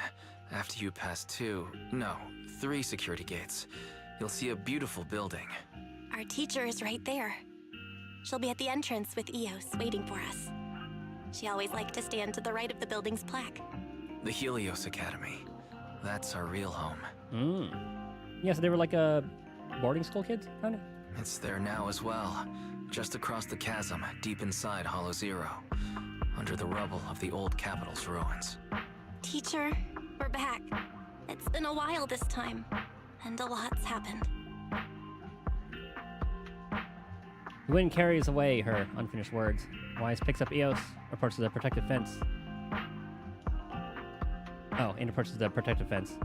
after you pass 3 security gates, you'll see a beautiful building. Our teacher is right there. She'll be at the entrance with Eos, waiting for us. She always liked to stand to the right of the building's plaque. The Helios Academy. That's our real home. Yeah, so they were like a boarding school kids, kind of? It's there now as well. Just across the chasm, deep inside Hollow Zero. Under the rubble of the old capital's ruins. Teacher, we're back. It's been a while this time, and a lot's happened. The wind carries away her unfinished words. Wise picks up Eos, approaches the protective fence. And approaches the protective fence.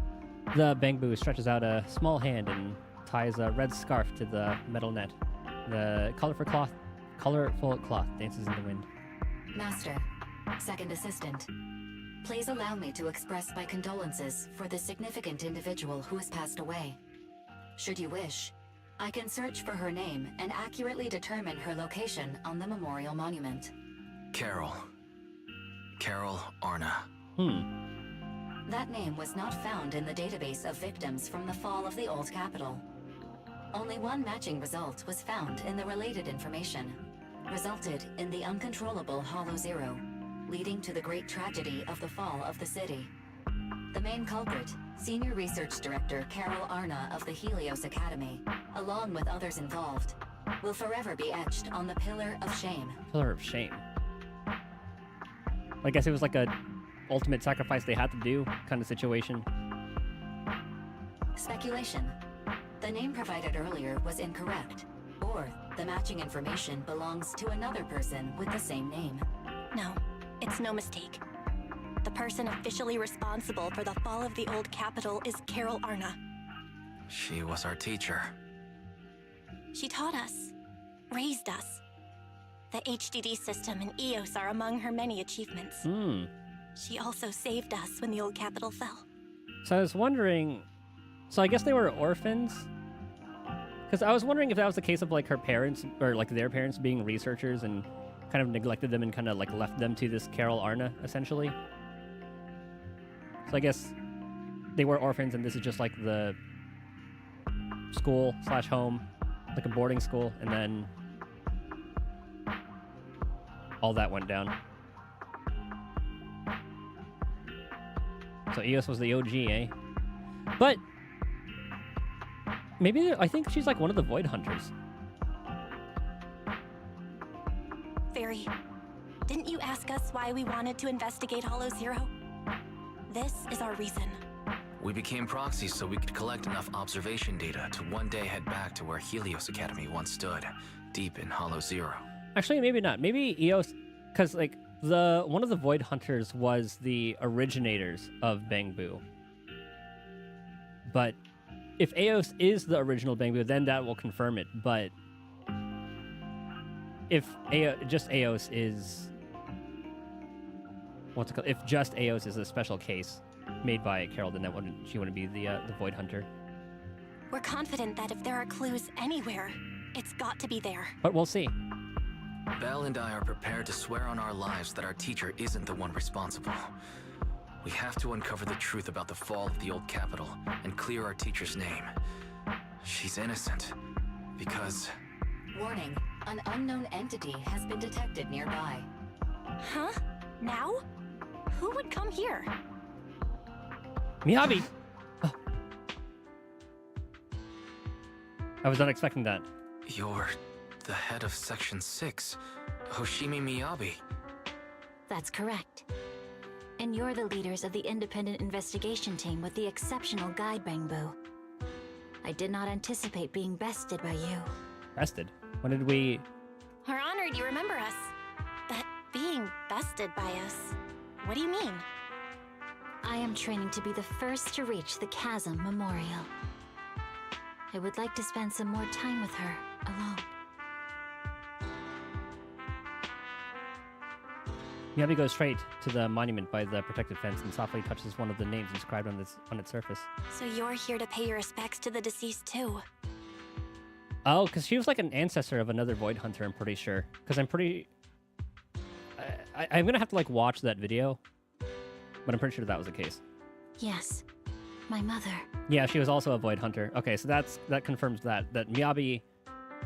The bamboo stretches out a small hand and ties a red scarf to the metal net. The colorful cloth dances in the wind. Master, second assistant, please allow me to express my condolences for the significant individual who has passed away. Should you wish, I can search for her name and accurately determine her location on the memorial monument. Carol Arna. That name was not found in the database of victims from the fall of the old capital. Only one matching result was found in the related information, resulted in the uncontrollable Hollow Zero, leading to the great tragedy of the fall of the city. The main culprit, Senior Research Director Carol Arna of the Helios Academy, along with others involved, will forever be etched on the Pillar of Shame. Pillar of Shame. I guess it was like a ultimate sacrifice they had to do kind of situation. Speculation. The name provided earlier was incorrect. Or the matching information belongs to another person with the same name. No, it's no mistake. The person officially responsible for the fall of the old capital is Carol Arna. She was our teacher. She taught us, raised us. The HDD system and EOS are among her many achievements. She also saved us when the old capital fell. So I was wondering, so I guess they were orphans? Because I was wondering if that was the case of like her parents, or like their parents being researchers and kind of neglected them and kind of like left them to this Carol Arna, essentially. So I guess they were orphans and this is just like the school / home, like a boarding school, and then all that went down. So EOS was the OG, eh? But maybe I think she's like one of the Void Hunters. Fairy, didn't you ask us why we wanted to investigate Hollow Zero? This is our reason. We became proxies so we could collect enough observation data to one day head back to where Helios Academy once stood, deep in Hollow Zero. Actually, maybe not. Maybe EOS, because like one of the Void Hunters was the originators of Bangbu. But if EOS is the original Bangbu, then that will confirm it. But if just EOS is what's it called? If just EOS is a special case made by Carol, then she wouldn't be the Void Hunter. We're confident that if there are clues anywhere, it's got to be there. But we'll see. Belle and I are prepared to swear on our lives that our teacher isn't the one responsible. We have to uncover the truth about the fall of the old capital and clear our teacher's name. She's innocent because... Warning, an unknown entity has been detected nearby. Huh? Now? Who would come here? Miyabi! Oh. I was not expecting that. You're the head of Section 6, Hoshimi Miyabi. That's correct. And you're the leaders of the independent investigation team with the exceptional guide Bangbu. I did not anticipate being bested by you. Bested? When did we... We're honored you remember us. But being bested by us, what do you mean? I am training to be the first to reach the Chasm Memorial. I would like to spend some more time with her, alone. Miyabi goes straight to the monument by the protected fence and softly touches one of the names inscribed on its surface. So you're here to pay your respects to the deceased too? Oh, because she was like an ancestor of another Void Hunter, I'm pretty sure. Because I'm pretty... I'm going to have to like watch that video, but I'm pretty sure that was the case. Yes, my mother. Yeah, she was also a Void Hunter. Okay, so that confirms that Miyabi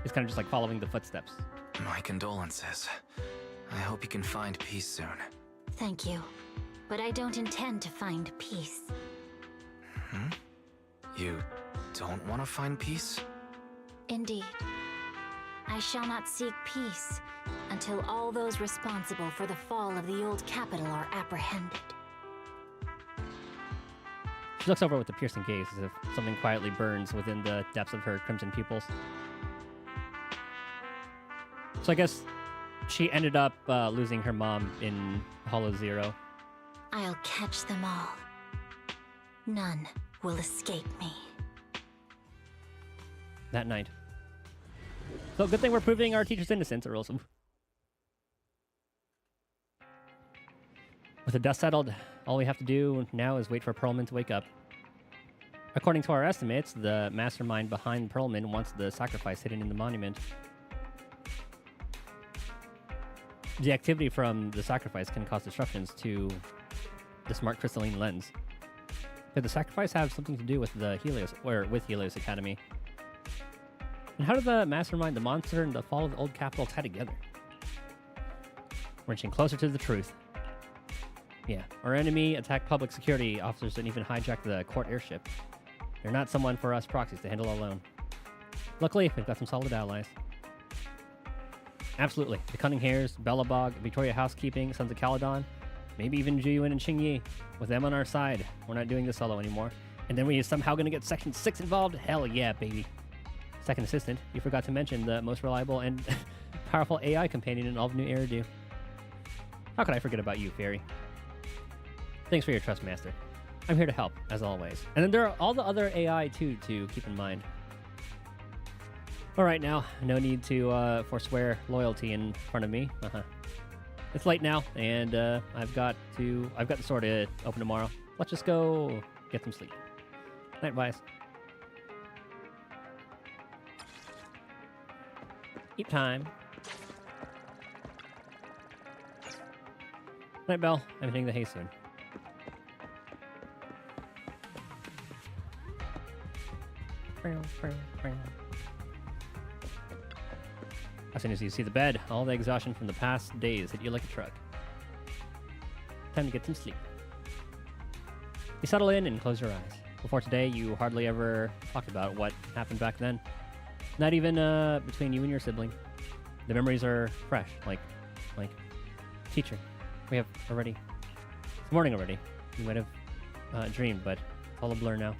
is kind of just like following the footsteps. My condolences. I hope you can find peace soon. Thank you. But I don't intend to find peace. You don't want to find peace? Indeed. I shall not seek peace until all those responsible for the fall of the old capital are apprehended. She looks over with a piercing gaze as if something quietly burns within the depths of her crimson pupils. So I guess she ended up losing her mom in Hollow Zero. I'll catch them all. None will escape me. That night. So good thing we're proving our teacher's innocence, or else... With the dust settled, all we have to do now is wait for Pearlman to wake up. According to our estimates, the mastermind behind Pearlman wants the sacrifice hidden in the monument. The activity from the sacrifice can cause disruptions to the smart crystalline lens. Could the sacrifice have something to do with the with Helios Academy? And how did the mastermind, the monster, and the fall of the old capital tie together? We're inching closer to the truth. Yeah, our enemy attacked public security officers and even hijacked the court airship. They're not someone for us proxies to handle alone. Luckily, we've got some solid allies. Absolutely. The Cunning Hares, Belobog, Victoria Housekeeping, Sons of Caledon. Maybe even Jiyun and Qingyi. With them on our side, we're not doing this solo anymore. And then we're somehow gonna get Section 6 involved? Hell yeah, baby. Second assistant, you forgot to mention the most reliable and powerful AI companion in all of New Eridu. How could I forget about you, Fairy? Thanks for your trust, Master. I'm here to help, as always. And then there are all the other AI, too, to keep in mind. All right, now, no need to forswear loyalty in front of me. It's late now, and I've got the store to open tomorrow. Let's just go get some sleep. Night, Vice. Eat time. Night, Belle. I'm hitting the hay soon. As soon as you see the bed, all the exhaustion from the past days hit you like a truck. Time to get some sleep. You settle in and close your eyes. Before today, you hardly ever talked about what happened back then. Not even between you and your sibling. The memories are fresh, like, teacher. We have already. It's morning already. You might have dreamed, but it's all a blur now.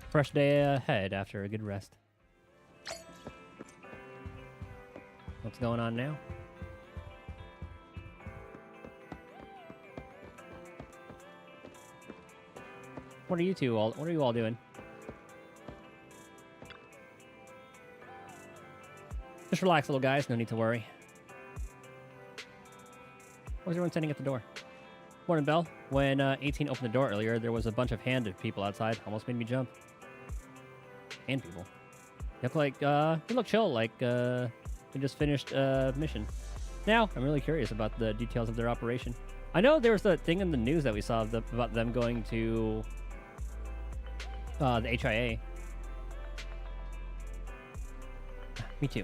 Fresh day ahead after a good rest. What's going on now? What are you all doing? Just relax, little guys. No need to worry. Where's everyone standing at the door? Morning, Bell. When 18 opened the door earlier, there was a bunch of handed people outside. Almost made me jump. Hand people. You look chill, like we just finished a mission. Now, I'm really curious about the details of their operation. I know there was a thing in the news that we saw about them going to the HIA. Me too.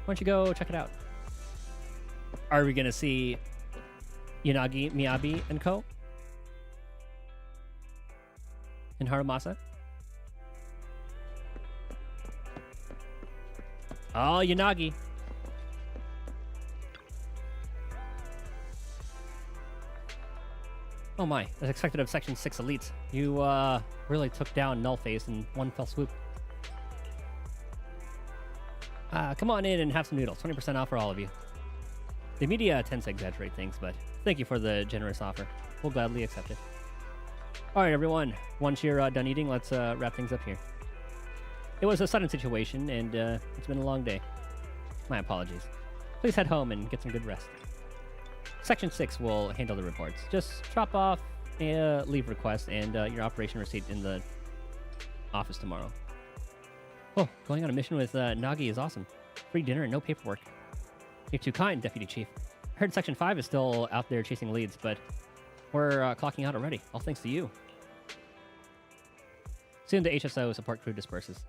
Why don't you go check it out? Are we gonna see Yanagi, Miyabi, and co? And Harumasa? Oh, Yanagi. Oh my, as expected of Section 6 elites. You really took down Nullface in one fell swoop. Come on in and have some noodles. 20% off for all of you. The media tends to exaggerate things, but thank you for the generous offer. We'll gladly accept it. Alright everyone, once you're done eating, let's wrap things up here. It was a sudden situation, and it's been a long day. My apologies. Please head home and get some good rest. Section 6 will handle the reports. Just drop off a leave request and your operation receipt in the office tomorrow. Oh, going on a mission with Nagi is awesome. Free dinner and no paperwork. You're too kind, Deputy Chief. I heard Section 5 is still out there chasing leads, but we're clocking out already, all thanks to you. Soon the HSO support crew disperses.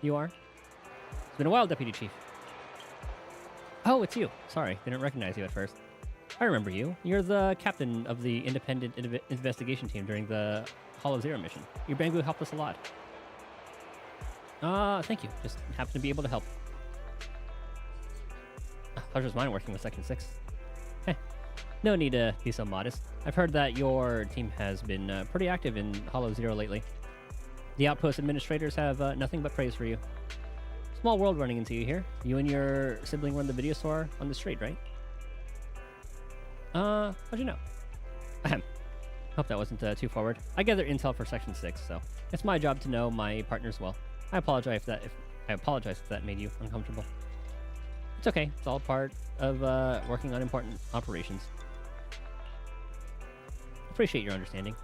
You are? It's been a while, Deputy Chief. Oh, it's you. Sorry, didn't recognize you at first. I remember you. You're the captain of the independent investigation team during the Hollow Zero mission. Your Bangu helped us a lot. Thank you. Just happened to be able to help. Pleasure's mine working with Section 6. Hey, no need to be so modest. I've heard that your team has been pretty active in Hollow Zero lately. The outpost administrators have nothing but praise for you. Small world running into you here. You and your sibling run the video store on the street, right? How'd you know? Ahem. Hope that wasn't too forward. I gather intel for Section 6, so it's my job to know my partners well. I apologize if that made you uncomfortable. It's okay. It's all part of working on important operations. Appreciate your understanding.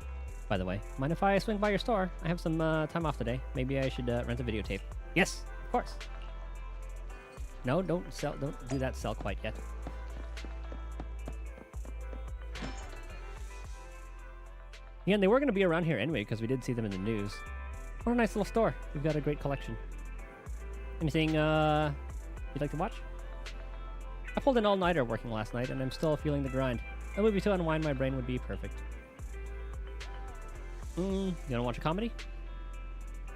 By the way, mind if I swing by your store? I have some time off today. Maybe I should rent a videotape. Yes, of course. No, don't do that sell quite yet. Yeah, and they were going to be around here anyway because we did see them in the news. What a nice little store. We've got a great collection. Anything you'd like to watch? I pulled an all-nighter working last night and I'm still feeling the grind. A movie to unwind my brain would be perfect. You wanna watch a comedy?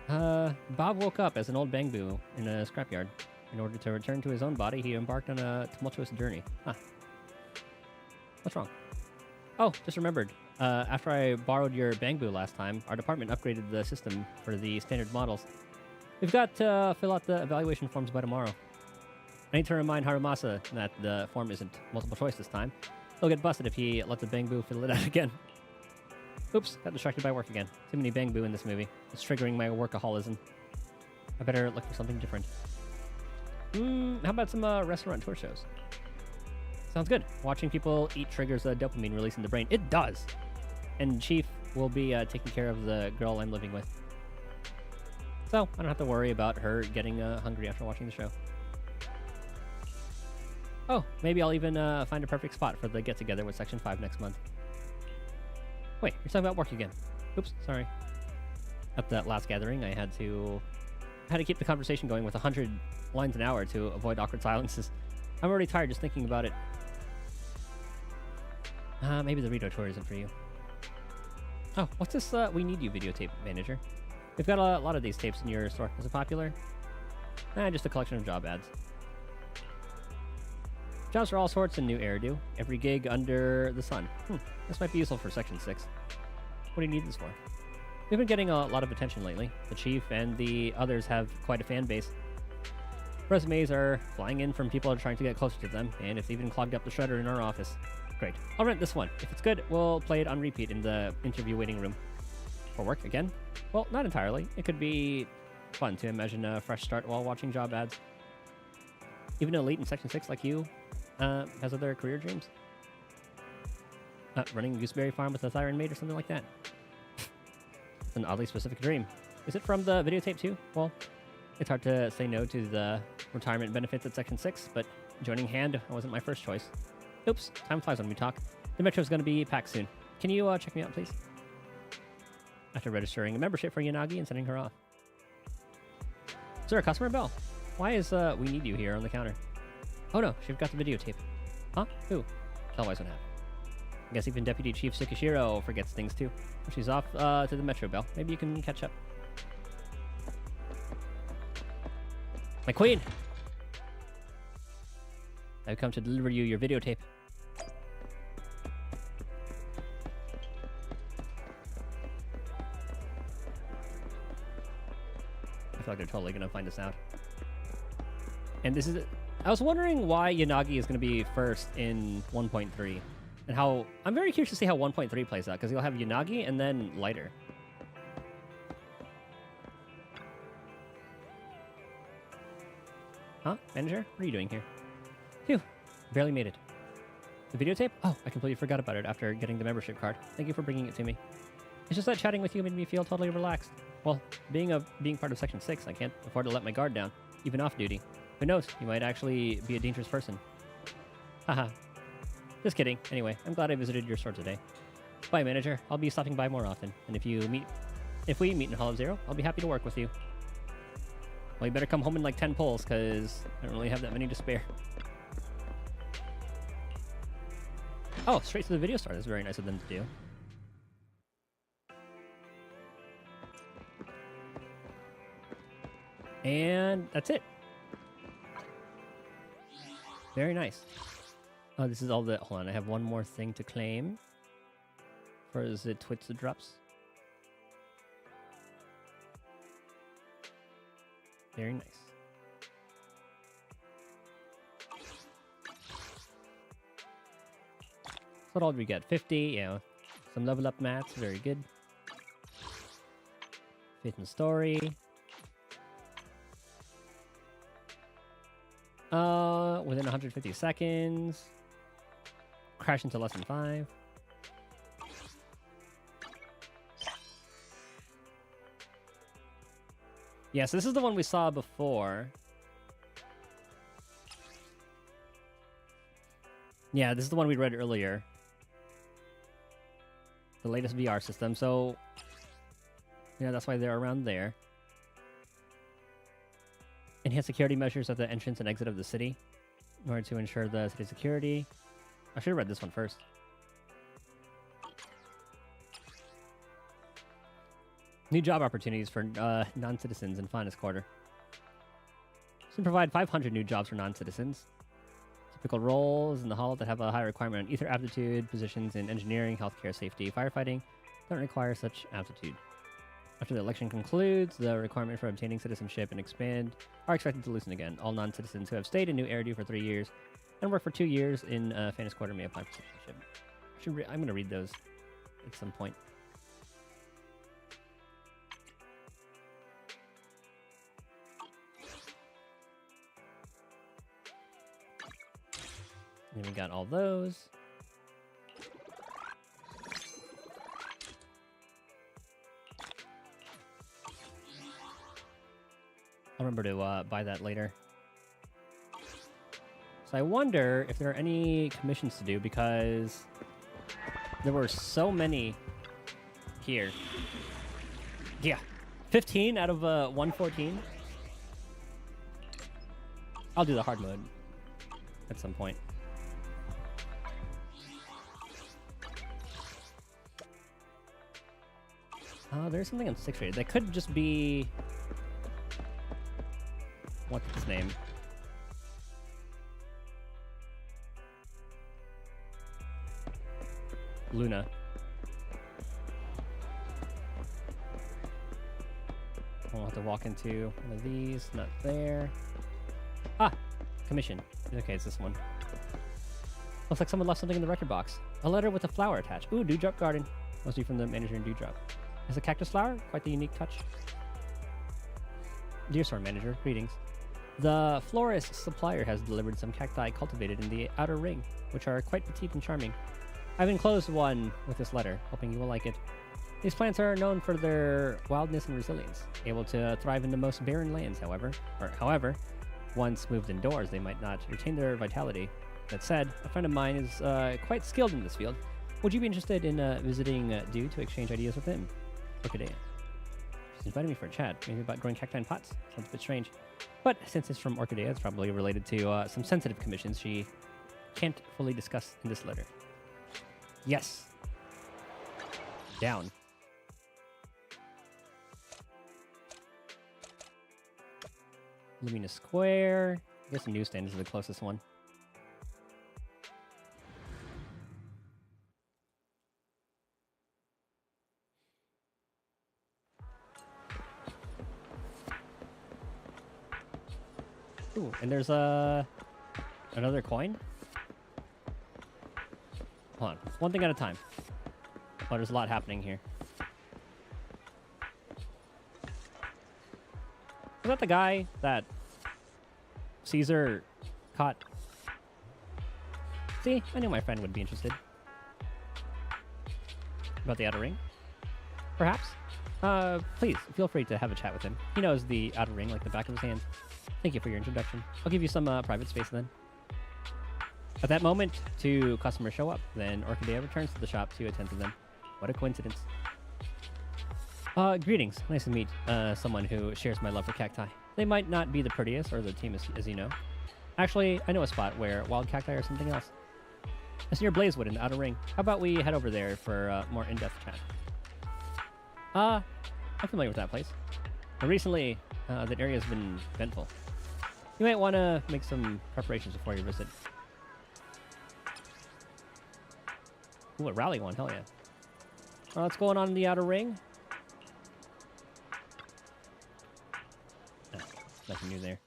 Bob woke up as an old Bangboo in a scrapyard. In order to return to his own body, he embarked on a tumultuous journey. Huh. What's wrong? Oh, just remembered. After I borrowed your Bangbu last time, our department upgraded the system for the standard models. We've got to fill out the evaluation forms by tomorrow. I need to remind Harumasa that the form isn't multiple choice this time. He'll get busted if he lets the Bangbu fill it out again. Oops, got distracted by work again. Too many Bangbu in this movie. It's triggering my workaholism. I better look for something different. How about some restaurant tour shows? Sounds good. Watching people eat triggers a dopamine release in the brain. It does! And Chief will be taking care of the girl I'm living with. So, I don't have to worry about her getting hungry after watching the show. Oh, maybe I'll even find a perfect spot for the get-together with Section 5 next month. Wait, you're talking about work again. Oops, sorry. At that last gathering, I had to keep the conversation going with 100 lines an hour to avoid awkward silences. I'm already tired just thinking about it. Maybe the Rito tour isn't for you. Oh, what's this We Need You videotape, manager? We've got a lot of these tapes in your store. Is it popular? Just a collection of job ads. Jobs for all sorts and new Eridu. Every gig under the sun. This might be useful for Section 6. What do you need this for? We've been getting a lot of attention lately. The Chief and the others have quite a fan base. Resumes are flying in from people trying to get closer to them, and it's even clogged up the shredder in our office. Great. I'll rent this one. If it's good, we'll play it on repeat in the interview waiting room. For work again? Well, not entirely. It could be fun to imagine a fresh start while watching job ads. Even an elite in Section 6 like you has other career dreams. Running a gooseberry farm with a siren maid or something like that. It's an oddly specific dream. Is it from the videotape too? Well, it's hard to say no to the retirement benefits at Section 6, but joining Hand wasn't my first choice. Oops, time flies when we talk. The metro's going to be packed soon. Can you check me out, please? After registering a membership for Yanagi and sending her off. Is there a customer bell? Why is We Need You here on the counter? Oh no, she forgot the videotape. Huh? Who? Tell why what happened. I guess even Deputy Chief Tsukishiro forgets things too. She's off to the metro bell. Maybe you can catch up. My queen! I've come to deliver you your videotape. I feel like they're totally gonna find us out. And this is... I was wondering why Yanagi is gonna be first in 1.3. And how... I'm very curious to see how 1.3 plays out, because you'll have Yanagi and then Lighter. Huh? Manager? What are you doing here? Phew. Barely made it. The videotape? Oh, I completely forgot about it after getting the membership card. Thank you for bringing it to me. It's just that chatting with you made me feel totally relaxed. Well, being part of Section 6, I can't afford to let my guard down, even off duty. Who knows? You might actually be a dangerous person. Haha. Just kidding. Anyway, I'm glad I visited your store today. Bye, manager. I'll be stopping by more often. And if we meet in Hall of Zero, I'll be happy to work with you. Well, you better come home in like 10 pulls, because I don't really have that many to spare. Oh, straight to the video store. That's very nice of them to do. And that's it. Very nice. Oh, this is all the... Hold on, I have one more thing to claim. For the Twits that drops. Very nice. What all did we get? 50, yeah. Some level up mats, very good. Faith and story. Within 150 seconds. Crash into less than 5. Yes, this is the one we saw before. Yeah, this is the one we read earlier. The latest VR system, so... Yeah, that's why they're around there. Enhance security measures at the entrance and exit of the city in order to ensure the city's security. I should have read this one first. New job opportunities for non-citizens in Finest Quarter. It's going to provide 500 new jobs for non-citizens. Typical roles in the hall that have a high requirement on ether aptitude, positions in engineering, healthcare, safety, firefighting don't require such aptitude. After the election concludes, the requirement for obtaining citizenship and expand are expected to loosen again. All non-citizens who have stayed in New Eridu for 3 years and worked for 2 years in Fanus Quarter may apply for citizenship. I'm going to read those at some point. And then we got all those. I'll remember to buy that later. So I wonder if there are any commissions to do, because there were so many here. Yeah, 15 out of 114. I'll do the hard mode at some point. There's something on 6 rated. That could just be... What's its name? Luna. I'll have to walk into one of these. Not there. Ah! Commission. Okay, it's this one. Looks like someone left something in the record box. A letter with a flower attached. Ooh, Dewdrop Garden. Must be from the manager in Dewdrop. It's a cactus flower. Quite the unique touch. Dear store manager, greetings. The florist supplier has delivered some cacti cultivated in the outer ring, which are quite petite and charming. I've enclosed one with this letter, hoping you will like it. These plants are known for their wildness and resilience, able to thrive in the most barren lands, however, once moved indoors, they might not retain their vitality. That said, a friend of mine is quite skilled in this field. Would you be interested in visiting Dew to exchange ideas with him? Orchidea. She's invited me for a chat, maybe about growing cacti in pots. Sounds a bit strange. But since it's from Orchidea, it's probably related to some sensitive commissions she can't fully discuss in this letter. Yes. Down. Lumina Square. I guess the newsstand is the closest one. Ooh, and there's another coin. Hold on, one thing at a time. Oh, there's a lot happening here. Is that the guy that Caesar caught? See, I knew my friend would be interested. About the Outer Ring? Perhaps? Please, feel free to have a chat with him. He knows the Outer Ring like the back of his hand. Thank you for your introduction. I'll give you some private space then. At that moment, 2 customers show up. Then Orchidea returns to the shop to attend to them. What a coincidence. Greetings. Nice to meet someone who shares my love for cacti. They might not be the prettiest or the team as you know. Actually, I know a spot where wild cacti are something else. It's near Blazewood in the Outer Ring. How about we head over there for more in-depth chat? I'm familiar with that place. But recently, that area has been eventful. You might want to make some preparations before your visit. Ooh, a rally one, hell yeah. What's going on in the Outer Ring? Nothing new there.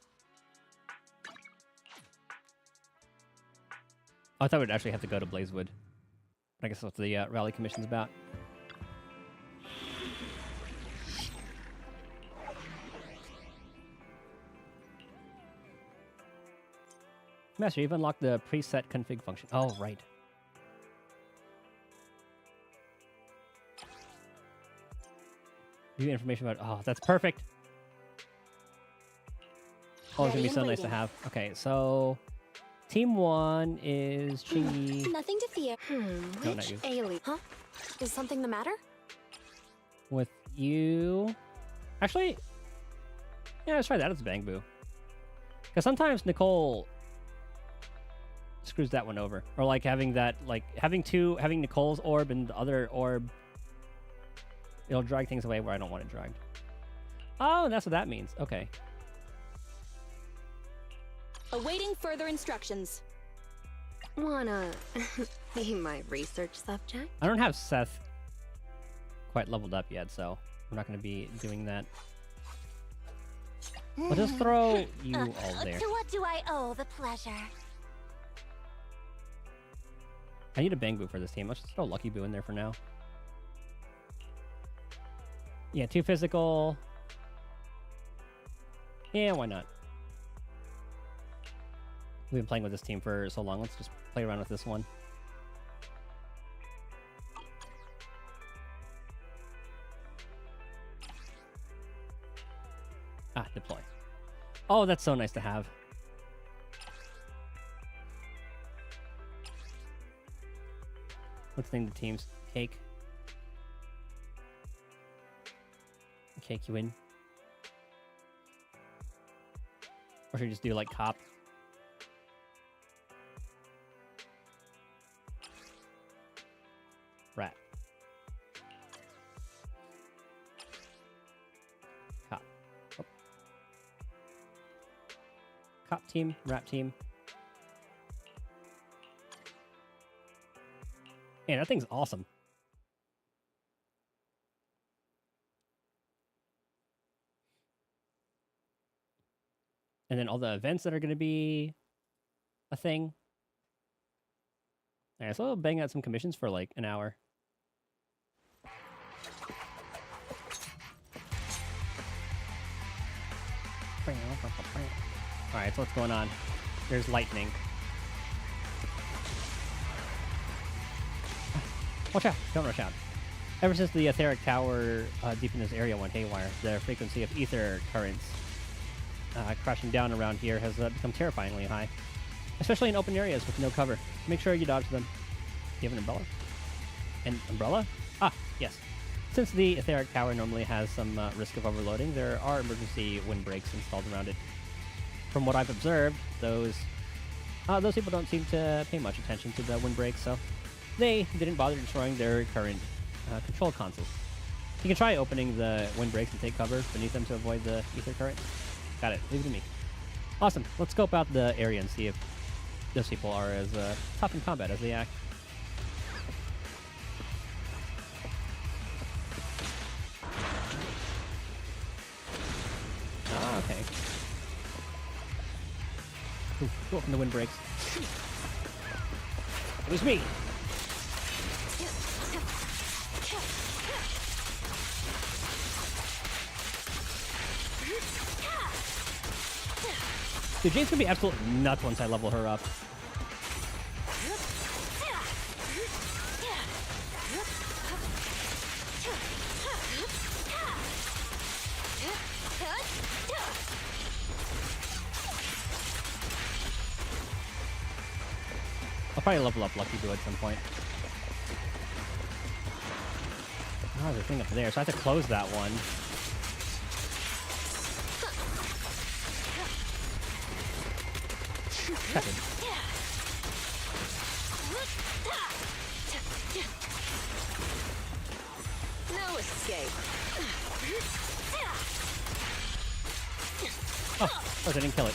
Oh, I thought we'd actually have to go to Blazewood. I guess that's what the rally commission's about. Master, you've unlocked the preset config function. Oh, right. View information about... Oh, that's perfect. Oh, it's going to be so nice to have. Okay, so... Team 1 is Chingy. Nothing to fear. No, not you. Ailey? Huh? Is something the matter? With you... Actually... Yeah, let's try that as Bangbu. Because sometimes Nicole... screws that one over. Or like having that... Like, having Nicole's orb and the other orb... It'll drag things away where I don't want it dragged. Oh, and that's what that means. Okay. Awaiting further instructions. Wanna be my research subject? I don't have Seth quite leveled up yet, so we're not going to be doing that. We'll just throw you all there. To what do I owe the pleasure? I need a Bang Boo for this team. Let's just throw Lucky Boo in there for now. Yeah, 2 physical. Yeah, why not? We've been playing with this team for so long. Let's just play around with this one. Ah, deploy. Oh, that's so nice to have. Let's name the teams. Cake. Cake you in. Or should we just do like cop? Rat. Cop. Oh. Cop team, rat team. Man, that thing's awesome. And then all the events that are going to be a thing. Yeah, so I'll bang out some commissions for like an hour. Alright, so what's going on? There's lightning. Watch out! Don't rush out. Ever since the etheric tower deep in this area went haywire, the frequency of ether currents crashing down around here has become terrifyingly high. Especially in open areas with no cover. Make sure you dodge them. Do you have an umbrella? An umbrella? Ah, yes. Since the etheric tower normally has some risk of overloading, there are emergency windbreaks installed around it. From what I've observed, those people don't seem to pay much attention to the windbreaks, so they didn't bother destroying their current control consoles. You can try opening the windbreaks and take cover beneath them to avoid the ether current. Got it. Leave it to me. Awesome. Let's scope out the area and see if those people are as tough in combat as they act. Ah, okay. Ooh, go open the windbreaks. It was me! Dude, Jane's gonna be absolutely nuts once I level her up. I'll probably level up Lucky Boo at some point. Oh, there's a thing up there, so I have to close that one. No escape. Oh, of course I didn't kill it.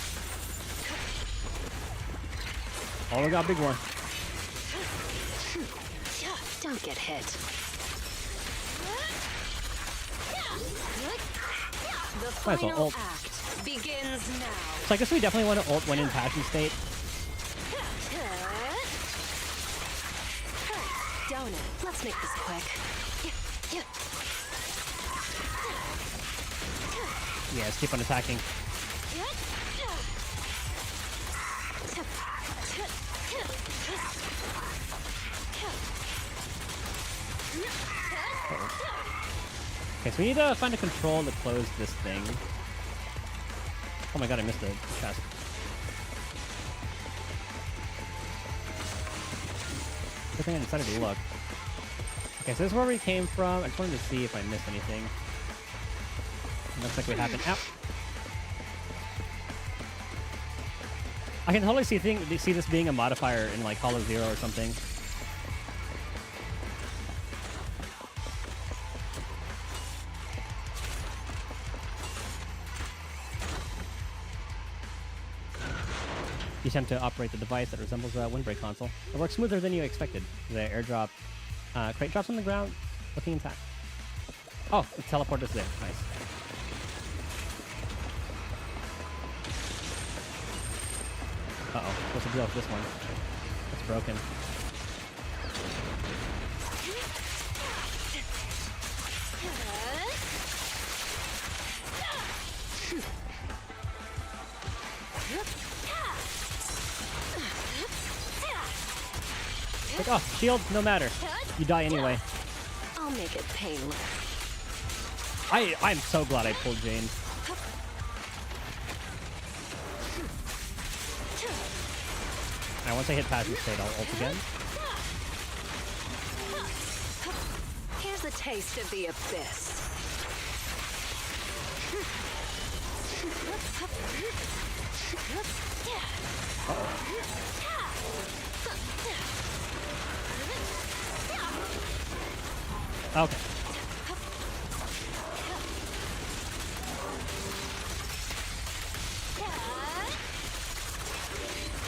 Oh, we got a big one. Don't get hit. The Might as well final ult. act begins now. So I guess we definitely want to ult when in passion state. Don't it? Let's make this quick. Yeah, let's keep on attacking. Okay, so we need to find a control to close this thing. Oh my god, I missed the chest. Good thing I decided to look. Okay, so this is where we came from. I just wanted to see if I missed anything. Looks like we haven't. Ow! I can totally see this being a modifier in like Hollow Zero or something. attempt to operate the device that resembles a windbreak console. It works smoother than you expected. The airdrop crate drops on the ground, looking intact. Oh, it teleported us there. Nice. Uh-oh. What's the deal with this one? It's broken. Like, oh, shield, no matter. You die anyway. I'll make it painless. I'm so glad I pulled Jane. Now, once I hit past this state, I'll ult again. Here's a taste of the abyss. Okay.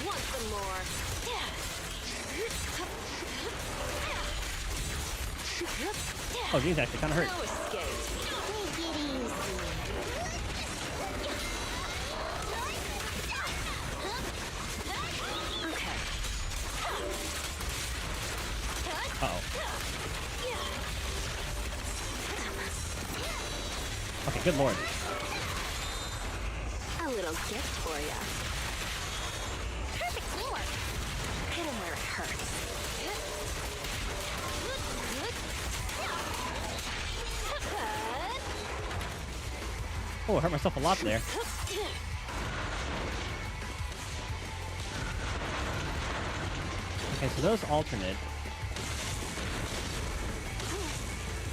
Want some more? Oh, geez, actually kind of hurt. No escape. Okay. Uh-oh. Okay, good lord. A little gift for ya. Perfect teamwork. Hit him where it hurts. Oh, I hurt myself a lot there. Okay, so those alternate.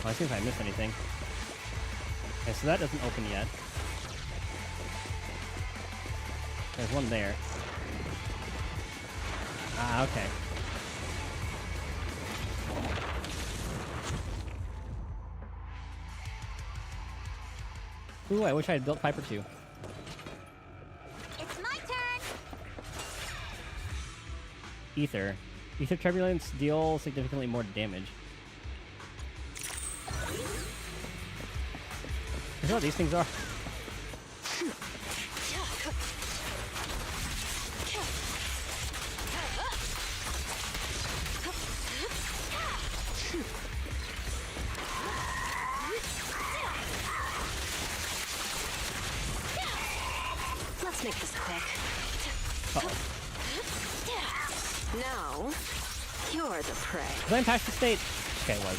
Oh, I see if I missed anything. Okay, so that doesn't open yet. There's one there. Ah, okay. Ooh, I wish I had built Piper too. It's my turn. Ether. Ether turbulence deal significantly more damage. You know what these things are? Let's make this quick. Uh-oh. Now, you're the prey. Was I in past the state? Okay, it was.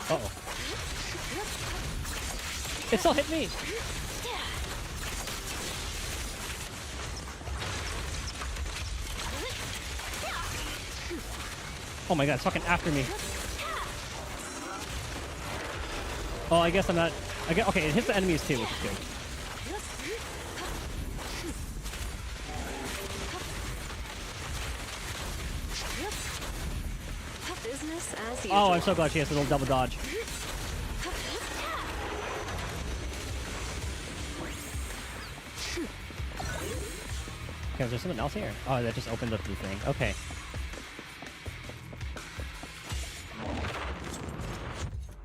Uh-oh. It still hit me! Oh my god, it's fucking after me. Oh, I guess I'm not... okay, it hits the enemies too, which is good. Business as usual. Oh, I'm so glad she has a little double dodge. Okay, was there something else here? Oh, that just opened up the thing. Okay.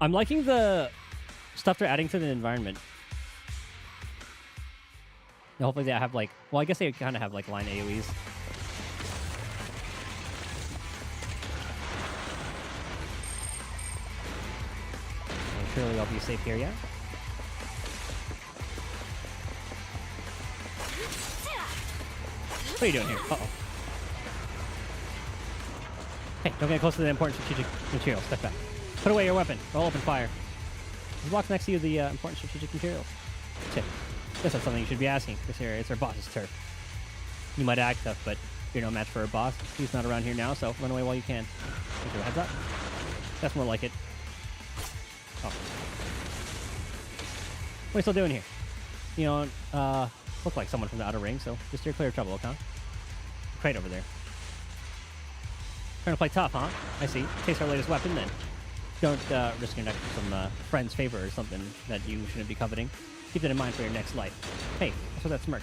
I'm liking the stuff they're adding to the environment. And hopefully they have like... Well, I guess they kind of have like line AoEs. And surely I'll be safe here, yeah? What are you doing here? Uh-oh. Hey, don't get close to the important strategic materials. Step back. Put away your weapon. Roll open fire. There's a box next to you, the important strategic materials. Tip. This is something you should be asking. This area is our boss's turf. You might act tough, but you're no match for our boss. He's not around here now, so run away while you can. Give you a heads up. That's more like it. Oh. What are you still doing here? You don't, look like someone from the Outer Ring, so just steer clear of trouble, okay? Crate over there. Trying to play tough, huh? I see. Taste our latest weapon, then. Don't risk your neck for some friend's favor or something that you shouldn't be coveting. Keep that in mind for your next life. Hey, what's with that smirk?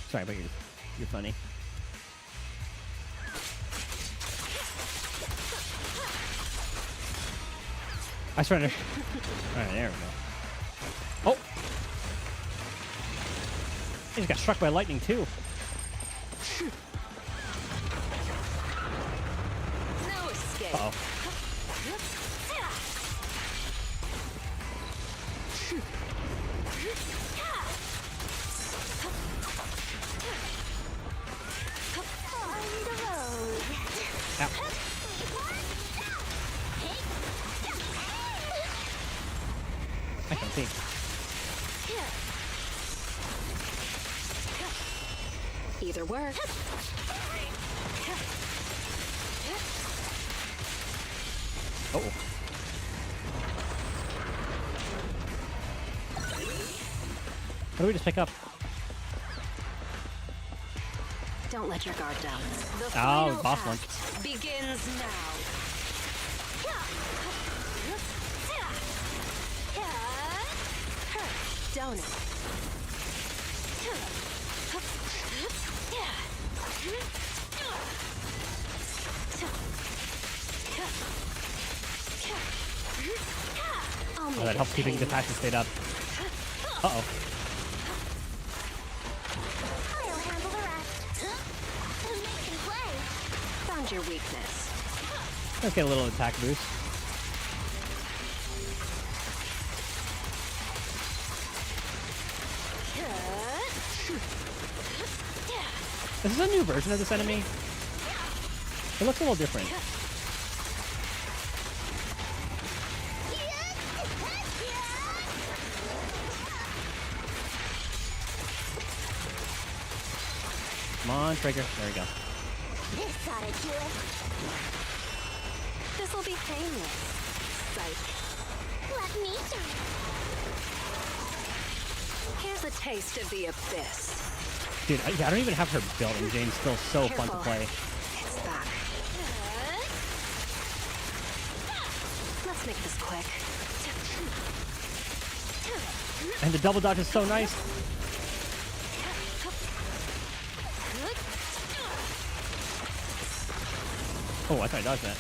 Sorry, but you're funny. I surrender. Alright, there we go. Oh! He just got struck by lightning, too. No escape. Uh-oh. Ow. I can see. Either works. Oh. What do we just pick up? Don't let your guard down. The final boss one. Begins now. Don't it? Oh, that helps keeping the passion state up. Uh-oh. I'll handle the rest. Make him play. Found your weakness. Let's get a little attack boost. This is a new version of this enemy. It looks a little different. Come on, trigger. There we go. This ought to do it. This'll be painless. Psych. Let me try. Here's a taste of the abyss. Dude, I don't even have her built, and Jane's still so fun to play. It's back. Let's make this quick. And the double dodge is so nice. Oh, I thought I dodged that.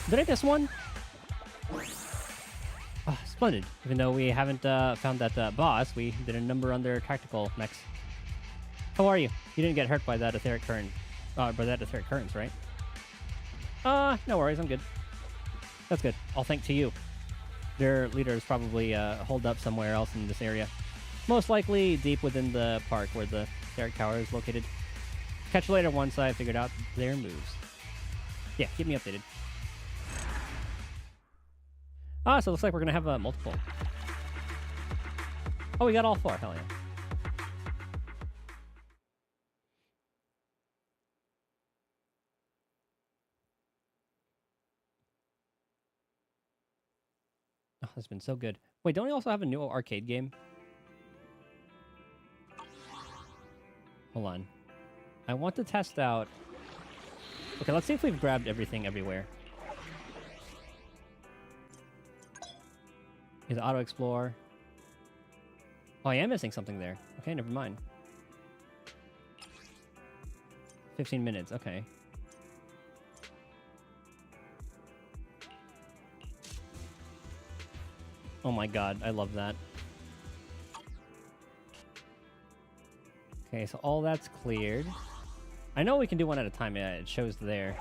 Did I miss one? Oh, splendid. Even though we haven't found that boss, we did a number on their tactical mechs. How are you? You didn't get hurt by that etheric current. By that etheric currents, right? No worries. I'm good. That's good. All thanks to you. Their leader is probably holed up somewhere else in this area. Most likely deep within the park where the etheric tower is located. Catch you later once I figured out their moves. Yeah, keep me updated. Ah, so it looks like we're gonna have multiple. Oh, we got all 4. Hell yeah. Oh, that's been so good. Wait, don't we also have a new arcade game? Hold on. I want to test out... Okay, let's see if we've grabbed everything everywhere. Is auto explore? Oh, I am missing something there. Okay, never mind. 15 minutes, okay. Oh my god, I love that. Okay, so all that's cleared. I know we can do one at a time, yeah, it shows there.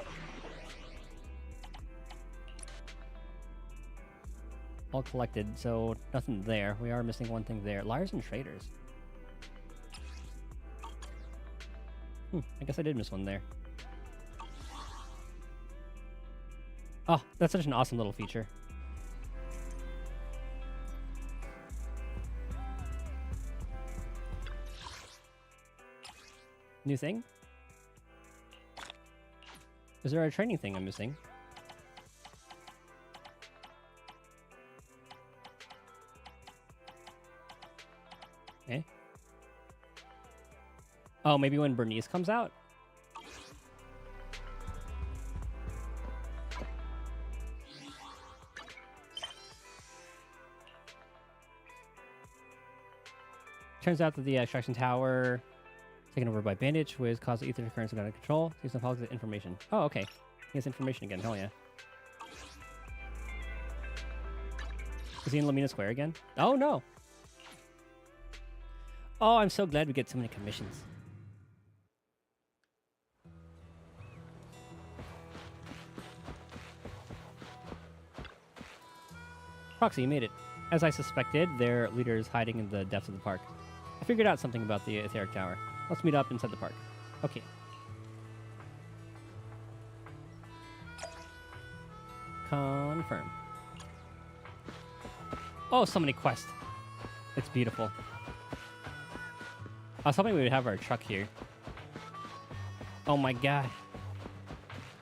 All collected, so nothing there. We are missing one thing there. Liars and Traders. I guess I did miss one there. Oh, that's such an awesome little feature. New thing? Is there a training thing I'm missing? Eh? Oh, maybe when Bernice comes out? Turns out that the extraction tower taken over by Bandage was caused the ether currents out of control. Here's some positive information. Oh, okay. He has information again. Hell yeah. Is he in Lamina Square again? Oh, no. Oh, I'm so glad we get so many commissions. Proxy, you made it. As I suspected, their leader is hiding in the depths of the park. I figured out something about the etheric tower. Let's meet up inside the park. Okay. Confirm. Oh, so many quests. It's beautiful. I was hoping we would have our truck here. Oh my god.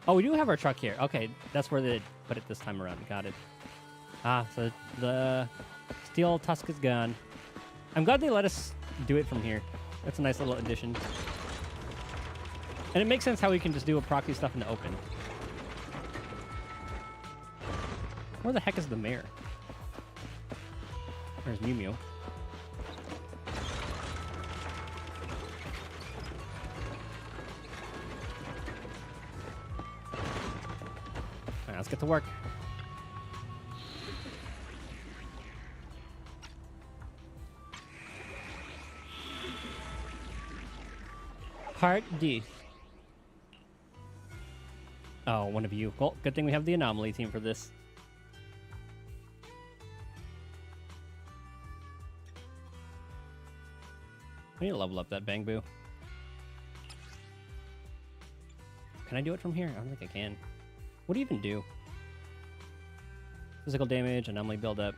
Oh, we do have our truck here. Okay, that's where they put it this time around. Got it. Ah, so the steel tusk is gone. I'm glad they let us do it from here. That's a nice little addition. And it makes sense how we can just do a proxy stuff in the open. Where the heck is the mayor? There's Mew Mew. Alright, let's get to work. Part D. Oh, one of you. Well, good thing we have the anomaly team for this. I need to level up that Bangbu. Can I do it from here? I don't think I can. What do you even do? Physical damage, anomaly buildup.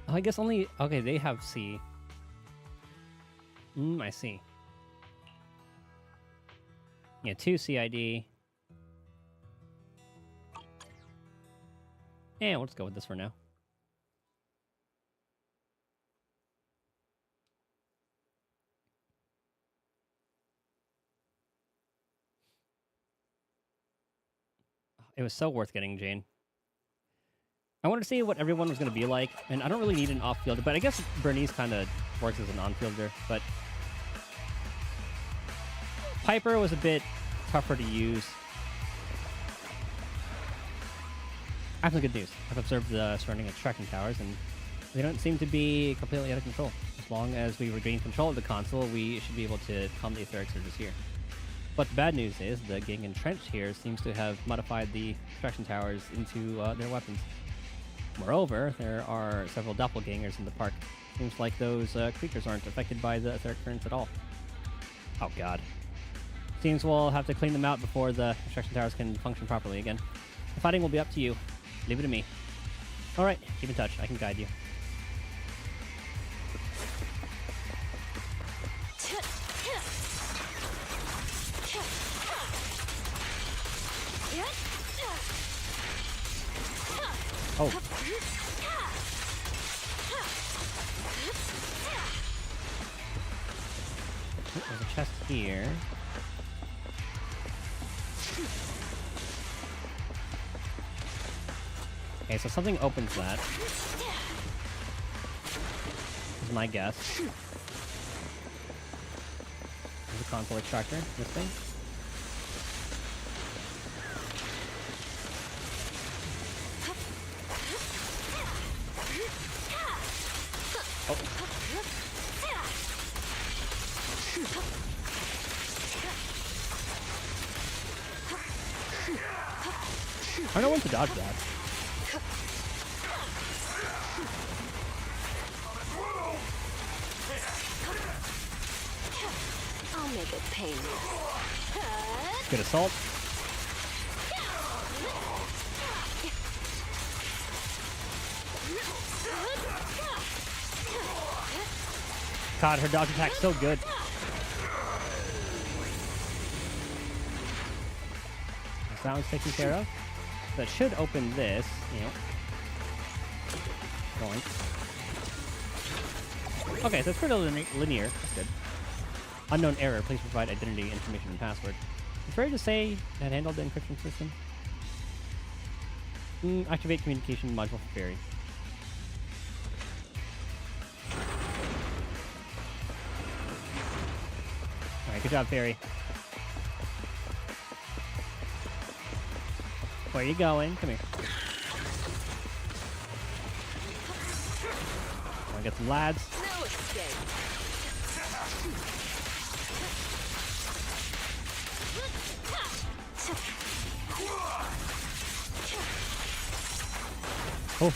Oh, I guess only... Okay, they have C. I see. Yeah, 2 CID. Yeah, we'll just go with this for now. It was so worth getting Jane. I wanted to see what everyone was going to be like, and I don't really need an off-fielder, but I guess Bernice kind of works as an on-fielder, but Piper was a bit tougher to use. I have some good news. I've observed the surrounding extraction towers, and they don't seem to be completely out of control. As long as we regain control of the console, we should be able to calm the etheric surges here. But the bad news is the gang entrenched here seems to have modified the extraction towers into their weapons. Moreover, there are several doppelgangers in the park. Seems like those creatures aren't affected by the etheric currents at all. Oh god. Seems we'll have to clean them out before the extraction towers can function properly again. The fighting will be up to you. Leave it to me. Alright, keep in touch. I can guide you. Oh. There's a chest here. Okay, so something opens that. Is my guess. There's a console extractor. This thing. Oh. I don't know when to dodge that. I'll make it painless. Good assault. God, her dodge attack's so good. That one's taken care of. That should open this. You know. Going. Okay, so it's pretty linear. That's good. Unknown error. Please provide identity, information, and password. It's fair to say that handled the encryption system. Activate communication module for Fairy. Alright, good job, Fairy. Where are you going? Come here. Wanna get some lads? No escape. Oh.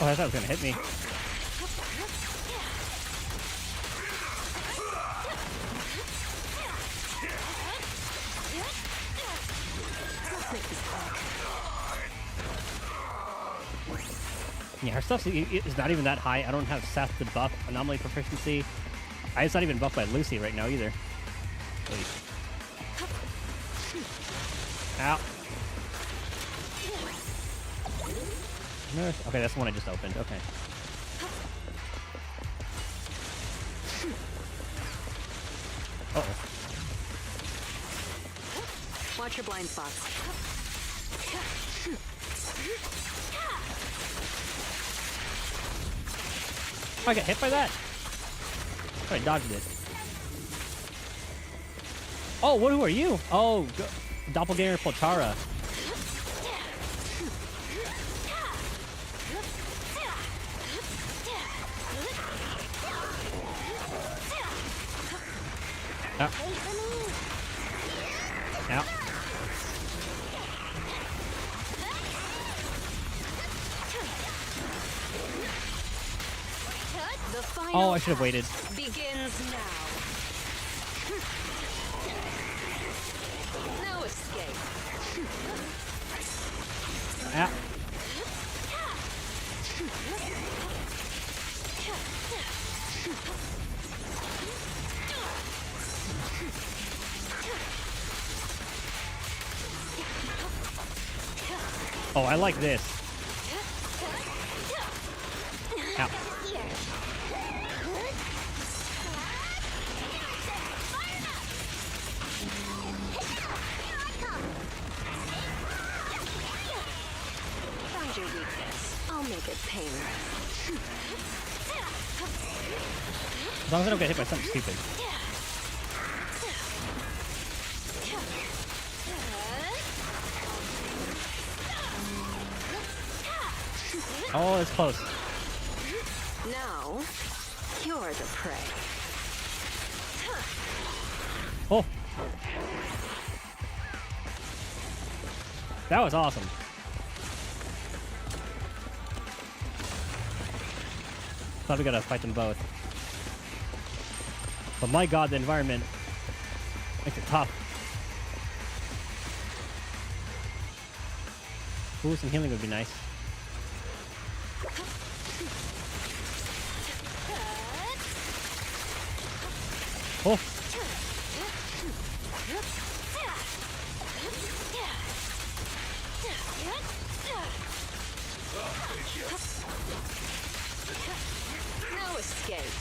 Oh, I thought it was gonna hit me. Yeah, her stuff is not even that high. I don't have Seth to buff anomaly proficiency. It's not even buffed by Lucy right now either. Wait. Ow. Okay, that's the one I just opened. Okay. Uh-oh. Watch your blind spots. Oh, I got hit by that. I dodged it. Oh, who are you? Oh, Doppelganger Poltara. Ow. Ow. Oh, I should have waited. Begins now. No escape. Ow. Oh, I like this. Ow. Find your weakness. I'll make it pain. As long as I don't get hit by something stupid. Oh, it's close. Now, you're the prey. Oh. That was awesome. Thought we gotta fight them both. But my god, the environment makes it tough. Ooh, some healing would be nice. Oh. No escape.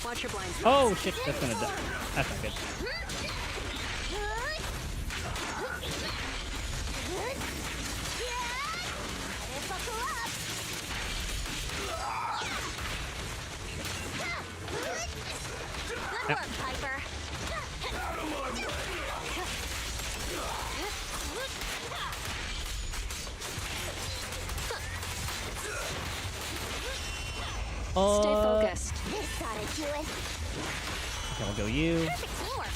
Watch your blind spots. Oh shit, that's gonna die. That's not good. Good work, Piper. Stay focused. This gotta do it. Okay, we'll go you. Perfect teamwork.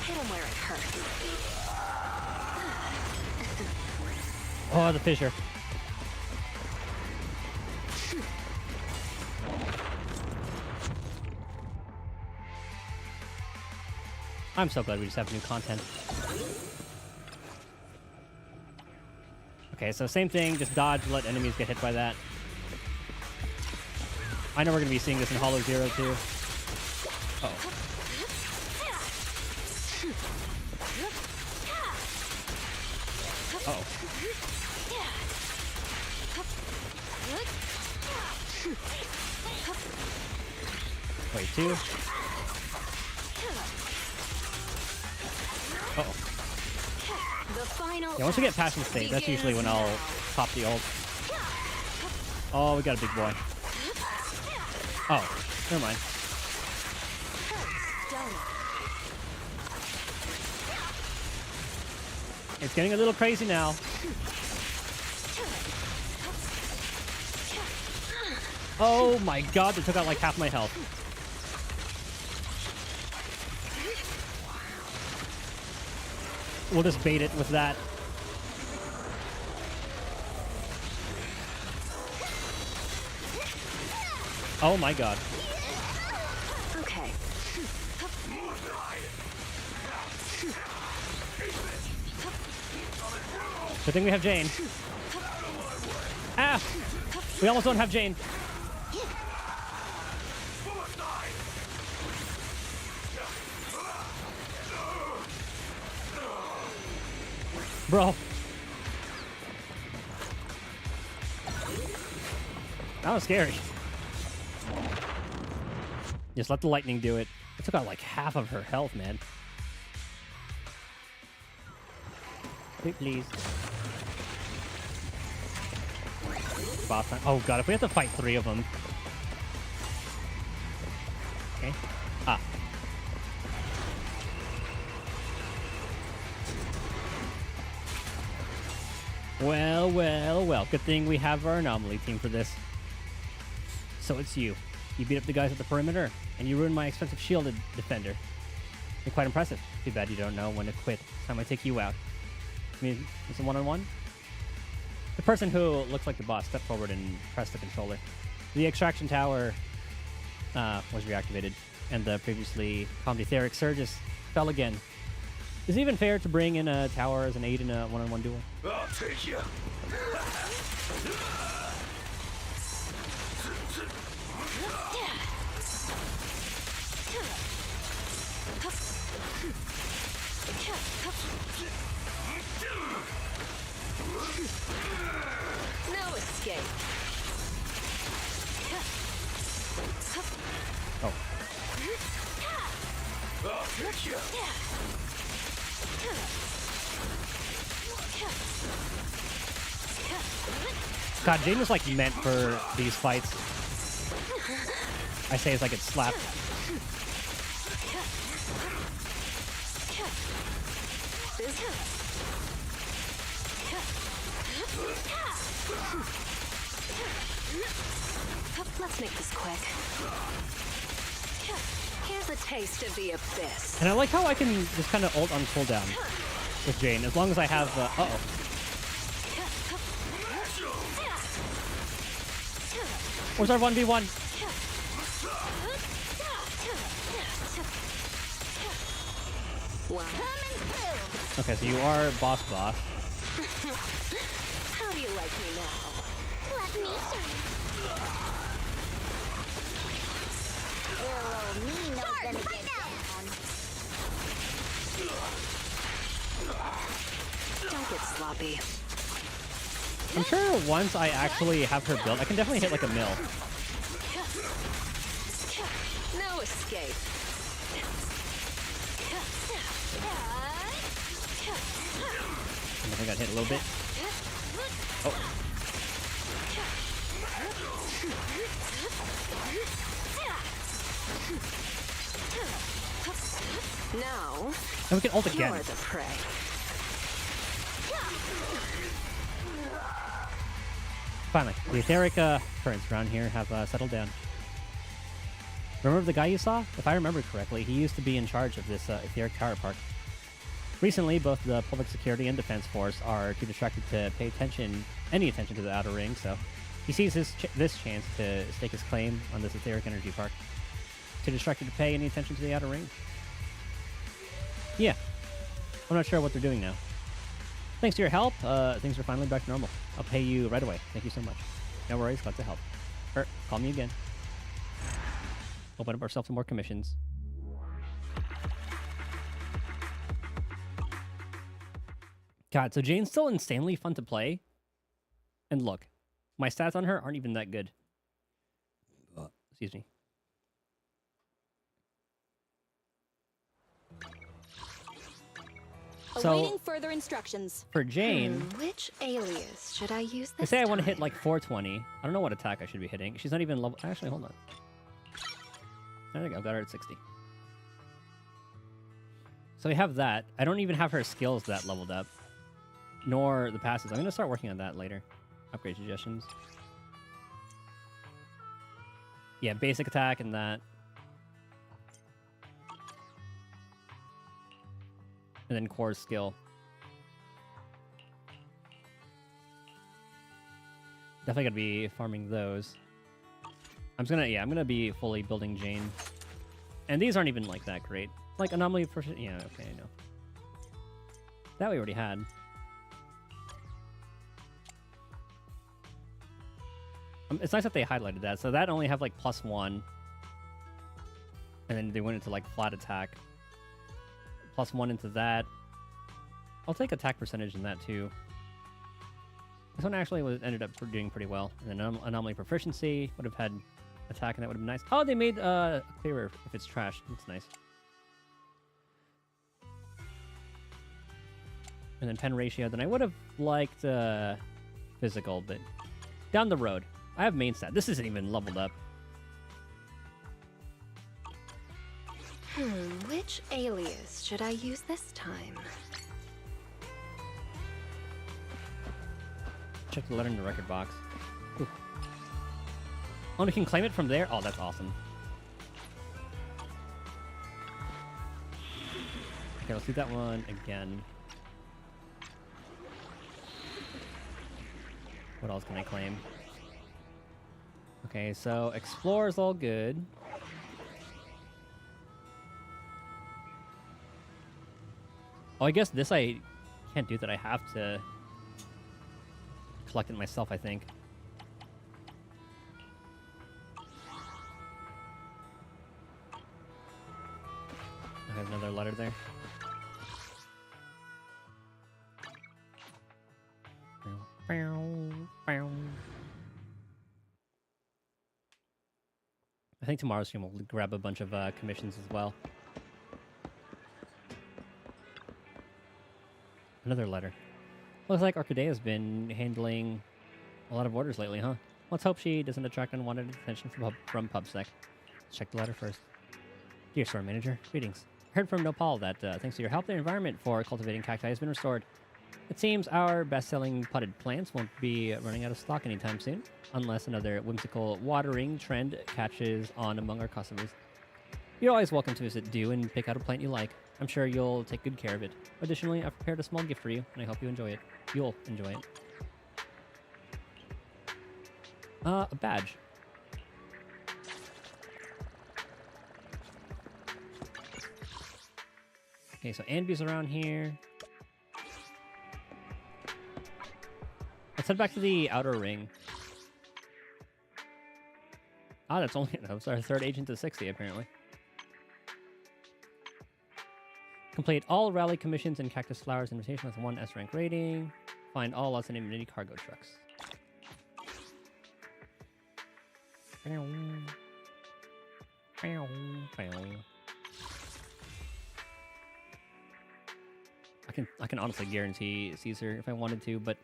Hit him where it hurts. Oh, the fissure. I'm so glad we just have new content. Okay, so same thing, just dodge, let enemies get hit by that. I know we're gonna be seeing this in Hollow Zero too. Uh-oh. Uh-oh. Wait, 2. Uh-oh. The final Yeah, once we get past the state, that's usually when I'll pop the ult. Oh, we got a big boy. Oh, never mind. It's getting a little crazy now. Oh my god, they took out like half my health. We'll just bait it with that. Oh my god. Okay. Good thing we have Jane. Ah! We almost don't have Jane. Bro. That was scary. Just let the lightning do it. It took out like half of her health, man. Wait, please. Boss time. Oh god, if we have to fight 3 of them. Okay. Ah. Well, well, well. Good thing we have our anomaly team for this. So it's you. You beat up the guys at the perimeter, and you ruined my expensive shielded defender. You're quite impressive. Too bad you don't know when to quit. Time I take you out. I mean, it's a one-on-one? The person who looks like the boss stepped forward and pressed the controller. The extraction tower was reactivated, and the previously calm etheric surges fell again. Is it even fair to bring in a tower as an aid in a one-on-one duel? I'll take you. No escape. Oh. I'll take you. God, Jane was like meant for these fights. I say as I get slapped. Let's make this quick. Here's a taste of the abyss. And I like how I can just kind of ult on cooldown with Jane, as long as I have... uh-oh. Where's our 1v1? Okay, so you are boss. How do you like me now? Let me show you. Little old me knows when to get down. Don't get sloppy. I'm sure once I actually have her built, I can definitely hit like a mill. No escape. I think I got hit a little bit. Oh. Now, And we can ult again. you're the prey. Finally, the etheric currents around here have settled down. Remember the guy you saw? If I remember correctly, he used to be in charge of this etheric tower park. Recently, both the public security and defense force are too distracted to pay any attention to the outer ring, so he sees this chance to stake his claim on this etheric energy park. Too distracted to pay any attention to the outer ring? Yeah. I'm not sure what they're doing now. Thanks to your help, things are finally back to normal. I'll pay you right away. Thank you so much. No worries, glad to help. Call me again. Open up ourselves some more commissions. God, so Jane's still insanely fun to play. And look, my stats on her aren't even that good. Excuse me. Awaiting further instructions. For Jane, Which alias should I use they this say I want to time? hit like 420. I don't know what attack I should be hitting. She's not even level. Actually, hold on. There we go. Got her at 60. So we have that. I don't even have her skills that leveled up, nor the passes. I'm going to start working on that later. Upgrade suggestions. Yeah, basic attack and that. And then core skill. Definitely gonna be farming those. I'm gonna be fully building Jane. And these aren't even like that great. Like anomaly for yeah, okay, I know. That we already had. It's nice that they highlighted that. So that only have like +1. And then they went into like flat attack. +1 into that. I'll take attack percentage in that too. This one actually ended up doing pretty well. And then anomaly proficiency would have had attack, and that would have been nice. Oh, they made clearer if it's trash. That's nice. And then pen ratio. Then I would have liked physical, but down the road. I have main stat. This isn't even leveled up. Which alias should I use this time? Check the letter in the record box. Ooh. Oh, we can claim it from there? Oh, that's awesome. Okay, let's do that one again. What else can I claim? Okay, so explore is all good. Oh, I guess this I can't do that. I have to collect it myself, I think. I have another letter there. I think tomorrow's stream will grab a bunch of commissions as well. Another letter. Looks like Orchidea's been handling a lot of orders lately, huh? Let's hope she doesn't attract unwanted attention from PubSec. Let's check the letter first. Dear store manager, greetings. I heard from Nopal that thanks to your help, the environment for cultivating cacti has been restored. It seems our best-selling potted plants won't be running out of stock anytime soon, unless another whimsical watering trend catches on among our customers. You're always welcome to visit Dew and pick out a plant you like. I'm sure you'll take good care of it. Additionally, I've prepared a small gift for you, and I hope you enjoy it. You'll enjoy it. A badge. Okay, so Anby's around here. Let's head back to the outer ring. Ah, that's our third agent to 60, apparently. Complete all rally commissions and Cactus Flowers invitation with 1 S-rank rating. Find all lots of mini cargo trucks. I can honestly guarantee Caesar if I wanted to, but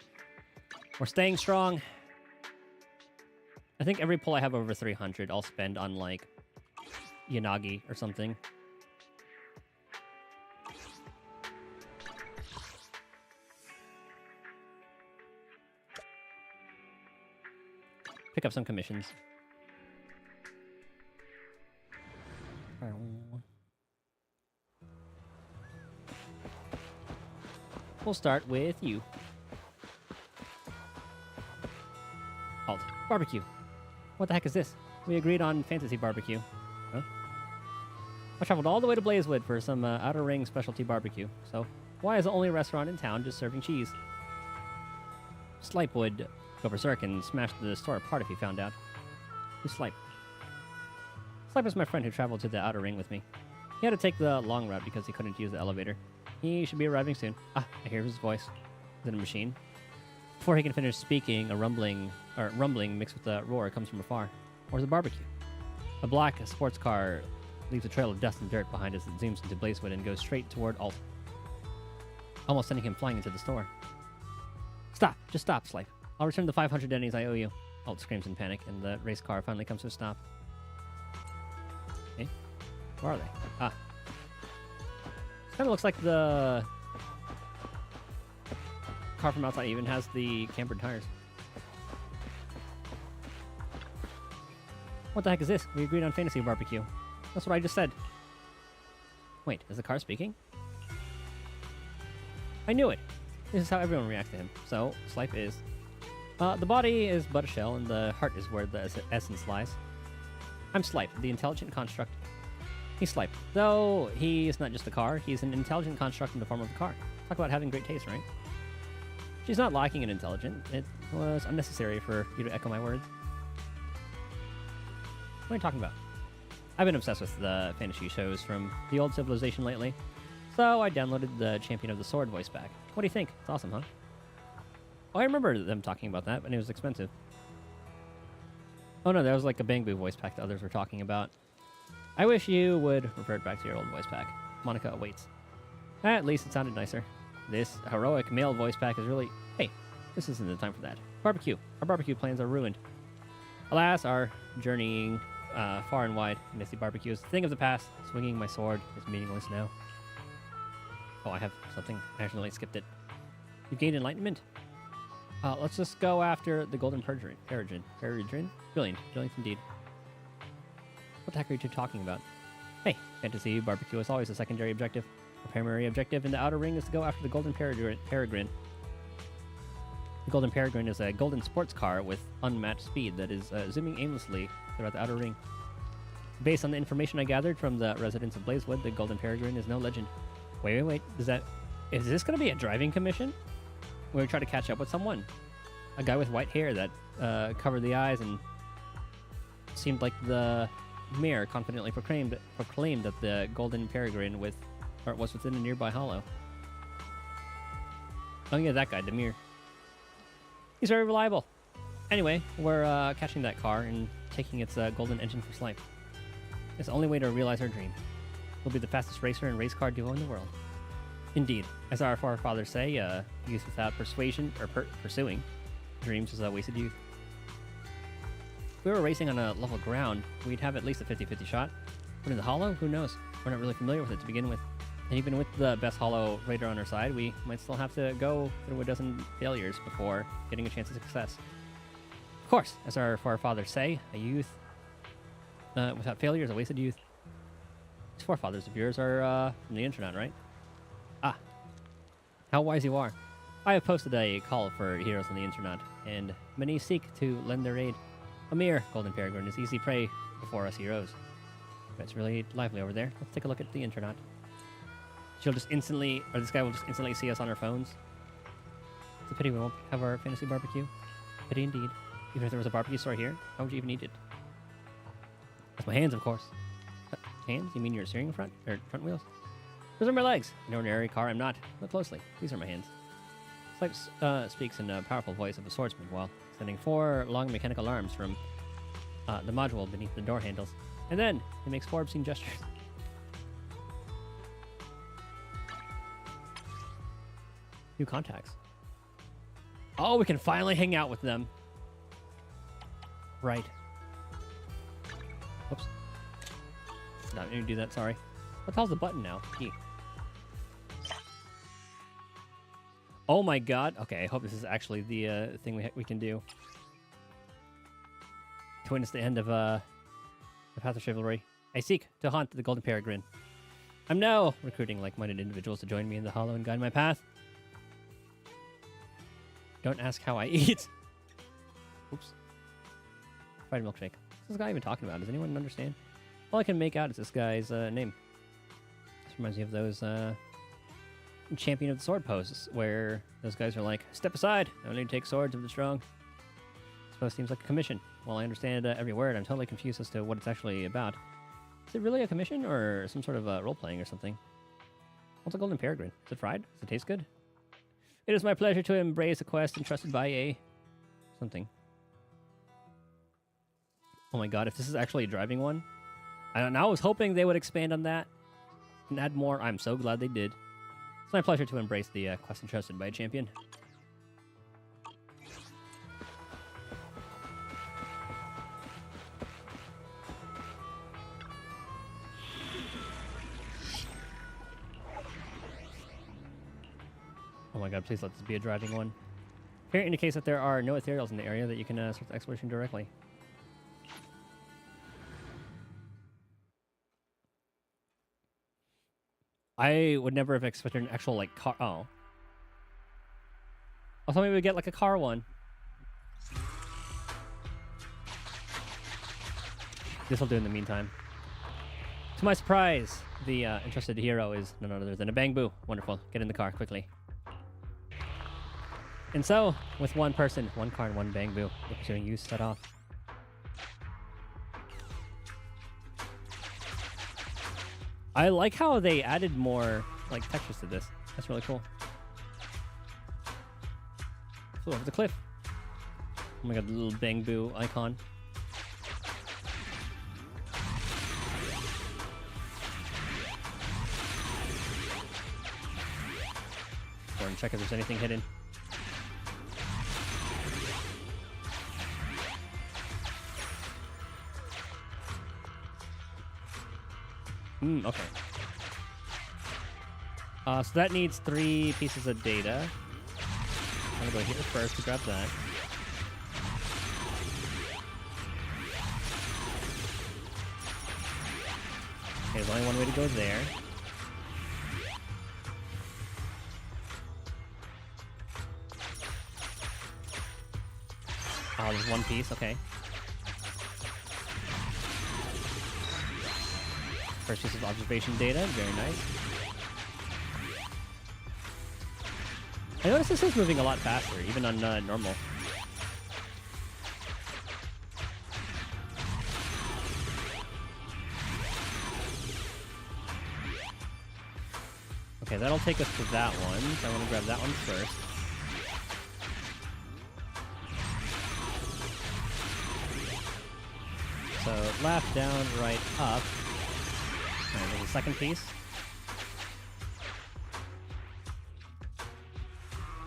we're staying strong. I think every pull I have over 300, I'll spend on like Yanagi or something. Pick up some commissions. We'll start with you. Halt. Barbecue. What the heck is this? We agreed on fantasy barbecue. Huh? I traveled all the way to Blazewood for some Outer Ring specialty barbecue. So, why is the only restaurant in town just serving cheese? Slipe would go berserk and smash the store apart if he found out. Who's Slipe? Slipe was my friend who traveled to the Outer Ring with me. He had to take the long route because he couldn't use the elevator. He should be arriving soon. Ah, I hear his voice. Is it a machine? Before he can finish speaking, a rumbling mixed with a roar comes from afar. Or is it barbecue? A black sports car leaves a trail of dust and dirt behind as it zooms into Blazewood and goes straight toward Alt, almost sending him flying into the store. Stop! Just stop, Slipe. I'll return the 500 dennies I owe you. Alt screams in panic, and the race car finally comes to a stop. Okay. Where are they? Ah. This kind of looks like the car from outside even has the cambered tires. What the heck is this? We agreed on fantasy barbecue. That's what I just said. Wait, is the car speaking? I knew it. This is how everyone reacts to him. So, Slipe is... the body is but a shell, and the heart is where the essence lies. I'm Slipe, the intelligent construct. He's Slipe. Though he is not just a car, he's an intelligent construct in the form of a car. Talk about having great taste, right? She's not lacking in intelligence. It was unnecessary for you to echo my words. What are you talking about? I've been obsessed with the fantasy shows from the old civilization lately, so I downloaded the Champion of the Sword voice pack. What do you think? It's awesome, huh? Oh, I remember them talking about that, but it was expensive. Oh no, that was like a Bangbu voice pack that others were talking about. I wish you would revert back to your old voice pack. Monica awaits. At least it sounded nicer. This heroic male voice pack is really... Hey, this isn't the time for that. Barbecue. Our barbecue plans are ruined. Alas, our journeying far and wide. Misty barbecue is a thing of the past. Swinging my sword is meaningless now. Oh, I have something. I accidentally skipped it. You gained enlightenment? Let's just go after the golden peregrine. Brilliant. Brilliant indeed. What the heck are you two talking about? Hey, fantasy barbecue is always a secondary objective. Our primary objective in the outer ring is to go after the golden peregrine. The golden peregrine is a golden sports car with unmatched speed that is zooming aimlessly throughout the outer ring. Based on the information I gathered from the residents of Blazewood, the golden peregrine is no legend. Wait. Is this going to be a driving commission? Where we try to catch up with someone? A guy with white hair that covered the eyes and seemed like the mayor confidently proclaimed that the golden peregrine was within a nearby hollow. Oh yeah, that guy, Demir. He's very reliable. Anyway, we're catching that car and taking its golden engine for Slipe. It's the only way to realize our dream. We'll be the fastest racer and race car duo in the world. Indeed, as our forefathers say, youth without persuasion or pursuing dreams is a wasted youth. If we were racing on a level ground, we'd have at least a 50-50 shot. But in the hollow, who knows? We're not really familiar with it to begin with. And even with the best hollow raider on our side, we might still have to go through a dozen failures before getting a chance of success. Of course, as our forefathers say, a youth without failure is a wasted youth. These forefathers of yours are from the internet, right? Ah, how wise you are. I have posted a call for heroes on the internet, and many seek to lend their aid. A mere golden peregrine is easy prey before us heroes. But it's really lively over there. Let's take a look at the internet. She'll just instantly, or this guy will just instantly see us on our phones. It's a pity we won't have our fantasy barbecue. Pity indeed. Even if there was a barbecue store here, how would you even eat it? That's my hands, of course. Hands? You mean your steering front wheels? Those are my legs. An ordinary car, I'm not. Look closely. These are my hands. Slipe speaks in a powerful voice of a swordsman while sending 4 long mechanical arms from the module beneath the door handles. And then he makes 4 obscene gestures. New contacts. Oh, we can finally hang out with them. Right. Oops. Not going to do that, sorry. What the hell's the button now? Key. Oh my god. Okay, I hope this is actually the thing we can do. To witness the end of the Path of Chivalry. I seek to haunt the Golden Peregrine. I'm now recruiting like-minded individuals to join me in the hollow and guide my path. Don't ask how I eat. Oops. Fried milkshake. What's this guy even talking about? Does anyone understand? All I can make out is this guy's name. This reminds me of those Champion of the Sword poses, where those guys are like, step aside, I only take swords of the strong. This post seems like a commission. While I understand every word, I'm totally confused as to what it's actually about. Is it really a commission, or some sort of role-playing or something? What's a golden peregrine? Is it fried? Does it taste good? It is my pleasure to embrace a quest entrusted by a... something. Oh my god, if this is actually a driving one. And I was hoping they would expand on that and add more. I'm so glad they did. It's my pleasure to embrace the quest entrusted by a champion. Oh my god, please let this be a driving one. Here indicates that there are no ethereals in the area that you can start the exploration directly. I would never have expected an actual, like, car... Oh. I thought maybe we'd get, like, a car one. This'll do in the meantime. To my surprise, the interested hero is none other than a Bangbu. Wonderful. Get in the car, quickly. And so, with one person, one car, and one Bangbu, the pursuing you set off. I like how they added more, like, textures to this. That's really cool. Flew over the cliff. Oh my god, the little Bangbu icon. Go and check if there's anything hidden. Okay. So that needs 3 pieces of data. I'm gonna go here first to grab that. Okay, there's only one way to go there. Oh, there's 1 piece, okay. First piece of observation data, very nice. I notice this is moving a lot faster, even on normal. Okay, that'll take us to that one, so I want to grab that one first. So, left, down, right, up. Alright, there's a second piece.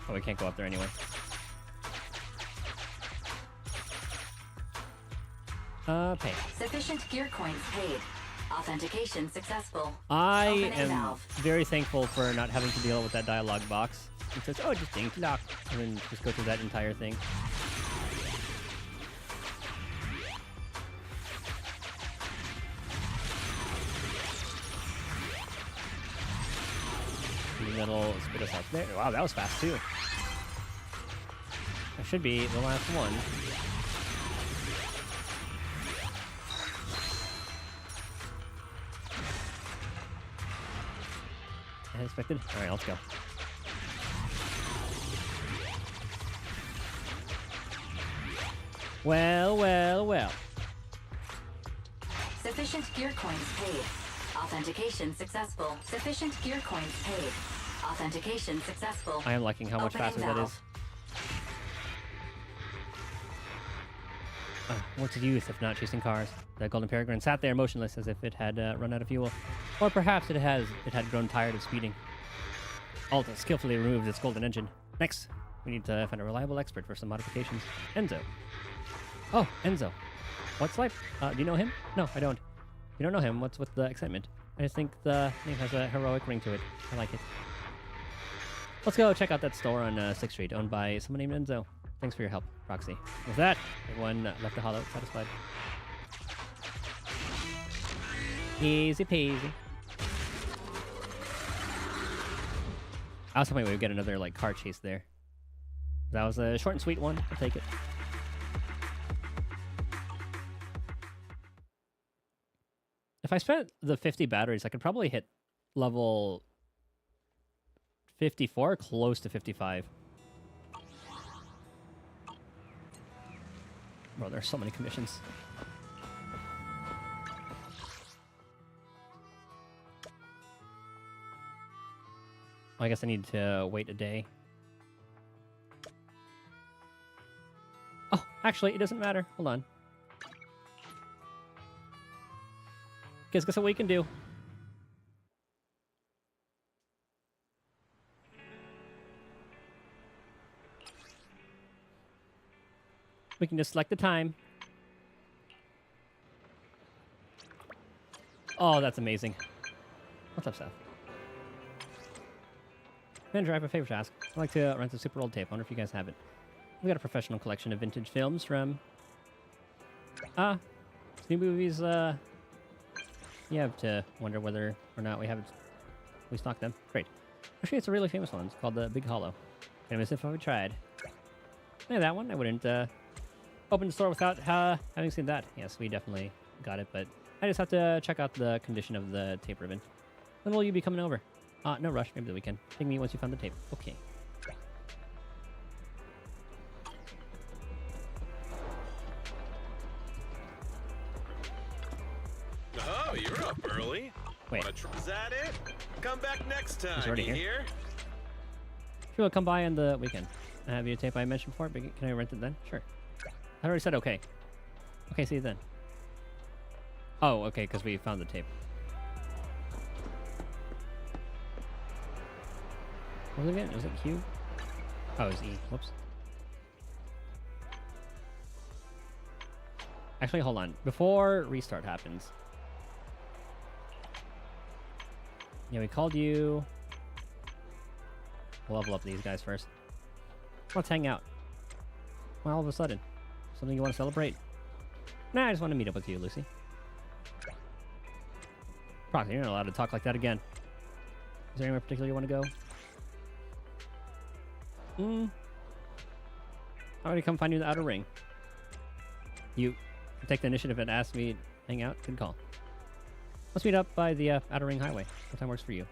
Oh, we can't go up there anyway. Pay. Sufficient gear coins paid. Authentication successful. I Opening am valve. very thankful for not having to deal with that dialogue box. It says, oh, just ink lock. And then just go through that entire thing. And that'll spit us out there. Wow, that was fast too. That should be the last one. As expected. Alright, let's go. Well, well, well. Sufficient gear coins paid. Authentication successful. Sufficient gear coins paid. Authentication successful. I am liking how much Opening faster that is. valve. What's its use if not chasing cars? The Golden Peregrine sat there motionless as if it had run out of fuel. Or perhaps it had grown tired of speeding. Alta skillfully removed its golden engine. Next, we need to find a reliable expert for some modifications. Enzo. Oh, Enzo. What's life? Do you know him? No, I don't. You don't know him. What's with the excitement? I just think the name has a heroic ring to it. I like it. Let's go check out that store on 6th Street, owned by someone named Enzo. Thanks for your help, Roxy. With that, everyone left the hollow satisfied. Easy peasy. I was hoping we would get another like car chase there. That was a short and sweet one. I'll take it. If I spent the 50 batteries, I could probably hit level 54, close to 55. Bro, there's so many commissions. I guess I need to wait a day. Actually, it doesn't matter. Hold on. Guess what we can do. We can just select the time. Oh, that's amazing. What's up, Seth? Manager, I have a favor to ask. I'd like to rent a super old tape. I wonder if you guys have it. We got a professional collection of vintage films from... new movies, you have to wonder whether or not we stocked them. Great. Actually, it's a really famous one. It's called The Big Hollow. Famous if I tried. Yeah, that one. I wouldn't, open the store without, having seen that. Yes, we definitely got it, but I just have to check out the condition of the tape ribbon. When will you be coming over? No rush. Maybe the weekend. Ping me once you found the tape. Okay. Oh, you're up early. Wait. Is that it? Come back next He's time, already you here. hear? Sure, we'll come by on the weekend. I have your tape I mentioned before, but can I rent it then? Sure. I already said okay. Okay, see you then. Oh, okay, because we found the tape. What was it again? Was it Q? Oh, it was E. Whoops. Actually, hold on. Before restart happens. Yeah, we called you. We'll level up these guys first. Let's hang out. Well, all of a sudden. Something you want to celebrate? Nah, I just want to meet up with you, Lucy. Proxy, you're not allowed to talk like that again. Is there anywhere particular you want to go? I already come find you in the outer ring. You take the initiative and ask me to hang out? Good call. Let's meet up by the outer ring highway. What time works for you?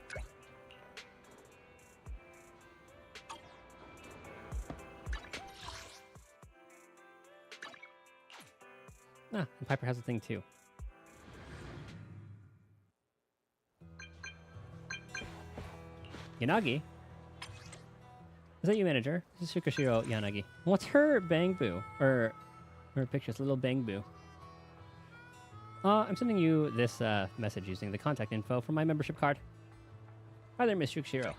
Ah, and Piper has a thing too. Yanagi? Is that you, manager? This is Shukashiro Yanagi. What's her bang boo? Or her pictures, little bang boo. I'm sending you this message using the contact info from my membership card. Hi there, Miss Shukashiro.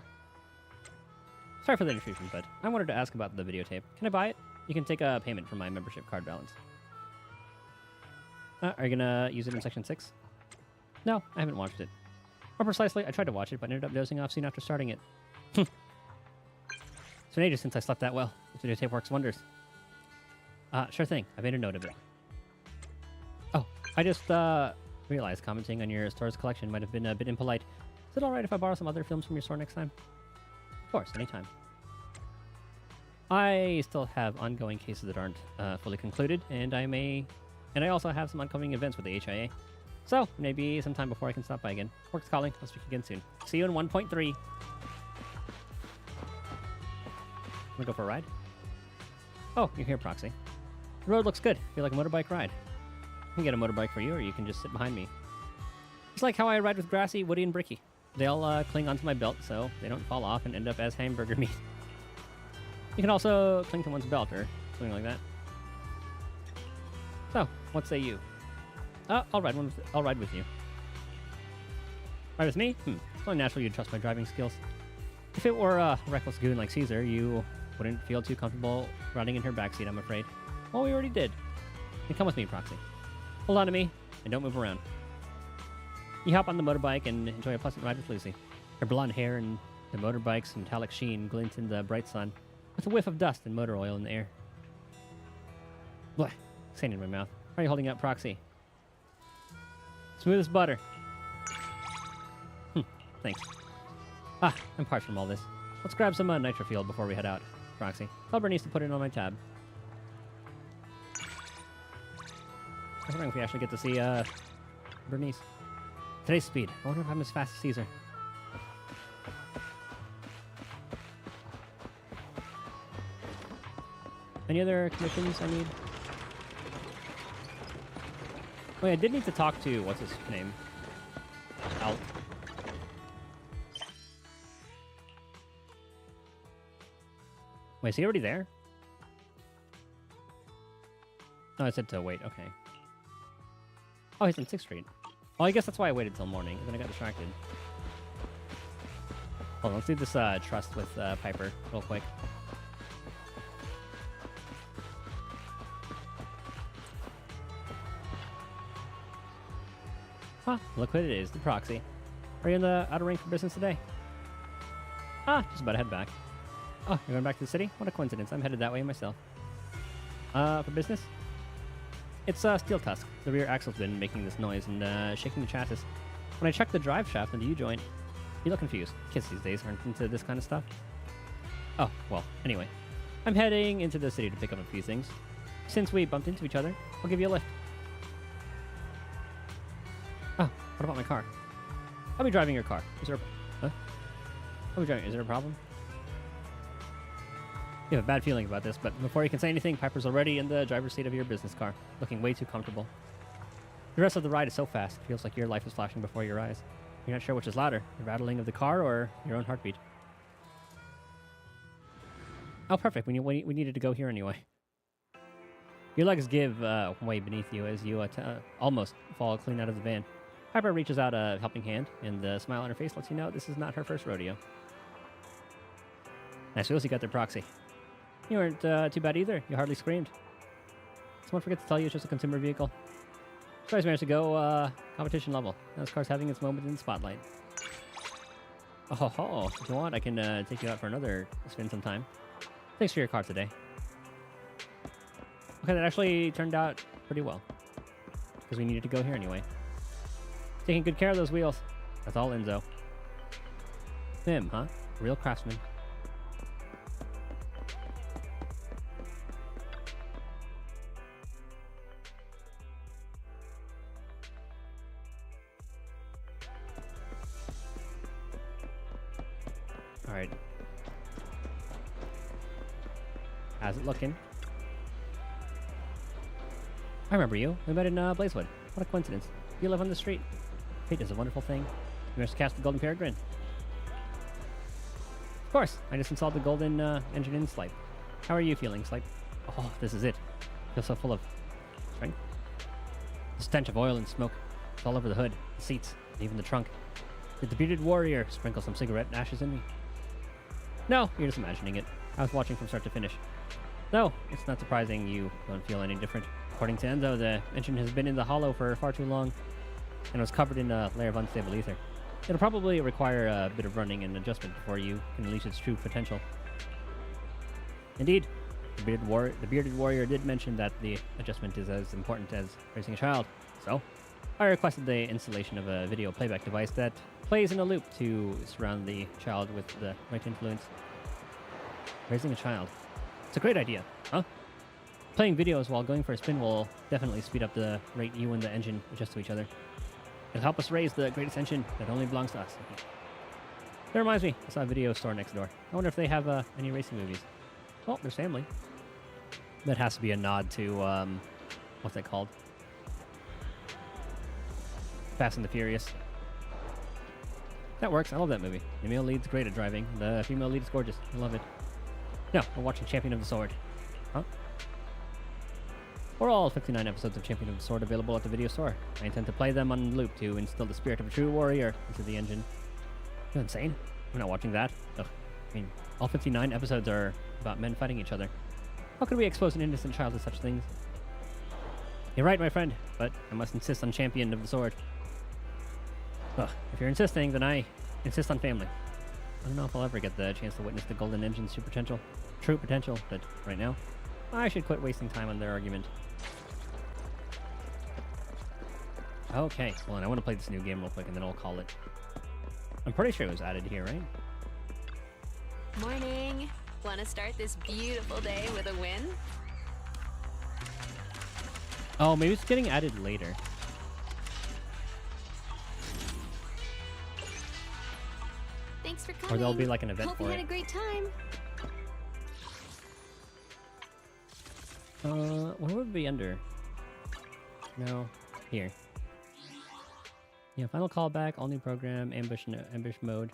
Sorry for the intrusion, but I wanted to ask about the videotape. Can I buy it? You can take a payment from my membership card balance. Are you gonna use it in Section 6? No, I haven't watched it. More precisely, I tried to watch it, but ended up dozing off soon after starting it. It's been ages since I slept that well. This videotape works wonders. Sure thing. I made a note of it. Oh, I just realized commenting on your store's collection might have been a bit impolite. Is it alright if I borrow some other films from your store next time? Of course, anytime. I still have ongoing cases that aren't fully concluded, and I also have some upcoming events with the HIA. So, maybe sometime before I can stop by again. Work's calling. I'll speak again soon. See you in 1.3. Wanna go for a ride? Oh, you're here, Proxy. The road looks good. Feel like a motorbike ride. I can get a motorbike for you, or you can just sit behind me. It's like how I ride with Grassy, Woody, and Bricky. They all cling onto my belt so they don't fall off and end up as hamburger meat. You can also cling to one's belt or something like that. So, what say you? I'll ride with you. Ride with me? It's only natural you'd trust my driving skills. If it were a reckless goon like Caesar, you wouldn't feel too comfortable riding in her backseat, I'm afraid. Well, we already did. Then come with me, Proxy. Hold on to me, and don't move around. You hop on the motorbike and enjoy a pleasant ride with Lucy. Her blonde hair and the motorbike's metallic sheen glint in the bright sun, with a whiff of dust and motor oil in the air. Blech, sand in my mouth. Why are you holding up, Proxy? Smooth as butter. Thanks. I'm parched from all this. Let's grab some nitro-fuel before we head out, Proxy. Tell Bernice to put it on my tab. I was wondering if we actually get to see Bernice. Today's speed. I wonder if I'm as fast as Caesar. Any other commissions I need? Wait, I did need to talk to, what's his name? Alt. Wait, is he already there? Oh, I said to wait. Okay. Oh, he's on 6th Street. Well, I guess that's why I waited till morning. And then I got distracted. Hold on, let's do this trust with Piper real quick. Huh, look what it is, the proxy. Are you in the outer ring for business today? Ah, just about to head back. Oh, you're going back to the city? What a coincidence. I'm headed that way myself. For business? It's Steel Tusk. The rear axle's been making this noise and shaking the chassis. When I checked the drive shaft and the U-joint, you look confused. Kids these days aren't into this kind of stuff. Oh, well, anyway. I'm heading into the city to pick up a few things. Since we bumped into each other, I'll give you a lift. Oh, what about my car? I'll be driving your car. Is there a... Huh? I'll be driving... Is there a problem? You have a bad feeling about this, but before you can say anything, Piper's already in the driver's seat of your business car, looking way too comfortable. The rest of the ride is so fast, it feels like your life is flashing before your eyes. You're not sure which is louder, the rattling of the car or your own heartbeat. Oh, perfect. We needed to go here anyway. Your legs give way beneath you as you almost fall clean out of the van. Piper reaches out a helping hand, and the smile on her face lets you know this is not her first rodeo. Nice wheels you got there, Proxy. You weren't too bad either. You hardly screamed. Someone forget to tell you it's just a consumer vehicle. Sorry, managed to go competition level. Now this car's having its moment in the spotlight. Oh, if you want, I can take you out for another spin sometime. Thanks for your car today. Okay, that actually turned out pretty well. Because we needed to go here anyway. Taking good care of those wheels. That's all Enzo. Him, huh? Real craftsman. Alright. How's it looking? I remember you. We met in Blazewood. What a coincidence. You live on the street. Fate is a wonderful thing. You managed to catch the Golden Peregrine. Of course. I just installed the Golden engine in Slipe. How are you feeling, Slipe? Oh, this is it. I feel so full of strength. The stench of oil and smoke. It's all over the hood, the seats, and even the trunk. Did the bearded warrior sprinkle some cigarette ashes in me? No, you're just imagining it. I was watching from start to finish. No, it's not surprising you don't feel any different. According to Enzo, the engine has been in the hollow for far too long and was covered in a layer of unstable ether. It'll probably require a bit of running and adjustment before you can unleash its true potential. Indeed, the bearded warrior did mention that the adjustment is as important as raising a child. So, I requested the installation of a video playback device that plays in a loop to surround the child with the right influence. Raising a child. It's a great idea, huh? Playing videos while going for a spin will definitely speed up the rate you and the engine adjust to each other. It'll help us raise the greatest engine that only belongs to us. That reminds me, I saw a video store next door. I wonder if they have any racing movies. Oh, there's family. That has to be a nod to, what's that called? Fast and the Furious. That works. I love that movie. The male lead's great at driving. The female lead is gorgeous. I love it. No, we're watching Champion of the Sword. Huh? We're all 59 episodes of Champion of the Sword available at the video store. I intend to play them on loop to instill the spirit of a true warrior into the engine. You're insane? I'm not watching that. Ugh. I mean, all 59 episodes are about men fighting each other. How could we expose an innocent child to such things? You're right, my friend, but I must insist on Champion of the Sword. Ugh, if you're insisting, then I insist on family. I don't know if I'll ever get the chance to witness the Golden Engine's true potential, but right now, I should quit wasting time on their argument. Okay, well, and I want to play this new game real quick, and then I'll call it. I'm pretty sure it was added here, right? Morning. Want to start this beautiful day with a win? Oh, maybe it's getting added later. Thanks for coming. Or there'll be like an event Hope for you had it. a great time. What would it be under? No, here. Yeah, final callback, all new program, ambush mode.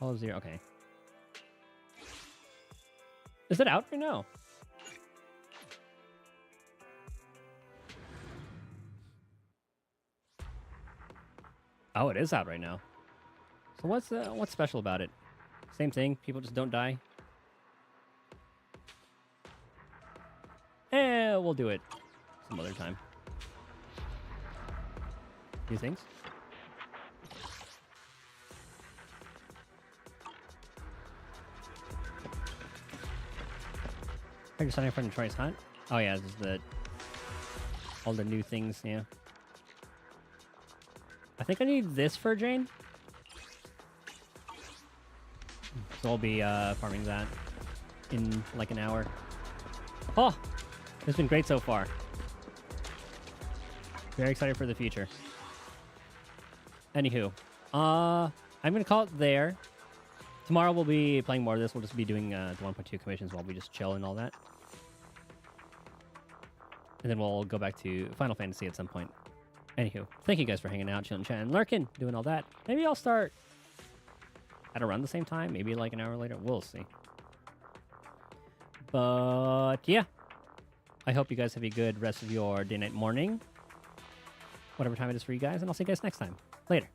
All 0, okay. Is it out right now? Oh, it is out right now. So what's special about it? Same thing. People just don't die. We'll do it some other time. New things. Are you signing for Detroit's Hunt? Oh yeah, this is all the new things. Yeah. I think I need this for Jane. So I'll be farming that in like an hour. Oh, it's been great so far. Very excited for the future. Anywho, I'm gonna call it there. Tomorrow we'll be playing more of this. We'll just be doing the 1.2 commissions while we just chill and all that. And then we'll go back to Final Fantasy at some point. Anywho, thank you guys for hanging out, chilling, chatting, lurking, doing all that. Maybe I'll start at around the same time, maybe like an hour later. We'll see. But yeah, I hope you guys have a good rest of your day, night, morning, whatever time it is for you guys, and I'll see you guys next time. Later.